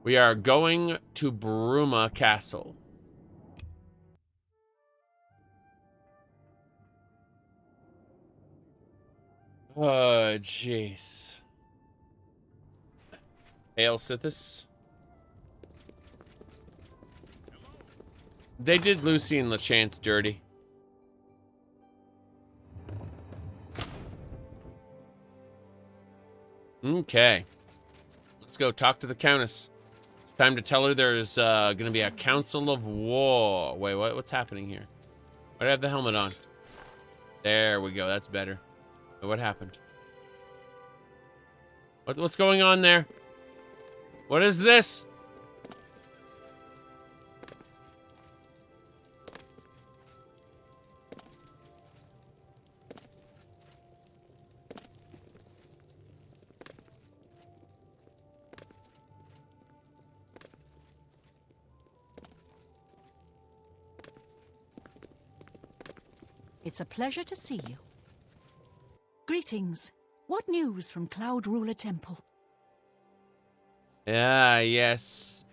We are going to Bruma Castle. Oh, jeez. Hail, Sithis. They did Lucy and LeChance dirty. Okay. Let's go talk to the Countess. It's time to tell her there's going to be a council of war. Wait, what's happening here? Why do I have the helmet on? There we go. That's better. What happened? What's going on there? What is this? It's a pleasure to see you. Greetings. What news from Cloud Ruler Temple? Ah, yes.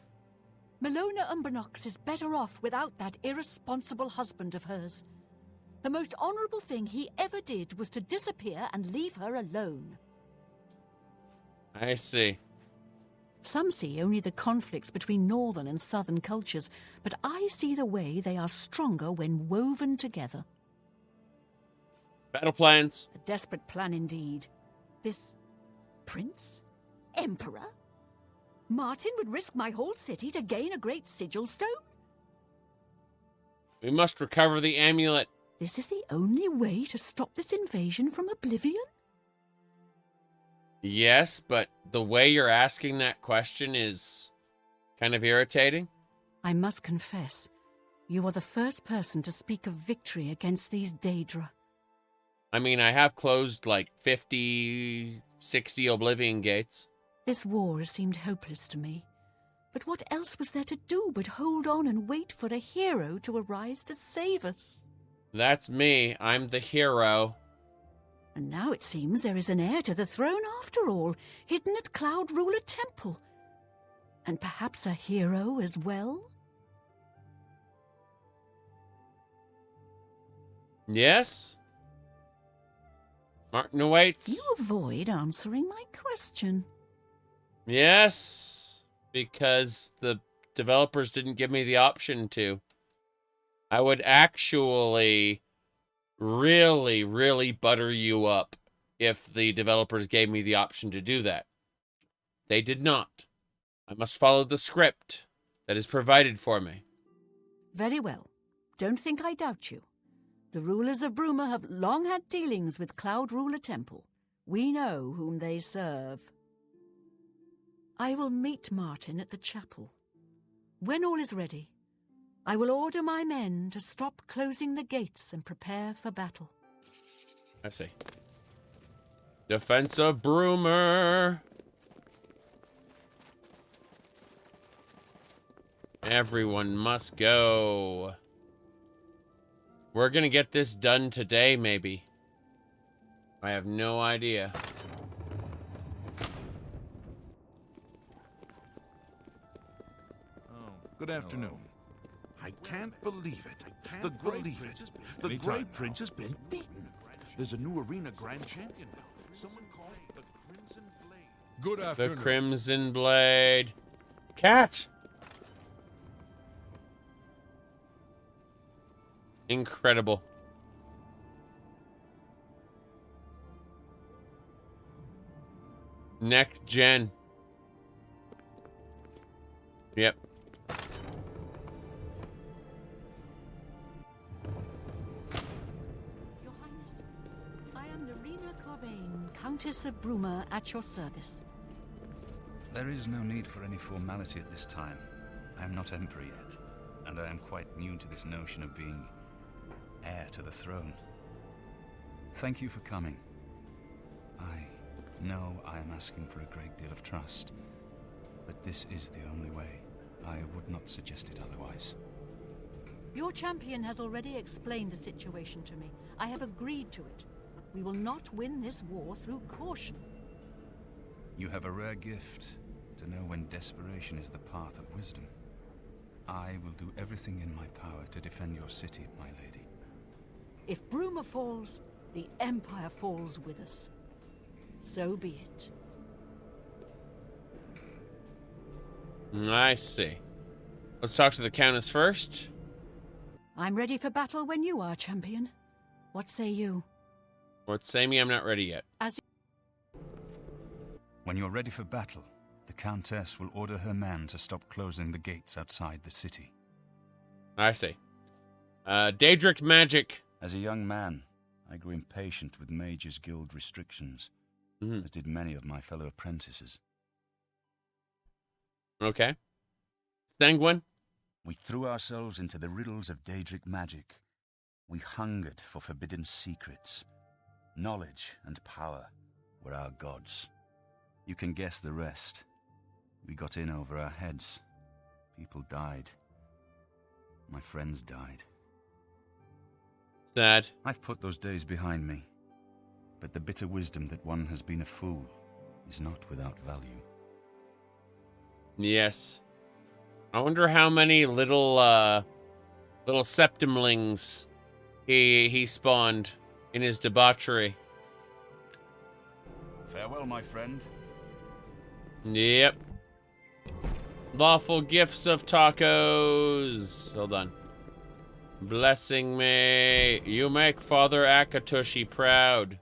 Melona Umbernox is better off without that irresponsible husband of hers. The most honorable thing he ever did was to disappear and leave her alone. I see. Some see only the conflicts between northern and southern cultures, but I see the way they are stronger when woven together. Battle plans. A desperate plan indeed. This prince? Emperor? Martin would risk my whole city to gain a great sigil stone? We must recover the amulet. This is the only way to stop this invasion from Oblivion? Yes, but the way you're asking that question is kind of irritating. I must confess, you are the first person to speak of victory against these Daedra. I mean, I have closed like 50, 60 Oblivion gates. This war seemed hopeless to me. But what else was there to do but hold on and wait for a hero to arise to save us? That's me. I'm the hero. And now it seems there is an heir to the throne after all, hidden at Cloud Ruler Temple. And perhaps a hero as well? Yes? Martin awaits. You avoid answering my question. Yes, because the developers didn't give me the option to. I would actually really, really butter you up if the developers gave me the option to do that. They did not. I must follow the script that is provided for me. Very well. Don't think I doubt you. The rulers of Bruma have long had dealings with Cloud Ruler Temple. We know whom they serve. I will meet Martin at the chapel. When all is ready, I will order my men to stop closing the gates and prepare for battle. I see. Defense of Bruma. Everyone must go. We're gonna get this done today, maybe. I have no idea. Good afternoon. I can't believe it. The Great Prince has been beaten. There's a new arena grand champion now. Someone called the Crimson Blade. Good afternoon. The Crimson Blade. Cat! Incredible. Next gen. Yep. Your Highness, I am Nerina Corvain, Countess of Bruma, at your service. There is no need for any formality at this time. I am not Emperor yet, and I am quite new to this notion of being heir to the throne. Thank you for coming. I know I am asking for a great deal of trust, but this is the only way. I would not suggest it otherwise. Your champion has already explained the situation to me. I have agreed to it. We will not win this war through caution. You have a rare gift to know when desperation is the path of wisdom. I will do everything in my power to defend your city, my lady. If Bruma falls, the Empire falls with us. So be it. I see. Let's talk to the Countess first. I'm ready for battle when you are, champion. What say you? What say me? I'm not ready yet. When you're ready for battle, the Countess will order her men to stop closing the gates outside the city. I see. Daedric magic. As a young man, I grew impatient with Mages Guild restrictions, as did many of my fellow apprentices. Okay. Sanguine. We threw ourselves into the riddles of Daedric magic. We hungered for forbidden secrets. Knowledge and power were our gods. You can guess the rest. We got in over our heads. People died. My friends died. Sad. I've put those days behind me, but the bitter wisdom that one has been a fool is not without value. Yes. I wonder how many little septimlings he spawned in his debauchery. Farewell, my friend. Yep. Lawful gifts of tacos. Hold on. Blessing me. You make Father Akatoshi proud.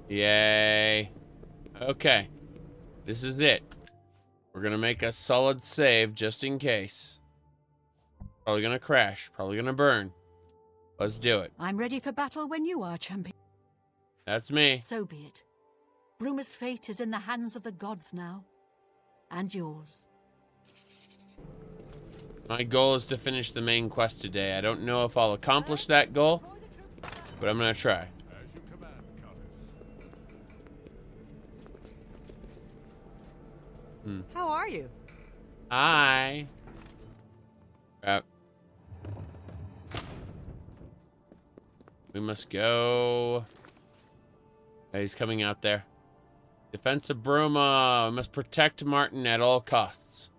Yay. Okay. This is it. We're gonna make a solid save just in case. Probably gonna crash. Probably gonna burn. Let's do it. I'm ready for battle when you are, champion. That's me. So be it. Bruma's fate is in the hands of the gods now. And yours. My goal is to finish the main quest today. I don't know if I'll accomplish that goal, but I'm gonna try. How are you? Hi. We must go. He's coming out there. Defense of Bruma. We must protect Martin at all costs.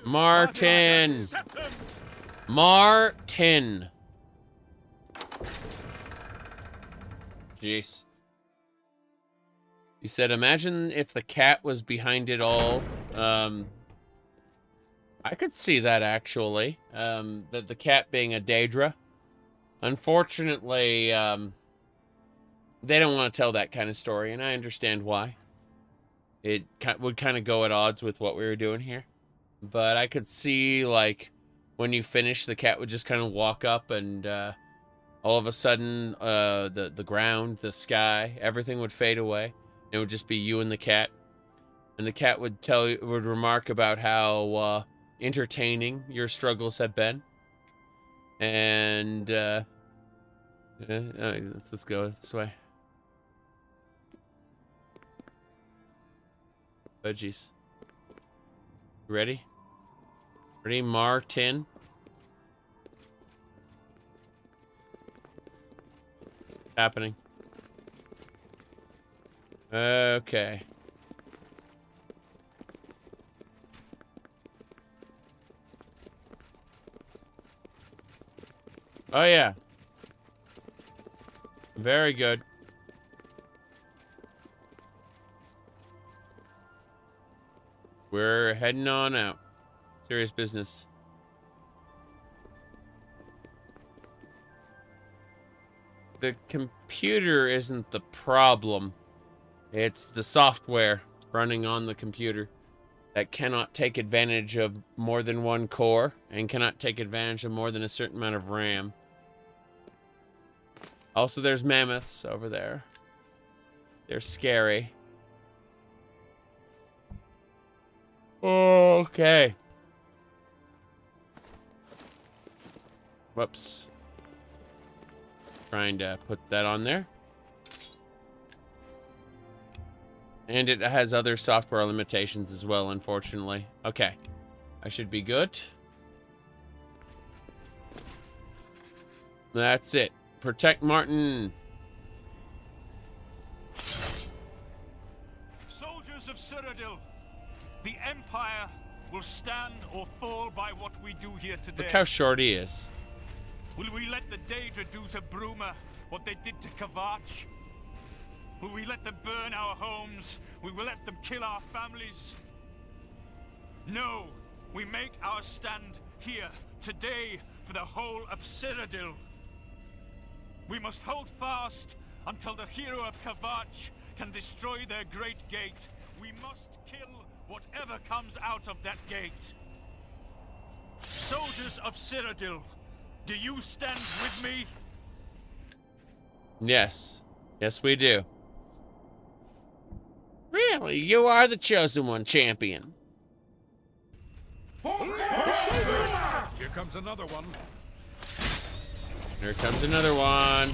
Martin. Jeez. You said, imagine if the cat was behind it all. I could see that, actually. The cat being a Daedra. Unfortunately, they don't want to tell that kind of story, and I understand why. It would kind of go at odds with what we were doing here. But I could see, like, when you finish, the cat would just kind of walk up and, all of a sudden, the ground, the sky, everything would fade away. It would just be you and the cat. And the cat would remark about how, entertaining your struggles have been. And, let's just go this way. Oh, jeez. Ready? Ready, Martin? Happening. Okay. Oh, yeah. Very good. We're heading on out. Serious business. The computer isn't the problem. It's the software running on the computer that cannot take advantage of more than one core and cannot take advantage of more than a certain amount of RAM. Also, there's mammoths over there. They're scary. Okay. Whoops. Trying to put that on there. And it has other software limitations as well, unfortunately. Okay. I should be good. That's it. Protect Martin. Soldiers of Cyrodiil, the Empire will stand or fall by what we do here today. Look how short he is. Will we let the Daedra do to Bruma what they did to Kavach? Will we let them burn our homes? Will we let them kill our families? No, we make our stand here, today, for the whole of Cyrodiil. We must hold fast until the hero of Kavach can destroy their great gate. We must kill whatever comes out of that gate. Soldiers of Cyrodiil, do you stand with me? Yes. Yes, we do. Really? You are the chosen one, champion. Here comes another one. Here comes another one.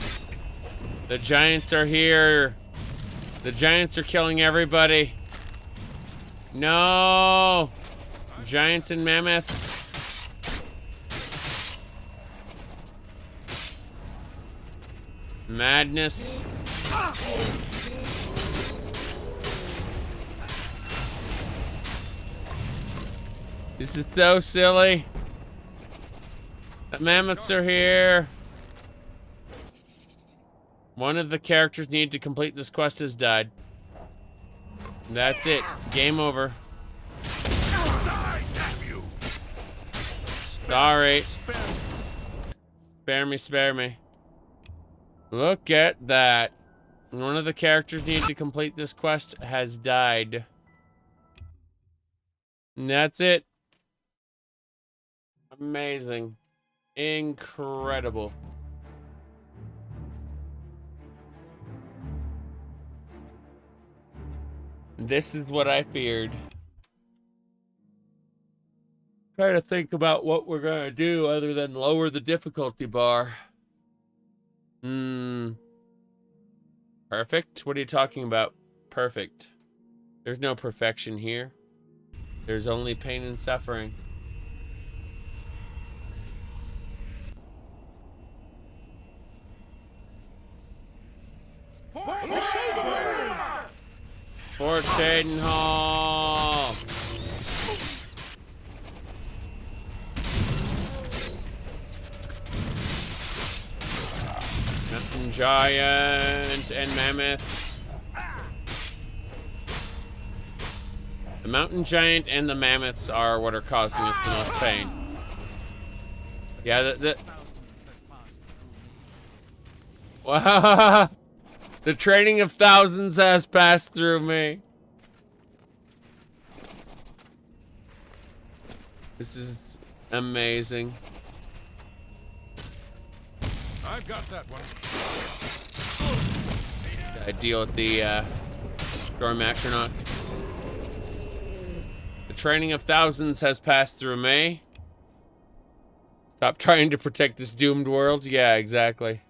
The giants are here. The giants are killing everybody. No! Giants and mammoths. Madness. This is so silly. The mammoths are here. One of the characters needed to complete this quest has died. That's it. Game over. Sorry. Spare me, spare me. Look at that. One of the characters needed to complete this quest has died. And that's it. Amazing. Incredible. This is what I feared. Trying to think about what we're gonna do other than lower the difficulty bar. Perfect? What are you talking about? Perfect. There's no perfection here. There's only pain and suffering. Fort Shadenhall! Mountain Giant and Mammoth. The Mountain Giant and the Mammoths are what are causing us the most pain. Yeah, Wow. The training of thousands has passed through me. This is amazing. I've got that one. I deal with the Storm Astronaut. The training of thousands has passed through me. Stop trying to protect this doomed world. Yeah, exactly.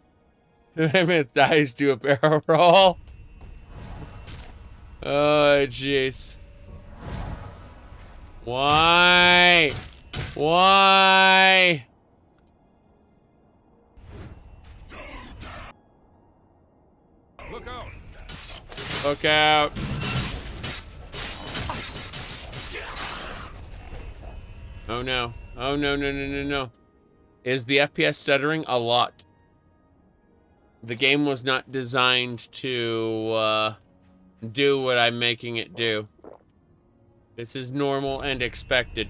Mammoth dies to a barrel roll. Oh, jeez. Why? Why? Look out. Look out. Oh no. Oh no, no, no, no, no. Is the FPS stuttering? A lot. The game was not designed to do what I'm making it do. This is normal and expected.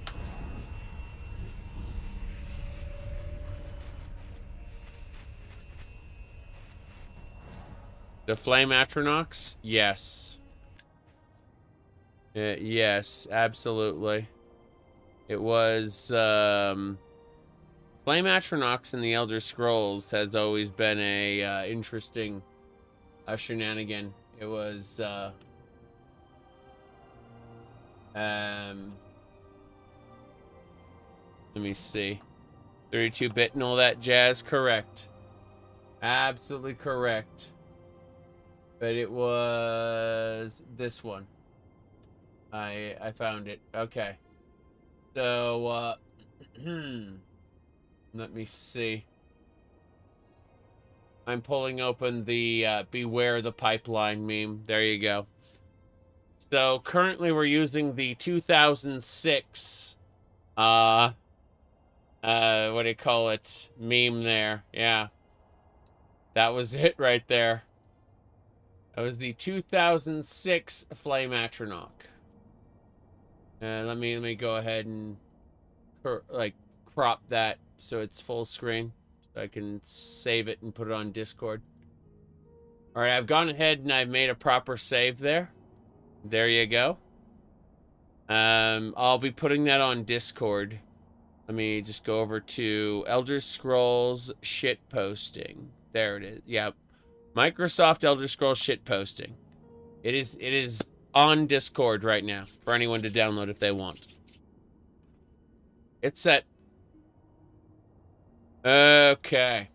The Flame Atronachs? Yes. Yes, absolutely. It was, Flame Atronachs in the Elder Scrolls has always been a interesting shenanigan. It was let me see. 32-bit and all that jazz, correct. Absolutely correct. But it was this one. I found it. Okay. So let me see. I'm pulling open the Beware the Pipeline meme. There you go. So currently we're using the 2006 what do you call it? Meme there. Yeah. That was it right there. That was the 2006 Flame Atronach. Let me go ahead and crop that so it's full screen, so I can save it and put it on Discord. All right, I've gone ahead and I've made a proper save there. There you go. I'll be putting that on Discord. Let me just go over to Elder Scrolls shitposting. There it is. Yep. Microsoft Elder Scrolls shitposting. It is on Discord right now for anyone to download if they want. It's set. Okay.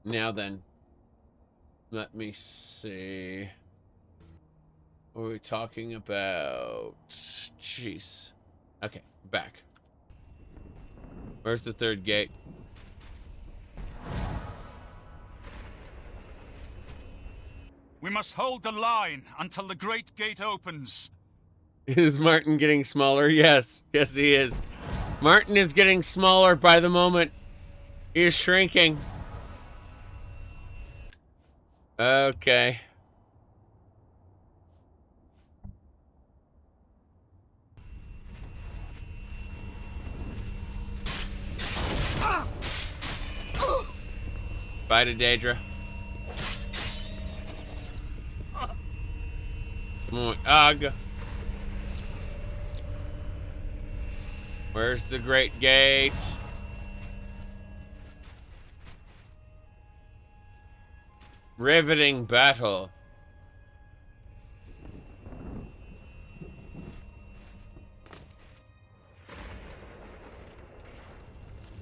Now then, let me see. What are we talking about? Jeez. Okay, back. Where's the third gate? We must hold the line until the great gate opens. Is Martin getting smaller? Yes. Yes, he is. Martin is getting smaller by the moment. He is shrinking. Okay. Spider Daedra. Come on, Ugh. Where's the great gate? Riveting battle.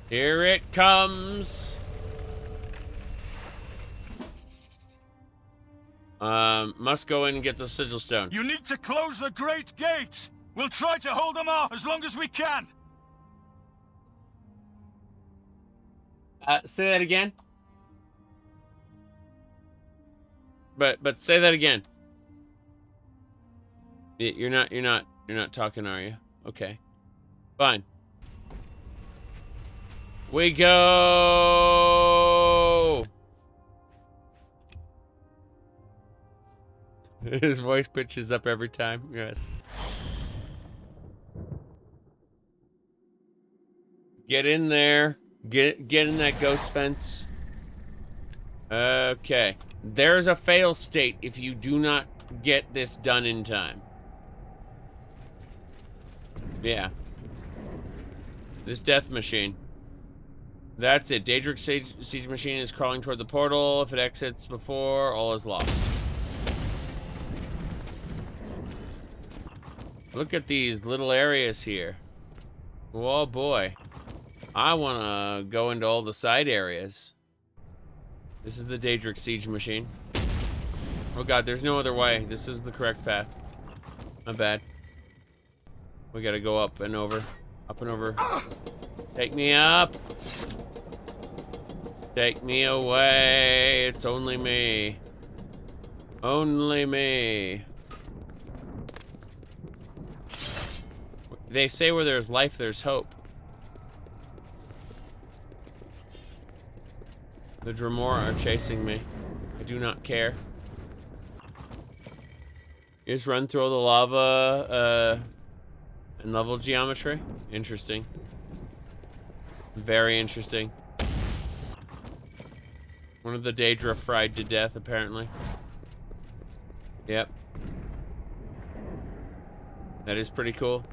Here it comes. Must go in and get the sigil stone. You need to close the great gate. We'll try to hold them off as long as we can. Say that again. But say that again. You're not talking, are you? Okay. Fine. We go. His voice pitches up every time. Yes. Get in there. Get in that ghost fence. Okay. There's a fail state if you do not get this done in time. Yeah. This death machine. That's it. Daedric siege machine is crawling toward the portal. If it exits before, all is lost. Look at these little areas here. Oh boy. I want to go into all the side areas. This is the Daedric siege machine. Oh god, there's no other way. This is the correct path. Not bad. We gotta go up and over. Up and over. Take me up. Take me away. It's only me. Only me. They say where there's life, there's hope. The Dremora are chasing me. I do not care. You just run through all the lava and level geometry. Interesting. Very interesting. One of the Daedra fried to death, apparently. Yep. That is pretty cool.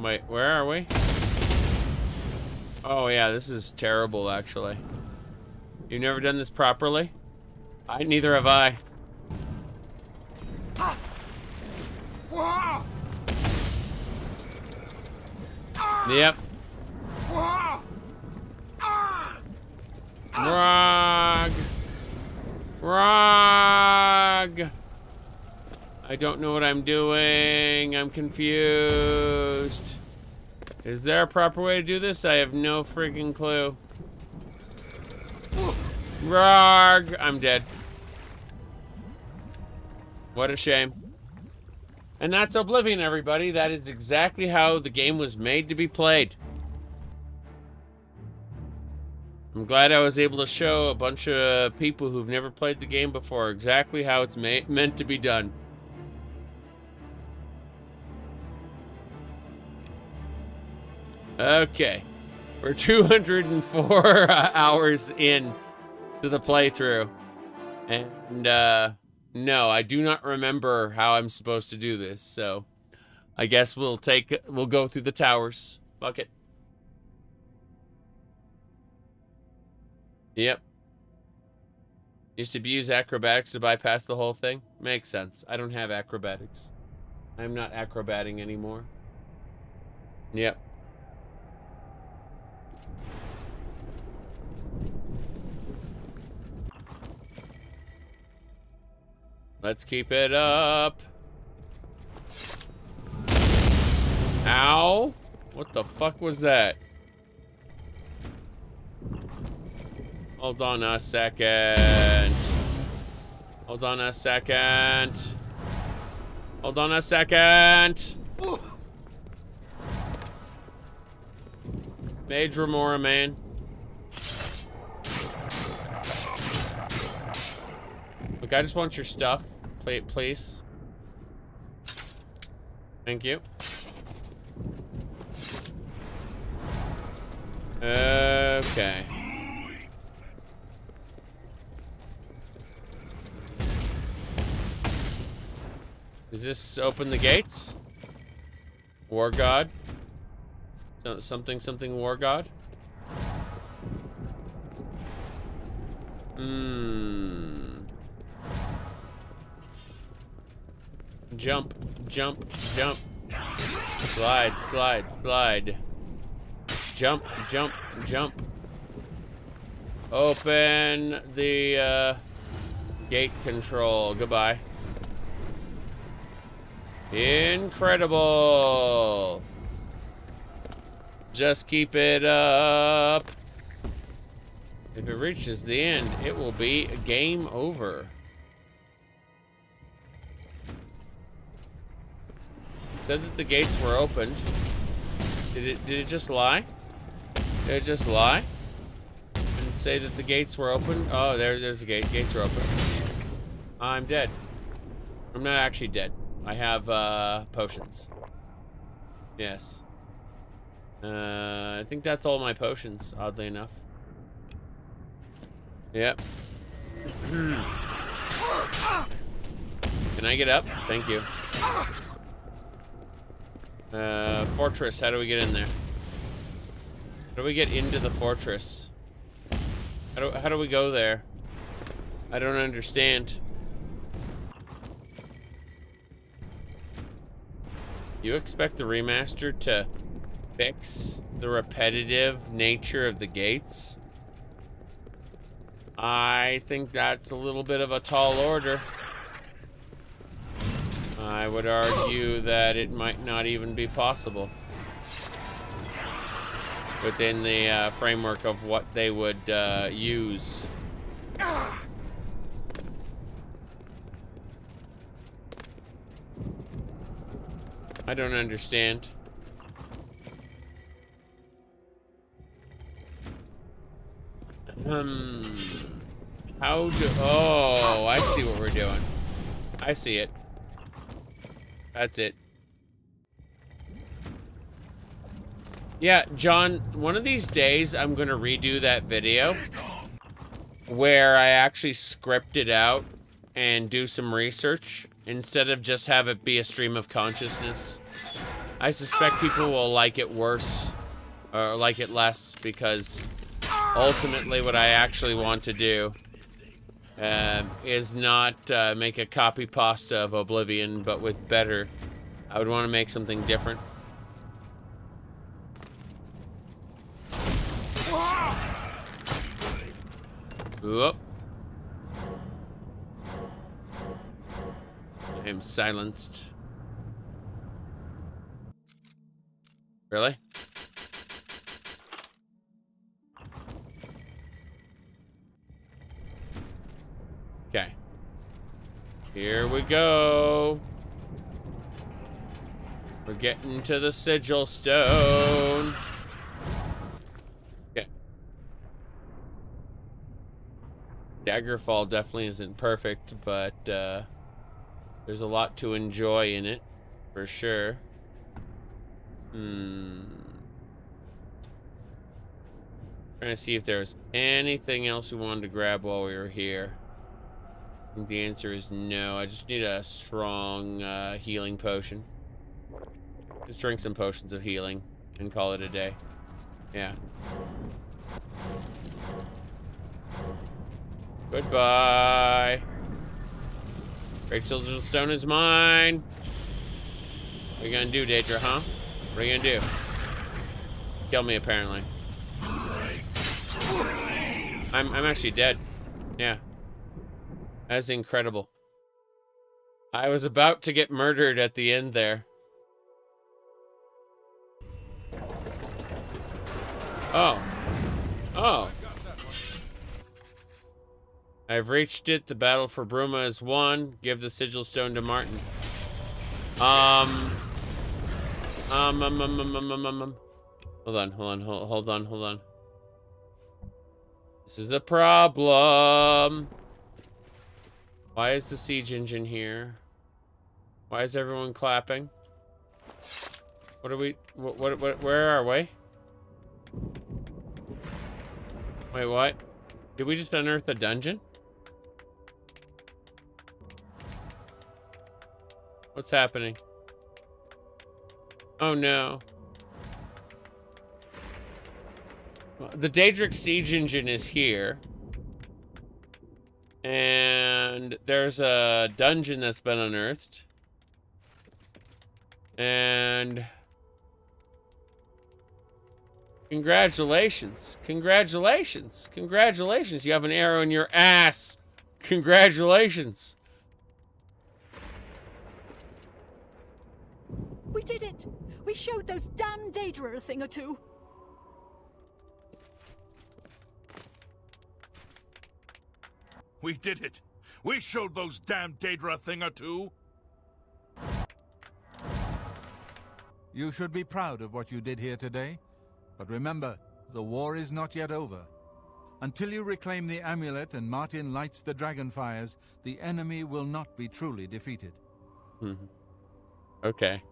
Wait, where are we? Oh yeah, this is terrible, actually. You've never done this properly? Neither have I. Yep. Rog. Rog. I don't know what I'm doing. I'm confused. Is there a proper way to do this? I have no freaking clue. Rog. I'm dead. What a shame. And that's Oblivion, everybody. That is exactly how the game was made to be played. I'm glad I was able to show a bunch of people who've never played the game before exactly how it's meant to be done. Okay. We're 204 hours in to the playthrough. And, no, I do not remember how I'm supposed to do this, so I guess we'll go through the towers. Fuck it. Yep. Used to use acrobatics to bypass the whole thing. Makes sense. I don't have acrobatics. I'm not acrobating anymore. Yep. Let's keep it up. Ow! What the fuck was that? Hold on a second. Hold on a second. Hold on a second. Mage Remora, man. Look, I just want your stuff. Play it, please. Thank you. Okay. Does this open the gates? War God? Something War God? Jump, jump, jump. Slide, slide, slide. Jump, jump, jump. Open the gate control. Goodbye. Incredible. Just keep it up. If it reaches the end, it will be game over. It said that the gates were opened. Did it just lie? Did it just lie? Didn't say that the gates were open? Oh, there's the gate. Gates are open. I'm dead. I'm not actually dead. I have potions. Yes. I think that's all my potions, oddly enough. Yep. Can I get up? Thank you. Fortress, how do we get in there? How do we get into the fortress? How do we go there? I don't understand. You expect the remaster to fix the repetitive nature of the gates? I think that's a little bit of a tall order. I would argue that it might not even be possible within the framework of what they would use. I don't understand. How do... Oh, I see what we're doing. I see it. That's it. Yeah, John, one of these days I'm gonna redo that video where I actually script it out and do some research instead of just have it be a stream of consciousness. I suspect people will like it worse or like it less because ultimately what I actually want to do is not make a copy pasta of Oblivion, but with better. I would want to make something different. Whoop. I am silenced. Really? Okay. Here we go. We're getting to the sigil stone. Okay. Daggerfall definitely isn't perfect, but there's a lot to enjoy in it, for sure. Trying to see if there's anything else we wanted to grab while we were here. I think the answer is no. I just need a strong healing potion. Just drink some potions of healing and call it a day. Yeah. Goodbye. Great Sigil Stone is mine. What are you gonna do, Daedra, huh? What are you gonna do? Kill me, apparently. I'm actually dead. Yeah. That's incredible. I was about to get murdered at the end there. Oh. Oh. I've reached it. The battle for Bruma is won. Give the sigil stone to Martin. Hold on. This is the problem. Why is the siege engine here? Why is everyone clapping? What are we, where are we? Wait, what? Did we just unearth a dungeon? What's happening? Oh no. The Daedric siege engine is here. And there's a dungeon that's been unearthed. And congratulations. Congratulations. Congratulations. You have an arrow in your ass. Congratulations. We did it! We showed those damn Daedra a thing or two. We did it! We showed those damn Daedra a thing or two! You should be proud of what you did here today. But remember, the war is not yet over. Until you reclaim the amulet and Martin lights the dragon fires, the enemy will not be truly defeated. Okay.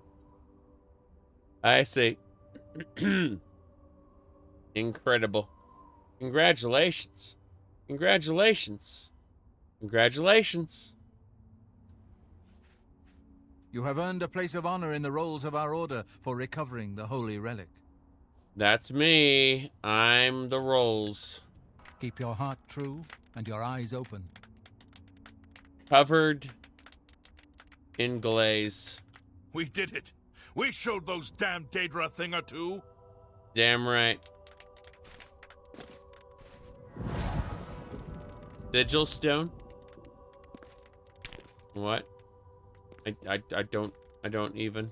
I see. Incredible. Congratulations. Congratulations. Congratulations. You have earned a place of honor in the rolls of our order for recovering the holy relic. That's me. I'm the rolls. Keep your heart true and your eyes open. Covered in glaze. We did it! We showed those damn Daedra a thing or two! Damn right. Sigil stone? What? I don't even.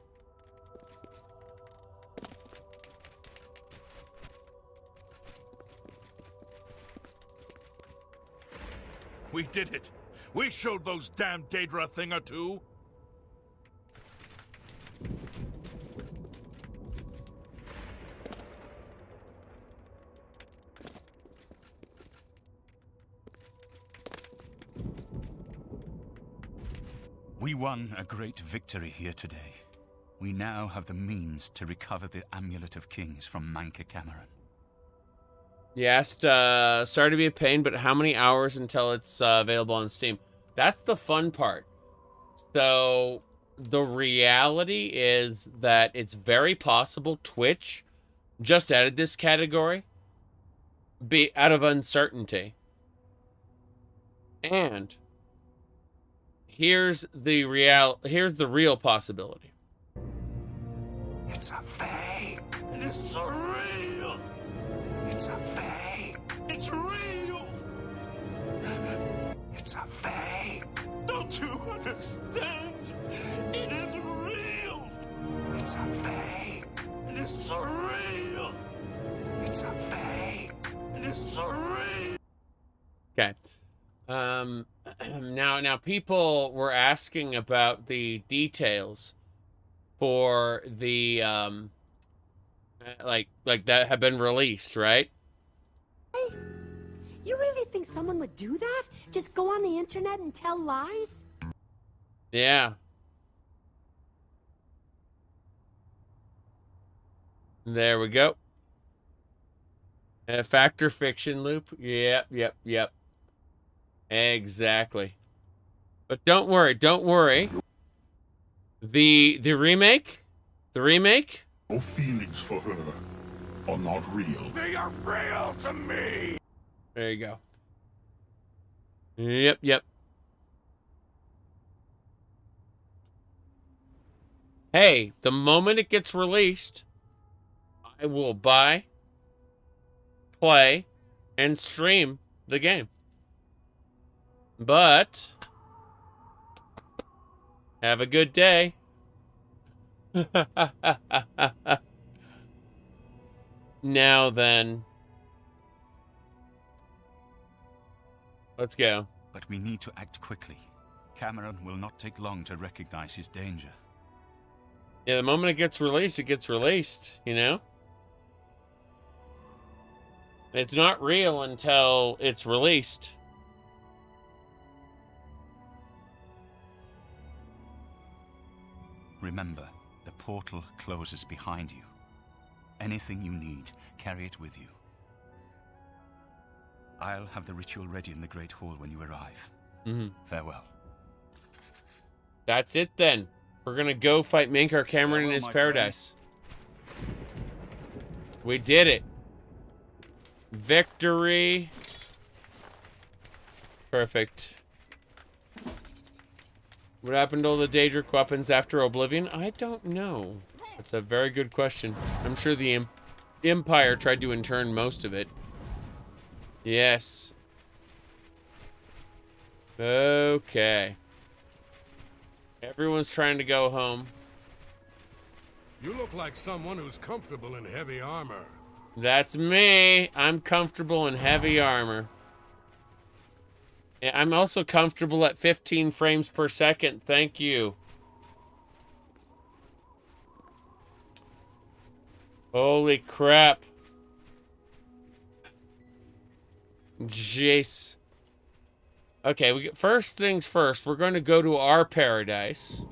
We did it! We showed those damn Daedra a thing or two! We won a great victory here today. We now have the means to recover the Amulet of Kings from Mankar Camoran. You asked, sorry to be a pain, but how many hours until it's available on Steam? That's the fun part. So, the reality is that it's very possible Twitch just added this category out of uncertainty. And here's the real possibility. It's a fake. It's real. It's a fake. It's real. It's a fake. Don't you understand? It is real. It's a fake. It's real. It's a fake. It's real. Okay. Now people were asking about the details for the like that have been released, right? You really think someone would do that? Just go on the internet and tell lies? Yeah. There we go. Fact or fiction loop. Yep. Exactly. But don't worry. The remake? No feelings for her are not real. They are real to me. There you go. Yep. Hey, the moment it gets released, I will buy, play, and stream the game. But have a good day. Now then, let's go. But we need to act quickly. Camoran will not take long to recognize his danger. Yeah, the moment it gets released, you know? It's not real until it's released. Remember, the portal closes behind you. Anything you need, carry it with you. I'll have the ritual ready in the Great Hall when you arrive. Farewell. That's it then. We're gonna go fight Mankar Camoran in his paradise. We did it. Victory. Perfect. What happened to all the Daedric weapons after Oblivion? I don't know. That's a very good question. I'm sure the Empire tried to intern most of it. Yes. Okay. Everyone's trying to go home. You look like someone who's comfortable in heavy armor. That's me. I'm comfortable in heavy armor. I'm also comfortable at 15 frames per second. Thank you. Holy crap. Jeez. Okay, first things first, we're going to go to our paradise.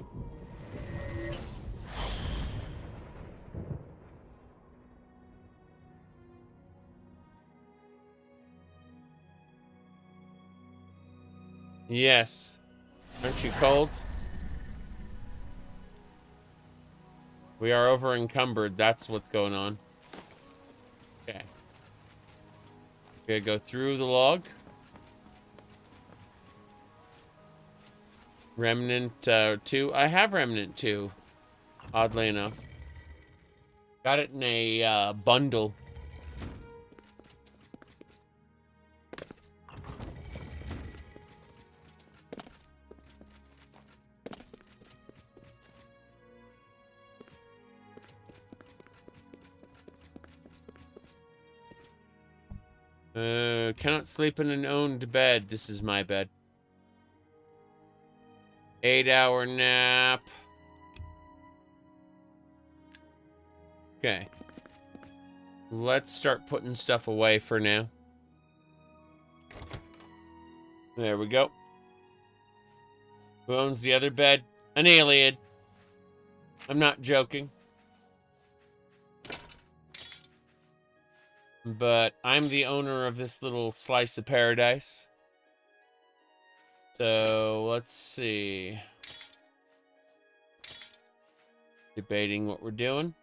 Yes. Aren't you cold? We are over encumbered. That's what's going on. Okay. Gonna go through the log. Remnant 2. I have Remnant 2. Oddly enough. Got it in a bundle. Cannot sleep in an owned bed. This is my bed. 8-hour nap. Okay. Let's start putting stuff away for now. There we go. Who owns the other bed? An alien. I'm not joking. But I'm the owner of this little slice of paradise. So, let's see. Debating what we're doing.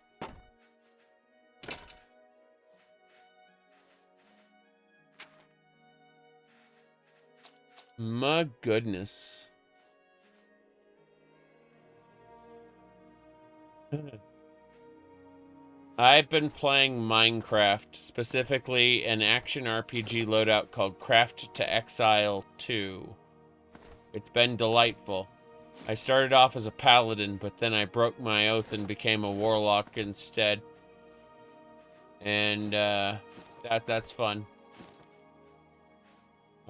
My goodness. I've been playing Minecraft, specifically an action RPG loadout called Craft to Exile 2. It's been delightful. I started off as a paladin, but then I broke my oath and became a warlock instead. And that's fun.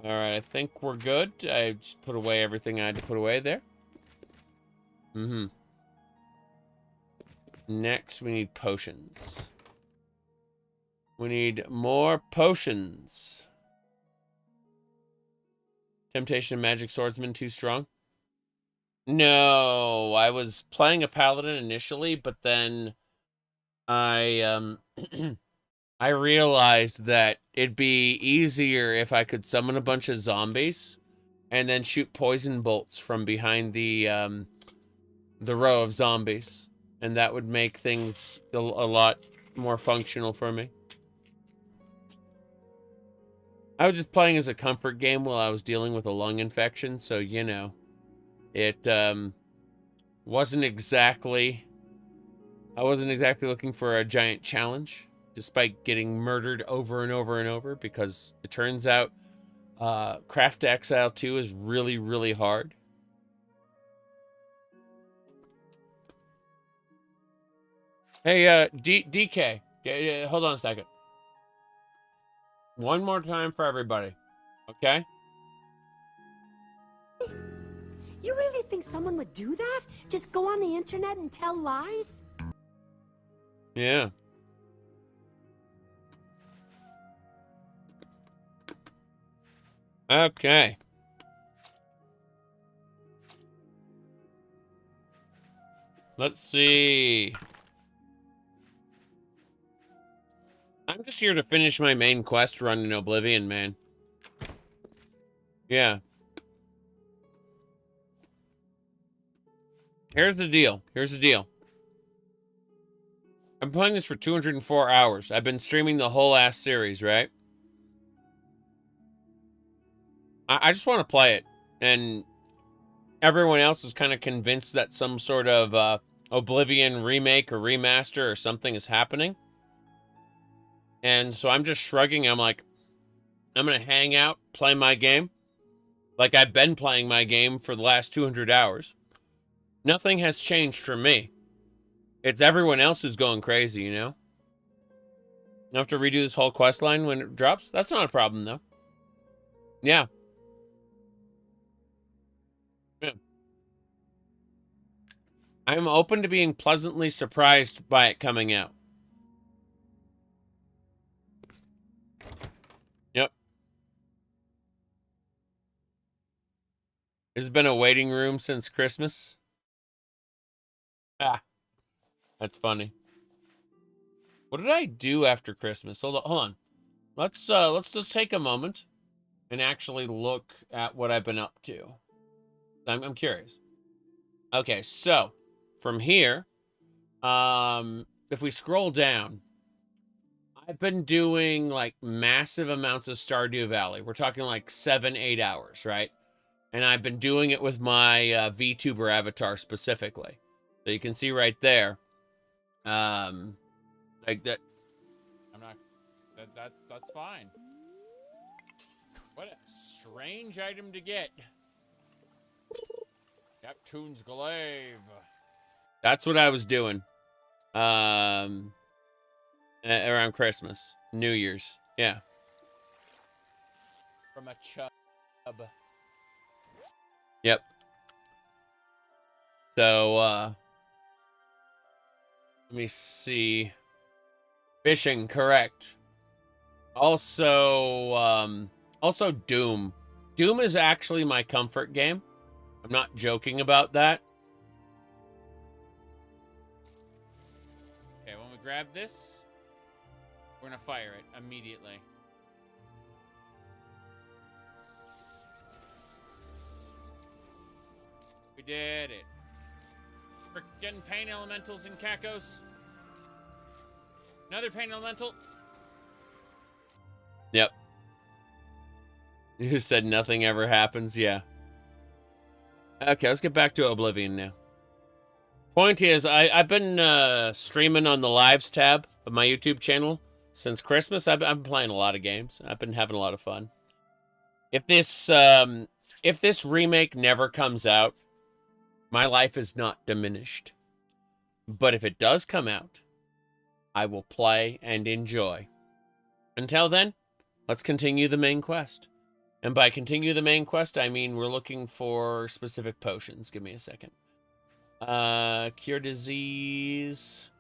Alright, I think we're good. I just put away everything I had to put away there. Next, we need potions. We need more potions. Temptation of Magic Swordsman too strong? No, I was playing a paladin initially, but then I I realized that it'd be easier if I could summon a bunch of zombies and then shoot poison bolts from behind the row of zombies. And that would make things a lot more functional for me. I was just playing as a comfort game while I was dealing with a lung infection, so, you know, it wasn't exactly... I wasn't exactly looking for a giant challenge, despite getting murdered over and over and over, because it turns out Craft to Exile 2 is really, really hard. Hey, DK, hold on a second. One more time for everybody, okay? You really think someone would do that? Just go on the internet and tell lies? Yeah. Okay. Let's see. I'm just here to finish my main quest run in Oblivion, man. Yeah. Here's the deal. Here's the deal. I'm playing this for 204 hours. I've been streaming the whole ass series, right? I just want to play it. And everyone else is kind of convinced that some sort of Oblivion remake or remaster or something is happening. And so I'm just shrugging. I'm like, I'm going to hang out, play my game. Like I've been playing my game for the last 200 hours. Nothing has changed for me. It's everyone else who's going crazy, you know? I have to redo this whole quest line when it drops? That's not a problem, though. Yeah. Yeah. I'm open to being pleasantly surprised by it coming out. Yep. It's been a waiting room since Christmas. Ah. That's funny. What did I do after Christmas? Hold on. Let's just take a moment and actually look at what I've been up to. I'm curious. Okay, so from here, if we scroll down, I've been doing like massive amounts of Stardew Valley. We're talking like 7-8 hours, right? And I've been doing it with my VTuber avatar specifically. So you can see right there. Like that. I'm not. That's fine. What a strange item to get. Neptune's glaive. That's what I was doing. Around Christmas, New Year's, yeah. From a chub. Yep. So, let me see. Fishing, correct. Also, also Doom. Doom is actually my comfort game. I'm not joking about that. Okay, when we grab this, we're gonna fire it immediately. We did it. Frickin' pain elementals and cacos. Another pain elemental. Yep. You said nothing ever happens, yeah. Okay, let's get back to Oblivion now. Point is, I've been streaming on the lives tab of my YouTube channel since Christmas. I've been playing a lot of games. I've been having a lot of fun. If this remake never comes out, my life is not diminished. But if it does come out, I will play and enjoy. Until then, let's continue the main quest. And by continue the main quest, I mean we're looking for specific potions. Give me a second. Cure disease.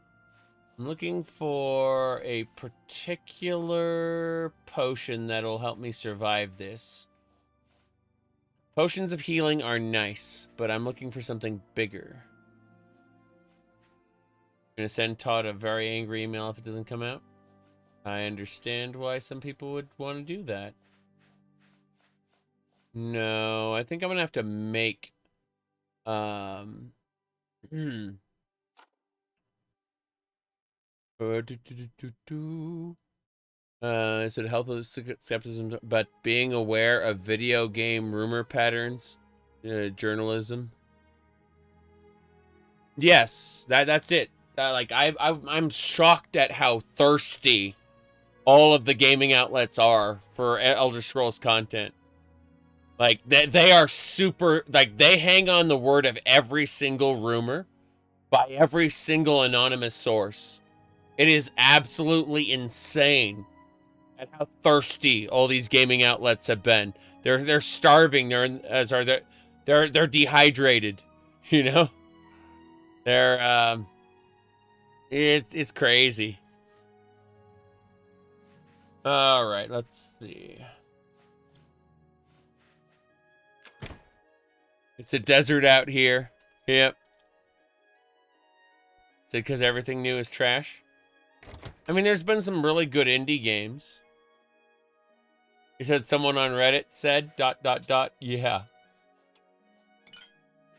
I'm looking for a particular potion that'll help me survive this. Potions of healing are nice, but I'm looking for something bigger. I'm gonna send Todd a very angry email if it doesn't come out. I understand why some people would want to do that. No, I think I'm gonna have to make So to help with skepticism, but being aware of video game rumor patterns, journalism. Yes, that's it. Like I'm shocked at how thirsty all of the gaming outlets are for Elder Scrolls content. Like they are super. Like they hang on the word of every single rumor by every single anonymous source. It is absolutely insane at how thirsty all these gaming outlets have been. They're starving. They're dehydrated. You know. It's crazy. All right, let's see. It's a desert out here. Yep. Is it because everything new is trash? I mean, there's been some really good indie games. You said someone on Reddit said ... Yeah.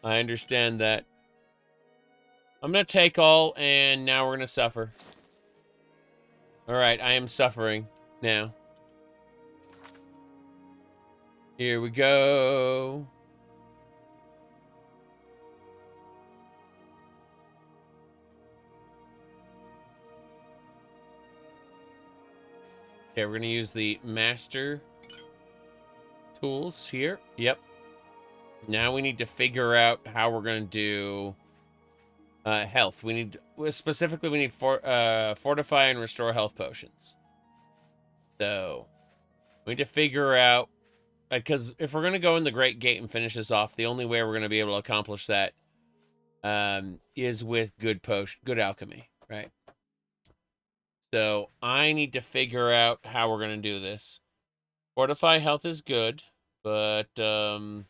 I understand that. I'm gonna take all, and now we're gonna suffer. Alright, I am suffering now. Here we go. Okay, we're gonna use the master tools here. Yep. Now we need to figure out how we're gonna do health. We need specifically we need fortify and restore health potions. So we need to figure out, because if we're gonna go in the Great Gate and finish this off, the only way we're gonna be able to accomplish that is with good alchemy, right? So I need to figure out how we're gonna do this. Fortify health is good, but trying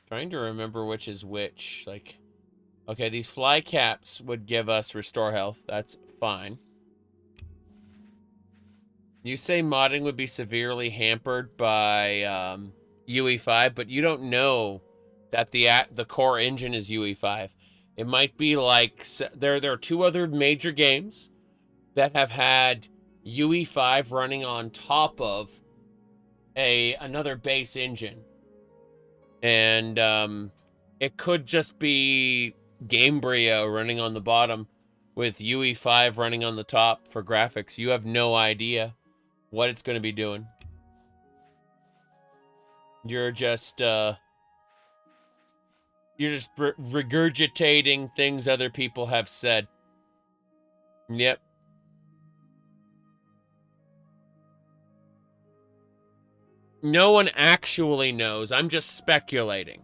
to remember which is which. Like, okay, these fly caps would give us restore health. That's fine. You say modding would be severely hampered by UE5, but you don't know that the core engine is UE5. It might be like there are two other major games that have had UE5 running on top of another base engine. And it could just be Gamebryo running on the bottom with UE5 running on the top for graphics. You have no idea what it's going to be doing. You're just regurgitating things other people have said. Yep. No one actually knows. I'm just speculating.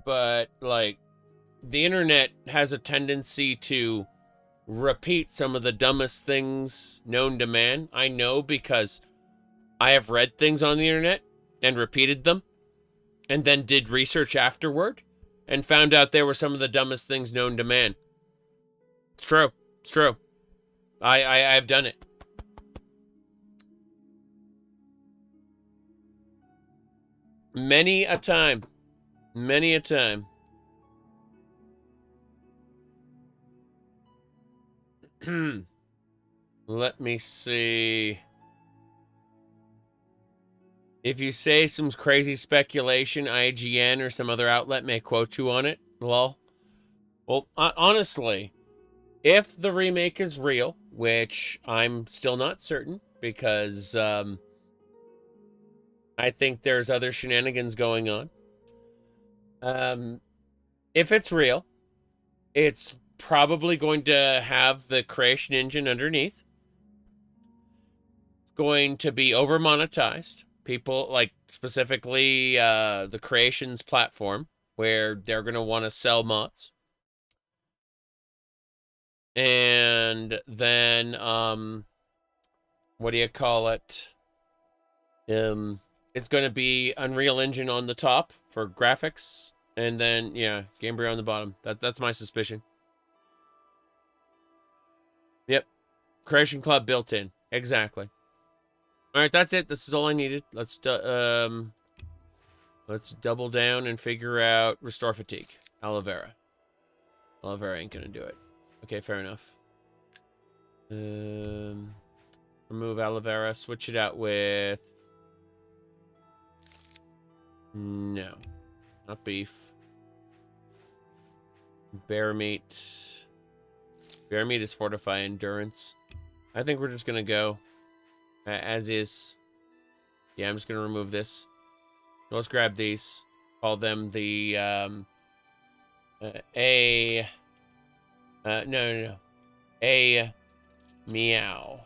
But, like, the internet has a tendency to repeat some of the dumbest things known to man. I know because I have read things on the internet and repeated them and then did research afterward and found out they were some of the dumbest things known to man. It's true. It's true. I've done it. Many a time. Many a time. Let me see. If you say some crazy speculation, IGN or some other outlet may quote you on it. Lol. Well, honestly, if the remake is real, which I'm still not certain, because I think there's other shenanigans going on. If it's real, it's probably going to have the creation engine underneath. It's going to be over monetized. People, like, specifically the creations platform, where they're going to want to sell mods. And then, what do you call it? It's going to be Unreal Engine on the top for graphics. And then, yeah, Gamebryo on the bottom. That's my suspicion. Yep. Creation Club built in. Exactly. All right, that's it. This is all I needed. Let's double down and figure out Restore Fatigue. Aloe Vera. Aloe Vera ain't gonna do it. Okay, fair enough. Remove aloe vera. Switch it out with... No. Not beef. Bear meat. Bear meat is fortify endurance. I think we're just going to go as is. Yeah, I'm just going to remove this. Let's grab these. Call them the... no. A meow.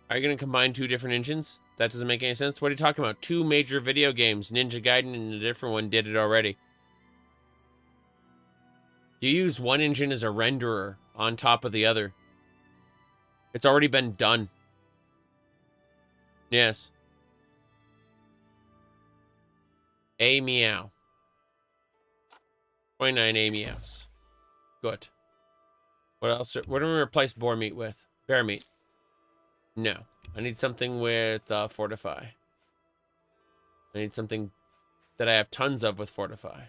Are you going to combine two different engines? That doesn't make any sense. What are you talking about? Two major video games. Ninja Gaiden and a different one did it already. You use one engine as a renderer on top of the other. It's already been done. Yes. A meow. 29 A meows. Good. What else? What do we replace boar meat with? Bear meat. No. I need something with fortify. I need something that I have tons of with fortify.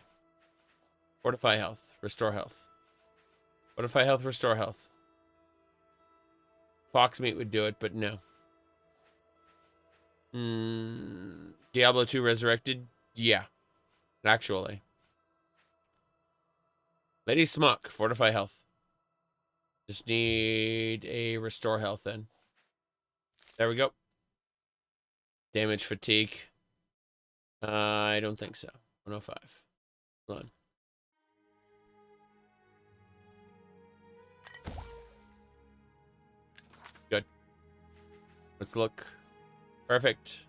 Fortify health. Restore health. Fortify health. Restore health. Fox meat would do it, but no. Diablo 2 Resurrected? Yeah. Actually. Lady Smuck. Fortify health. Just need a restore health then. There we go. Damage fatigue. I don't think so. 105. Hold on. Good. Let's look. Perfect.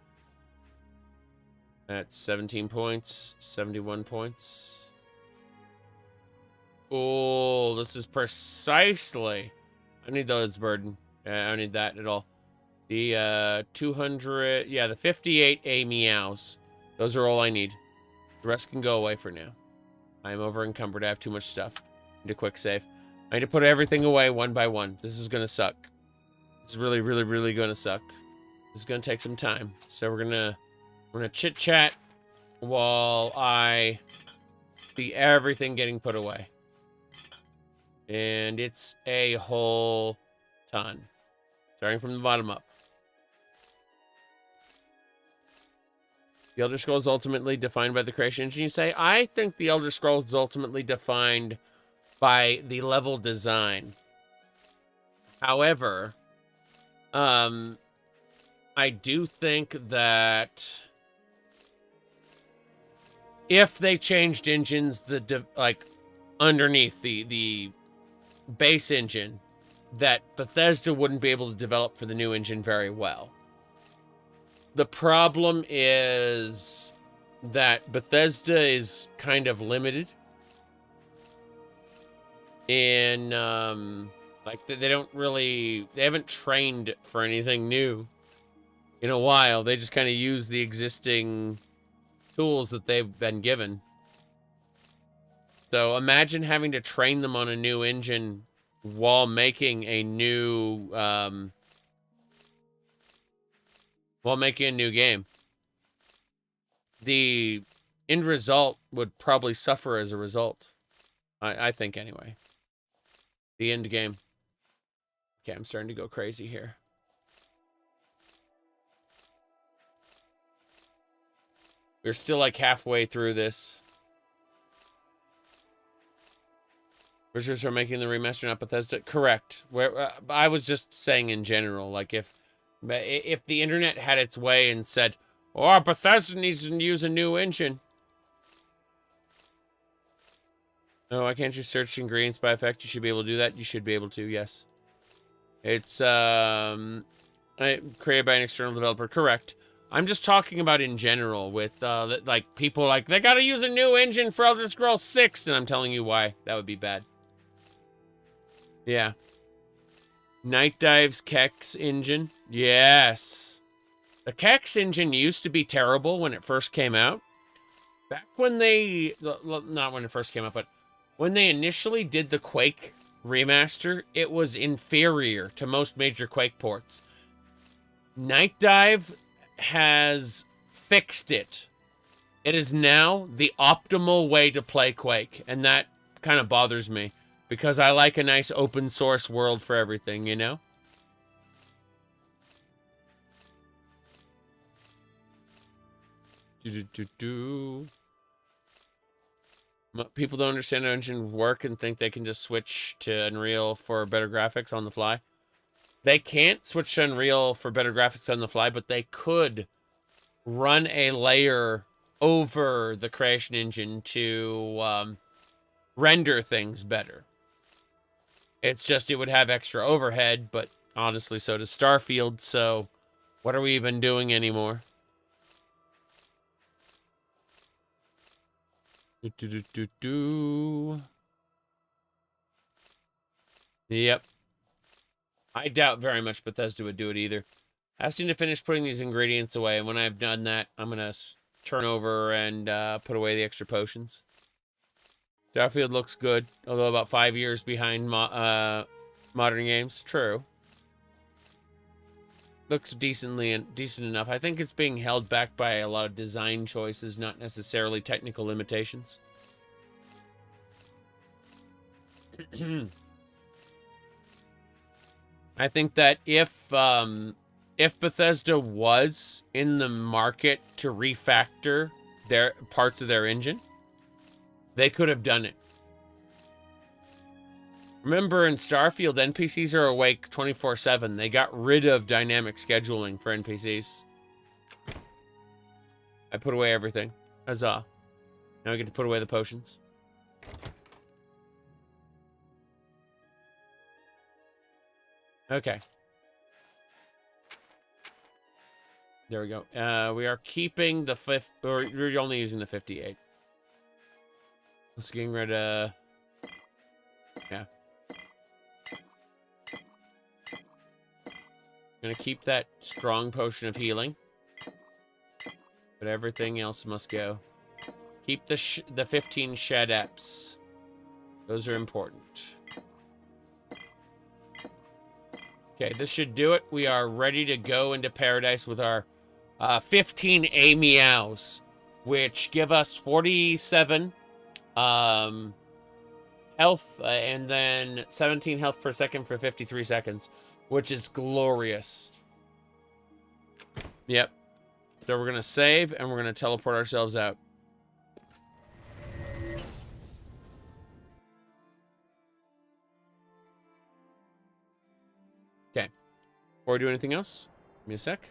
That's 17 points. 71 points. Oh, this is precisely. I need those burden. I don't need that at all. The 200, yeah, the 58 A meows. Those are all I need. The rest can go away for now. I am over encumbered. I have too much stuff. Need a quick save. I need to put everything away one by one. This is gonna suck. It's really, really, really gonna suck. This is gonna take some time. So we're gonna chit chat while I see everything getting put away. And it's a whole ton. Starting from the bottom up. The Elder Scrolls ultimately defined by the creation engine, you say? I think the Elder Scrolls is ultimately defined by the level design. However, I do think that if they changed engines, like underneath the base engine, that Bethesda wouldn't be able to develop for the new engine very well. The problem is that Bethesda is kind of limited in, like, they haven't trained for anything new in a while. They just kind of use the existing tools that they've been given. So imagine having to train them on a new engine while making a new, game. The end result would probably suffer as a result. I think anyway. The end game. Okay, I'm starting to go crazy here. We're still like halfway through this. Wizards are making the remaster, not Bethesda. Correct. Where I was just saying in general, like if the internet had its way and said, "Oh, Bethesda needs to use a new engine." No, why can't you search ingredients by effect? You should be able to do that. You should be able to. Yes. It's created by an external developer. Correct. I'm just talking about in general with like people like they got to use a new engine for Elder Scrolls 6, and I'm telling you why that would be bad. Yeah. Night Dive's Kex engine. Yes. The Kex engine used to be terrible when it first came out. Back when they... Not when it first came out, but when they initially did the Quake remaster, it was inferior to most major Quake ports. Night Dive has fixed it. It is now the optimal way to play Quake, and that kind of bothers me. Because I like a nice open source world for everything, you know? People don't understand how engines work and think they can just switch to Unreal for better graphics on the fly. They can't switch to Unreal for better graphics on the fly, but they could run a layer over the creation engine to render things better. It's just it would have extra overhead, but honestly, so does Starfield, so what are we even doing anymore? Yep. I doubt very much Bethesda would do it either. I just need to finish putting these ingredients away, and when I've done that, I'm going to turn over and put away the extra potions. Starfield looks good, although about 5 years behind modern games. True. Looks decent enough. I think it's being held back by a lot of design choices, not necessarily technical limitations. I think that if Bethesda was in the market to refactor their parts of their engine, they could have done it. Remember, in Starfield, NPCs are awake 24/7. They got rid of dynamic scheduling for NPCs. I put away everything. Huzzah. Now I get to put away the potions. Okay. There we go. We are keeping the or you're only using the 58. Let's getting rid of... Yeah. Gonna keep that strong potion of healing. But everything else must go. Keep the 15 shed eps. Those are important. Okay, this should do it. We are ready to go into paradise with our 15 A meows, which give us 47 health and then 17 health per second for 53 seconds, which is glorious. Yep. So we're going to save and we're going to teleport ourselves out. Okay. Before we do anything else, give me a sec.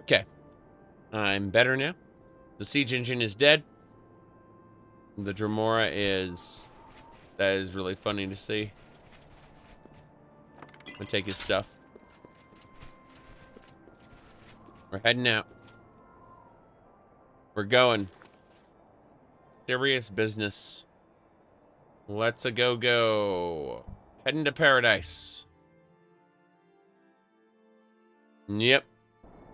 Okay. I'm better now. The siege engine is dead. The Dremora is... That is really funny to see. I'm gonna take his stuff. We're heading out. We're going. Serious business. Let's go. Heading to paradise. Yep.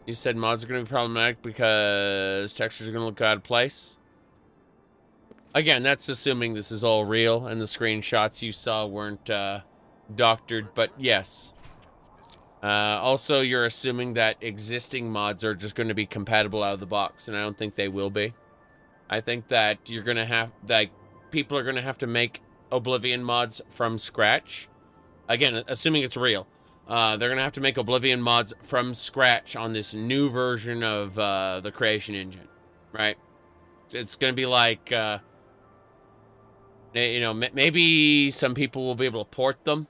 You said mods are going to be problematic because textures are going to look out of place. Again, that's assuming this is all real and the screenshots you saw weren't doctored, but yes. Also, you're assuming that existing mods are just going to be compatible out of the box, and I don't think they will be. I think that you're going to have, like, people are going to have to make Oblivion mods from scratch. Again, assuming it's real. They're going to have to make Oblivion mods from scratch on this new version of the creation engine, right? It's going to be like, you know, maybe some people will be able to port them,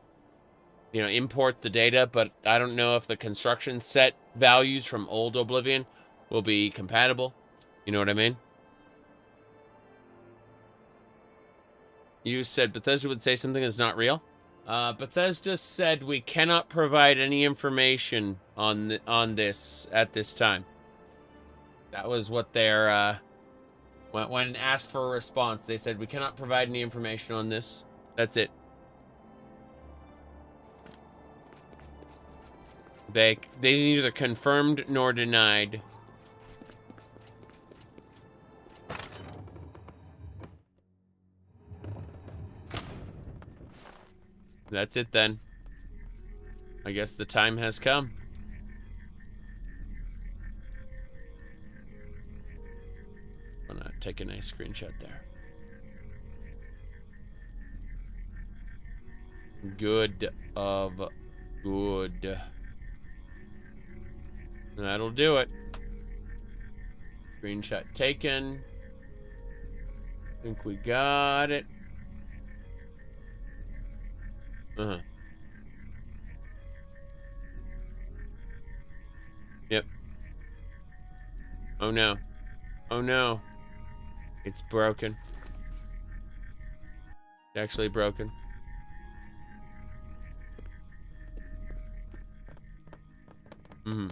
you know, import the data, but I don't know if the construction set values from old Oblivion will be compatible. You know what I mean? You said Bethesda would say something that's not real. Bethesda said we cannot provide any information on this at this time. That was what their when asked for a response, they said we cannot provide any information on this. That's it. They neither confirmed nor denied. That's it then. I guess the time has come. I'm gonna take a nice screenshot there. Good of good. That'll do it. Screenshot taken. Think we got it. Uh-huh. Yep. Oh no. Oh no. It's broken. It's actually broken. Mm-hmm.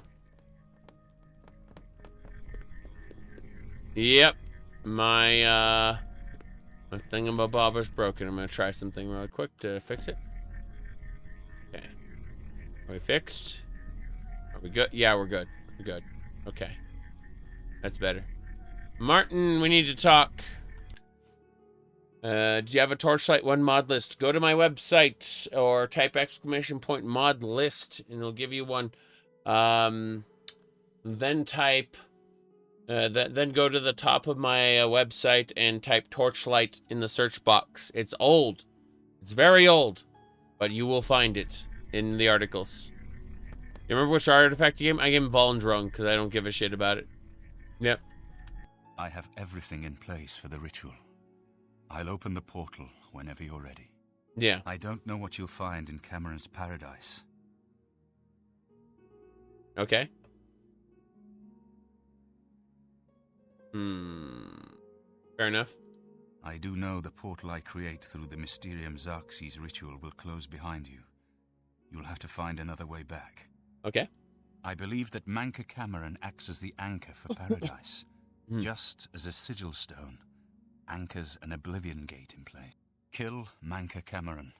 Yep. My thingamabobber's broken. I'm gonna try something really quick to fix it. Okay. Are we fixed? Are we good? Yeah, we're good. We're good. Okay. That's better. Martin, we need to talk. Do you have a Torchlight 1 mod list? Go to my website or type !mod list and it'll give you one. Then type, then go to the top of my website and type Torchlight in the search box. It's old. It's very old, but you will find it in the articles. You remember which artifact you gave him? I gave him Volendrung because I don't give a shit about it. Yep. I have everything in place for the ritual. I'll open the portal whenever you're ready. Yeah. I don't know what you'll find in Camoran's paradise. Okay. Fair enough. I do know the portal I create through the Mysterium Xarxes ritual will close behind you. You'll have to find another way back. Okay. I believe that Mankar Camoran acts as the anchor for paradise. Just as a sigil stone anchors an Oblivion gate in place. Kill Mankar Camoran,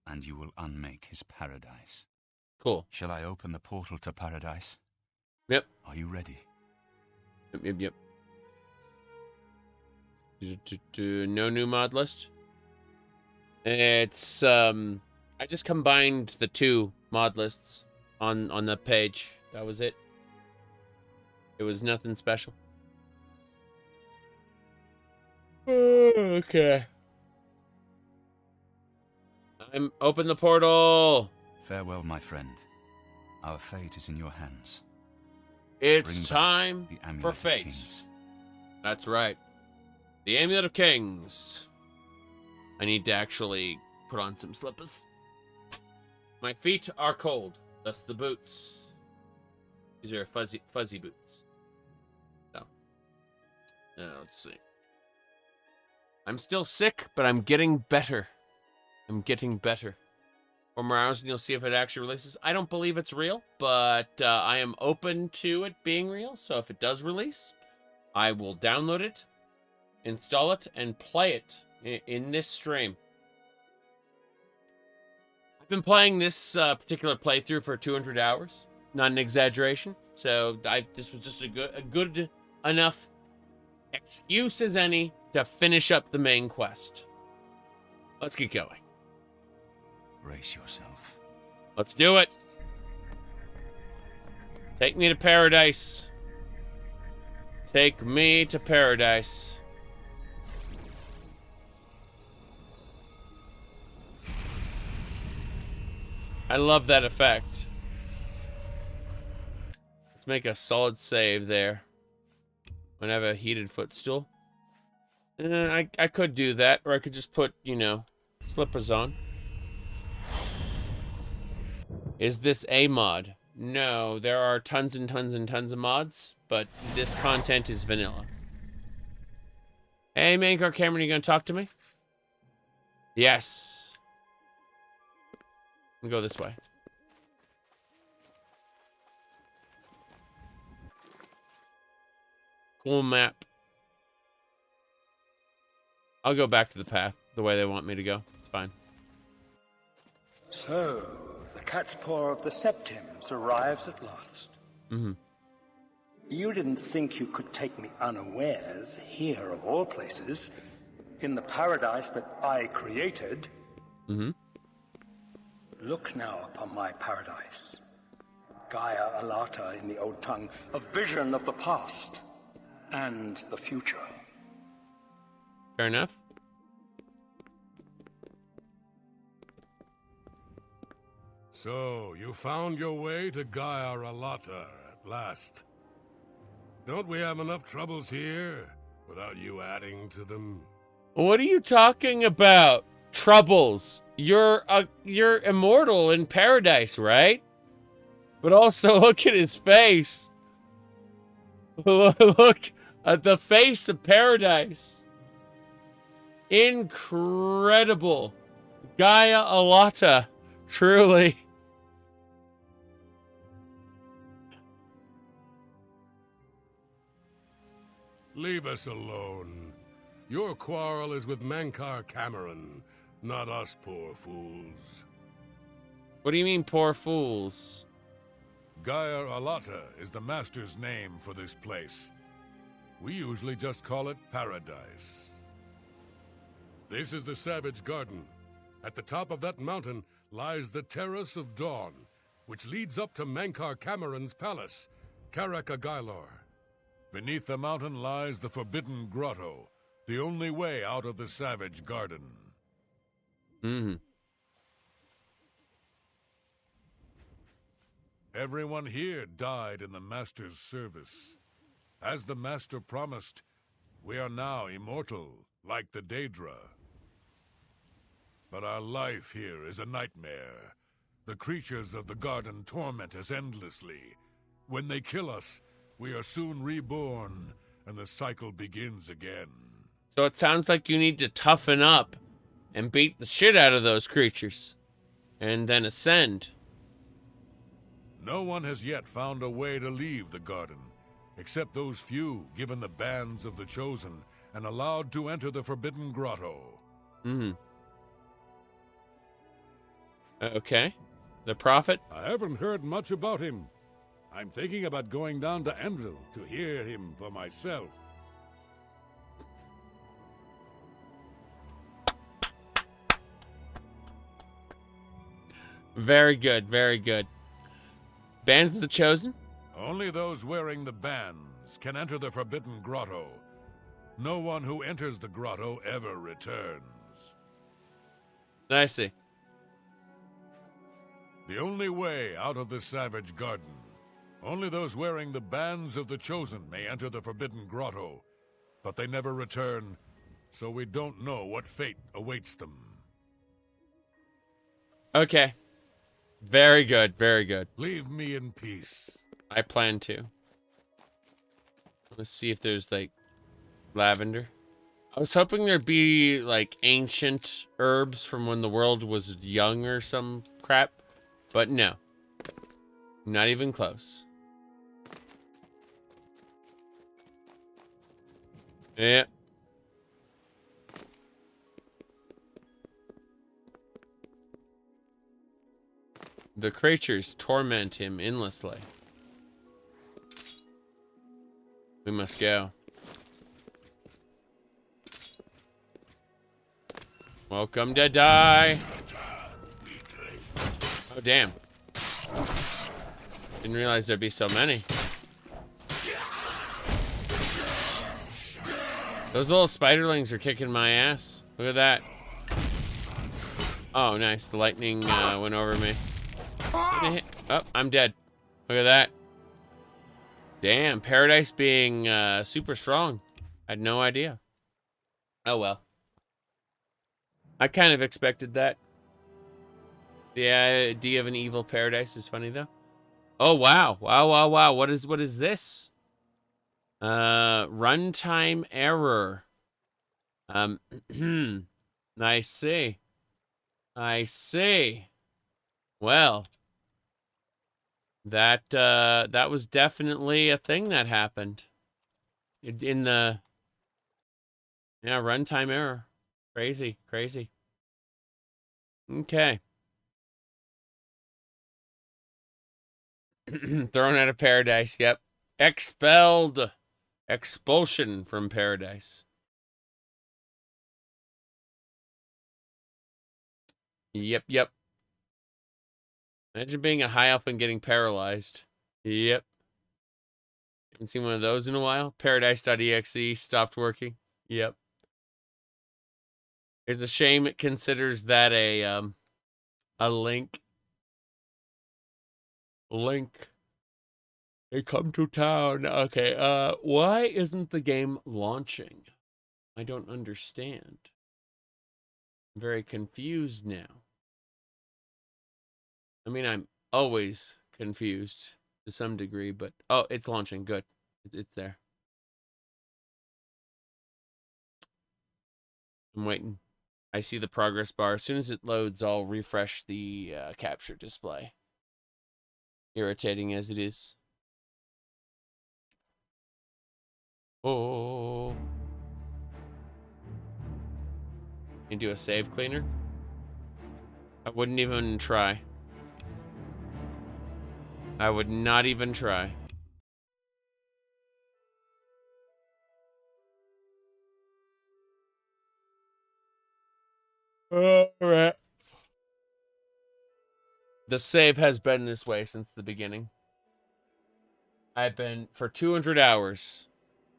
and you will unmake his paradise. Cool. Shall I open the portal to paradise? Yep. Are you ready? Yep. No new mod list. It's I just combined the two mod lists on the page. That was it. It was nothing special. Okay. I'm open the portal. Farewell, my friend. Our fate is in your hands. It's time the Amulet for of fate. Kings. That's right. The Amulet of Kings. I need to actually put on some slippers. My feet are cold. Thus the boots. These are fuzzy boots. So, let's see. I'm still sick, but I'm getting better. I'm getting better. 4 more hours and you'll see if it actually releases. I don't believe it's real, but I am open to it being real. So if it does release, I will download it, install it, and play it in this stream. I've been playing this particular playthrough for 200 hours. Not an exaggeration. So this was just a good enough excuse as any to finish up the main quest. Let's get going. Brace yourself. Let's do it. Take me to paradise. Take me to paradise. I love that effect. Let's make a solid save there. When I have a heated footstool. I could do that, or I could just put, slippers on. Is this a mod? No, there are tons and tons and tons of mods, but this content is vanilla. Hey, Mankar Cameron, you gonna talk to me? Yes. Let me go this way. Cool map. I'll go back to the path the way they want me to go. It's fine. So, the cat's paw of the Septims arrives at last. Mm-hmm. You didn't think you could take me unawares, here of all places, in the paradise that I created. Mm-hmm. Look now upon my paradise. Gaia Alata in the old tongue, a vision of the past and the future. Fair enough. So, you found your way to Gaia Alata at last. Don't we have enough troubles here without you adding to them? What are you talking about? Troubles. You're immortal in paradise, right? But also look at his face. Look at the face of paradise. Incredible. Gaia Alata. Truly. Leave us alone. Your quarrel is with Mankar Camoran, not us poor fools. What do you mean, poor fools? Gaia Alata is the master's name for this place. We usually just call it Paradise. This is the Savage Garden. At the top of that mountain lies the Terrace of Dawn, which leads up to Mankar Camoran's palace, Karakagailor. Beneath the mountain lies the Forbidden Grotto, the only way out of the Savage Garden. Everyone here died in the Master's service. As the Master promised, we are now immortal, like the Daedra. But our life here is a nightmare. The creatures of the garden torment us endlessly. When they kill us, we are soon reborn, and the cycle begins again. So it sounds like you need to toughen up and beat the shit out of those creatures. And then ascend. No one has yet found a way to leave the garden, except those few given the bands of the Chosen and allowed to enter the Forbidden Grotto. Okay. The Prophet? I haven't heard much about him. I'm thinking about going down to Anvil to hear him for myself. Very good, very good. Bands of the Chosen? Only those wearing the bands can enter the Forbidden Grotto. No one who enters the grotto ever returns. I see. The only way out of the Savage Garden. Only those wearing the bands of the Chosen may enter the Forbidden Grotto, but they never return, so we don't know what fate awaits them. Okay. Very good, very good. Leave me in peace. I plan to. Let's see if there's, like, lavender. I was hoping there'd be, like, ancient herbs from when the world was young or some crap, but no. Not even close. Yeah. The creatures torment him endlessly. We must go. Welcome to die. Oh, damn. Didn't realize there'd be so many. Those little spiderlings are kicking my ass. Look at that. Oh, nice. The lightning went over me. Oh, I'm dead. Look at that. Damn, Paradise being super strong. I had no idea. Oh, well. I kind of expected that. The idea of an evil paradise is funny, though. Oh, wow. Wow. What is this? Runtime error. I see. Well, that was definitely a thing that happened. In the runtime error. Crazy. Okay. Thrown out of paradise, yep. Expelled. Expulsion from paradise. Yep. Imagine being a high elf and getting paralyzed. Yep. Haven't seen one of those in a while. Paradise.exe stopped working. Yep. It's a shame it considers that a link. Link. They come to town. Okay, why isn't the game launching? I don't understand. I'm very confused now. I mean, I'm always confused to some degree, but... Oh, it's launching. Good. It's there. I'm waiting. I see the progress bar. As soon as it loads, I'll refresh the capture display. Irritating as it is. Oh. You do a save cleaner? I wouldn't even try. I would not even try. Alright. The save has been this way since the beginning. I've been, for 200 hours,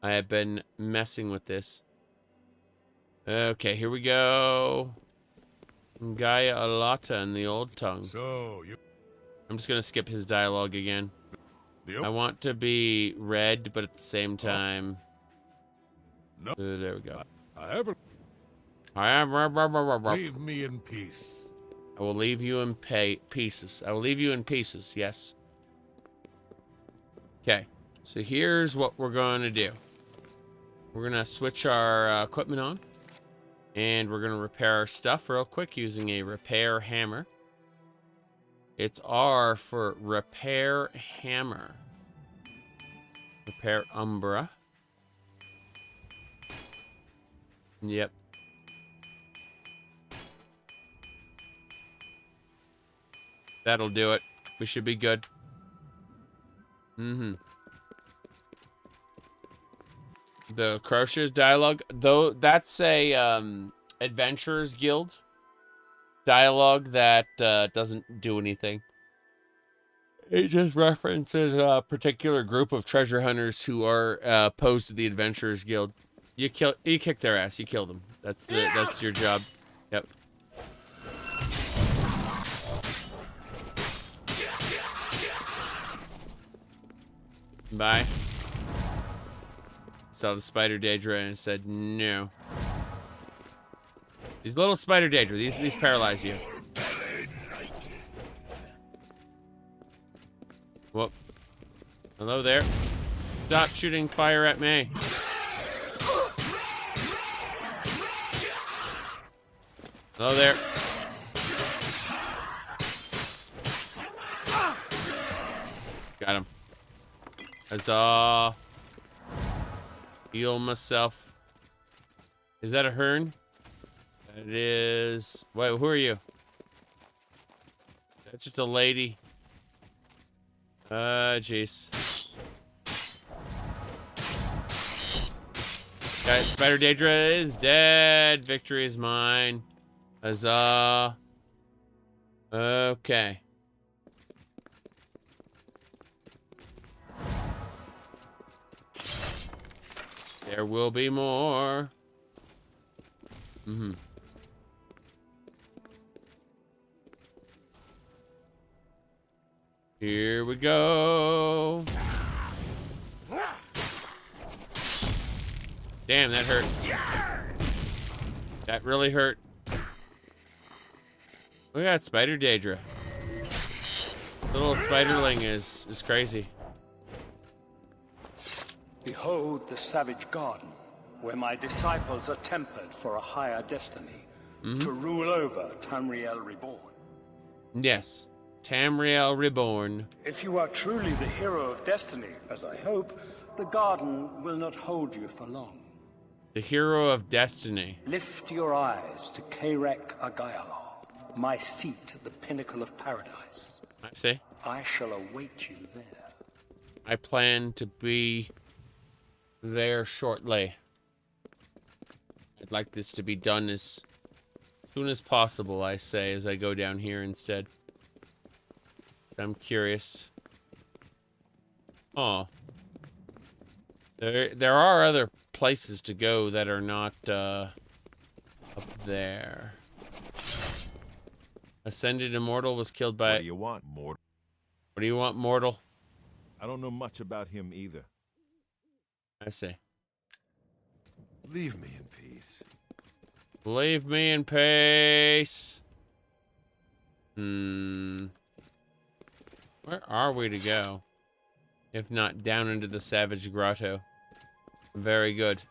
I have been messing with this. Okay, here we go. Gaia Alata in the old tongue. So, I'm just gonna skip his dialogue again. I want to be red, but at the same time... No. There we go. I haven't. Leave me in peace. I will leave you in pieces. I will leave you in pieces, yes. Okay, so here's what we're going to do. We're going to switch our equipment on. And we're going to repair our stuff real quick using a repair hammer. It's R for repair hammer. Repair Umbra. Yep. That'll do it. We should be good. Mm-hmm. The Crochet's dialogue, though, that's a Adventurers Guild dialogue that doesn't do anything. It just references a particular group of treasure hunters who are opposed to the Adventurers Guild. You kick their ass. You kill them. That's your job. Yep. Bye. Saw the spider Daedra and said no. These little spider Daedra, these paralyze you. Whoop. Hello there. Stop shooting fire at me. Hello there. Got him. Huzzah. Heal myself. Is that a Hern? That is... Wait, who are you? That's just a lady. Jeez. Got Spider Daedra is dead. Victory is mine. Huzzah. Okay. There will be more. Mm-hmm. Here we go. Damn, that hurt. That really hurt. Look at that Spider Daedra. Little spiderling is crazy. Behold the savage garden, where my disciples are tempered for a higher destiny, to rule over Tamriel Reborn. Yes, Tamriel Reborn. If you are truly the hero of destiny, as I hope, the garden will not hold you for long. The hero of destiny. Lift your eyes to Karek Agayalor, my seat at the pinnacle of paradise. I see. I shall await you there. I plan to be there shortly. I'd like this to be done as soon as possible, I say, as I go down here instead. I'm curious. Oh. There are other places to go that are not up there. Ascended Immortal was killed by... What do you want, mortal? What do you want, mortal? I don't know much about him either. I see. Leave me in peace. Leave me in peace. Where are we to go? If not down into the Savage Grotto. Very good.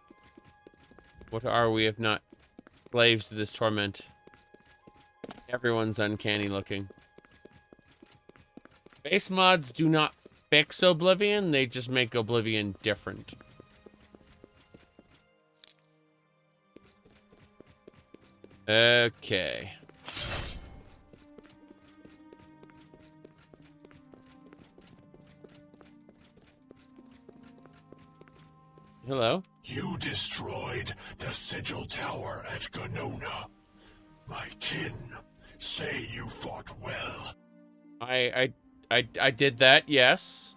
What are we if not slaves to this torment? Everyone's uncanny looking. Base mods do not fix Oblivion, they just make Oblivion different. Okay. Hello? You destroyed the Sigil Tower at Ganona. My kin say you fought well. I did that, yes.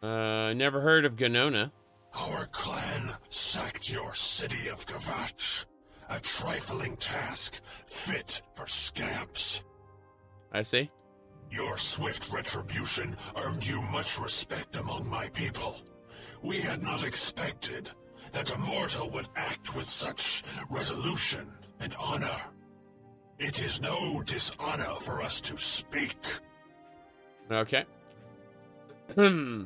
Never heard of Ganona. Our clan sacked your city of Kvatch. A trifling task fit for scamps. I see. Your swift retribution earned you much respect among my people. We had not expected that a mortal would act with such resolution and honor. It is no dishonor for us to speak. Okay. I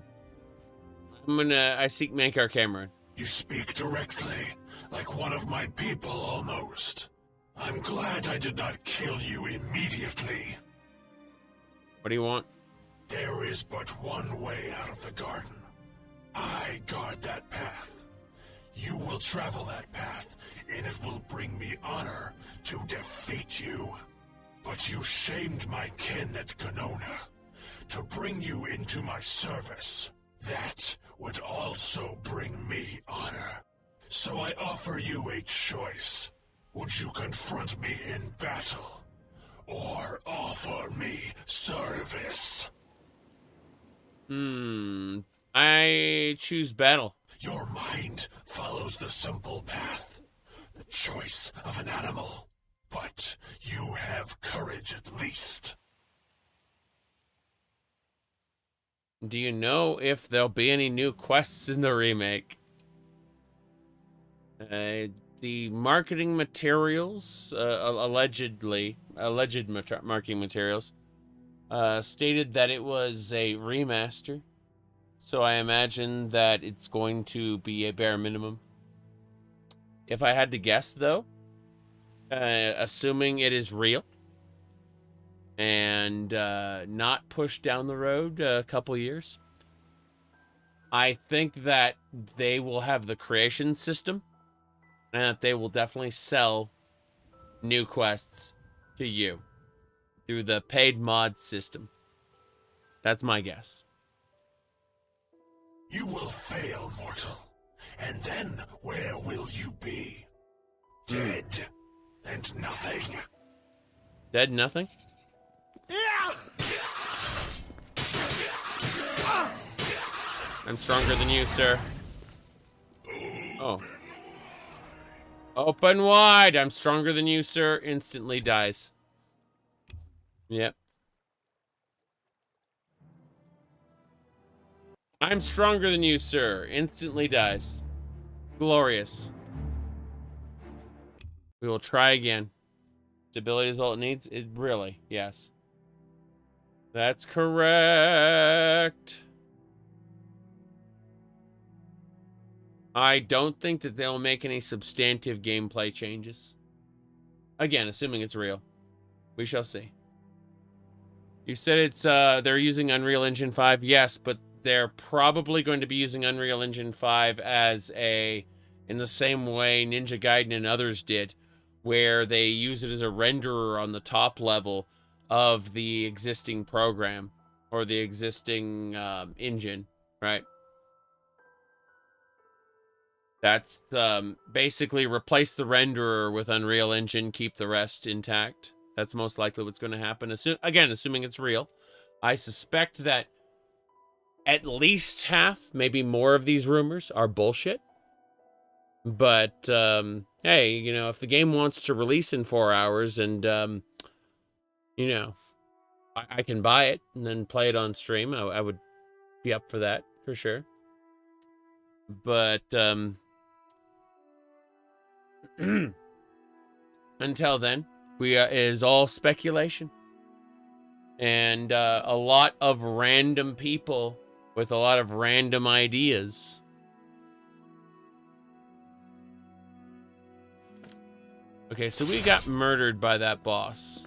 seek Mankar Camoran. You speak directly, like one of my people almost. I'm glad I did not kill you immediately. What do you want? There is but one way out of the garden. I guard that path. You will travel that path, and it will bring me honor to defeat you. But you shamed my kin at Ganona. To bring you into my service, that would also bring me honor. So I offer you a choice. Would you confront me in battle? Or offer me service? I choose battle. Your mind follows the simple path, the choice of an animal. But you have courage at least. Do you know if there'll be any new quests in the remake? The marketing materials, alleged marketing materials, stated that it was a remaster. So I imagine that it's going to be a bare minimum. If I had to guess, though, assuming it is real and not pushed down the road a couple years, I think that they will have the creation system and that they will definitely sell new quests to you through the paid mod system. That's my guess. You will fail, mortal. And then where will you be? Dead and nothing. Dead and nothing? I'm stronger than you, sir. Oh. Open wide! I'm stronger than you, sir. Instantly dies. Yep. I'm stronger than you, sir. Instantly dies. Glorious. We will try again. Stability is all it needs? It really, yes. That's correct. I don't think that they'll make any substantive gameplay changes. Again, assuming it's real. We shall see. You said it's they're using Unreal Engine 5. Yes, but they're probably going to be using Unreal Engine 5 as in the same way Ninja Gaiden and others did, where they use it as a renderer on the top level of the existing program or the existing engine, right? That's basically replace the renderer with Unreal Engine, keep the rest intact. That's most likely what's going to happen. Again, assuming it's real. I suspect that at least half, maybe more of these rumors are bullshit. But, hey, you know, if the game wants to release in 4 hours and, you know, I can buy it and then play it on stream, I would be up for that, for sure. But, until then, it is all speculation. And a lot of random people with a lot of random ideas. Okay, so we got murdered by that boss.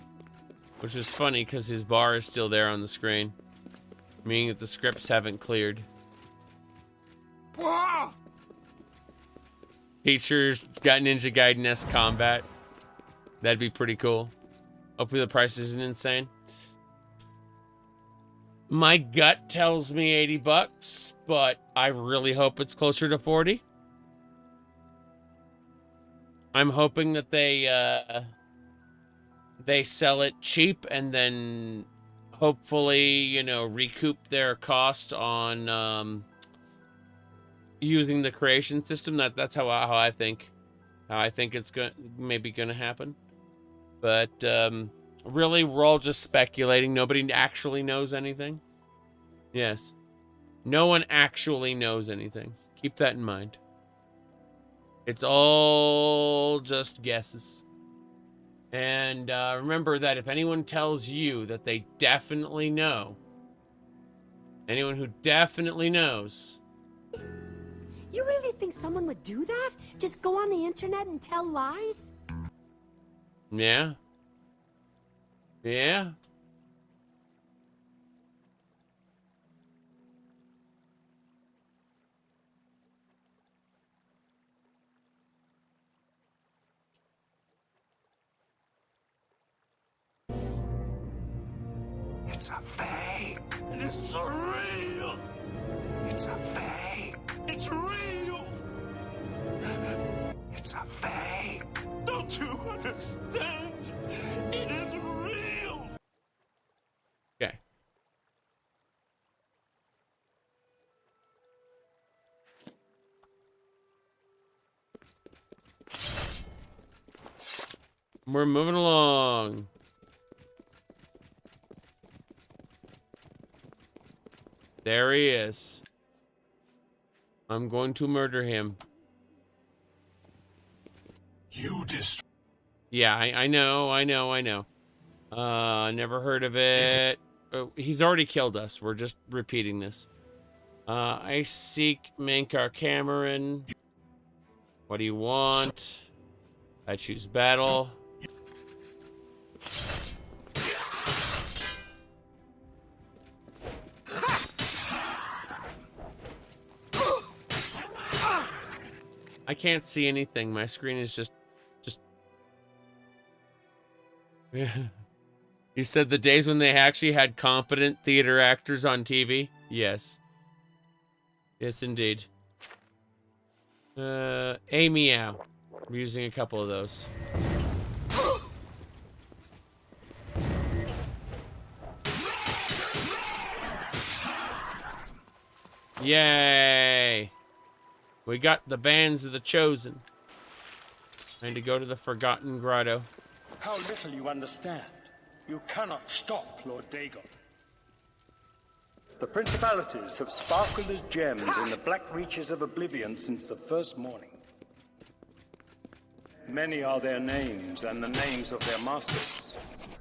Which is funny because his bar is still there on the screen. Meaning that the scripts haven't cleared. Features got Ninja Gaiden-esque combat. That'd be pretty cool. Hopefully the price isn't insane. My gut tells me $80, but I really hope it's closer to 40. I'm hoping that they sell it cheap and then hopefully, you know, recoup their cost on using the creation system. That's how I think it's maybe gonna happen. But really, we're all just speculating. Nobody actually knows anything. Yes. No one actually knows anything. Keep that in mind. It's all just guesses. And remember that if anyone tells you that they definitely know, anyone who definitely knows... You really think someone would do that? Just go on the internet and tell lies? Yeah. Yeah. It's a fake. It's real. It's a fake. It's real. It's a fake. Don't you understand? It is real. Okay. We're moving along. There he is. I'm going to murder him. You just... Yeah, I know. Never heard of it. Oh, he's already killed us. We're just repeating this. I seek Mankar Camoran. What do you want? I choose battle. I can't see anything. My screen is just... You said the days when they actually had competent theater actors on TV? Yes. Yes, indeed. A meow. I'm using a couple of those. Yay! We got the bands of the chosen. I need to go to the Forgotten Grotto. How little you understand. You cannot stop Lord Dagon. The principalities have sparkled as gems in the black reaches of Oblivion since the first morning. Many are their names and the names of their masters.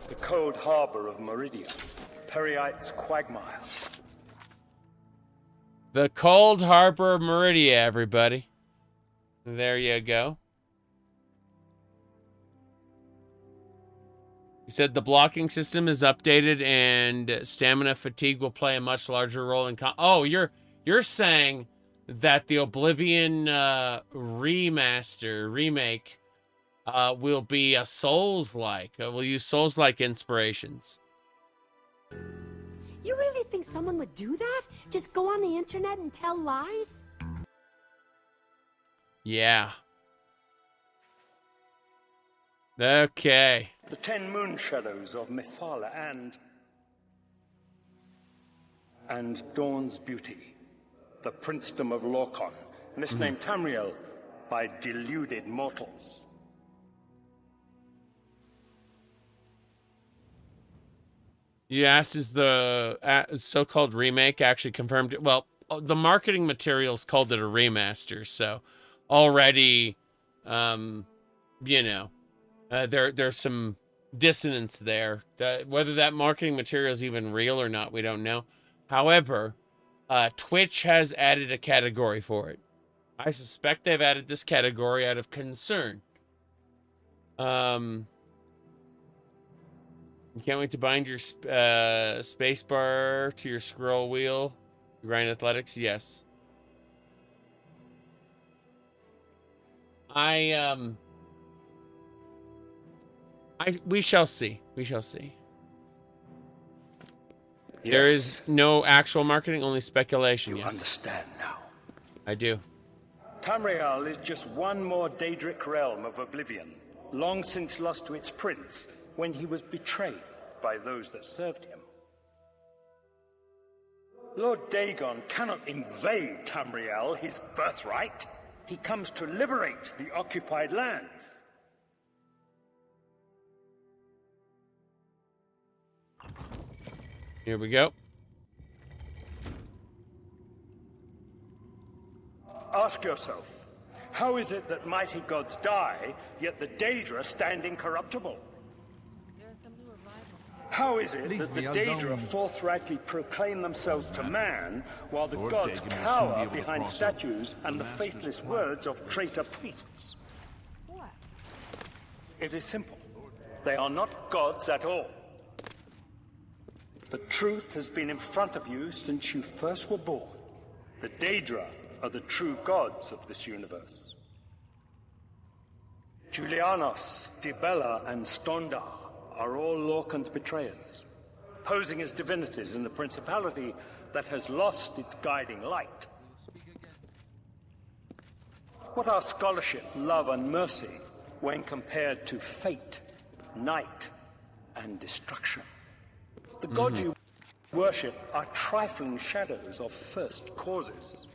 The cold harbor of Meridia, Periite's quagmire. The Cold Harbor of Meridia, everybody. There you go. He said the blocking system is updated and stamina fatigue will play a much larger role in oh, you're saying that the Oblivion remake will be a Souls-like. We'll use Souls-like inspirations. You really think someone would do that? Just go on the internet and tell lies? Yeah. Okay. The 10 moon shadows of Mephala and Dawn's beauty, the princedom of Lorcan, misnamed Tamriel by deluded mortals. You asked, is the so-called remake actually confirmed? Well, the marketing materials called it a remaster, so already, you know, there's some dissonance there. Whether that marketing material is even real or not, we don't know. However, Twitch has added a category for it. I suspect they've added this category out of concern. You can't wait to bind your space bar to your scroll wheel. Grind athletics, yes. We shall see. We shall see. Yes. There is no actual marketing, only speculation. You understand now. I do. Tamriel is just one more Daedric realm of Oblivion, long since lost to its prince when he was betrayed by those that served him. Lord Dagon cannot invade Tamriel, his birthright. He comes to liberate the occupied lands. Here we go. Ask yourself, how is it that mighty gods die, yet the Daedra stand incorruptible? How is it that the Daedra forthrightly proclaim themselves to man, while the gods cower behind statues and the faithless words of traitor priests? It is simple. They are not gods at all. The truth has been in front of you since you first were born. The Daedra are the true gods of this universe. Julianos, Dibella, and Stondar are all Lorcan's betrayers, posing as divinities in the principality that has lost its guiding light. What are scholarship, love, and mercy when compared to fate, night, and destruction? The gods you worship are trifling shadows of first causes.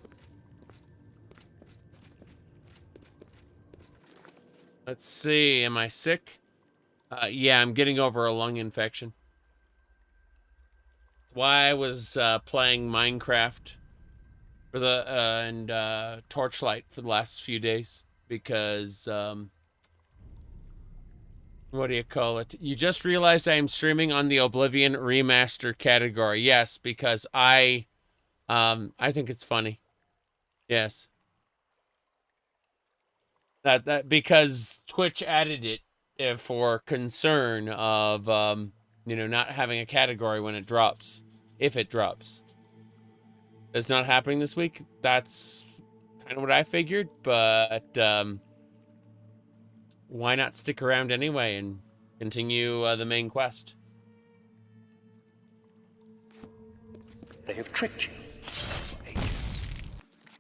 Let's see. Am I sick? Yeah, I'm getting over a lung infection. Why I was playing Minecraft for the and Torchlight for the last few days because what do you call it? You just realized I am streaming on the Oblivion remaster category. Yes, because I think it's funny. Yes. That because Twitch added it for concern of you know, not having a category when it drops, if it drops. It's not happening this week. That's kind of what I figured, but why not stick around anyway and continue the main quest? They have tricked you.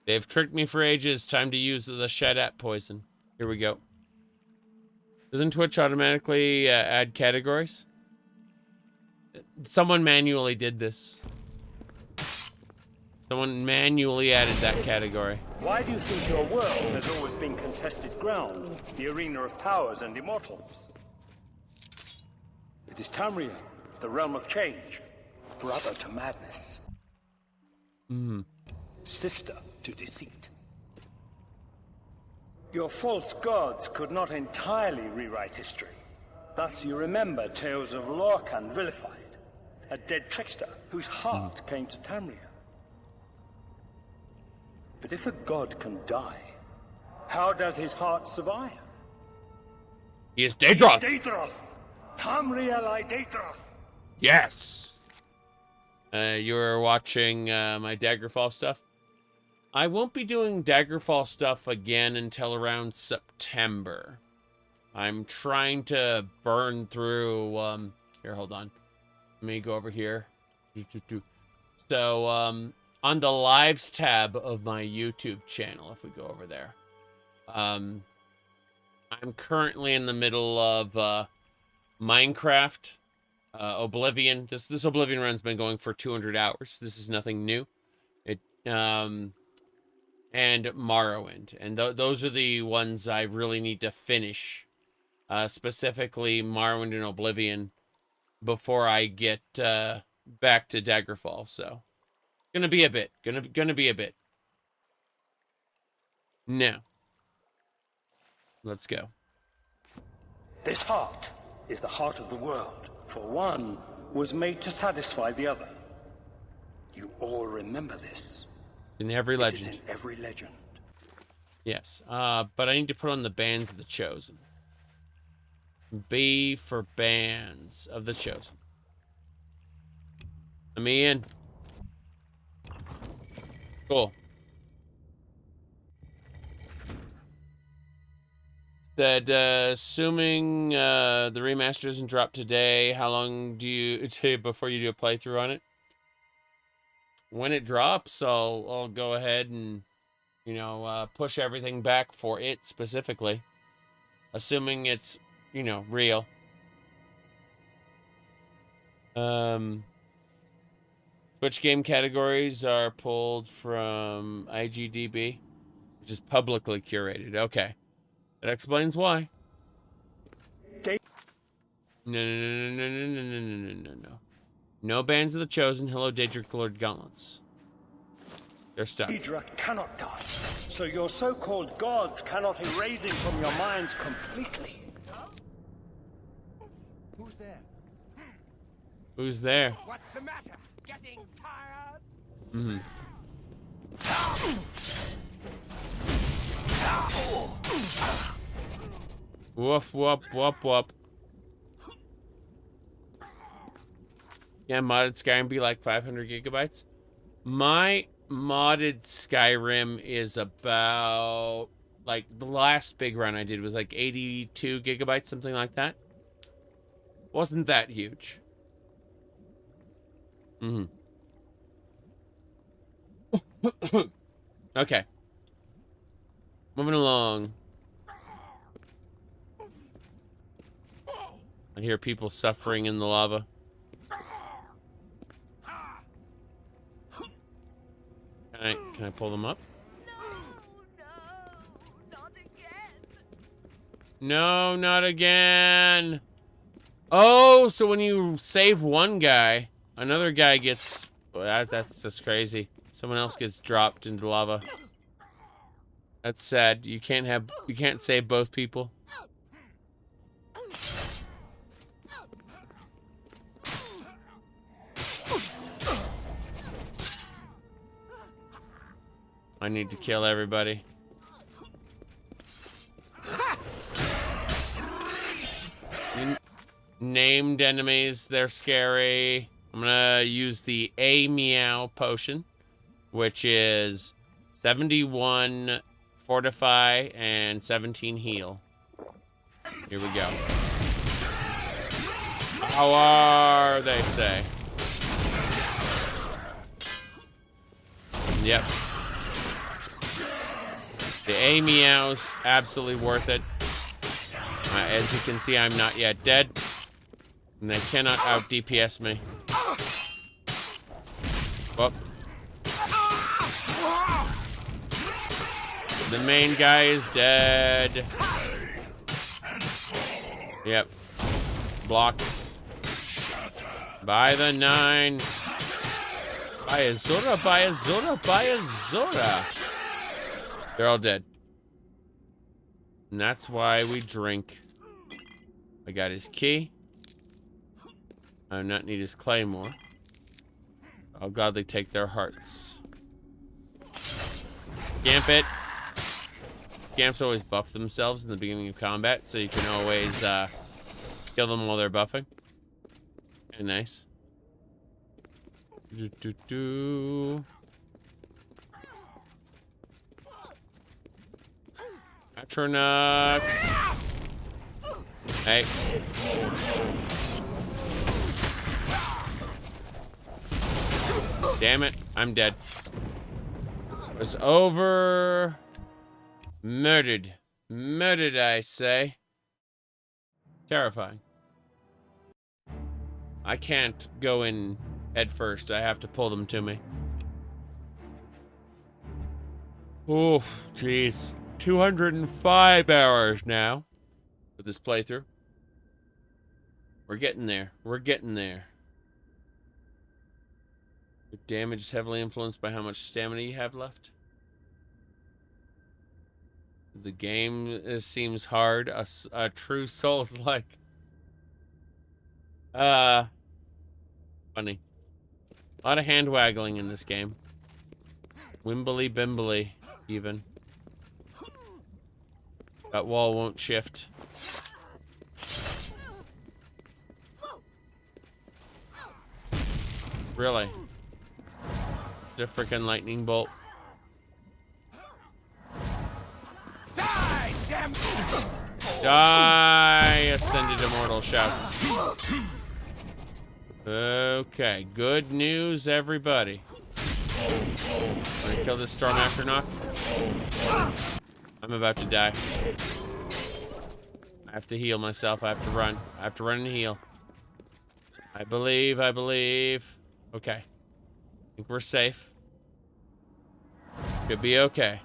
They've tricked me for ages. Time to use the Shadat poison. Here we go. Doesn't Twitch automatically add categories? Someone manually did this. Someone manually added that category. Why do you think your world has always been contested ground, the arena of powers and immortals? It is Tamriel, the realm of change, brother to madness, sister to deceit. Your false gods could not entirely rewrite history. Thus you remember tales of Lorcan vilified, a dead trickster whose heart came to Tamriel. But if a god can die, how does his heart survive? He is Daedroth. Daedroth! Tamriel I Daedroth! Yes! You were watching my Daggerfall stuff? I won't be doing Daggerfall stuff again until around September. I'm trying to burn through, here, hold on. Let me go over here. So, on the lives tab of my YouTube channel, if we go over there, I'm currently in the middle of Minecraft, Oblivion. This Oblivion run's been going for 200 hours. This is nothing new. And Morrowind, and those are the ones I really need to finish. Specifically Morrowind and Oblivion before I get back to Daggerfall. So, gonna be a bit. Gonna be a bit. Now, let's go. This heart is the heart of the world, for one was made to satisfy the other. You all remember this. In every legend. It is in every legend. Yes, but I need to put on the Bands of the Chosen. B for Bands of the Chosen. Let me in. Cool. Said, assuming the remaster doesn't drop today, how long do you take before you do a playthrough on it? When it drops, I'll go ahead and, you know, push everything back for it specifically. Assuming it's, you know, real. Which game categories are pulled from IGDB? Which is publicly curated. Okay. That explains why. No. No Bands of the Chosen. Hello, Daedric Lord Gauntlets. They're stuck. Daedra cannot die, so your so-called gods cannot erase him from your minds completely. Who's there? Who's there? What's the matter? Getting tired? Mm-hmm. Woof, whoop, whoop, whoop. Yeah, modded Skyrim be like 500 gigabytes. My modded Skyrim is about, like, the last big run I did was like 82 gigabytes, something like that. Wasn't that huge. Mm-hmm. Okay. Moving along. I hear people suffering in the lava. Can I pull them up? No, not again. Oh, so when you save one guy, another guy gets... That's just crazy. Someone else gets dropped into lava. That's sad. You can't save both people. I need to kill everybody. Named enemies, they're scary. I'm gonna use the A Meow potion, which is 71 fortify and 17 heal. Here we go. How are they say? Yep. The A Meow's absolutely worth it. As you can see, I'm not yet dead. And they cannot out DPS me. Whoop. The main guy is dead. Yep. Blocked. By the 9. By a Zora, by a Zora, by a Zora. They're all dead. And that's why we drink. I got his key. I do not need his claymore. I'll gladly take their hearts. Gamp it. Gamps always buff themselves in the beginning of combat, so you can always kill them while they're buffing. Okay, nice. Atronux. Hey. Damn it, I'm dead. It's over. Murdered. Murdered, I say. Terrifying. I can't go in head first. I have to pull them to me. Oof, jeez. 205 hours now for this playthrough. We're getting there. We're getting there. The damage is heavily influenced by how much stamina you have left. The game seems hard. A true Souls-like. Funny. A lot of hand waggling in this game. Wimbly bimbly, even. That wall won't shift. Really? It's a freaking lightning bolt. Die, damn! Die, Ascended Immortal shouts. Okay, good news, everybody. Wanna kill this Storm Astronaut? I'm about to die. I have to heal myself. I have to run. I have to run and heal. I believe. Okay. I think we're safe. Could be okay.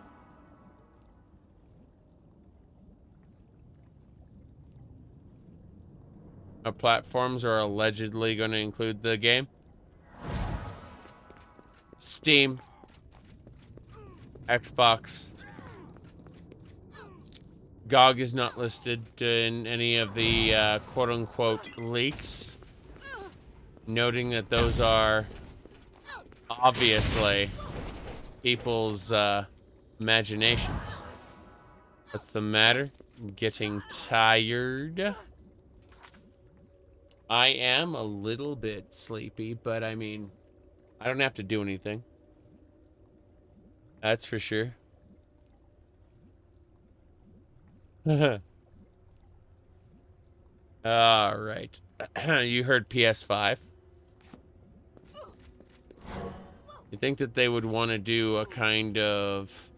Our platforms are allegedly going to include the game. Steam. Xbox. GOG is not listed in any of the quote-unquote leaks. Noting that those are obviously people's imaginations. What's the matter? I'm getting tired. I am a little bit sleepy, but I mean, I don't have to do anything. That's for sure. All right. You heard PS5. You think that they would want to do a kind of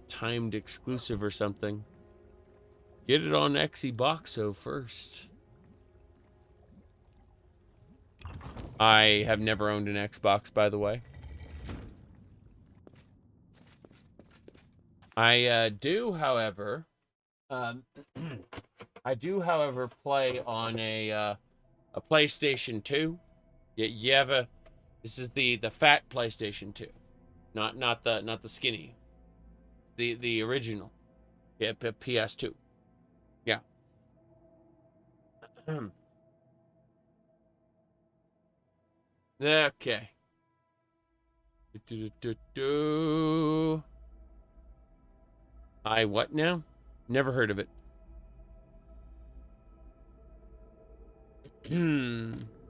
timed exclusive or something? Get it on Xboxo first. I have never owned an Xbox, by the way. I do, however, play on a PlayStation 2. You have a. This is the fat PlayStation 2, not the skinny. The original. Yeah, PS2. Yeah. Okay. I what now? Never heard of it.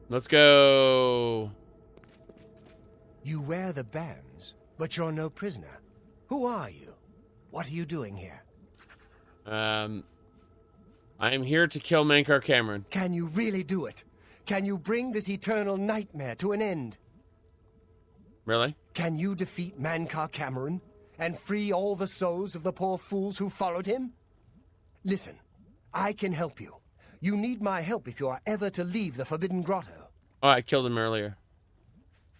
Let's go. You wear the bands, but you're no prisoner. Who are you? What are you doing here? I am here to kill Mankar Camoran. Can you really do it? Can you bring this eternal nightmare to an end? Really? Can you defeat Mankar Camoran and free all the souls of the poor fools who followed him? Listen, I can help you. You need my help if you are ever to leave the Forbidden Grotto. Oh, I killed him earlier.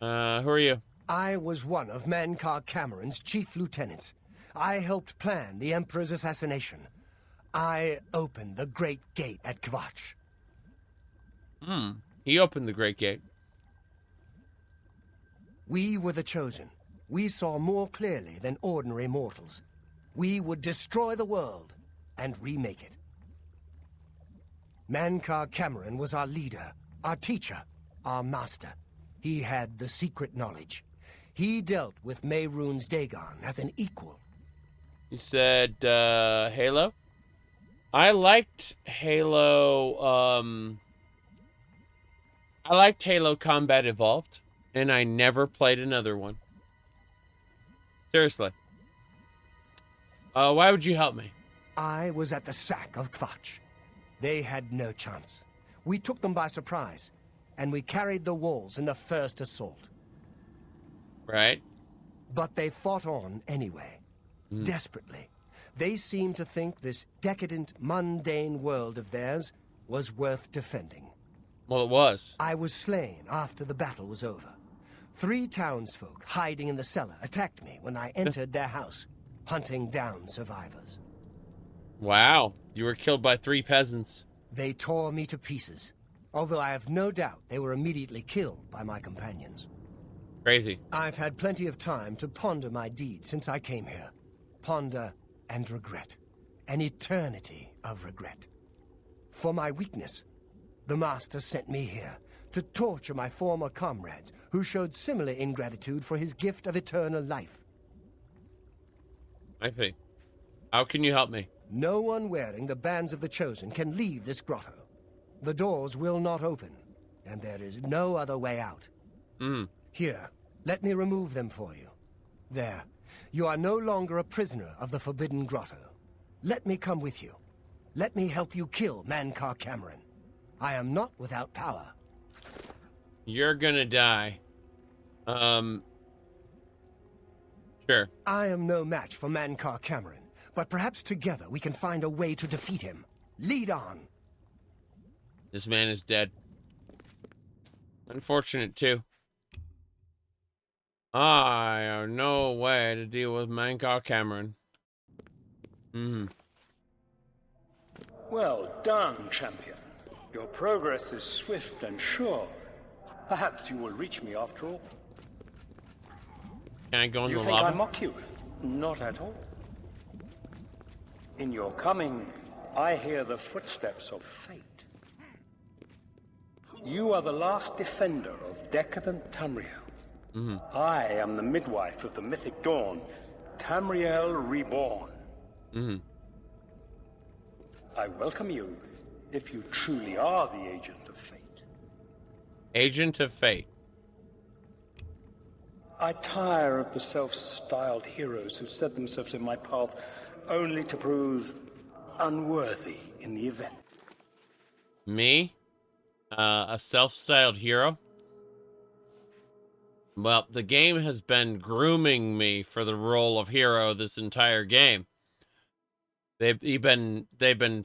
Who are you? I was one of Mankar Camoran's chief lieutenants. I helped plan the Emperor's assassination. I opened the Great Gate at Kvatch. He opened the Great Gate. We were the chosen. We saw more clearly than ordinary mortals. We would destroy the world and remake it. Mankar Camoran was our leader, our teacher, our master. He had the secret knowledge. He dealt with Mehrunes Dagon as an equal. You said, Halo? I liked Halo, I liked Halo Combat Evolved, and I never played another one. Seriously. Why would you help me? I was at the sack of Kvatch. They had no chance. We took them by surprise, and we carried the walls in the first assault. Right. But they fought on anyway, desperately. They seemed to think this decadent, mundane world of theirs was worth defending. Well, it was. I was slain after the battle was over. 3 townsfolk hiding in the cellar attacked me when I entered their house, hunting down survivors. Wow, you were killed by 3 peasants. They tore me to pieces, although I have no doubt they were immediately killed by my companions. Crazy. I've had plenty of time to ponder my deeds since I came here. Ponder and regret. An eternity of regret. For my weakness, the Master sent me here to torture my former comrades who showed similar ingratitude for his gift of eternal life. I see. How can you help me? No one wearing the bands of the Chosen can leave this grotto. The doors will not open, and there is no other way out. Here, let me remove them for you. There, you are no longer a prisoner of the Forbidden Grotto. Let me come with you. Let me help you kill Mankar Camoran. I am not without power. You're gonna die. Sure. I am no match for Mankar Camoran, but perhaps together we can find a way to defeat him. Lead on. This man is dead. Unfortunate, too. I have no way to deal with Mankar Camoran. Well done, champion. Your progress is swift and sure. Perhaps you will reach me after all. Can I go in You the think lava? I mock you? Not at all. In your coming, I hear the footsteps of fate. You are the last defender of decadent Tamriel. I am the midwife of the mythic dawn, Tamriel Reborn. I welcome you if you truly are the agent of fate. Agent of Fate. I tire of the self-styled heroes who set themselves in my path only to prove unworthy in the event. Me? A self-styled hero? Well, the game has been grooming me for the role of hero this entire game. They've been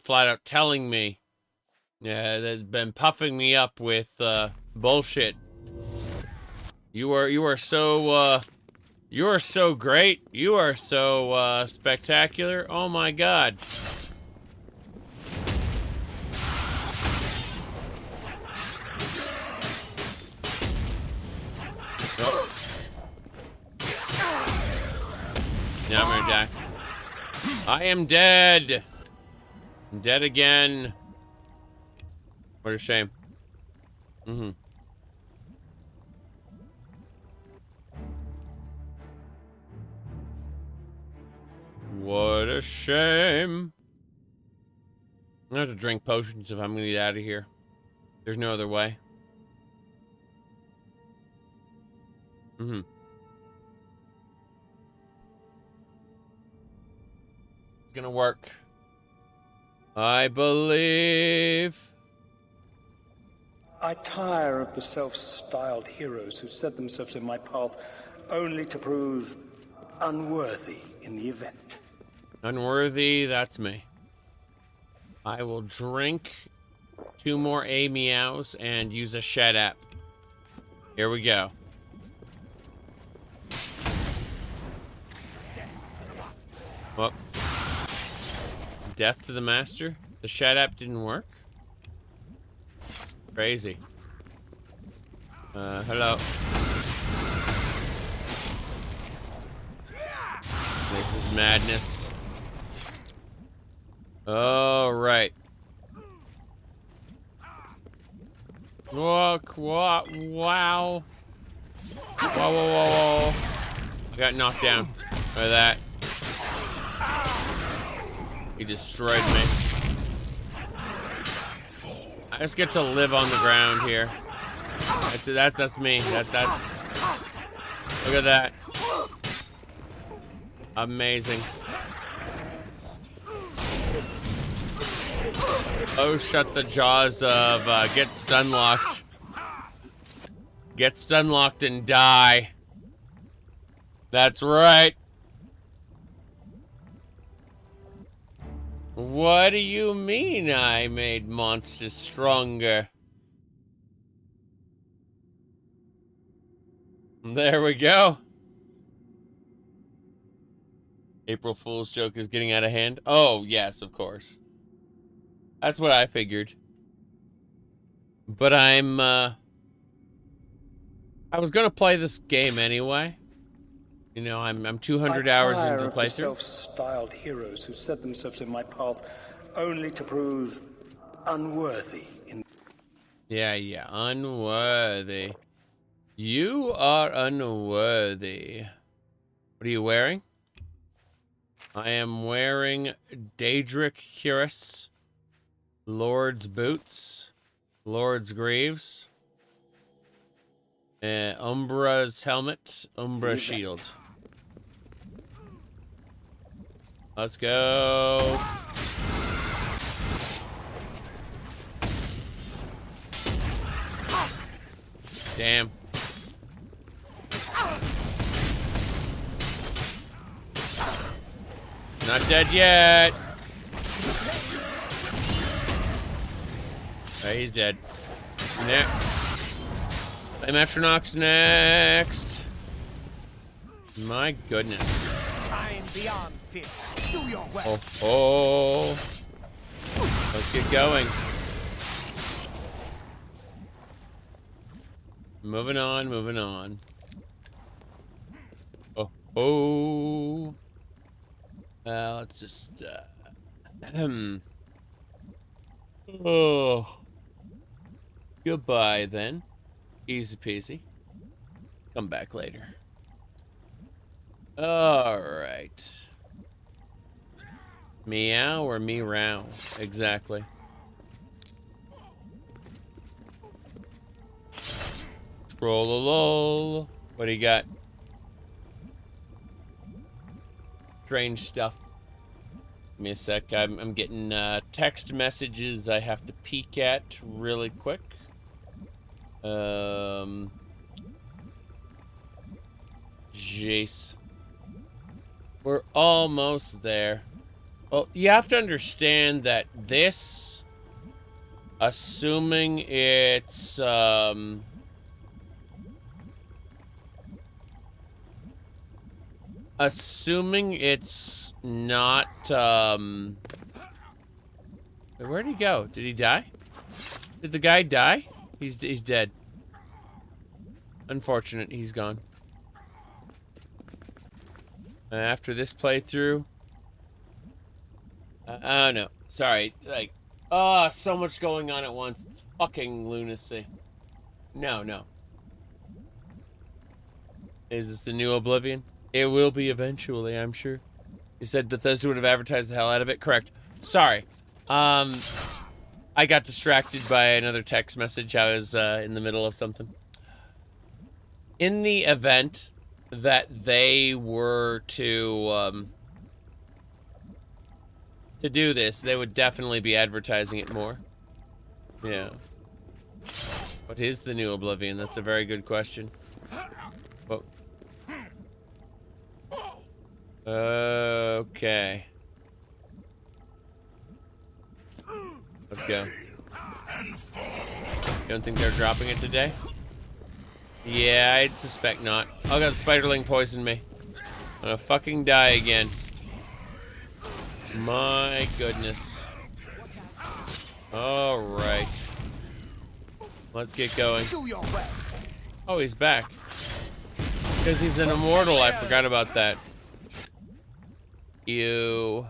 flat out telling me, they've been puffing me up with bullshit. You are so great. You are so spectacular. Oh my god. Oh. Now I'm gonna die. I am dead. I'm dead again. What a shame. What a shame. I'm gonna have to drink potions if I'm gonna get out of here. There's no other way. It's gonna work. I believe. I tire of the self-styled heroes who set themselves in my path only to prove unworthy in the event. Unworthy, that's me. I will drink 2 more A-meows and use a shed app. Here we go. Well, death to the master? The shed app didn't work? Crazy. Hello. This is madness. All right. Look, what? Wow. Whoa. I got knocked down by that. He destroyed me. I just get to live on the ground here. That's me. That's look at that. Amazing. Oh, shut the jaws of get stun locked. Get stun locked and die. That's right. What do you mean I made monsters stronger? There we go. April Fool's joke is getting out of hand. Oh, yes, of course. That's what I figured. But I was gonna play this game anyway. You know, I'm 200 hours into the I tire of the playthrough. self-styled heroes who set themselves in my path only to prove unworthy. Yeah, unworthy. You are unworthy. What are you wearing? I am wearing Daedric Cuirass, Lord's Boots, Lord's Greaves, Umbra's helmet, Umbra shield. Let's go. Damn. Not dead yet. Oh, he's dead. Next. Flame Astronaut's next. My goodness. I'm beyond fear. Do your worst. Oh. Let's get going. Moving on. Oh. Let's just, oh. Goodbye, then. Easy peasy. Come back later. Alright. Meow or meow? Exactly. Trollolol. What do you got? Strange stuff. Give me a sec. I'm getting text messages I have to peek at really quick. Jeez. We're almost there. Well, you have to understand that this, assuming it's not where'd he go? Did he die? Did the guy die? He's dead. Unfortunate, he's gone. After this playthrough, I don't know. Sorry, like, so much going on at once. It's fucking lunacy. No. Is this the new Oblivion? It will be eventually, I'm sure. You said Bethesda would have advertised the hell out of it? Correct. Sorry. I got distracted by another text message. I was in the middle of something. In the event that they were to do this, they would definitely be advertising it more. Yeah. What is the new Oblivion? That's a very good question. Whoa. Okay. Let's go. You don't think they're dropping it today? Yeah, I'd suspect not. Oh god, Spiderling poisoned me. I'm gonna fucking die again. My goodness. Alright. Let's get going. Oh, he's back. Because he's an immortal, I forgot about that. Ew.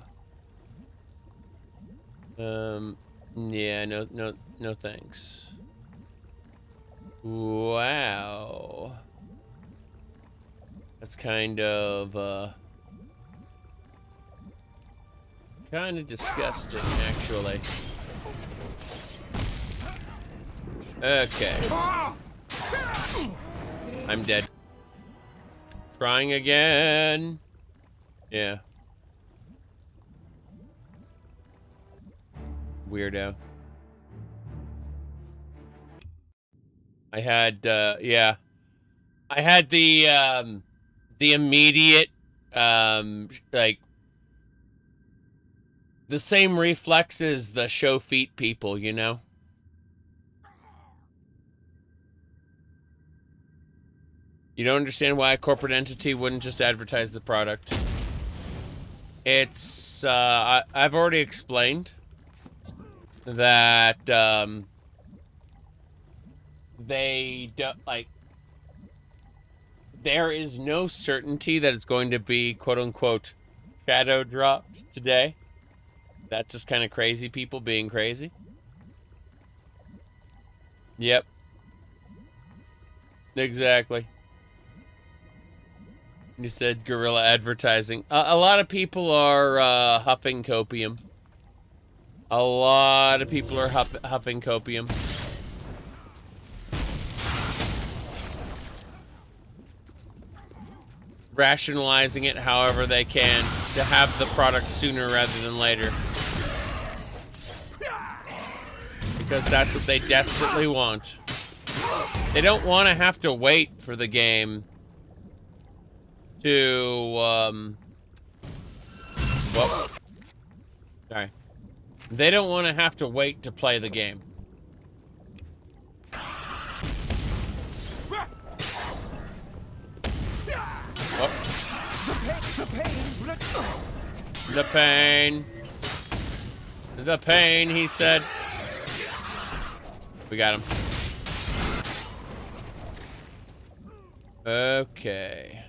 Yeah, no thanks. Wow. That's kind of disgusting, actually. Okay. I'm dead. Trying again. Yeah. Weirdo. I had, yeah. I had the immediate, like, The same reflex as the show feet people, you know? You don't understand why a corporate entity wouldn't just advertise the product. It's, I've already explained that, they don't, like, there is no certainty that it's going to be, quote-unquote, shadow dropped today. That's just kind of crazy people being crazy. Yep. Exactly. You said guerrilla advertising. A lot of people are huffing copium. A lot of people are huffing copium. Rationalizing it however they can to have the product sooner rather than later. Because that's what they desperately want. They don't want to have to wait for the game to, whoop. Sorry. They don't want to have to wait to play the game. Whoop. The pain. The pain, he said. We got him. Okay.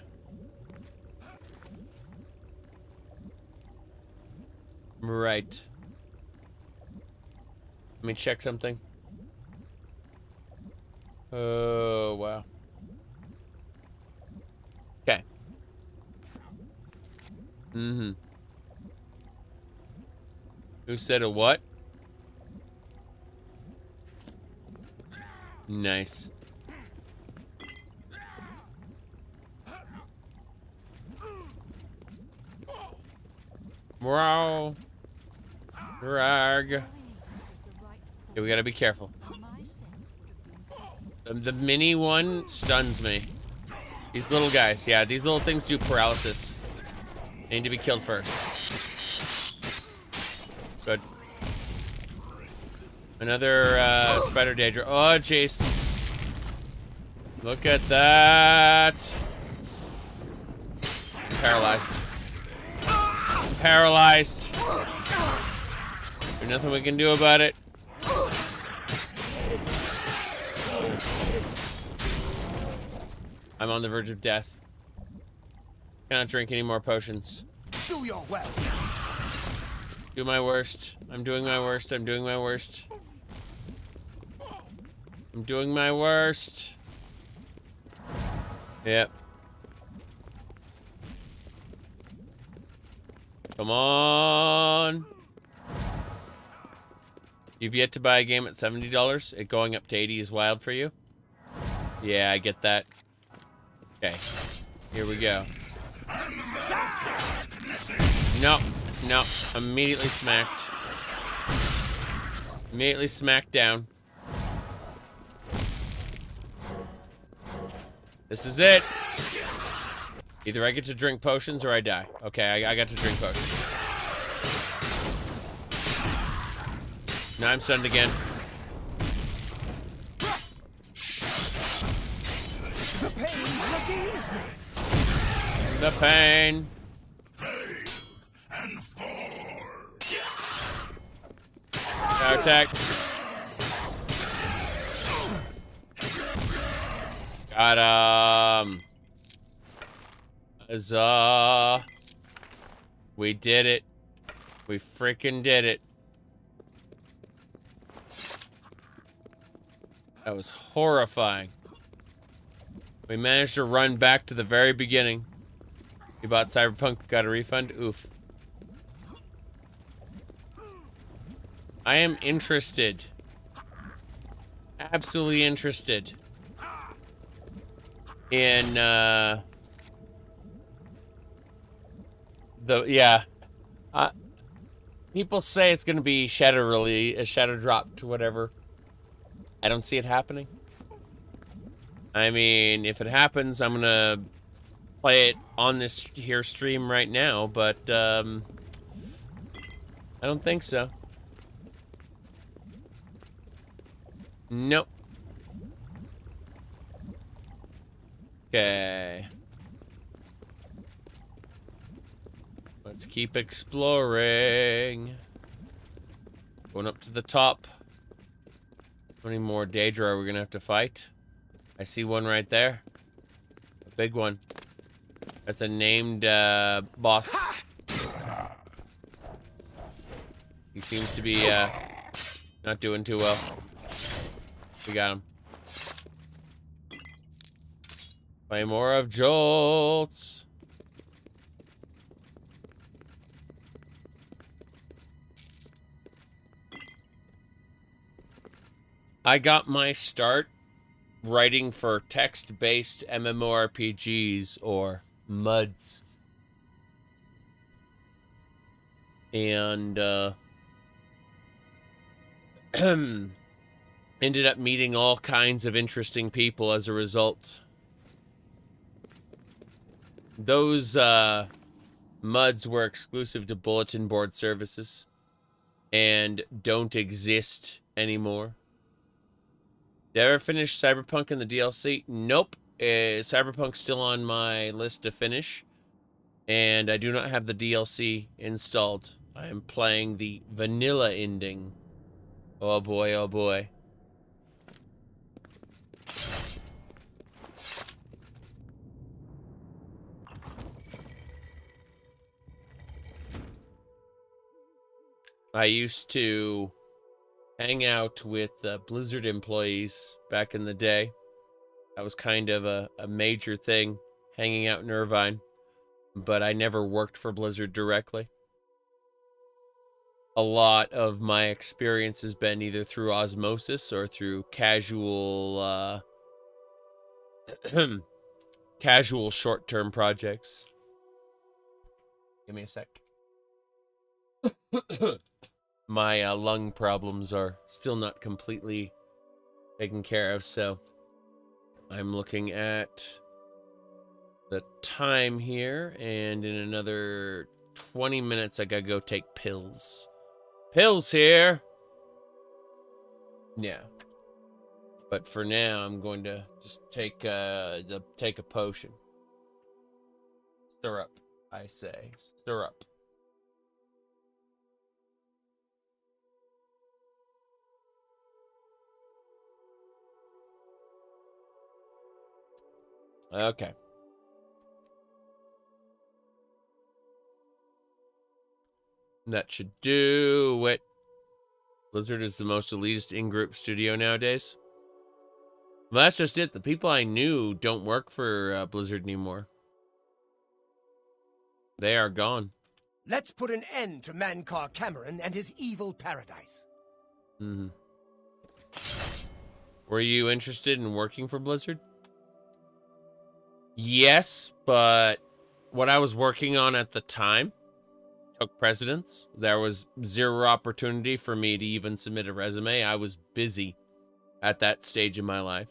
Right. Let me check something. Oh, wow. Okay. Mm-hmm. Who said a what? Nice. Wow. Rag. Okay, we gotta be careful. The mini one stuns me. These little guys, yeah, these little things do paralysis. They need to be killed first. Good. Another spider daedra. Oh, jeez. Look at that. I'm paralyzed. I'm paralyzed. There's nothing we can do about it. I'm on the verge of death. Cannot drink any more potions. Do your worst. Do my worst. I'm doing my worst. I'm doing my worst. I'm doing my worst. Yep. Come on. You've yet to buy a game at $70. It going up to 80 is wild for you? Yeah, I get that. Okay. Here we go. No. No. Immediately smacked. Immediately smacked down. This is it. Either I get to drink potions or I die. Okay, I got to drink potions. Now I'm stunned again. The pain redeems me. The pain. Fail and fall. Power attack. Got him. Huzzah. We did it. We freaking did it. That was horrifying. We managed to run back to the very beginning. You bought Cyberpunk, got a refund? Oof. I am interested. Absolutely interested. In, people say it's gonna be shadow dropped, whatever. I don't see it happening. I mean, if it happens, I'm gonna play it on this here stream right now, but, I don't think so. Nope. Okay. Let's keep exploring. Going up to the top. How many more Daedra are we gonna have to fight? I see one right there. A big one. That's a named boss. He seems to be not doing too well. We got him. Play more of Jolts. I got my start writing for text-based MMORPGs or MUDs. And ended up meeting all kinds of interesting people as a result. Those MUDs were exclusive to bulletin board services and don't exist anymore. Did I ever finish Cyberpunk in the DLC? Nope. Cyberpunk's still on my list to finish, and I do not have the DLC installed. I am playing the vanilla ending. Oh boy, oh boy. I used to hang out with Blizzard employees back in the day. That was kind of a major thing, hanging out in Irvine. But I never worked for Blizzard directly. A lot of my experience has been either through osmosis or through casual, casual short-term projects. Give me a sec. My lung problems are still not completely taken care of, so I'm looking at the time here, and in another 20 minutes I gotta go take pills. Pills here! Yeah. But for now, I'm going to just take a potion. Stir up, I say. Stir up. Okay. That should do it. Blizzard is the most elitist in-group studio nowadays. Well, that's just it. The people I knew don't work for Blizzard anymore. They are gone. Let's put an end to Mankar Camoran and his evil paradise. Mm-hmm. Were you interested in working for Blizzard? Yes, but what I was working on at the time took precedence. There was zero opportunity for me to even submit a resume. I was busy at that stage in my life.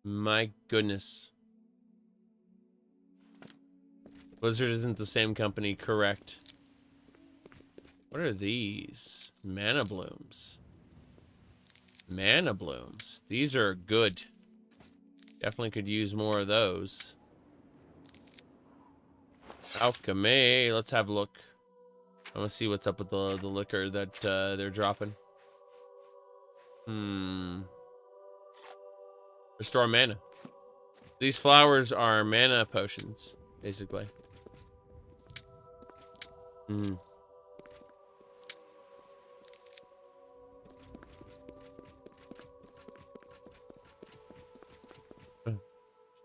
My goodness. Blizzard isn't the same company, correct? What are these? Mana blooms. Mana blooms. These are good. Definitely could use more of those. Alchemy. Let's have a look. I want to see what's up with the liquor that they're dropping. Restore mana. These flowers are mana potions, basically.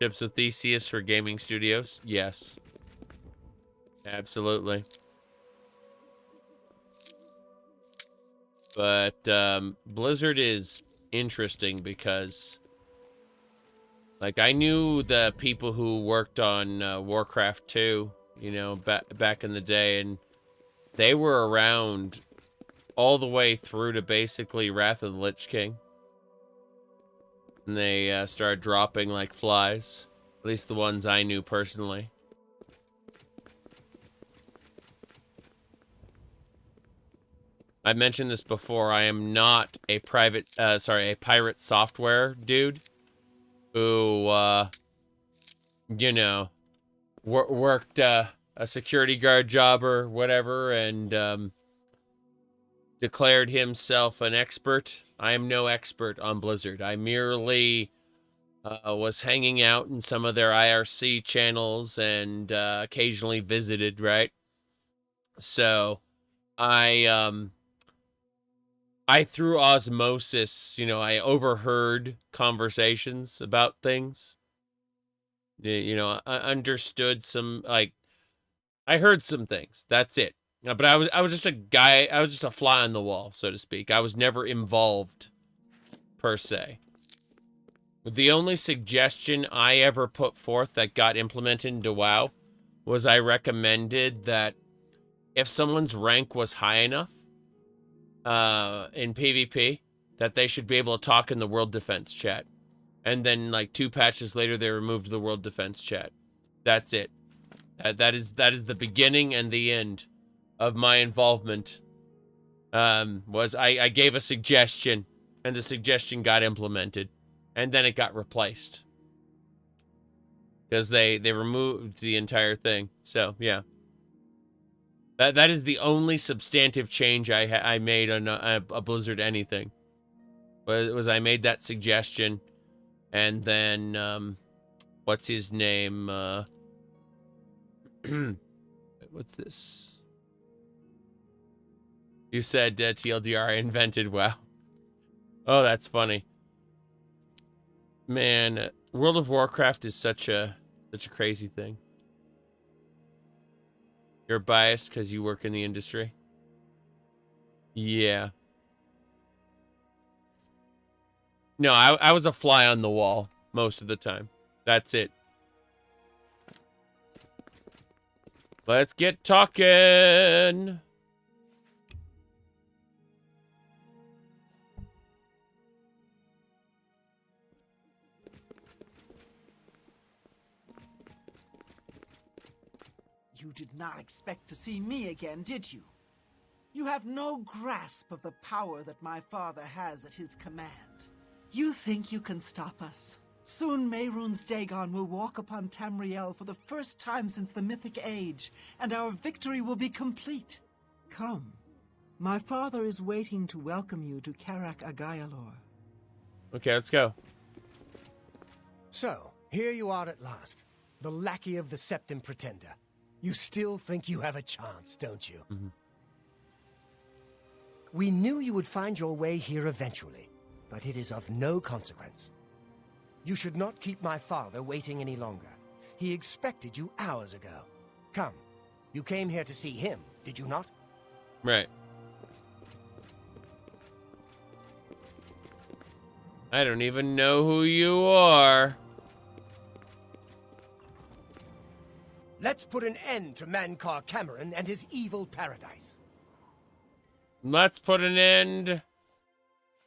Ships of Theseus for gaming studios? Yes. Absolutely. But Blizzard is interesting because, like, I knew the people who worked on Warcraft 2, you know, back in the day, and they were around all the way through to basically Wrath of the Lich King. And they started dropping like flies. At least the ones I knew personally. I mentioned this before. I am not a pirate software dude who, you know, worked a security guard job or whatever and declared himself an expert. I am no expert on Blizzard. I merely was hanging out in some of their IRC channels and occasionally visited, right? So I through osmosis, you know, I overheard conversations about things. You know, I understood some, like, I heard some things. That's it. But I was just a guy. I was just a fly on the wall, so to speak. I was never involved, per se. The only suggestion I ever put forth that got implemented into WoW was I recommended that if someone's rank was high enough in PvP, that they should be able to talk in the World Defense chat. And then, like, 2 patches later, they removed the World Defense chat. That's it. That is the beginning and the end of my involvement. Was I gave a suggestion, and the suggestion got implemented, and then it got replaced because they removed the entire thing. So yeah, that is the only substantive change I made on a Blizzard anything. Was I made that suggestion, and then what's his name? What's this? You said TLDR, I invented WoW. Oh, that's funny. Man, World of Warcraft is such a crazy thing. You're biased because you work in the industry? Yeah. No, I was a fly on the wall most of the time. That's it. Let's get talking. You did not expect to see me again, did you? You have no grasp of the power that my father has at his command. You think you can stop us? Soon Mehrunes Dagon will walk upon Tamriel for the first time since the Mythic Age, and our victory will be complete. Come. My father is waiting to welcome you to Karak Agayalor. Okay, let's go. So, here you are at last. The lackey of the Septim Pretender. You still think you have a chance, don't you? Mm-hmm. We knew you would find your way here eventually, but it is of no consequence. You should not keep my father waiting any longer. He expected you hours ago. Come, you came here to see him, did you not? Right. I don't even know who you are. Let's put an end to Mankar Camoran and his evil paradise. Let's put an end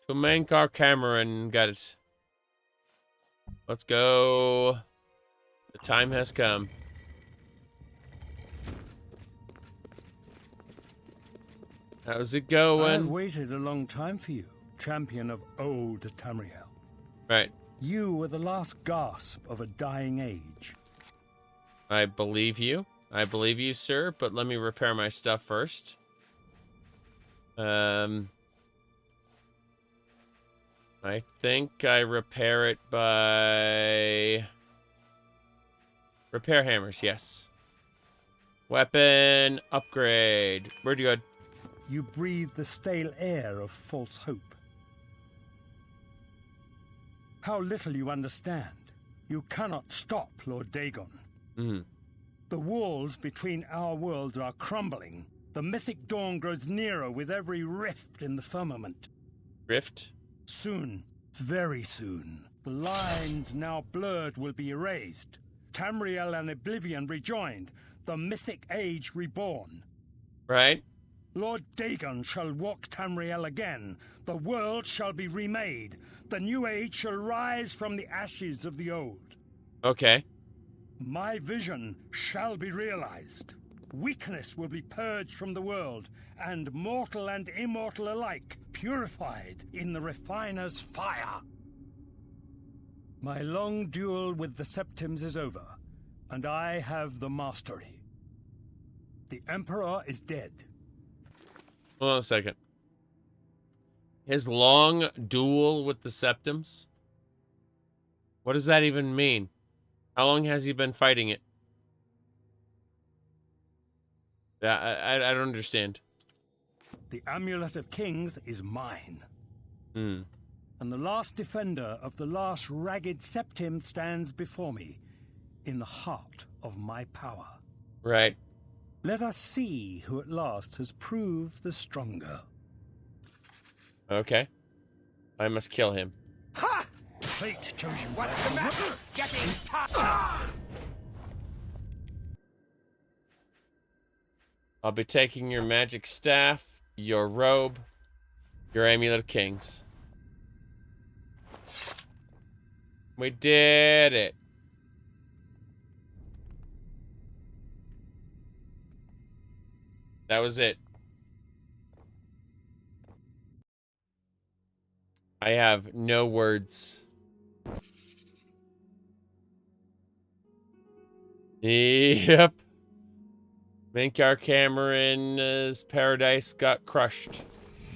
to Mankar Camoran. Got it. Let's go. The time has come. How's it going? I've waited a long time for you, champion of old Tamriel. Right. You were the last gasp of a dying age. I believe you. I believe you, sir, but let me repair my stuff first. I think I repair it by... Repair hammers, yes. Weapon upgrade. Where'd you go? You breathe the stale air of false hope. How little you understand. You cannot stop Lord Dagon. Mm-hmm. The walls between our worlds are crumbling. The mythic dawn grows nearer with every rift in the firmament. Rift? Soon, very soon, the lines now blurred will be erased. Tamriel and Oblivion rejoined, the mythic age reborn. Right. Lord Dagon shall walk Tamriel again. The world shall be remade. The new age shall rise from the ashes of the old. Okay. My vision shall be realized. Weakness will be purged from the world, and mortal and immortal alike purified in the refiner's fire. My long duel with the Septims is over, and I have the mastery. The Emperor is dead. Hold on a second. His long duel with the Septims? What does that even mean? How long has he been fighting it? I don't understand. The Amulet of Kings is mine. Hmm. And the last defender of the last ragged Septim stands before me, in the heart of my power. Right. Let us see who at last has proved the stronger. Okay. I must kill him. Ha! Fate chosen. What's the matter? Getting tired. I'll be taking your magic staff, your robe, your amulet of kings. We did it. That was it. I have no words. Yep. Mankar Camoran's paradise got crushed.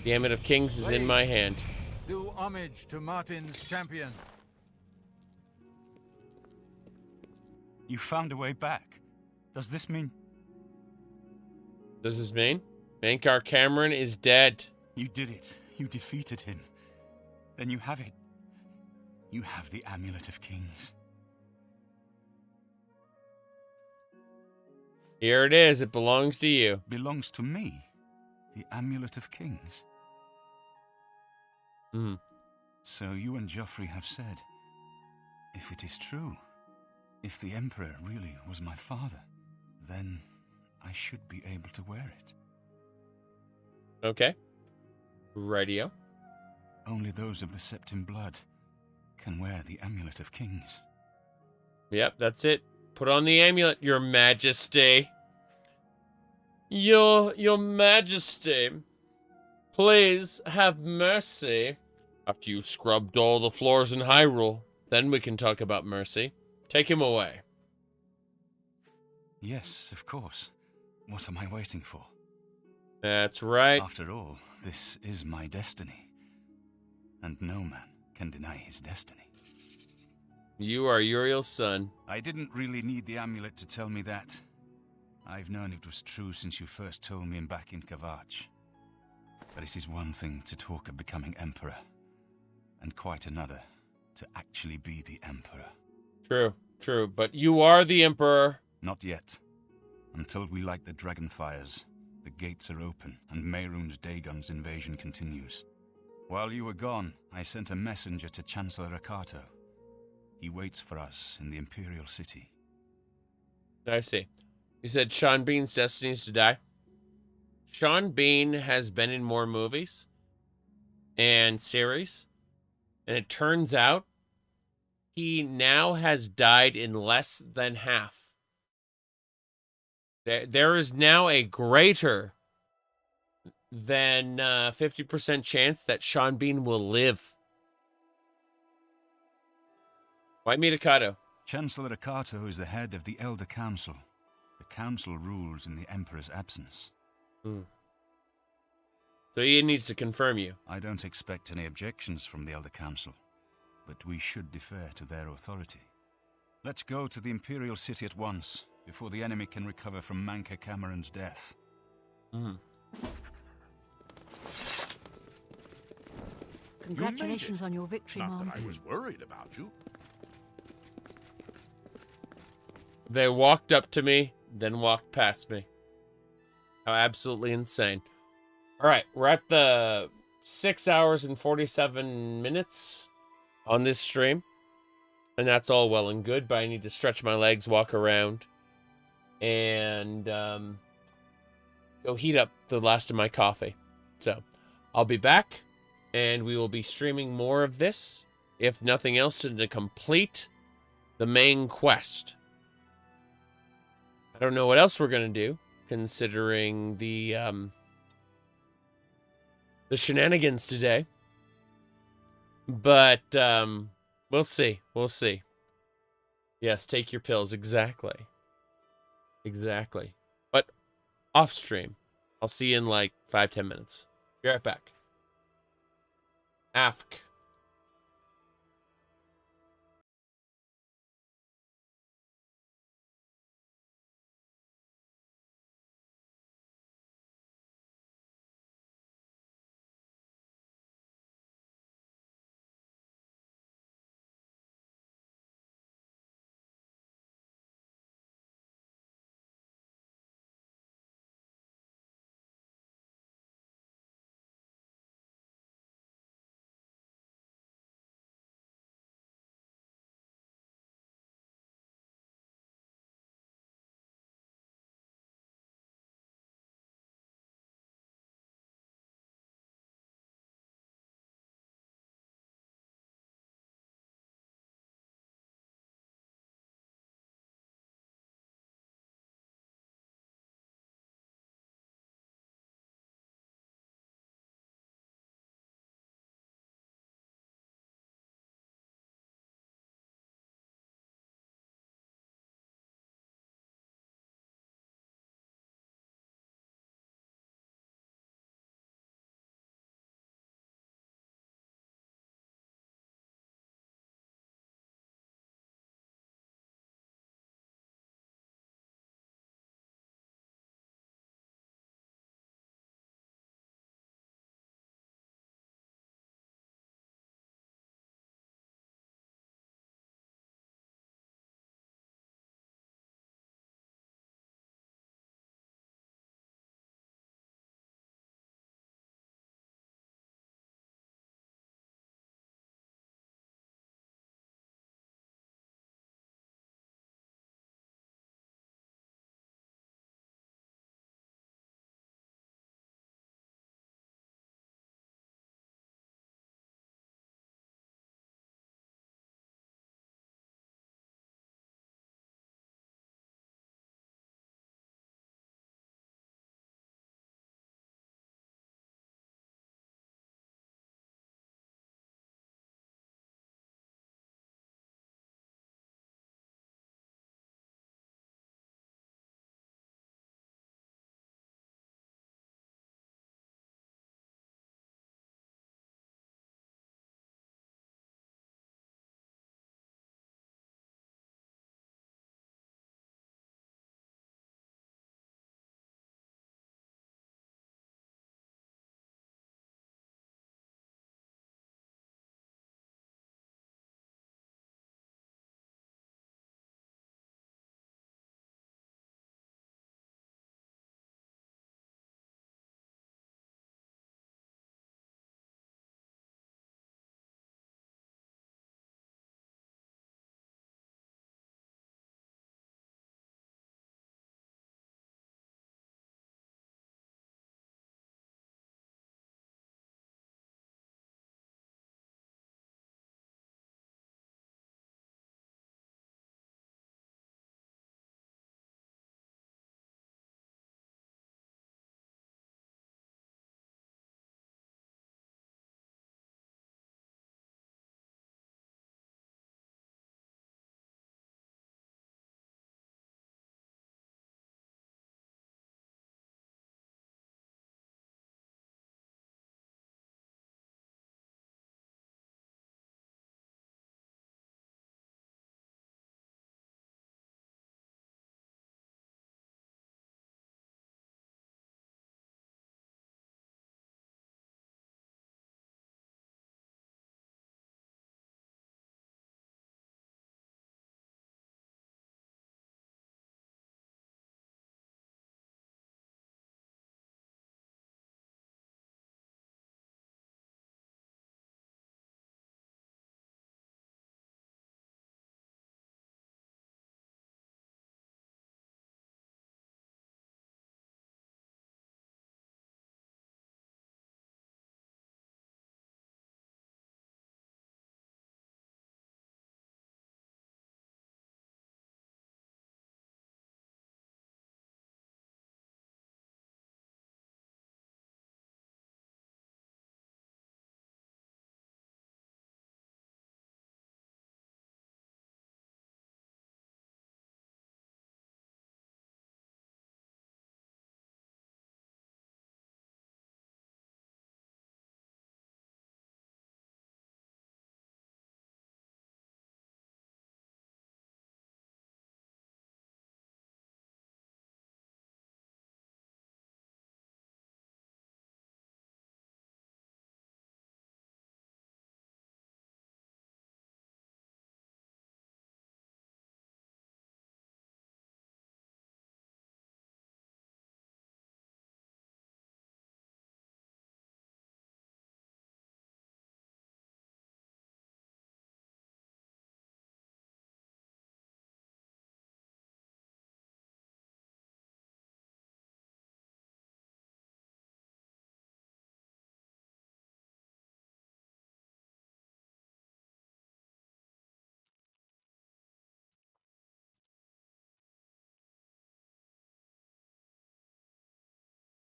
The Amulet of Kings is in my hand. Do homage to Martin's champion. You found a way back. Does this mean... Does this mean? Mankar Camoran is dead. You did it. You defeated him. Then you have it. You have the Amulet of Kings. Here it is. It belongs to you. Belongs to me. The Amulet of Kings. Hmm. So you and Joffrey have said, if it is true, if the Emperor really was my father, then I should be able to wear it. Okay. Radio. Only those of the Septim blood can wear the Amulet of Kings. Yep, that's it. Put on the amulet, your majesty. Your majesty. Please have mercy. After you've scrubbed all the floors in Hyrule, then we can talk about mercy. Take him away. Yes, of course. What am I waiting for? That's right. After all, this is my destiny. And no man can deny his destiny. You are Uriel's son. I didn't really need the amulet to tell me that. I've known it was true since you first told me back in Kavach. But it is one thing to talk of becoming Emperor, and quite another to actually be the Emperor. True, true. But you are the Emperor. Not yet. Until we light the dragon fires, the gates are open, and Mehrunes Dagon's invasion continues. While you were gone, I sent a messenger to Chancellor Rakato. He waits for us in the Imperial City. I see. You said Sean Bean's destiny is to die? Sean Bean has been in more movies and series, and it turns out he now has died in less than half. There is now a greater than 50% chance that Sean Bean will live. Why Mikado? Chancellor Rakato is the head of the Elder Council. The Council rules in the Emperor's absence. So he needs to confirm you. I don't expect any objections from the Elder Council, but we should defer to their authority. Let's go to the Imperial City at once, before the enemy can recover from Mankar Camoran's death. Congratulations on your victory, Mom. Not that I was worried about you. They walked up to me, then walked past me. How absolutely insane. All right, we're at the 6 hours and 47 minutes on this stream. And that's all well and good, but I need to stretch my legs, walk around, and go heat up the last of my coffee. So I'll be back, and we will be streaming more of this, if nothing else, to complete the main quest. I don't know what else we're gonna do, considering the shenanigans today. But we'll see. We'll see. Yes, take your pills. Exactly. Exactly. But off stream. I'll see you in like 5-10 minutes. Be right back. Afk.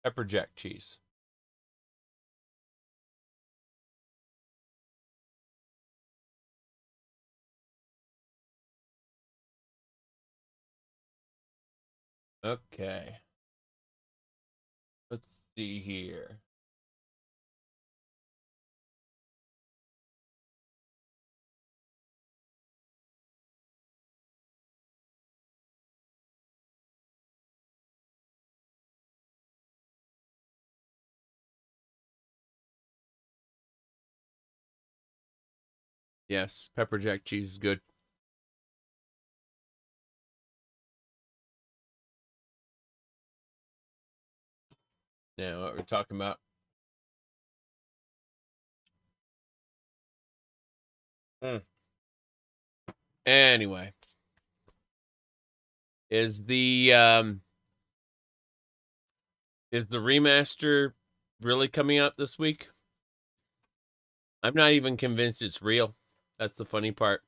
Pepper jack cheese. Okay. Let's see here. Yes, pepper jack cheese is good. Now, what we're talking about. Anyway, is the remaster really coming out this week? I'm not even convinced it's real. That's the funny part.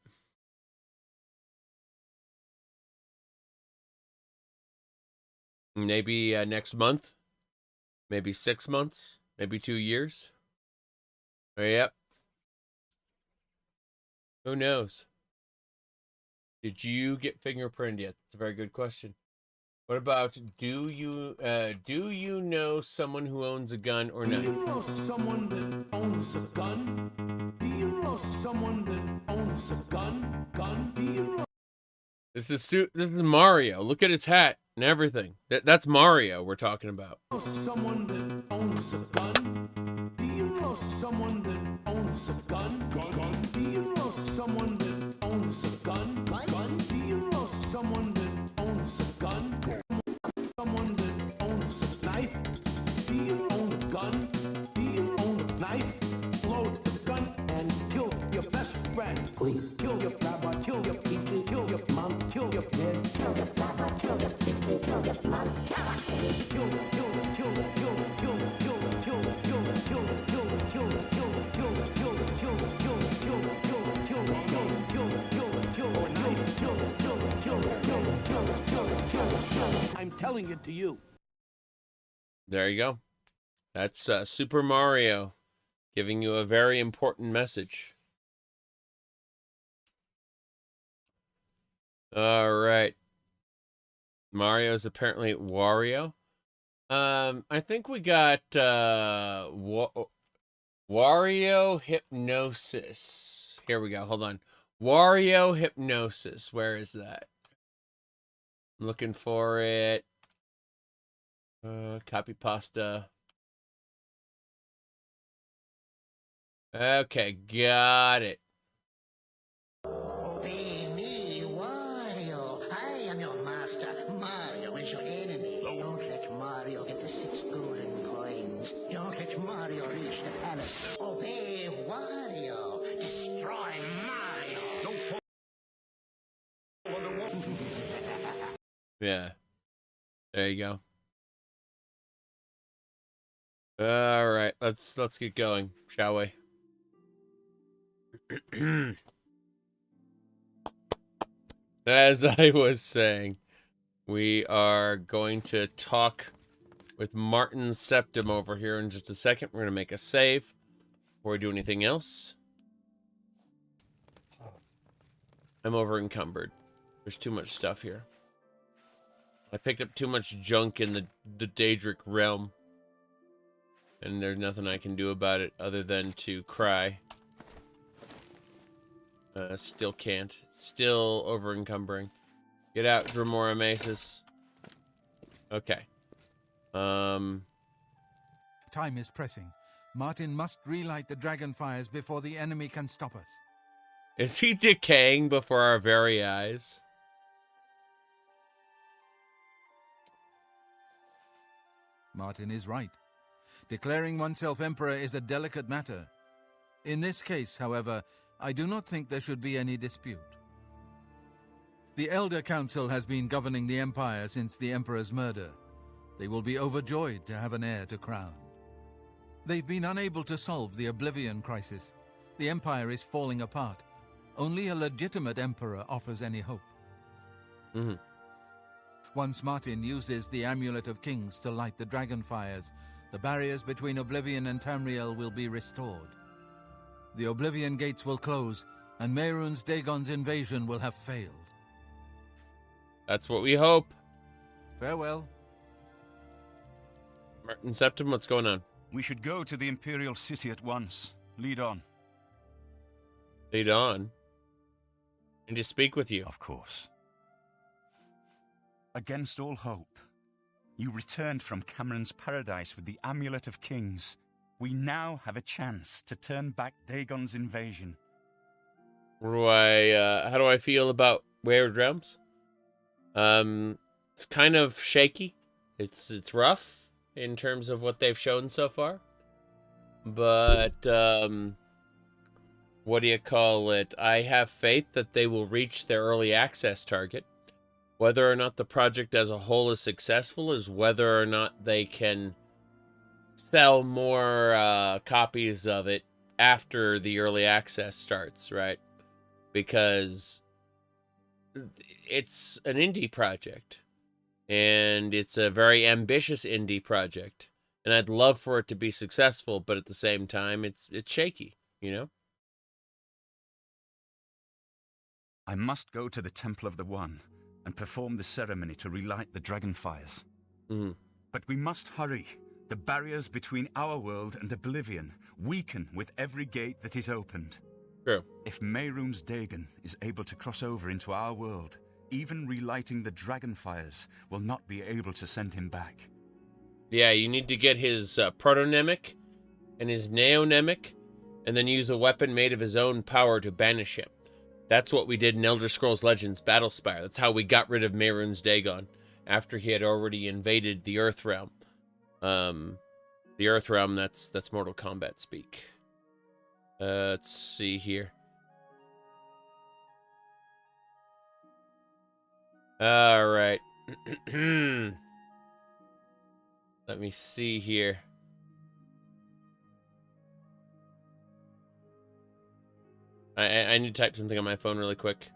Maybe next month, maybe 6 months, maybe 2 years. Oh, yep. Who knows? Did you get fingerprinted yet? That's a very good question. What about do you know someone who owns a gun or not? Do you know someone that owns a gun? Do you know someone that owns a gun? Do you know This is Mario. Look at his hat and everything. That's Mario we're talking about. someone that owns a gun? Do you know someone that owns a gun? Do you know someone that owns a gun? Do you know someone that owns a gun? Someone that owns a knife? Do you own a gun? Do you own a knife? Load the gun and kill your best friend. Please kill your grandma, kill your peepee, kill your mom, kill your kid, kill your grandma, kill your peepee, kill your mom, kill I'm telling it to you. There you go. That's Super Mario giving you a very important message. All right. Mario's apparently Wario. I think we got Wario Hypnosis. Here we go. Hold on. Wario Hypnosis. Where is that? I'm looking for it. Copy pasta. Okay, got it. Obey me, Wario. I am your master. Mario is your enemy. Don't let Mario get the 6 golden coins. Don't let Mario reach the palace. Obey Wario. Destroy Mario. Don't follow the wall. Yeah. There you go. All right, let's get going, shall we? As I was saying, we are going to talk with Martin Septim over here in just a second. We're going to make a save before we do anything else. I'm over encumbered. There's too much stuff here. I picked up too much junk in the Daedric realm. And there's nothing I can do about it other than to cry. Still can't. Still over encumbering. Get out, Dremora Maces. Okay. Time is pressing. Martin must relight the dragon fires before the enemy can stop us. Is he decaying before our very eyes? Martin is right. Declaring oneself emperor is a delicate matter. In this case, however, I do not think there should be any dispute. The Elder Council has been governing the Empire since the Emperor's murder. They will be overjoyed to have an heir to crown. They've been unable to solve the Oblivion crisis. The Empire is falling apart. Only a legitimate emperor offers any hope. Once Martin uses the Amulet of Kings to light the dragon fires, the barriers between Oblivion and Tamriel will be restored. The Oblivion gates will close, and Mehrunes Dagon's invasion will have failed. That's what we hope. Farewell. Martin Septim, what's going on? We should go to the Imperial City at once. Lead on. Lead on? And to speak with you. Of course. Against all hope, you returned from Camoran's paradise with the Amulet of Kings. We now have a chance to turn back Dagon's invasion. How do I feel about Wayward Realms? It's kind of shaky. It's rough in terms of what they've shown so far. But, what do you call it? I have faith that they will reach their early access target. Whether or not the project as a whole is successful is whether or not they can sell more copies of it after the early access starts, right? Because it's an indie project, and it's a very ambitious indie project, and I'd love for it to be successful, but at the same time, it's shaky, you know? I must go to the Temple of the One and perform the ceremony to relight the dragon fires. But we must hurry. The barriers between our world and Oblivion weaken with every gate that is opened. True. If Mehrunes Dagon is able to cross over into our world, even relighting the dragon fires will not be able to send him back. Yeah, you need to get his protonemic and his neonemic, and then use a weapon made of his own power to banish him. That's what we did in Elder Scrolls Legends Battlespire. That's how we got rid of Mehrunes Dagon after he had already invaded the Earthrealm. The Earthrealm, that's Mortal Kombat speak. Let's see here. All right. Let me see here. I need to type something on my phone really quick.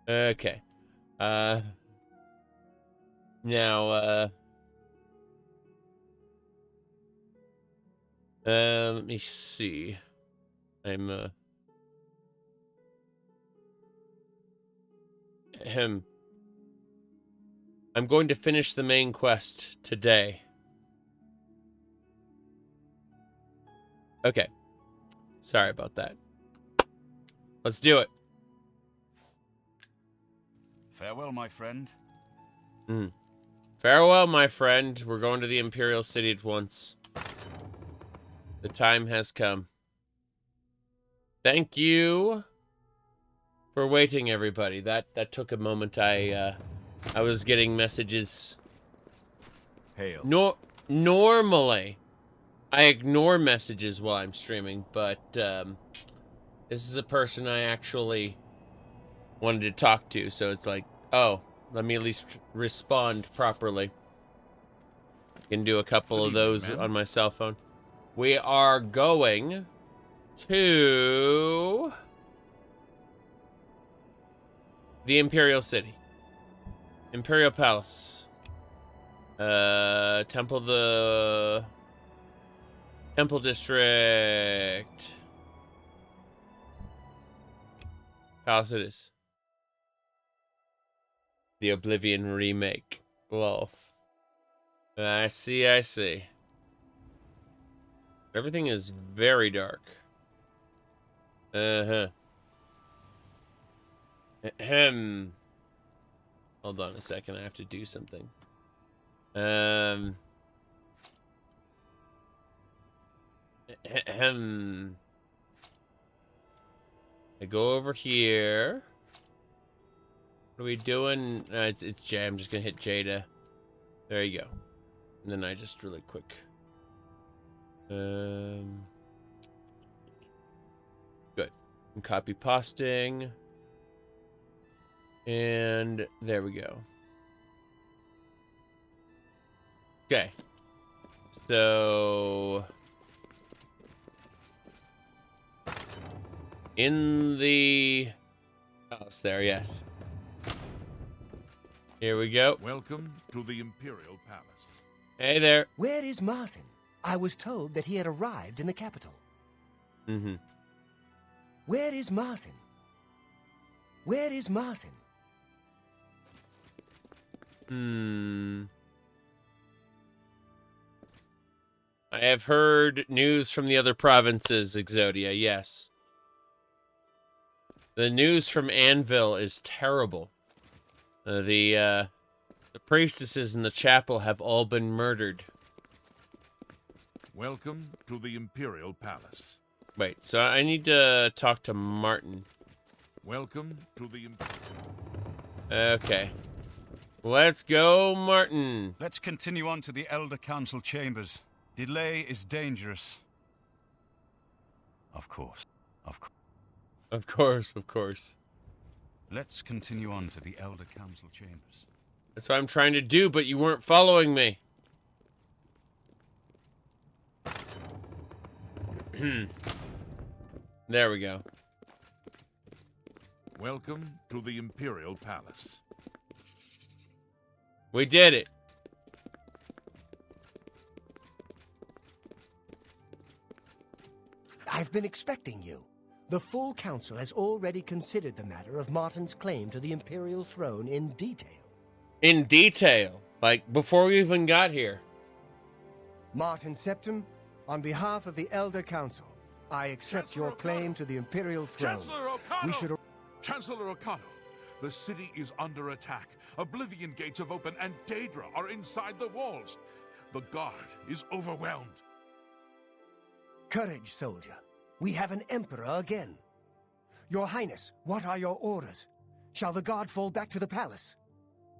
Okay. Now, let me see. I'm going to finish the main quest today. Okay. Sorry about that. Let's do it. Farewell, my friend. Farewell, my friend. We're going to the Imperial City at once. The time has come. Thank you for waiting, everybody. That took a moment. I was getting messages. Hail. Normally, I ignore messages while I'm streaming, but this is a person I actually wanted to talk to, so it's like, oh, let me at least respond properly. Can do a couple of those on my cell phone. We are going to the Imperial City. Imperial Palace. Temple District. Palace it is. The Oblivion remake. Lol. I see. Everything is very dark. Hold on a second, I have to do something. I go over here. What are we doing? It's J. I'm just gonna hit Jada. There you go. And then I just really quick. Good. I'm copy pasting. And there we go. Okay. So... in the palace there, yes. Here we go. Welcome to the Imperial Palace. Hey there. Where is Martin? I was told that he had arrived in the capital. Mm-hmm. Where is Martin? Where is Martin? I have heard news from the other provinces, Exodia, yes. The news from Anvil is terrible. The priestesses in the chapel have all been murdered. Welcome to the Imperial Palace. Wait, so I need to talk to Martin. Welcome to the... Okay. Let's go, Martin. Let's continue on to the Elder Council chambers. Delay is dangerous. Of course. Of course. Of course, of course. Let's continue on to the Elder Council chambers. That's what I'm trying to do, but you weren't following me. There we go. Welcome to the Imperial Palace. We did it. I've been expecting you. The full council has already considered the matter of Martin's claim to the Imperial throne in detail. In detail? Like, before we even got here? Martin Septim, on behalf of the Elder Council, I accept Chancellor your claim to the Imperial throne. Chancellor O'Connell! We should... Chancellor O'Connell, the city is under attack. Oblivion gates have opened and Daedra are inside the walls. The guard is overwhelmed. Courage, soldier. We have an emperor again. Your Highness, what are your orders? Shall the guard fall back to the palace?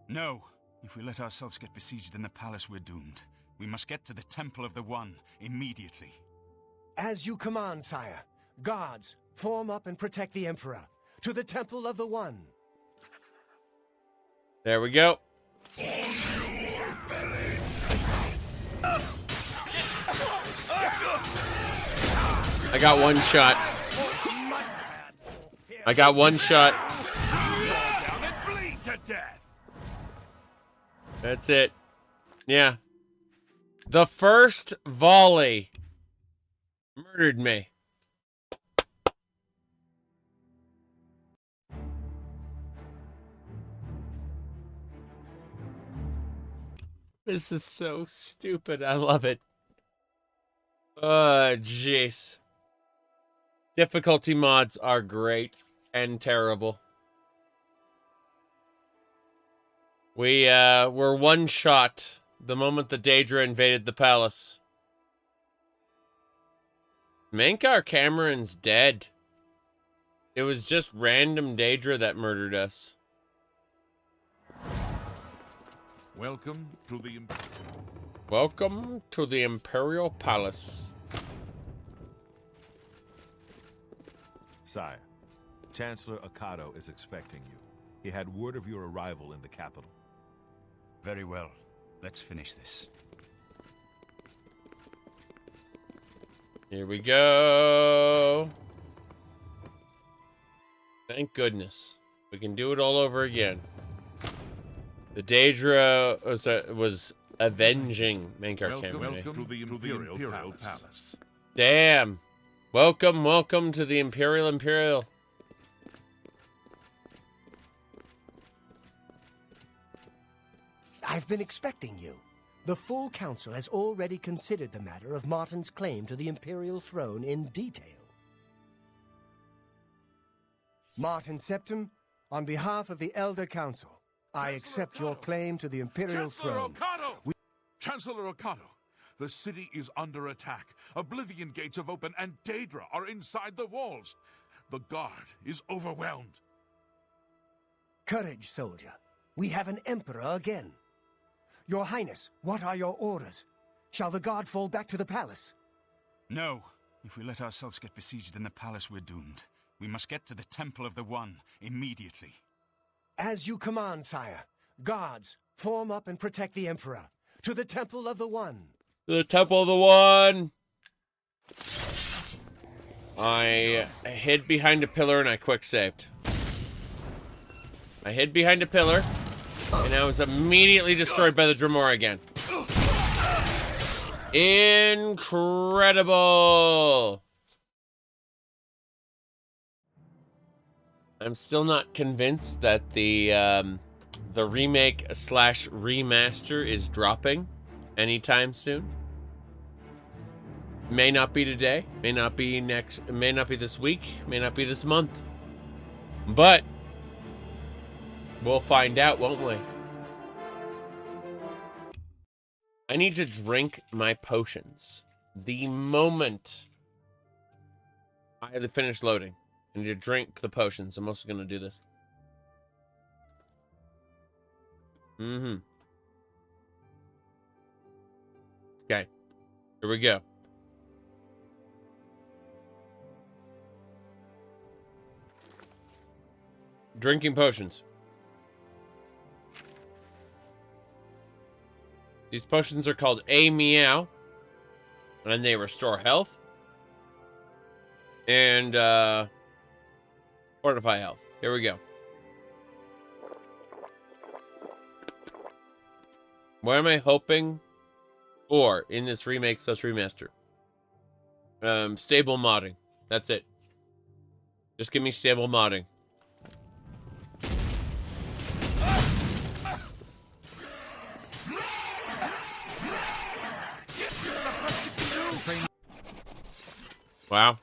No. If we let ourselves get besieged in the palace, we're doomed. We must get to the Temple of the One immediately. As you command, sire. Guards, form up and protect the emperor. To the Temple of the One. There we go. I got one shot. I got one shot. That's it. Yeah. The first volley murdered me. This is so stupid. I love it. Jeez. Difficulty mods are great and terrible. We were one shot the moment the Daedra invaded the palace. Mankar Camoran's dead. It was just random Daedra that murdered us. Welcome to the Imperial Palace. Sire, Chancellor Akato is expecting you. He had word of your arrival in the capital. Very well. Let's finish this. Here we go. Thank goodness. We can do it all over again. The Daedra was avenging Mankar Camoran. Welcome to the Imperial Palace. Damn. Welcome to the Imperial. I've been expecting you. The full council has already considered the matter of Martin's claim to the Imperial throne in detail. Martin Septim, on behalf of the Elder Council, I accept your claim to the Imperial throne. Chancellor O'Connell, the city is under attack. Oblivion gates have opened and Daedra are inside the walls. The guard is overwhelmed. Courage, soldier. We have an emperor again. Your Highness, what are your orders? Shall the guard fall back to the palace? No. If we let ourselves get besieged in the palace, we're doomed. We must get to the Temple of the One immediately. As you command, sire. Guards, form up and protect the emperor. To the Temple of the One. The Temple of the One. I hid behind a pillar and I quick saved. I hid behind a pillar and I was immediately destroyed by the Dremora again. Incredible. I'm still not convinced that the remake / remaster is dropping anytime soon. May not be today, may not be next, may not be this week, may not be this month. But we'll find out, won't we? I need to drink my potions. The moment I finish loading, I need to drink the potions. I'm also going to do this. Okay. Here we go. Drinking potions. These potions are called A Meow, and they restore health and fortify health. Here we go. What am I hoping for in this remake / remaster? Stable modding. That's it. Just give me stable modding. Wow.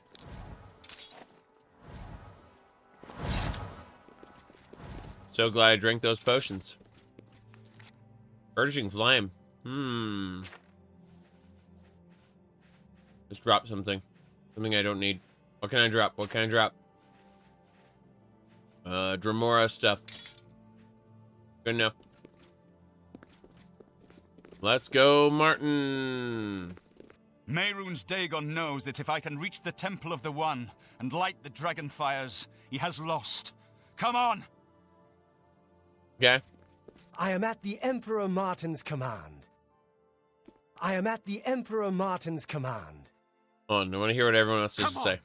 So glad I drank those potions. Urging Flame. Just drop something. Something I don't need. What can I drop? What can I drop? Dremora stuff. Good enough. Let's go, Martin. Mehrunes Dagon knows that if I can reach the Temple of the One and light the dragon fires, he has lost. Come on! Okay. I am at the Emperor Martin's command. I am at the Emperor Martin's command. Hold on, I want to hear what everyone else has to say.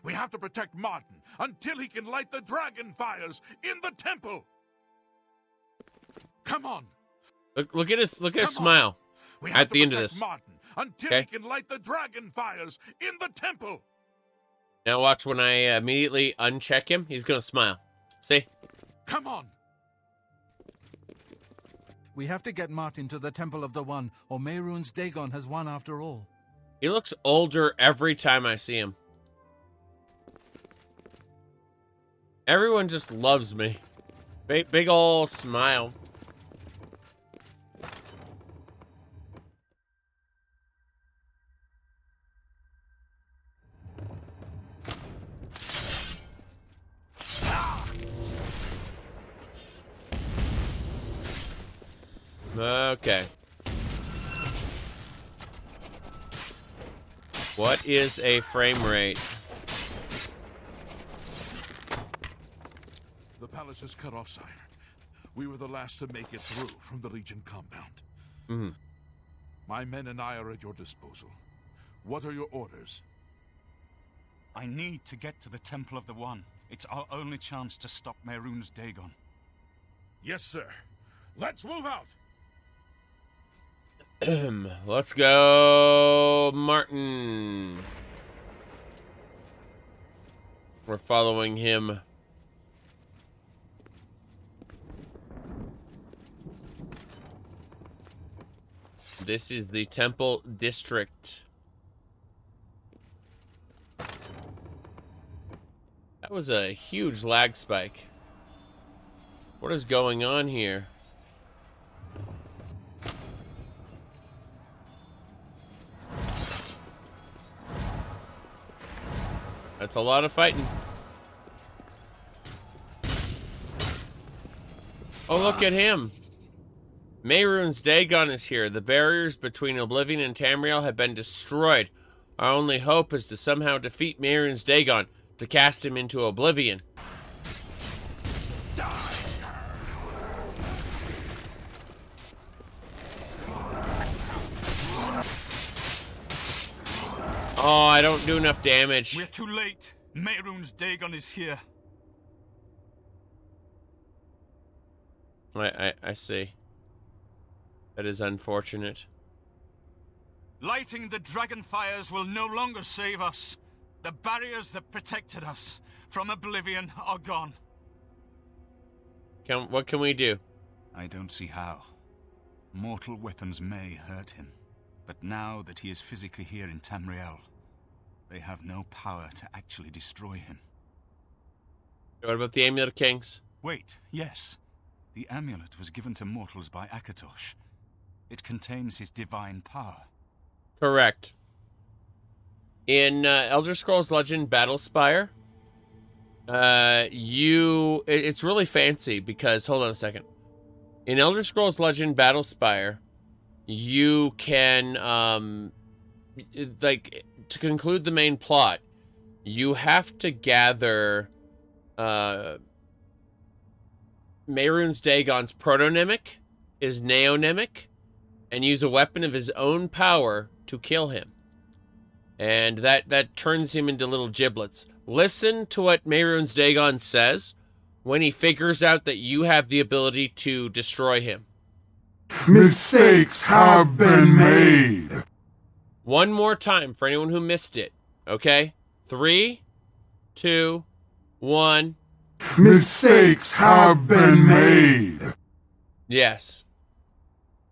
We have to protect Martin until he can light the dragon fires in the temple. Come on. Look at his smile at the end of this. Martin until he can light the dragon fires in the temple. Now watch when I immediately uncheck him, he's gonna smile. See? Come on. We have to get Martin to the Temple of the One, or Mehrunes Dagon has won after all. He looks older every time I see him. Everyone just loves me. Big ol' smile. Okay. What is a frame rate? The palace is cut off, sire. We were the last to make it through from the Legion compound. My men and I are at your disposal. What are your orders? I need to get to the Temple of the One. It's our only chance to stop Mehrunes Dagon. Yes, sir. Let's move out! Let's go, Martin. We're following him. This is the Temple District. That was a huge lag spike. What is going on here? That's a lot of fighting. Oh, look at him. Mehrunes Dagon is here. The barriers between Oblivion and Tamriel have been destroyed. Our only hope is to somehow defeat Mehrunes Dagon, to cast him into Oblivion. I don't do enough damage. We're too late. Mehrunes Dagon is here. I see. That is unfortunate. Lighting the dragon fires will no longer save us. The barriers that protected us from Oblivion are gone. What can we do? I don't see how. Mortal weapons may hurt him, but now that he is physically here in Tamriel, they have no power to actually destroy him. What about the Amulet of Kings? Wait, yes. The amulet was given to mortals by Akatosh. It contains his divine power. Correct. In Elder Scrolls Legend Battlespire, it's really fancy because, hold on a second. In Elder Scrolls Legend Battlespire, you can, like, to conclude the main plot, you have to gather, Mehrunes Dagon's protonymic, his neonymic, and use a weapon of his own power to kill him. And that turns him into little giblets. Listen to what Mehrunes Dagon says when he figures out that you have the ability to destroy him. Mistakes have been made. One more time for anyone who missed it. Okay? 3, 2, 1. Mistakes have been made. Yes.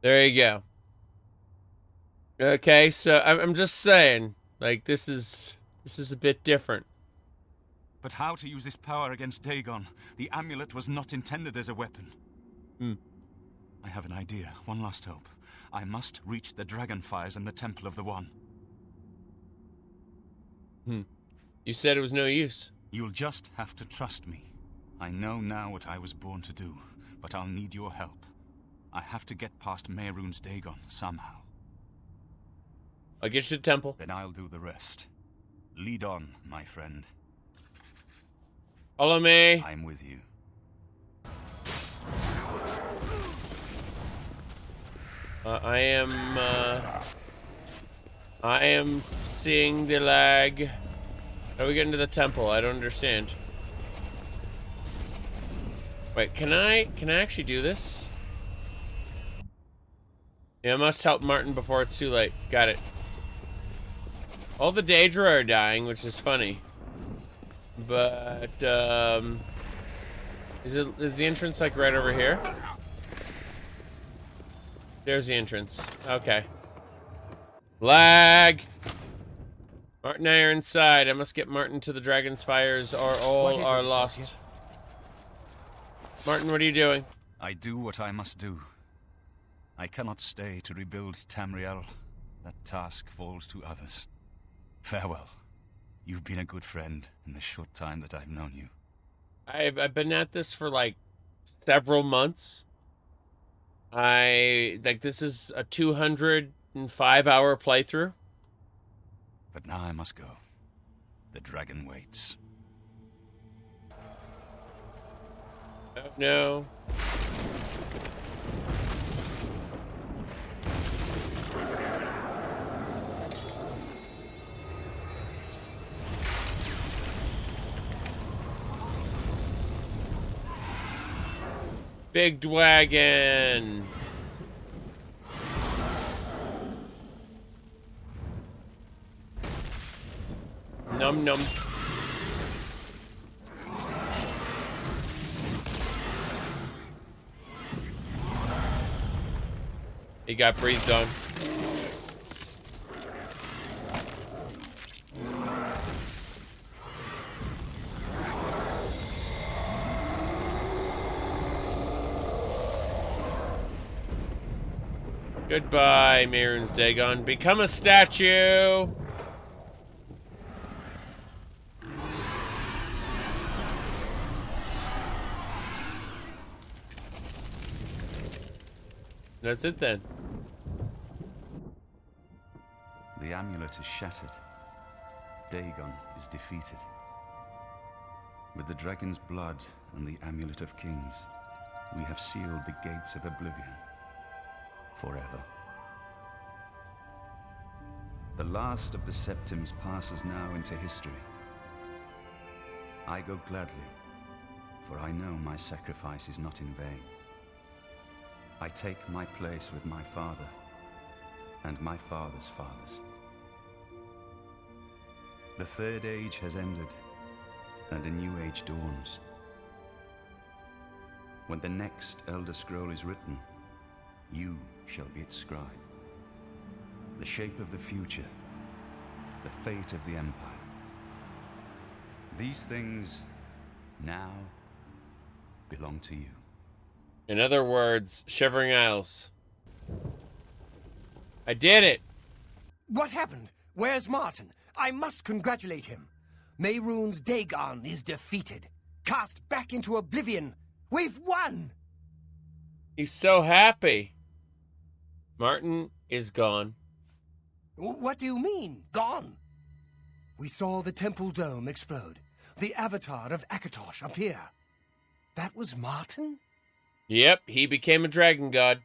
There you go. Okay, so I'm just saying, like, this is a bit different. But how to use this power against Dagon? The amulet was not intended as a weapon. I have an idea. One last hope. I must reach the Dragonfires and the Temple of the One. You said it was no use. You'll just have to trust me. I know now what I was born to do, but I'll need your help. I have to get past Mehrunes Dagon somehow. I'll get you to the temple. Then I'll do the rest. Lead on, my friend. Follow me. I'm with you. I am seeing the lag. How do we get into the temple? I don't understand. Wait, can I actually do this? Yeah, I must help Martin before it's too late. Got it. All the Daedra are dying, which is funny. But, is the entrance, like, right over here? There's the entrance. Okay. Lag! Martin and I are inside. I must get Martin to the Dragon's Fires or all are lost. Martin, what are you doing? I do what I must do. I cannot stay to rebuild Tamriel. That task falls to others. Farewell. You've been a good friend in the short time that I've known you. I've been at this for like several months. This is a 205-hour playthrough. But now I must go. The dragon waits. Oh, no. Big Dwagon. Num num. He got breathed on. Goodbye, Mehrunes Dagon. Become a statue! That's it then. The amulet is shattered. Dagon is defeated. With the dragon's blood and the Amulet of Kings, we have sealed the gates of Oblivion. Forever. The last of the Septims passes now into history. I go gladly, for I know my sacrifice is not in vain. I take my place with my father and my father's fathers. The Third Age has ended, and a new age dawns. When the next Elder Scroll is written, you shall be its scribe. The shape of the future, the fate of the Empire. These things now belong to you. In other words, Shivering Isles. I did it! What happened? Where's Martin? I must congratulate him. Mehrunes Dagon is defeated. Cast back into oblivion. We've won! He's so happy. Martin is gone. What do you mean, gone? We saw the temple dome explode. The avatar of Akatosh appear. That was Martin? Yep, he became a dragon god.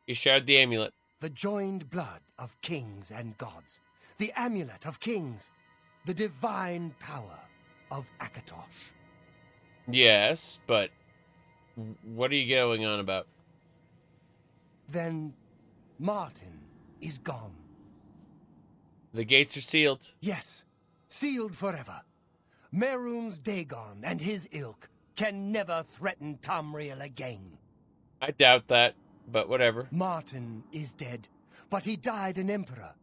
He shared the amulet. The joined blood of kings and gods. The amulet of kings. The divine power of Akatosh. Yes, but what are you going on about? Then Martin is gone. The gates are sealed. Yes, sealed forever. Mehrunes Dagon and his ilk can never threaten Tamriel again. I doubt that, but whatever. Martin is dead, but he died an emperor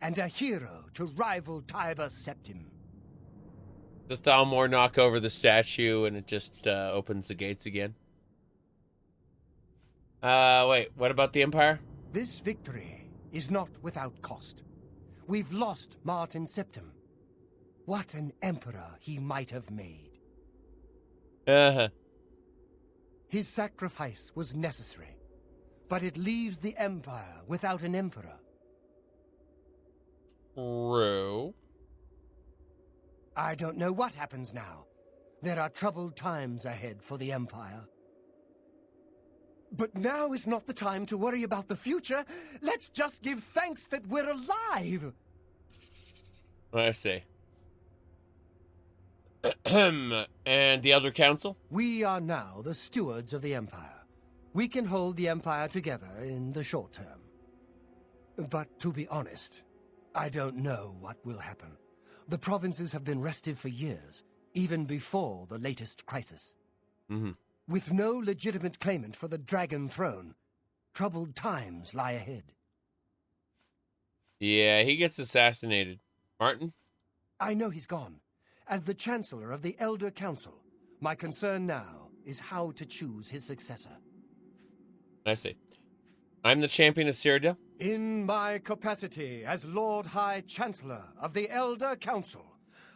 and a hero to rival Tiber Septim. The Thalmor knock over the statue and it just opens the gates again. Wait, what about the Empire? This victory is not without cost. We've lost Martin Septim. What an emperor he might have made. Uh-huh. His sacrifice was necessary, but it leaves the Empire without an emperor. True. I don't know what happens now. There are troubled times ahead for the Empire. But now is not the time to worry about the future. Let's just give thanks that we're alive. I see. And the Elder Council? We are now the stewards of the Empire. We can hold the Empire together in the short term. But to be honest, I don't know what will happen. The provinces have been restive for years, even before the latest crisis. Mm-hmm. With no legitimate claimant for the Dragon Throne, troubled times lie ahead. Yeah, he gets assassinated. Martin? I know he's gone. As the Chancellor of the Elder Council, my concern now is how to choose his successor. I see. I'm the champion of Cyrodiil. In my capacity as Lord High Chancellor of the Elder Council,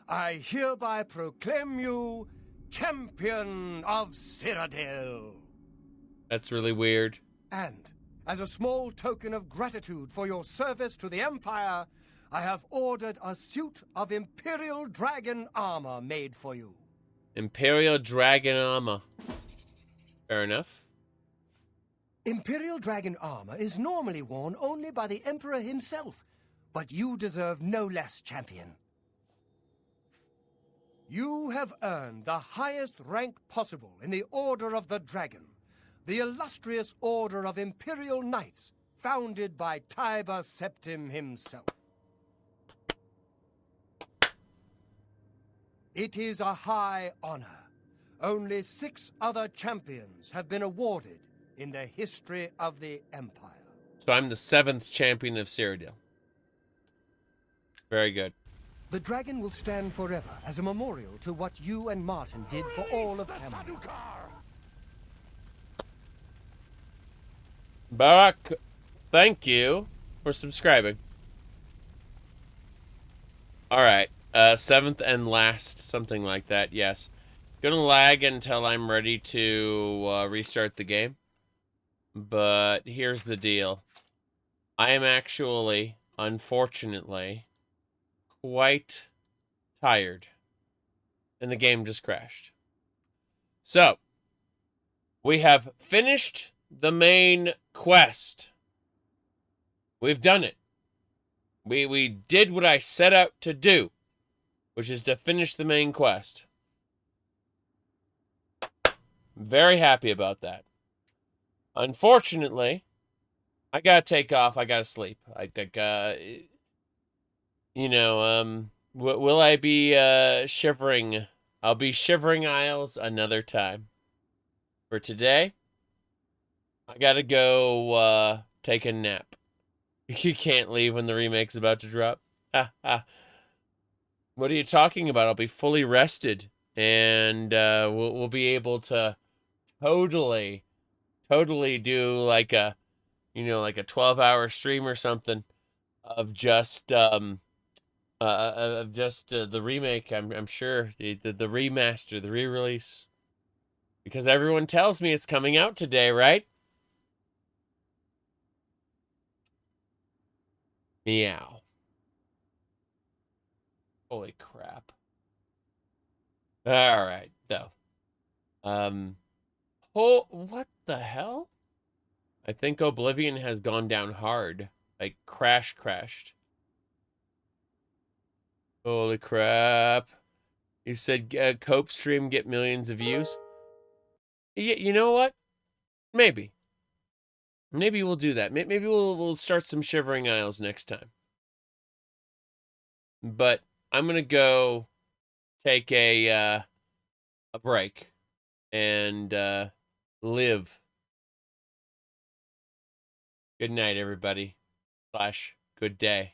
I hereby proclaim you Champion of Cyrodiil. That's really weird. And, as a small token of gratitude for your service to the Empire, I have ordered a suit of Imperial Dragon armor made for you. Imperial Dragon armor. Fair enough. Imperial Dragon armor is normally worn only by the Emperor himself, but you deserve no less, champion. You have earned the highest rank possible in the Order of the Dragon, the illustrious Order of Imperial Knights, founded by Tiber Septim himself. It is a high honor. Only 6 other champions have been awarded in the history of the Empire. So I'm the 7th champion of Cyrodiil. Very good. The dragon will stand forever as a memorial to what you and Martin did for all of Tamriel. Barak, thank you for subscribing. Alright, 7th and last, something like that, yes. Gonna lag until I'm ready to restart the game. But here's the deal. I am actually, unfortunately, quite tired. And the game just crashed. So, we have finished the main quest. We've done it. We did what I set out to do, which is to finish the main quest. Very happy about that. Unfortunately, I gotta take off. I gotta sleep. I think, will I be shivering? I'll be shivering aisles another time. For today, I gotta go take a nap. You can't leave when the remake's about to drop. What are you talking about? I'll be fully rested, and we'll be able to totally do like a 12-hour stream or something of just the remake. I'm sure the remaster, the re-release, because everyone tells me it's coming out today, right? Meow. Holy crap. All right, though. What the hell? I think Oblivion has gone down hard. Like, crashed. Holy crap. You said Cope stream get millions of views? You know what? Maybe. Maybe we'll do that. Maybe we'll start some Shivering Isles next time. But I'm going to go take a break and live. Good night, everybody. / good day.